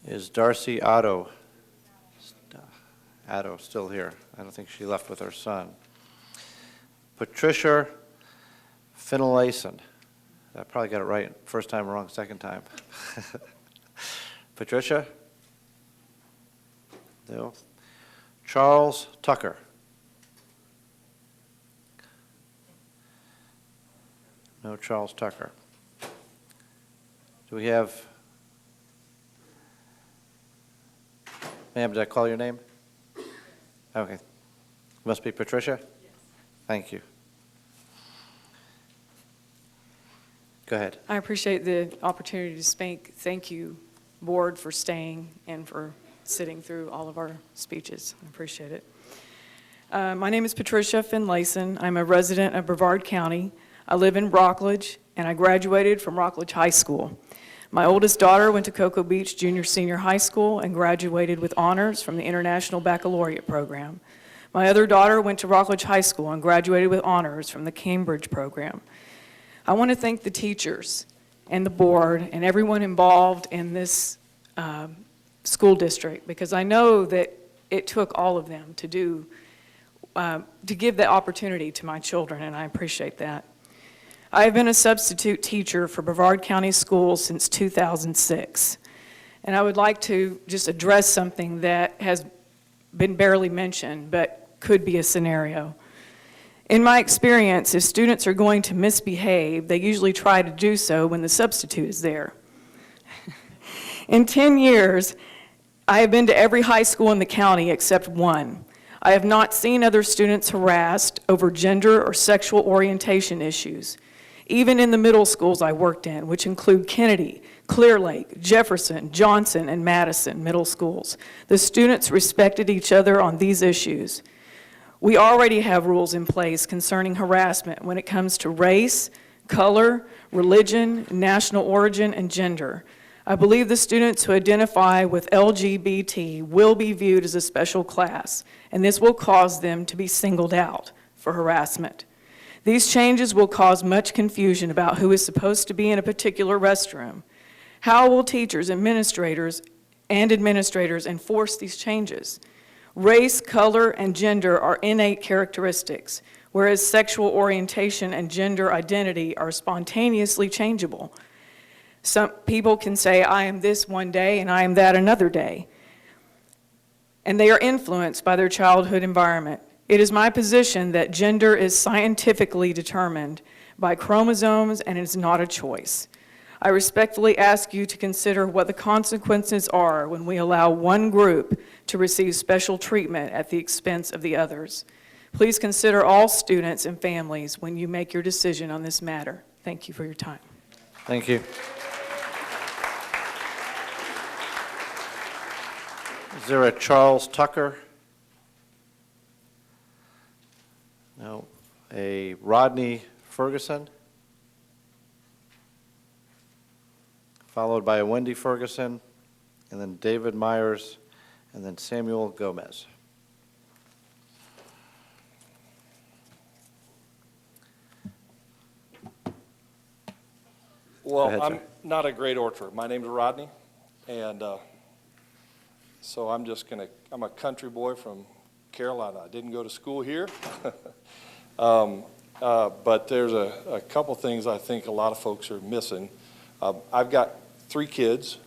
Is Darcy Otto still here? I don't think she left with her son. Patricia Finlayson. I probably got it right first time wrong, second time. Patricia? No. Charles Tucker. No Charles Tucker. Do we have, ma'am, did I call your name? Okay. Must be Patricia? Yes. Thank you. Go ahead. I appreciate the opportunity to speak. Thank you, board, for staying and for sitting through all of our speeches. I appreciate it. My name is Patricia Finlayson. I'm a resident of Brevard County. I live in Rockledge, and I graduated from Rockledge High School. My oldest daughter went to Cocoa Beach Junior Senior High School and graduated with honors from the International Baccalaureate program. My other daughter went to Rockledge High School and graduated with honors from the Cambridge program. I want to thank the teachers and the board and everyone involved in this school district, because I know that it took all of them to give that opportunity to my children, and I appreciate that. I have been a substitute teacher for Brevard County Schools since 2006, and I would like to just address something that has been barely mentioned, but could be a scenario. In my experience, if students are going to misbehave, they usually try to do so when the substitute is there. In 10 years, I have been to every high school in the county except one. I have not seen other students harassed over gender or sexual orientation issues. Even in the middle schools I worked in, which include Kennedy, Clear Lake, Jefferson, Johnson, and Madison middle schools, the students respected each other on these issues. We already have rules in place concerning harassment when it comes to race, color, religion, national origin, and gender. I believe the students who identify with LGBT will be viewed as a special class, and this will cause them to be singled out for harassment. These changes will cause much confusion about who is supposed to be in a particular restroom. How will teachers, administrators enforce these changes? Race, color, and gender are innate characteristics, whereas sexual orientation and gender identity are spontaneously changeable. Some people can say, I am this one day and I am that another day, and they are influenced by their childhood environment. It is my position that gender is scientifically determined by chromosomes and is not a choice. I respectfully ask you to consider what the consequences are when we allow one group to receive special treatment at the expense of the others. Please consider all students and families when you make your decision on this matter. Thank you for your time. Thank you. Is there a Charles Tucker? No. A Rodney Ferguson? Followed by a Wendy Ferguson, and then David Myers, and then Samuel Gomez. Well, ahead, I'm not a great orator. My name's Rodney, and so I'm a country boy from Carolina. I didn't go to school here, but there's a couple things I think a lot of folks are missing. I've got 3 kids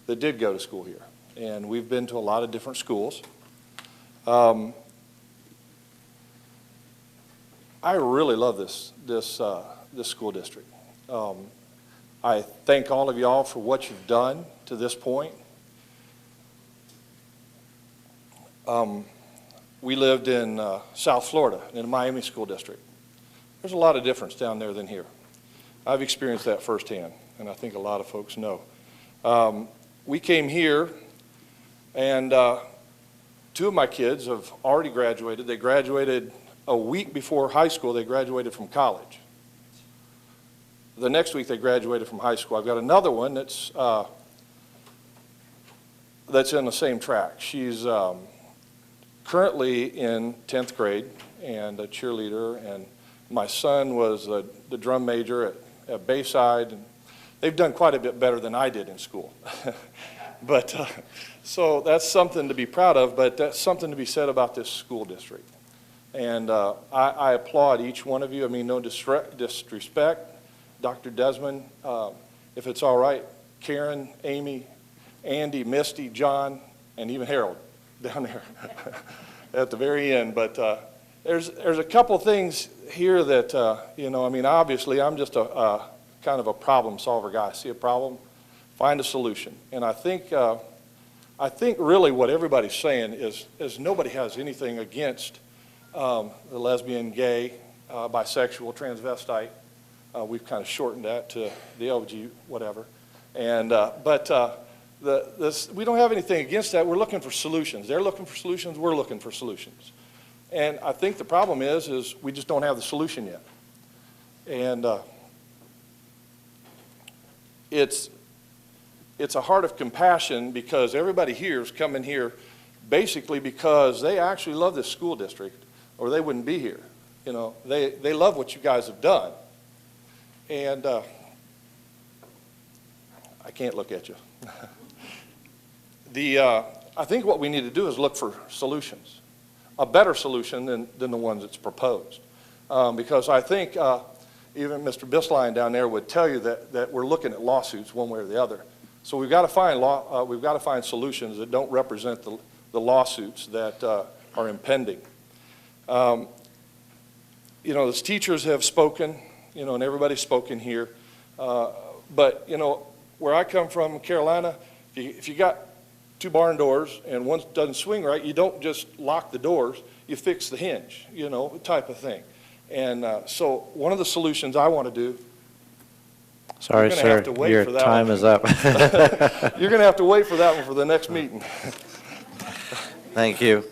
that did go to school here, and we've been to a lot of different schools. I really love this school district. I thank all of y'all for what you've done to this point. We lived in South Florida, in the Miami School District. There's a lot of difference down there than here. I've experienced that firsthand, and I think a lot of folks know. We came here, and 2 of my kids have already graduated. They graduated a week before high school. They graduated from college. The next week they graduated from high school. I've got another one that's in the same track. She's currently in 10th grade and a cheerleader, and my son was the drum major at Bayside, and they've done quite a bit better than I did in school. But so that's something to be proud of, but that's something to be said about this school district. And I applaud each one of you. I mean, no disrespect. Dr. Desmond, if it's all right, Karen, Amy, Andy, Misty, John, and even Harold down there at the very end. But there's a couple things here that, I mean, obviously I'm just a kind of a problem solver guy. I see a problem, find a solution. And I think really what everybody's saying is nobody has anything against the lesbian, gay, bisexual, transvestite. We've kind of shortened that to the LG whatever. And but we don't have anything against that. We're looking for solutions. They're looking for solutions. We're looking for solutions. And I think the problem is we just don't have the solution yet. And it's a heart of compassion because everybody here is coming here basically because they actually love this school district or they wouldn't be here. You know, they love what you guys have done. And I can't look at you. I think what we need to do is look for solutions, a better solution than the ones that's proposed. Because I think even Mr. Bisline down there would tell you that we're looking at lawsuits one way or the other. So we've got to find solutions that don't represent the lawsuits that are impending. You know, the teachers have spoken, you know, and everybody's spoken here. But, you know, where I come from, Carolina, if you got two barn doors and one doesn't swing right, you don't just lock the doors, you fix the hinge, you know, type of thing. And so one of the solutions I want to do, Sorry, you're gonna sir, have to wait your for that time one. is up. You're going to have to wait for that one for the next meeting. Thank you.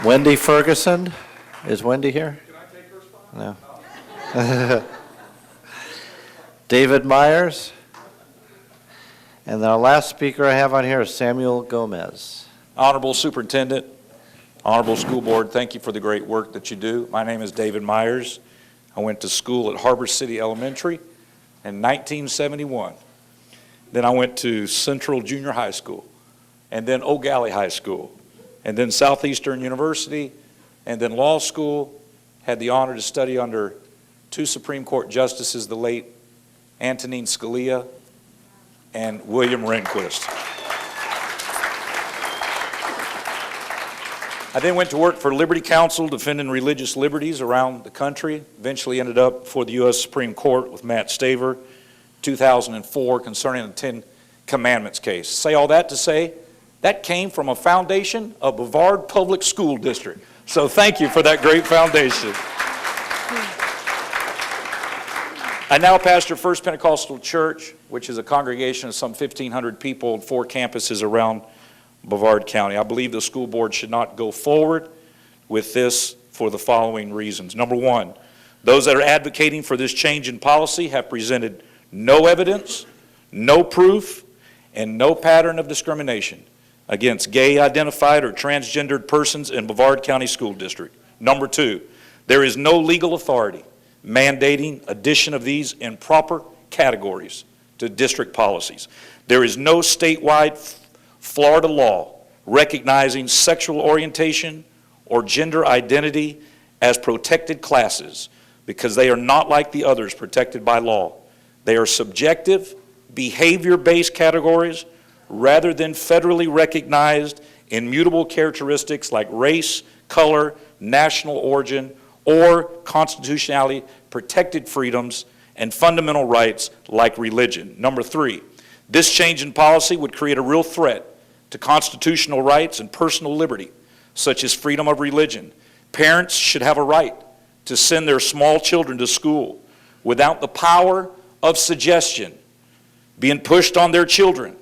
Wendy Ferguson, is Wendy here? Can I take her spot? No. David Myers. And our last speaker I have on here is Samuel Gomez. Honorable Superintendent, Honorable School Board, thank you for the great work that you do. My name is David Myers. I went to school at Harbor City Elementary in 1971. Then I went to Central Junior High School, and then O'Galley High School, and then Southeastern University, and then law school. Had the honor to study under two Supreme Court justices, the late Antonin Scalia and William Rehnquist. I then went to work for Liberty Counsel, defending religious liberties around the country. Eventually ended up before the U.S. Supreme Court with Matt Staver, 2004, concerning the Ten Commandments case. Say all that to say, that came from a foundation of Brevard Public School District. So thank you for that great foundation. I now pastor First Pentecostal Church, which is a congregation of some 1,500 people and 4 campuses around Brevard County. I believe the school board should not go forward with this for the following reasons. Number one, those that are advocating for this change in policy have presented no evidence, no proof, and no pattern of discrimination against gay identified or transgendered persons in Brevard County School District. Number two, there is no legal authority mandating addition of these improper categories to district policies. There is no statewide Florida law recognizing sexual orientation or gender identity as protected classes because they are not like the others protected by law. They are subjective, behavior-based categories rather than federally recognized immutable characteristics like race, color, national origin, or constitutionally protected freedoms and fundamental rights like religion. Number three, this change in policy would create a real threat to constitutional rights and personal liberty, such as freedom of religion. Parents should have a right to send their small children to school without the power of suggestion being pushed on their children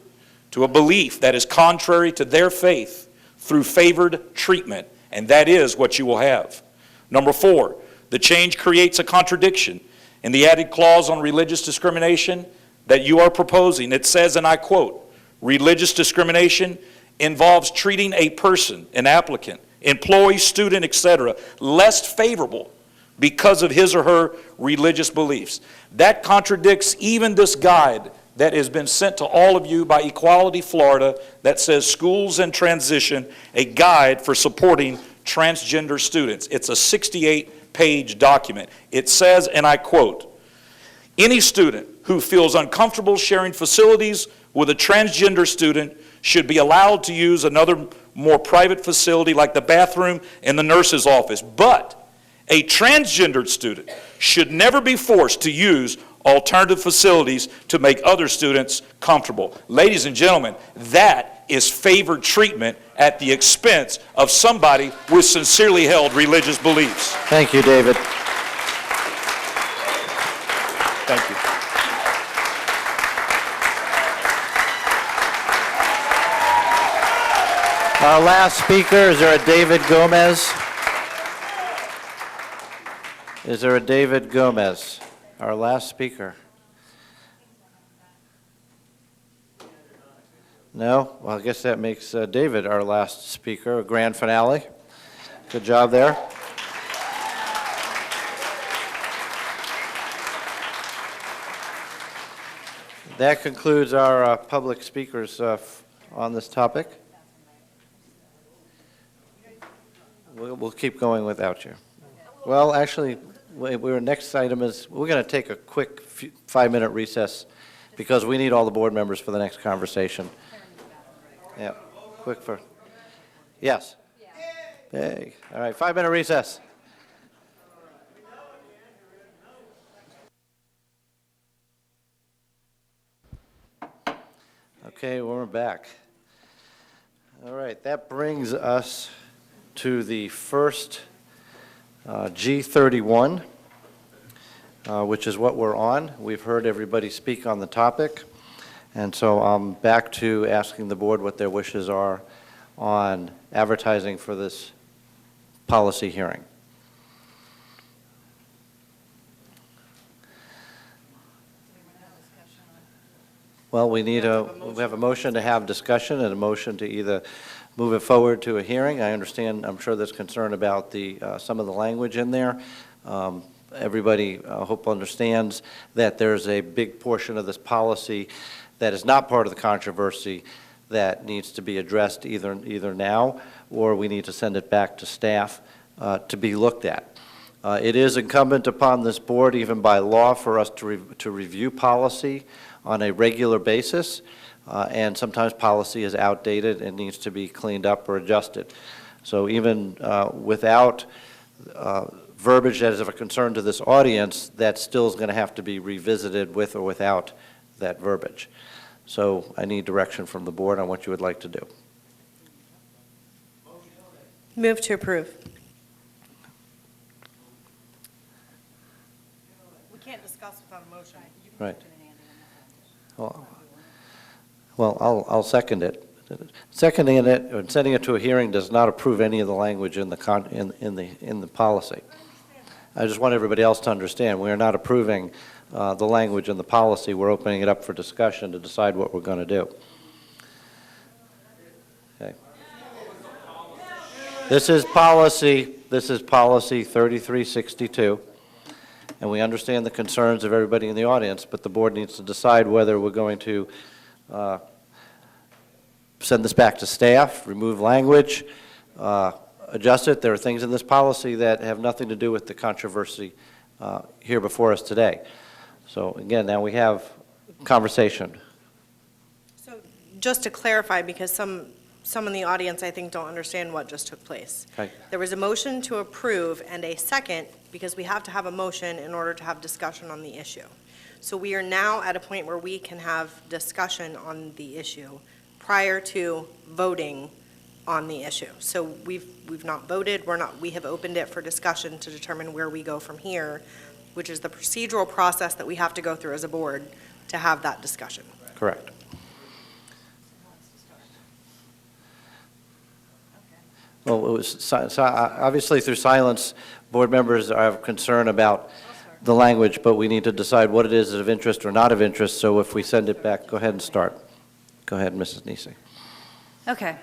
to a belief that is contrary to their faith through favored treatment, and that is what you will have. Number four, the change creates a contradiction in the added clause on religious discrimination that you are proposing. It says, and I quote, religious discrimination involves treating a person, an applicant, employee, student, etc., less favorable because of his or her religious beliefs. That contradicts even this guide that has been sent to all of you by Equality Florida that says Schools in Transition, a guide for supporting transgender students. It's a 68-page document. It says, and I quote, any student who feels uncomfortable sharing facilities with a transgender student should be allowed to use another more private facility like the bathroom in the nurse's office. But a transgendered student should never be forced to use alternative facilities to make other students comfortable. Ladies and gentlemen, that is favored treatment at the expense of somebody with sincerely held religious beliefs. Thank you, David. Thank you. Our last speaker, is there a David Gomez? Is there a David Gomez? Our last speaker. No? Well, I guess that makes David our last speaker, a grand finale. Good job there. That concludes our public speakers on this topic. We'll keep going without you. Well, actually, our next item is, we're going to take a quick 5-minute recess because we need all the board members for the next conversation. Yeah, quick for, yes. Hey, all right, 5-minute recess. Okay, we're back. All right, that brings us to the first G31, which is what we're on. We've heard everybody speak on the topic, and so I'm back to asking the board what their wishes are on advertising for this policy hearing. Well, we have a motion to have discussion and a motion to either move it forward to a hearing. I understand, I'm sure there's concern about some of the language in there. Everybody, I hope, understands that there's a big portion of this policy that is not part of the controversy that needs to be addressed either now or we need to send it back to staff to be looked at. It is incumbent upon this board, even by law, for us to review policy on a regular basis, and sometimes policy is outdated and needs to be cleaned up or adjusted. So even without verbiage that is of a concern to this audience, that still is going to have to be revisited with or without that verbiage. So I need direction from the board on what you would like to do. Move to approve. We can't discuss without a motion. Right. Well, I'll second it. Seconding it and sending it to a hearing does not approve any of the language in the policy. I just want everybody else to understand we are not approving the language in the policy. We're opening it up for discussion to decide what we're going to do. Okay. This is policy 3362. And we understand the concerns of everybody in the audience, but the board needs to decide whether we're going to send this back to staff, remove language, adjust it. There are things in this policy that have nothing to do with the controversy here before us today. So again, now we have conversation. So just to clarify, because some in the audience, I think, don't understand what just took place. Okay. There was a motion to approve and a second, because we have to have a motion in order to have discussion on the issue. So we are now at a point where we can have discussion on the issue prior to voting on the issue. So we've not voted, we have opened it for discussion to determine where we go from here, which is the procedural process that we have to go through as a board to have that discussion. Correct. Well, it was obviously through silence, board members have concern about the language, but we need to decide what it is of interest or not of interest. So if we send it back, go ahead and start. Go ahead, Mrs. Nisi. Okay.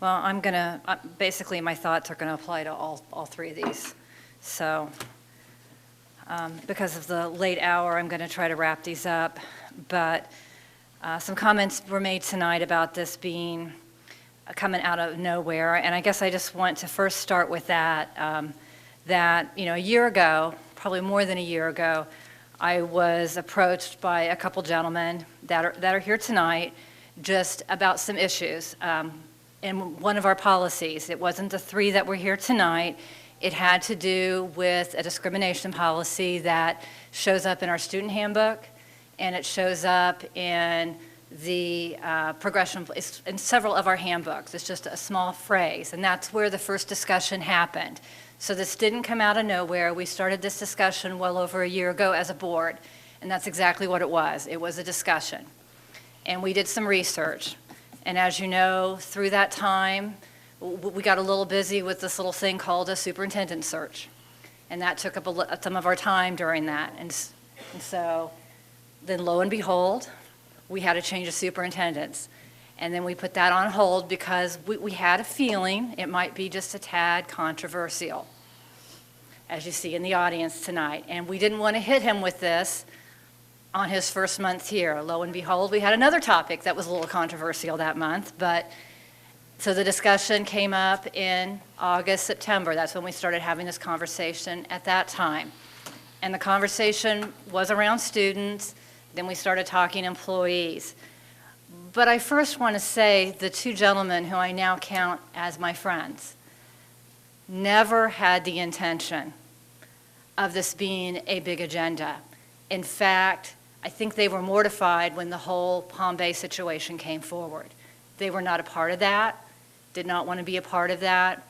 Well, I'm going to, basically my thoughts are going to apply to all three of these. So because of the late hour, I'm going to try to wrap these up. But some comments were made tonight about this being coming out of nowhere, and I guess I just want to first start with that, that, you know, a year ago, probably more than a year ago, I was approached by a couple gentlemen that are here tonight just about some issues in one of our policies. It wasn't the three that were here tonight. It had to do with a discrimination policy that shows up in our student handbook, and it shows up in the progression in several of our handbooks. It's just a small phrase, and that's where the first discussion happened. So this didn't come out of nowhere. We started this discussion well over a year ago as a board, and that's exactly what it was. It was a discussion. And we did some research, And as you know, through that time, we got a little busy with this little thing called a superintendent search. And that took up some of our time during that. And so then lo and behold, we had a change of superintendents. And then we put that on hold because we had a feeling it might be just a tad controversial, as you see in the audience tonight. And we didn't want to hit him with this on his first month here. Lo and behold, we had another topic that was a little controversial that month. So the discussion came up in August, September. That's when we started having this conversation at that time. And the conversation was around students. Then we started talking employees. But I first want to say the two gentlemen who I now count as my friends never had the intention of this being a big agenda. In fact, I think they were mortified when the whole Palm Bay situation came forward. They were not a part of that, did not want to be a part of that.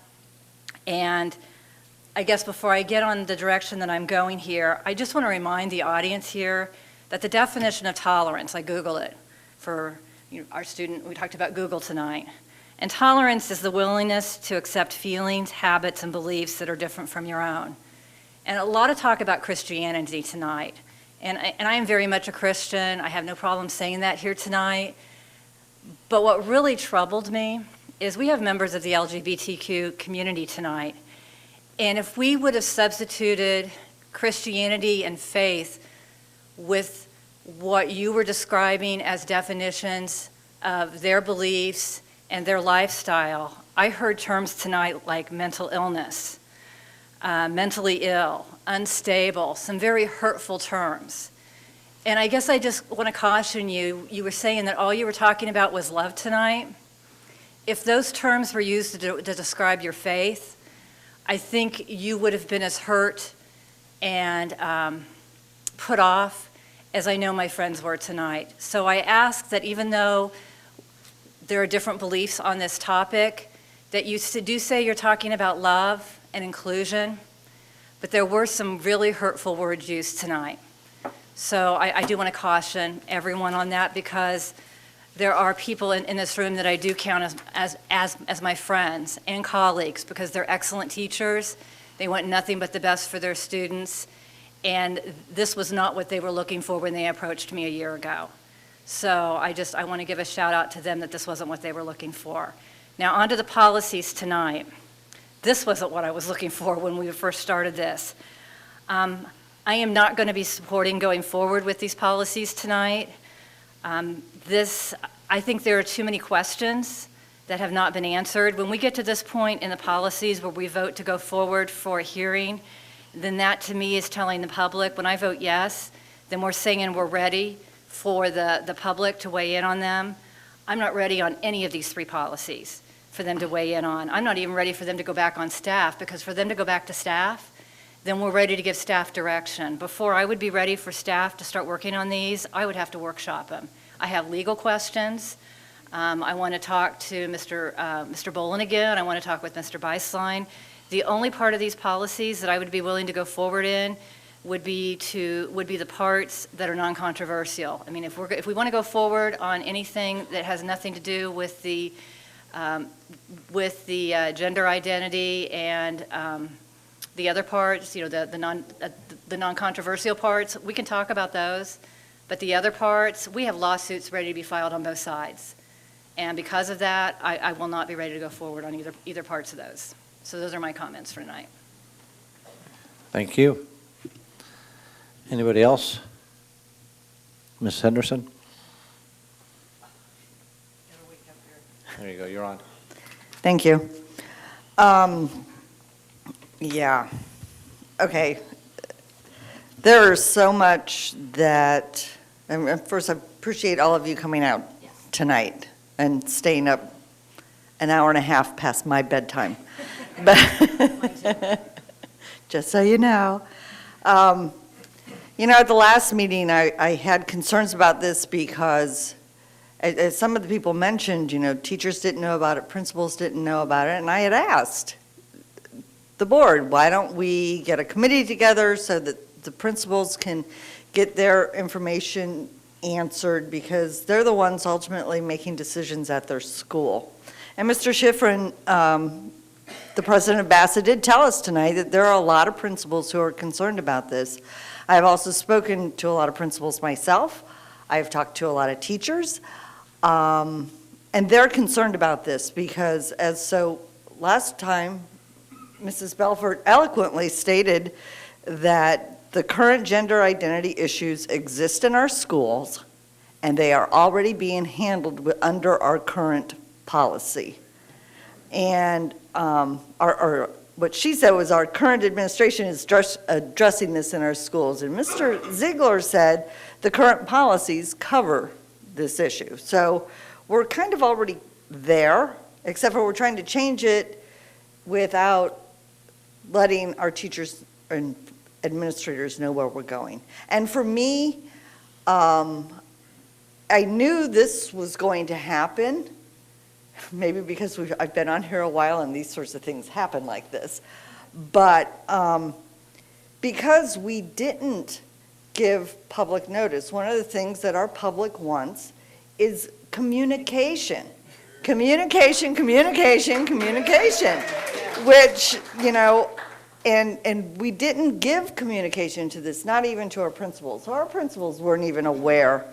And I guess before I get on the direction that I'm going here, I just want to remind the audience here that the definition of tolerance, I Googled it for our student, we talked about Google tonight. And tolerance is the willingness to accept feelings, habits, and beliefs that are different from your own. And a lot of talk about Christianity tonight. And I am very much a Christian. I have no problem saying that here tonight. But what really troubled me is we have members of the LGBTQ community tonight. And if we would have substituted Christianity and faith with what you were describing as definitions of their beliefs and their lifestyle, I heard terms tonight like mental illness, mentally ill, unstable, some very hurtful terms. And I guess I just want to caution you, you were saying that all you were talking about was love tonight. If those terms were used to describe your faith, I think you would have been as hurt and put off as I know my friends were tonight. So I ask that even though there are different beliefs on this topic, that you do say you're talking about love and inclusion, but there were some really hurtful words used tonight. So I do want to caution everyone on that, because there are people in this room that I do count as my friends and colleagues, because they're excellent teachers. They want nothing but the best for their students. And this was not what they were looking for when they approached me a year ago. So I want to give a shout out to them that this wasn't what they were looking for. Now on to the policies tonight. This wasn't what I was looking for when we first started this. I am not going to be supporting going forward with these policies tonight. I think there are too many questions that have not been answered. When we get to this point in the policies where we vote to go forward for a hearing, then that to me is telling the public, when I vote yes, then we're saying we're ready for the public to weigh in on them. I'm not ready on any of these three policies for them to weigh in on. I'm not even ready for them to go back on staff, because for them to go back to staff, then we're ready to give staff direction. Before I would be ready for staff to start working on these, I would have to workshop them. I have legal questions. I want to talk to Mr. Bolin again. I want to talk with Mr. Beislein. The only part of these policies that I would be willing to go forward in would be the parts that are non-controversial. I mean, if we want to go forward on anything that has nothing to do with the gender identity and the other parts, the non-controversial parts, we can talk about those. But the other parts, we have lawsuits ready to be filed on both sides. And because of that, I will not be ready to go forward on either parts of those. So those are my comments for tonight. Thank you. Anybody else? Ms. Henderson? There you go, you're on. Thank you. Yeah. Okay. There's so much that, and first I appreciate all of you coming out tonight and staying up an hour and a half past my bedtime. But just so you know. At the last meeting, I had concerns about this because, as some of the people mentioned, teachers didn't know about it, principals didn't know about it, and I had asked the board, why don't we get a committee together so that the principals can get their information answered because they're the ones ultimately making decisions at their school. And Mr. Schifrin, the president of BASA, did tell us tonight that there are a lot of principals who are concerned about this. I've also spoken to a lot of principals myself. I've talked to a lot of teachers. And they're concerned about this because last time, Mrs. Belfort eloquently stated that the current gender identity issues exist in our schools and they are already being handled under our current policy. And what she said was our current administration is addressing this in our schools. And Mr. Ziegler said the current policies cover this issue. So we're kind of already there, except for we're trying to change it without letting our teachers and administrators know where we're going. And for me, I knew this was going to happen, maybe because I've been on here a while and these sorts of things happen like this. But because we didn't give public notice, one of the things that our public wants is communication. Communication, communication, communication, which, and we didn't give communication to this, not even to our principals. So our principals weren't even aware.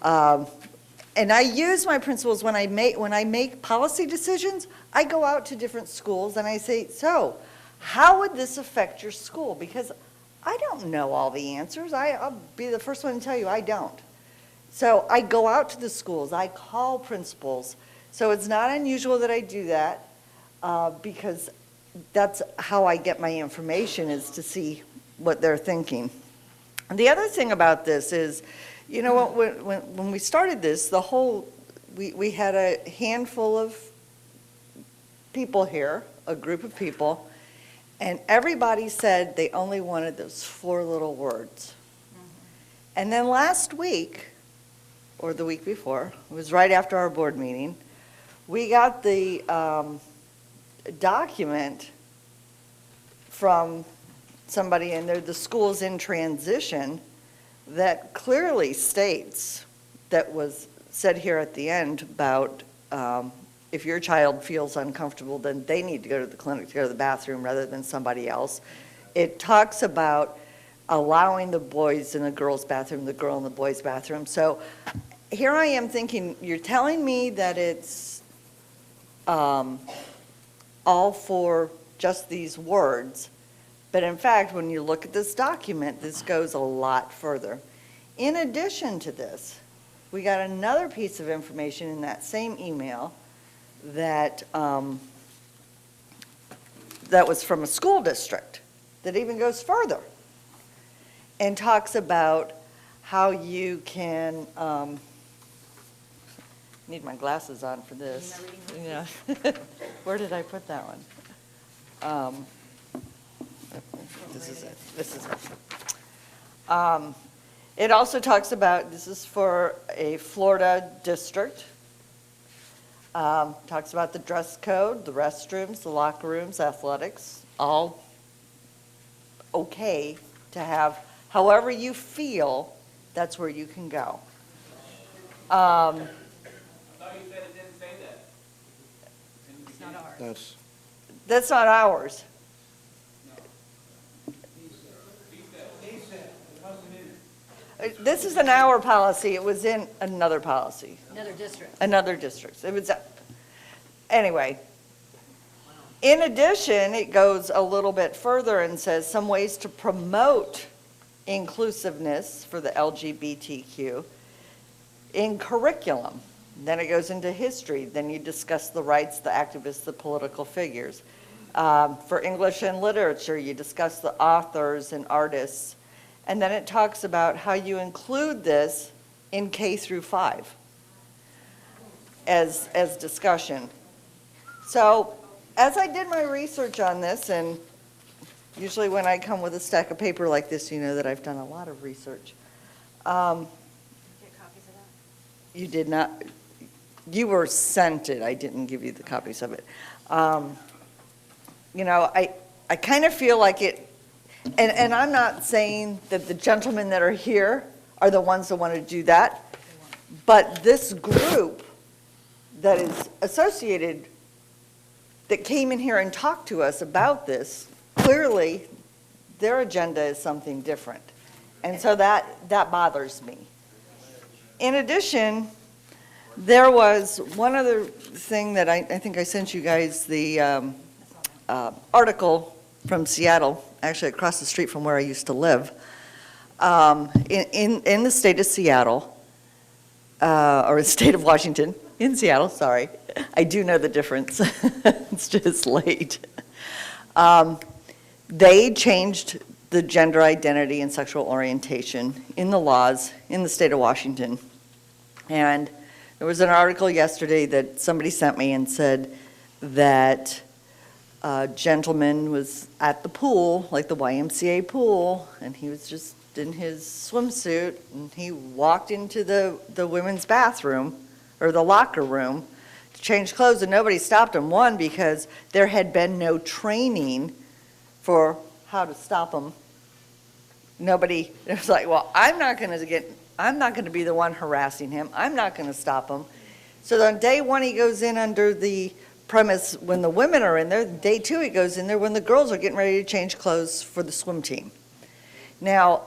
And I use my principals when I make policy decisions. I go out to different schools and I say, so how would this affect your school? Because I don't know all the answers. I'll be the first one to tell you I don't. So I go out to the schools. I call principals. So it's not unusual that I do that because that's how I get my information, is to see what they're thinking. And the other thing about this is, when we started this, we had a handful of people here, a group of people, and everybody said they only wanted those 4 little words. And then last week, or the week before, it was right after our board meeting, we got the document from somebody, and they're the schools in transition, that clearly states, that was said here at the end about if your child feels uncomfortable, then they need to go to the clinic to go to the bathroom rather than somebody else. It talks about allowing the boys in the girls' bathroom, the girl in the boys' bathroom. So here I am thinking, you're telling me that it's all for just these words, but in fact, when you look at this document, this goes a lot further. In addition to this, we got another piece of information in that same email that that was from a school district that even goes further and talks about how you can, need my glasses on for this. Yeah. Where did I put that one? This is it. This is it. It also talks about, this is for a Florida district, talks about the dress code, the restrooms, the locker rooms, athletics, all okay to have. However you feel, that's where you can go. I thought you said it didn't say that. It's not ours. That's not ours. This is an our policy. It was in another policy. Another district. Another district. It was, anyway. In addition, it goes a little bit further and says some ways to promote inclusiveness for the LGBTQ in curriculum. Then it goes into history. Then you discuss the rights, the activists, the political figures. For English and literature, you discuss the authors and artists. And then it talks about how you include this in K through 5 as discussion. So as I did my research on this, and usually when I come with a stack of paper like this, you know that I've done a lot of research. You did not, you were sent it. I didn't give you the copies of it. I kind of feel like it, and I'm not saying that the gentlemen that are here are the ones that want to do that, But this group that is associated, that came in here and talked to us about this, clearly, their agenda is something different. And so that bothers me. In addition, there was one other thing that I think I sent you guys, the article from Seattle, actually across the street from where I used to live, in the state of Seattle, or the state of Washington, in Seattle, sorry. I do know the difference. It's just late. They changed the gender identity and sexual orientation in the laws in the state of Washington. And there was an article yesterday that somebody sent me and said that a gentleman was at the pool, like the YMCA pool, and he was just in his swimsuit, and he walked into the women's bathroom, or the locker room, to change clothes, and nobody stopped him. One, because there had been no training for how to stop him. Nobody, it was like, well, I'm not going to be the one harassing him. I'm not going to stop him. So on day one, he goes in under the premise when the women are in there. Day two, he goes in there when the girls are getting ready to change clothes for the swim team. Now,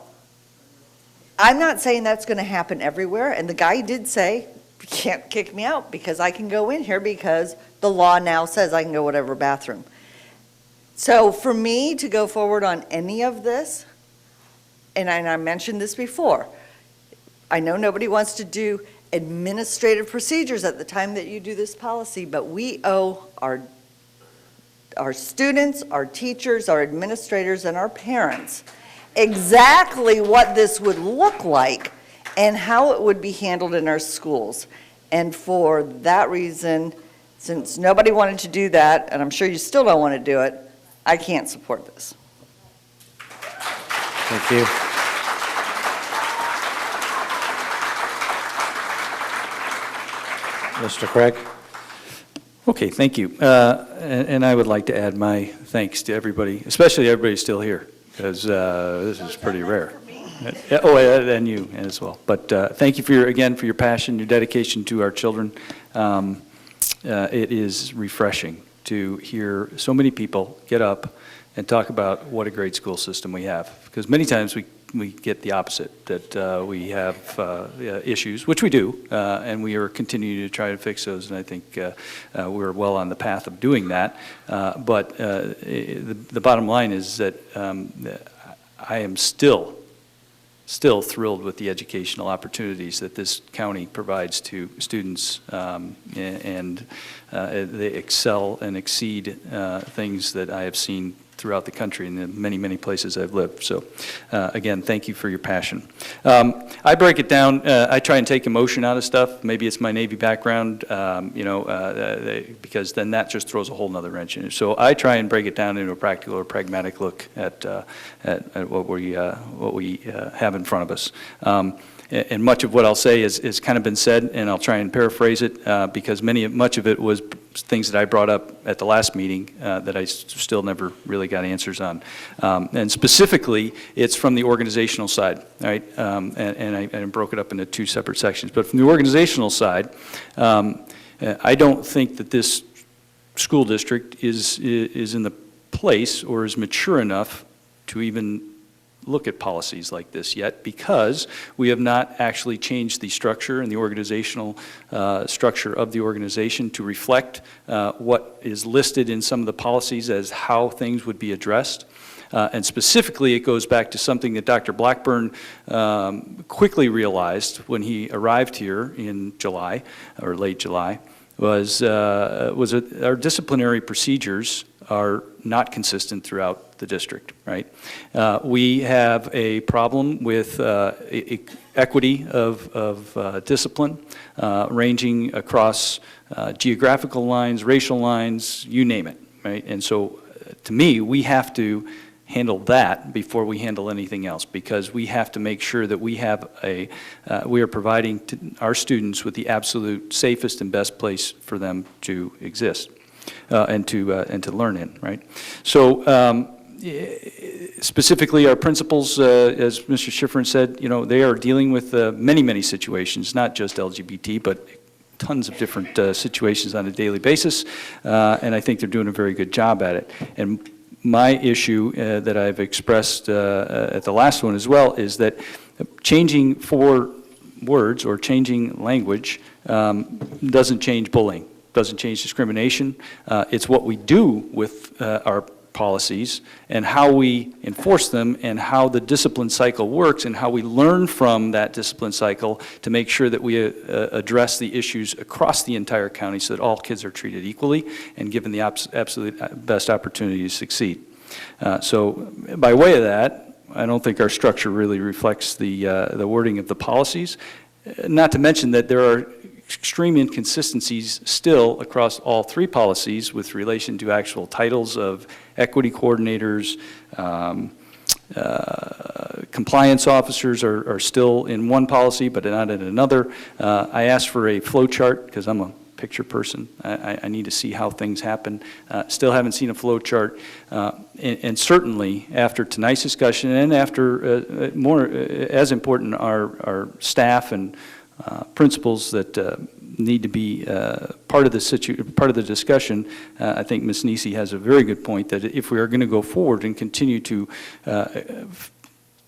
I'm not saying that's going to happen everywhere, and the guy did say, you can't kick me out because I can go in here because the law now says I can go whatever bathroom. So for me to go forward on any of this, and I mentioned this before, I know nobody wants to do administrative procedures at the time that you do this policy, but we owe our students, our teachers, our administrators, and our parents exactly what this would look like and how it would be handled in our schools. And for that reason, since nobody wanted to do that, and I'm sure you still don't want to do it, I can't support this. Thank you. Mr. Craig? Okay, thank you. And I would like to add my thanks to everybody, especially everybody still here, because this is pretty rare. Oh, and you as well. But thank you again for your passion, your dedication to our children. It is refreshing to hear so many people get up and talk about what a great school system we have. Because many times we get the opposite, that we have issues, which we do, and we are continuing to try to fix those, and I think we're well on the path of doing that. But the bottom line is that I am still thrilled with the educational opportunities that this county provides to students, and they excel and exceed things that I have seen throughout the country in the many, many places I've lived. So again, thank you for your passion. I break it down, I try and take emotion out of stuff. Maybe it's my Navy background, because then that just throws a whole nother wrench in it. So I try and break it down into a practical or pragmatic look at what we have in front of us. And much of what I'll say is kind of been said, and I'll try and paraphrase it, because much of it was things that I brought up at the last meeting that I still never really got answers on. And specifically, it's from the organizational side, right? And I broke it up into two separate sections. But from the organizational side, I don't think that this school district is in the place or is mature enough to even look at policies like this yet, because we have not actually changed the structure and the organizational structure of the organization to reflect what is listed in some of the policies as how things would be addressed. And specifically, it goes back to something that Dr. Blackburn quickly realized when he arrived here in July, or late July, was our disciplinary procedures are not consistent throughout the district, right? We have a problem with equity of discipline, ranging across geographical lines, racial lines, you name it, right? And so, to me, we have to handle that before we handle anything else, because we have to make sure that we have we are providing to our students with the absolute safest and best place for them to exist and to learn in, right? So Specifically, our principals, as Mr. Schifrin said, they are dealing with many, many situations, not just LGBT, but tons of different situations on a daily basis, and I think they're doing a very good job at it. And my issue that I've expressed at the last one as well is that changing 4 words or changing language doesn't change bullying, doesn't change discrimination. It's what we do with our policies and how we enforce them and how the discipline cycle works and how we learn from that discipline cycle to make sure that we address the issues across the entire county so that all kids are treated equally and given the absolute best opportunity to succeed. So by way of that, I don't think our structure really reflects the wording of the policies, not to mention that there are extreme inconsistencies still across all 3 policies with relation to actual titles of equity coordinators. Compliance officers are still in one policy but not in another. I asked for a flow chart because I'm a picture person. I need to see how things happen. Still haven't seen a flow chart. And certainly after tonight's discussion and after more as important our staff and principles that need to be part of the discussion. I think Ms. Nisi has a very good point that if we are going to go forward and continue to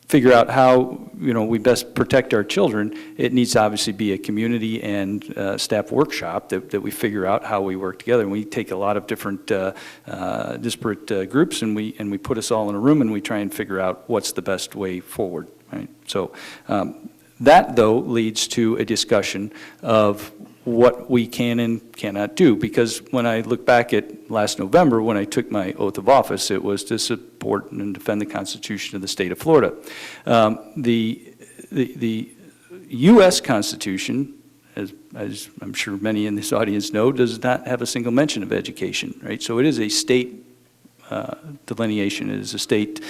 figure out how we best protect our children, it needs to obviously be a community and staff workshop that we figure out how we work together. And we take a lot of different disparate groups and we put us all in a room and we try and figure out what's the best way forward. Right? So. That, though, leads to a discussion of what we can and cannot do, because when I look back at last November, when I took my oath of office, it was to support and defend the Constitution of the state of Florida. The U.S. Constitution, as I'm sure many in this audience know, does not have a single mention of education, right? So it is a state delineation. It is a state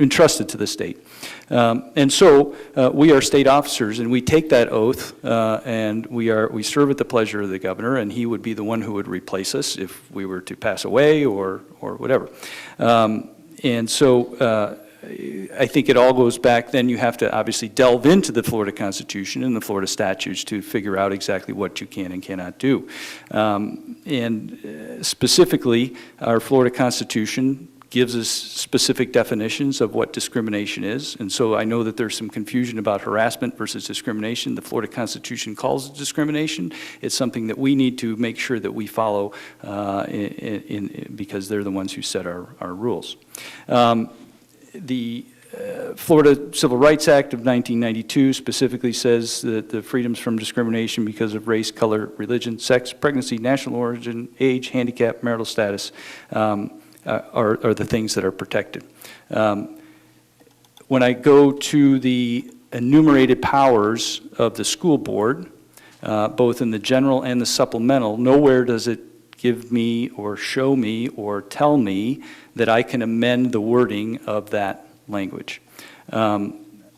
entrusted to the state. And so we are state officers and we take that oath and we serve at the pleasure of the governor, and he would be the one who would replace us if we were to pass away or whatever. And so I think it all goes back, then you have to obviously delve into the Florida Constitution and the Florida statutes to figure out exactly what you can and cannot do. And specifically, our Florida Constitution gives us specific definitions of what discrimination is. And so I know that there's some confusion about harassment versus discrimination. The Florida Constitution calls it discrimination. It's something that we need to make sure that we follow because they're the ones who set our rules. The Florida Civil Rights Act of 1992 specifically says that the freedoms from discrimination because of race, color, religion, sex, pregnancy, national origin, age, handicap, marital status, are the things that are protected. When I go to the enumerated powers of the school board, both in the general and the supplemental, nowhere does it give me or show me or tell me that I can amend the wording of that language.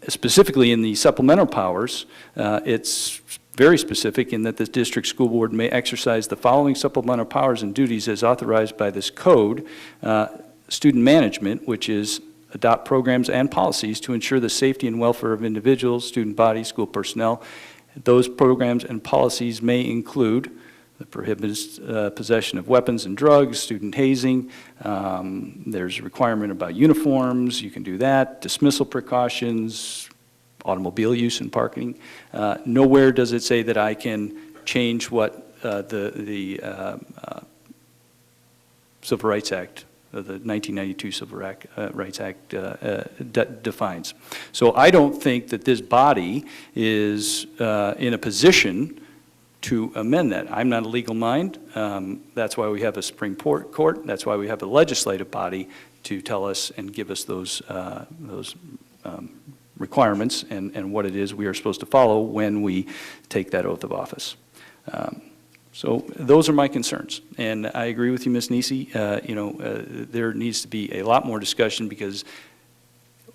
Specifically in the supplemental powers, it's very specific in that the district school board may exercise the following supplemental powers and duties as authorized by this code. Student management, which is adopt programs and policies to ensure the safety and welfare of individuals, student bodies, school personnel. Those programs and policies may include the prohibited possession of weapons and drugs, student hazing. There's a requirement about uniforms. You can do that. Dismissal precautions, automobile use and parking. Nowhere does it say that I can change what the Civil Rights Act, the 1992 Civil Rights Act defines. So I don't think that this body is in a position to amend that. I'm not a legal mind. That's why we have a Supreme Court. That's why we have a legislative body to tell us and give us those requirements and what it is we are supposed to follow when we take that oath of office. So those are my concerns. And I agree with you, Ms. Nisi. There needs to be a lot more discussion, because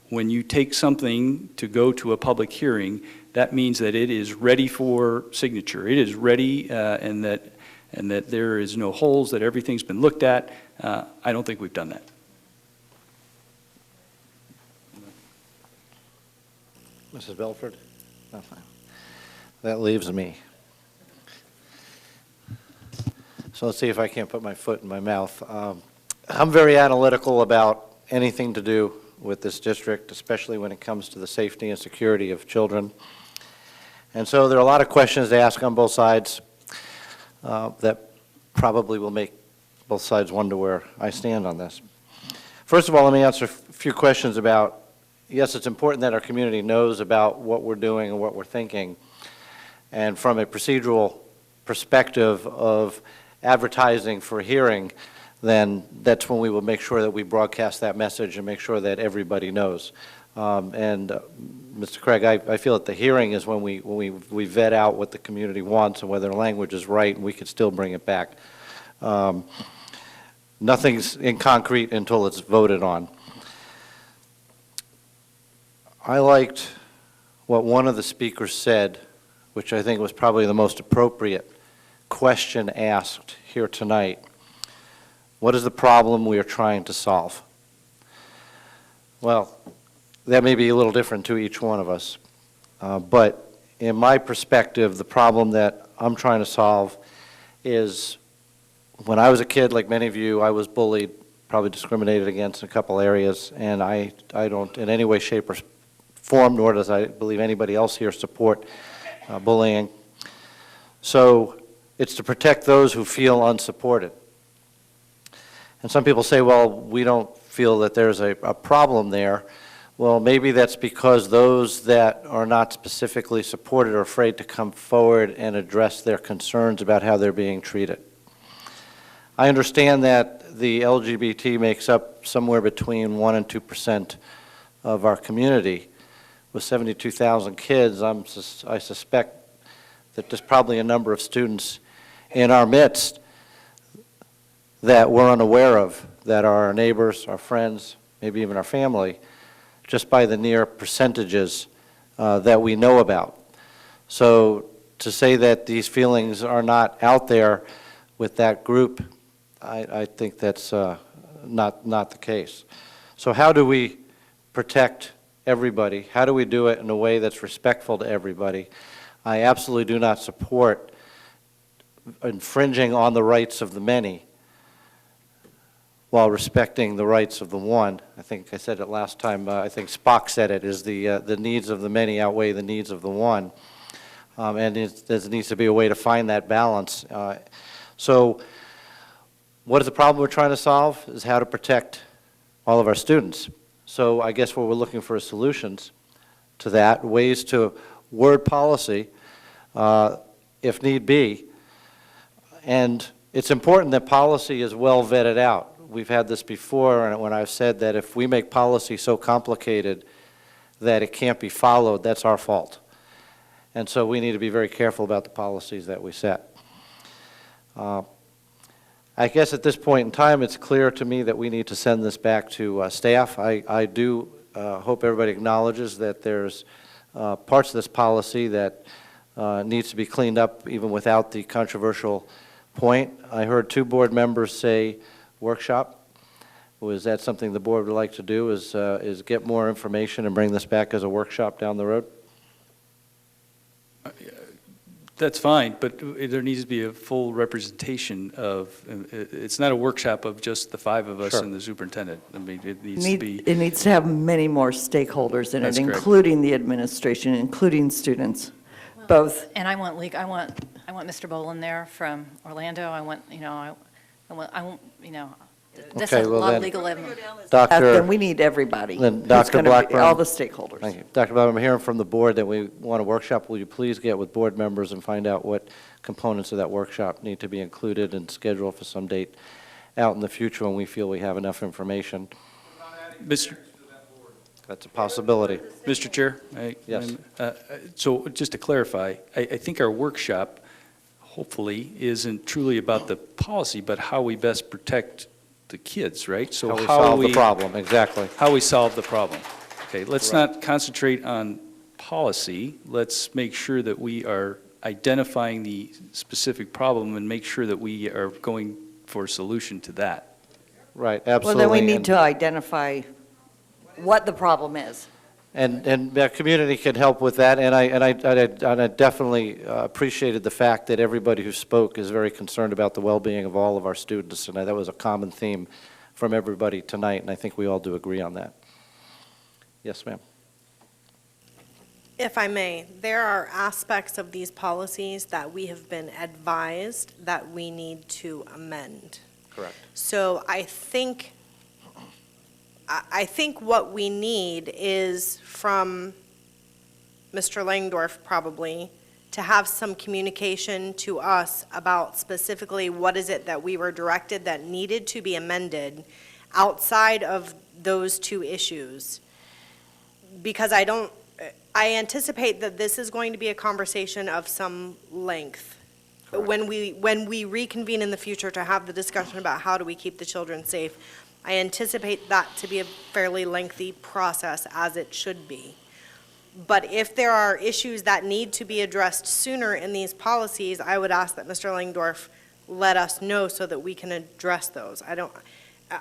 when you take something to go to a public hearing, that means that it is ready for signature. It is ready, and and that there is no holes, that everything's been looked at. I don't think we've done that. Mrs. Belford? No, fine. That leaves me. So let's see if I can't put my foot in my mouth. I'm very analytical about anything to do with this district, especially when it comes to the safety and security of children. And so there are a lot of questions to ask on both sides that probably will make both sides wonder where I stand on this. First of all, let me answer a few questions about, yes, it's important that our community knows about what we're doing and what we're thinking. And from a procedural perspective of advertising for a hearing, then that's when we will make sure that we broadcast that message and make sure that everybody knows. Mr. Craig, I feel that the hearing is when we vet out what the community wants and whether the language is right, and we can still bring it back. Nothing's in concrete until it's voted on. I liked what one of the speakers said, which I think was probably the most appropriate question asked here tonight. What is the problem we are trying to solve? Well, that may be a little different to each one of us, but in my perspective, the problem that I'm trying to solve is when I was a kid, like many of you, I was bullied, probably discriminated against in a couple areas, and I don't in any way, shape, or form, nor does I believe anybody else here support bullying. So it's to protect those who feel unsupported. And some people say, well, we don't feel that there's a problem there. Well, maybe that's because those that are not specifically supported are afraid to come forward and address their concerns about how they're being treated. I understand that the LGBT makes up somewhere between 1% and 2% of our community. With 72,000 kids, I suspect that there's probably a number of students in our midst that we're unaware of, that are our neighbors, our friends, maybe even our family, just by the near percentages that we know about. So to say that these feelings are not out there with that group, I think that's not the case. So how do we protect everybody? How do we do it in a way that's respectful to everybody? I absolutely do not support infringing on the rights of the many while respecting the rights of the one. I think I said it last time, I think Spock said it, is the needs of the many outweigh the needs of the one. And there needs to be a way to find that balance. So what is the problem we're trying to solve is how to protect all of our students. So I guess what we're looking for is solutions to that, ways to word policy if need be. And it's important that policy is well vetted out. We've had this before, and when I've said that if we make policy so complicated that it can't be followed, that's our fault. And so we need to be very careful about the policies that we set. I guess at this point in time, it's clear to me that we need to send this back to staff. I do hope everybody acknowledges that there's parts of this policy that needs to be cleaned up even without the controversial point. I heard two board members say workshop. Was that something the board would like to do, is get more information and bring this back as a workshop down the road? That's fine, but there needs to be a full representation of, it's not a workshop of just the five of us Sure. and the superintendent. I mean, it needs to be. It needs to have many more stakeholders in That's it, correct. including the administration, including students, both. And I want Mr. Bolin there from Orlando. I want, that's Okay, a well lot then, of legal evidence. Then we need everybody. Then Who's Dr. gonna be- Blackburn. All the stakeholders. Thank you. Dr. Blackburn, I'm hearing from the board that we want a workshop. Will you please get with board members and find out what components of that workshop need to be included and schedule for some date out in the future when we feel we have enough information? Mr. That's a possibility. Mr. Chair? Yes. So just to clarify, I think our workshop hopefully isn't truly about the policy, but how we best protect the kids, right? So How we solve the problem, exactly. How we solve the problem. Okay, let's not concentrate on policy. Let's make sure that we are identifying the specific problem and make sure that we are going for a solution to that. Right, Well, absolutely. then we need And- to identify what the problem is. And the community can help with that, and I definitely appreciated the fact that everybody who spoke is very concerned about the well-being of all of our students, and that was a common theme from everybody tonight, and I think we all do agree on that. Yes, ma'am. If I may, there are aspects of these policies that we have been advised that we need to amend. Correct. So I think what we need is from Mr. Langdorf probably to have some communication to us about specifically what is it that we were directed that needed to be amended outside of those two issues. Because I anticipate that this is going to be a conversation of some length. When we reconvene in the future to have the discussion about how do we keep the children safe, I anticipate that to be a fairly lengthy process, as it should be. But if there are issues that need to be addressed sooner in these policies, I would ask that Mr. Langdorf let us know so that we can address those.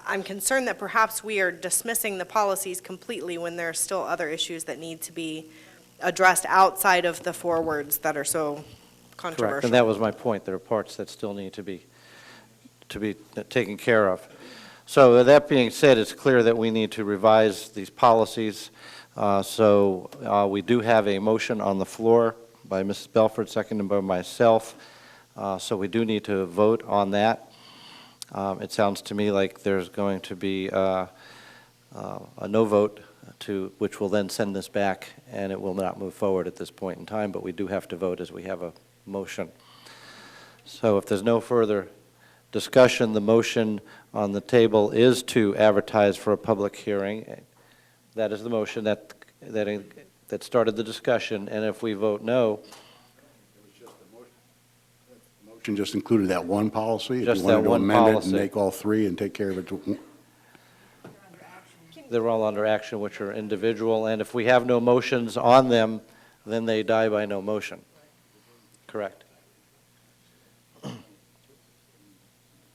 I'm concerned that perhaps we are dismissing the policies completely when there are still other issues that need to be addressed outside of the four words that are so controversial. Correct, and that was my point. There are parts that still need to be taken care of. So with that being said, it's clear that we need to revise these policies. We do have a motion on the floor by Mrs. Belford, seconded by myself. So we do need to vote on that. It sounds to me like there's going to be a no vote, which will then send this back, and it will not move forward at this point in time, but we do have to vote as we have a motion. So if there's no further discussion, the motion on the table is to advertise for a public hearing. That is the motion that started the discussion, and if we vote no, Motion just included that one policy? Just If you wanted that to one amend it policy. and make all three and take care of it. they're all under action, which are individual, and if we have no motions on them, then they die by no motion. Correct.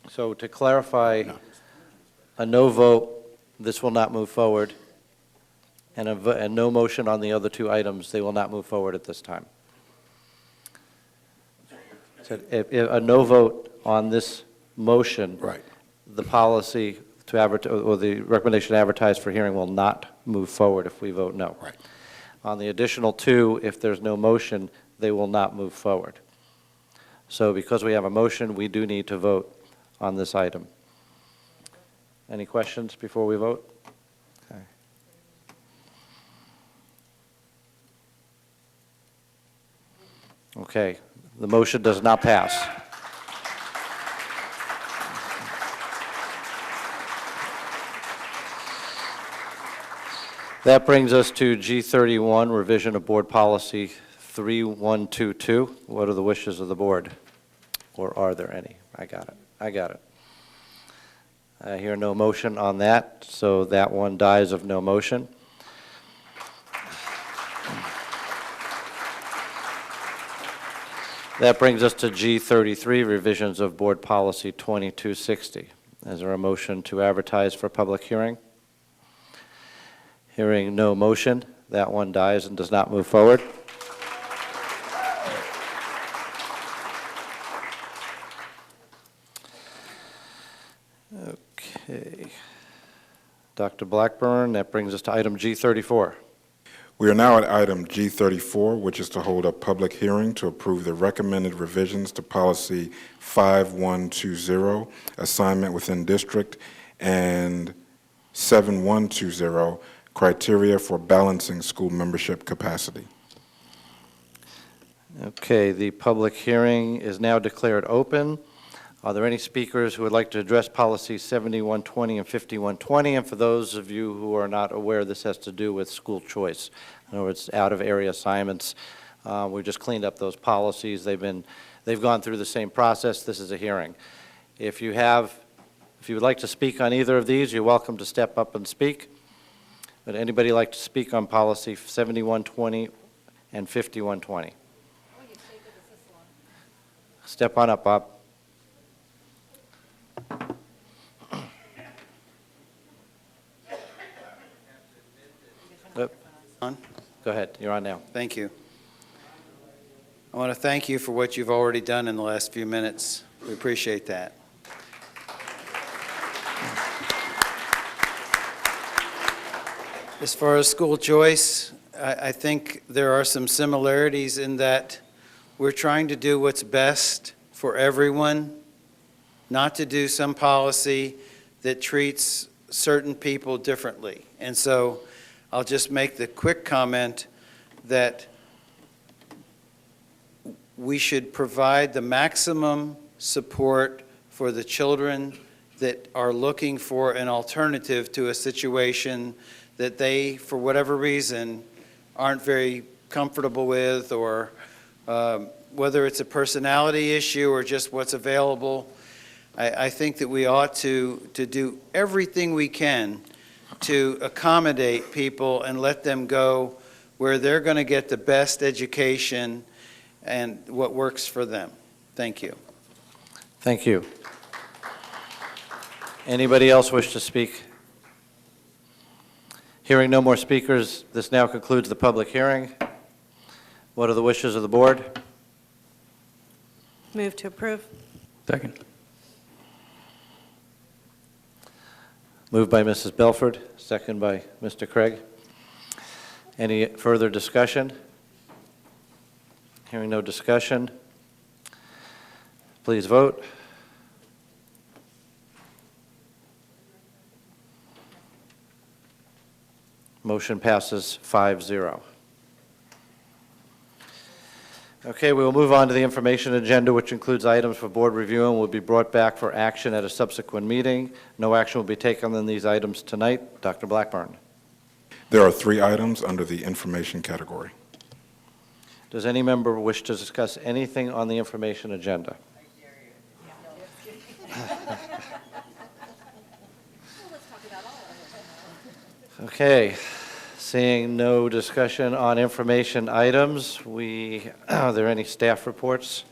So to clarify, a no vote, this will not move forward, and a no motion on the other two items, they will not move forward at this time. So if a no vote on this motion, Right. the policy to advertise, or the recommendation to advertise for hearing will not move forward if we vote no. Right. On the additional two, if there's no motion, they will not move forward. So because we have a motion, we do need to vote on this item. Any questions before we vote? Okay. Okay, the motion does not pass. That brings us to G31, revision of Board Policy 3122. What are the wishes of the board? Or are there any? I got it. I hear no motion on that, so that one dies of no motion. That brings us to G33, revisions of Board Policy 2260. Is there a motion to advertise for public hearing? Hearing no motion, that one dies and does not move forward. Okay. Dr. Blackburn, that brings us to item G34. We are now at item G34, which is to hold a public hearing to approve the recommended revisions to Policy 5120, assignment within district, and 7120, criteria for balancing school membership capacity. Okay, the public hearing is now declared open. Are there any speakers who would like to address policies 7120 and 5120? And for those of you who are not aware, this has to do with school choice. In other words, out-of-area assignments. We just cleaned up those policies. They've gone through the same process. This is a hearing. If you would like to speak on either of these, you're welcome to step up and speak. Would anybody like to speak on policy 7120 and 5120? Step on up, Bob. On? Go ahead, you're on now. Thank you. I want to thank you for what you've already done in the last few minutes. We appreciate that. As far as school choice, I think there are some similarities in that we're trying to do what's best for everyone, not to do some policy that treats certain people differently. And so I'll just make the quick comment that we should provide the maximum support for the children that are looking for an alternative to a situation that they, for whatever reason, aren't very comfortable with, or whether it's a personality issue or just what's available. I think that we ought to do everything we can to accommodate people and let them go where they're going to get the best education and what works for them. Thank you. Thank you. Anybody else wish to speak? Hearing no more speakers, this now concludes the public hearing. What are the wishes of the board? Move to approve. Second. Moved by Mrs. Belford, second by Mr. Craig. Any further discussion? Hearing no discussion, please vote. Motion passes 5-0. Okay, we will move on to the information agenda, which includes items for board review and will be brought back for action at a subsequent meeting. No action will be taken on these items tonight. Dr. Blackburn. There are 3 items under the information category. Does any member wish to discuss anything on the information agenda? Okay, seeing no discussion on information items, are there any staff reports?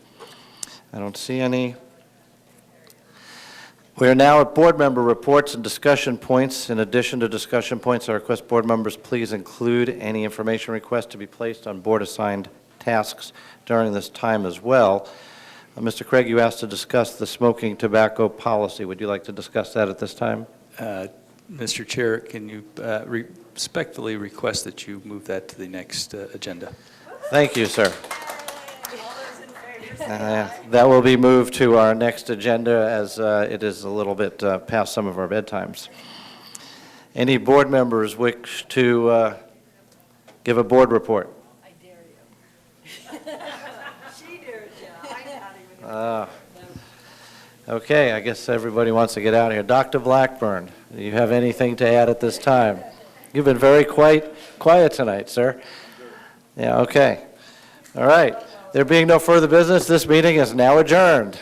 I don't see any. We are now at board member reports and discussion points. In addition to discussion points, I request board members please include any information requests to be placed on board-assigned tasks during this time as well. Mr. Craig, you asked to discuss the smoking tobacco policy. Would you like to discuss that at this time? Mr. Chair, can you respectfully request that you move that to the next agenda? Thank you, sir. That will be moved to our next agenda as it is a little bit past some of our bedtimes. Any board members wish to give a board report? I dare you. She dares you. I'm not even. Okay, I guess everybody wants to get out of here. Dr. Blackburn, do you have anything to add at this time? You've been very quiet tonight, sir. Yeah, okay. All right. There being no further business, this meeting is now adjourned.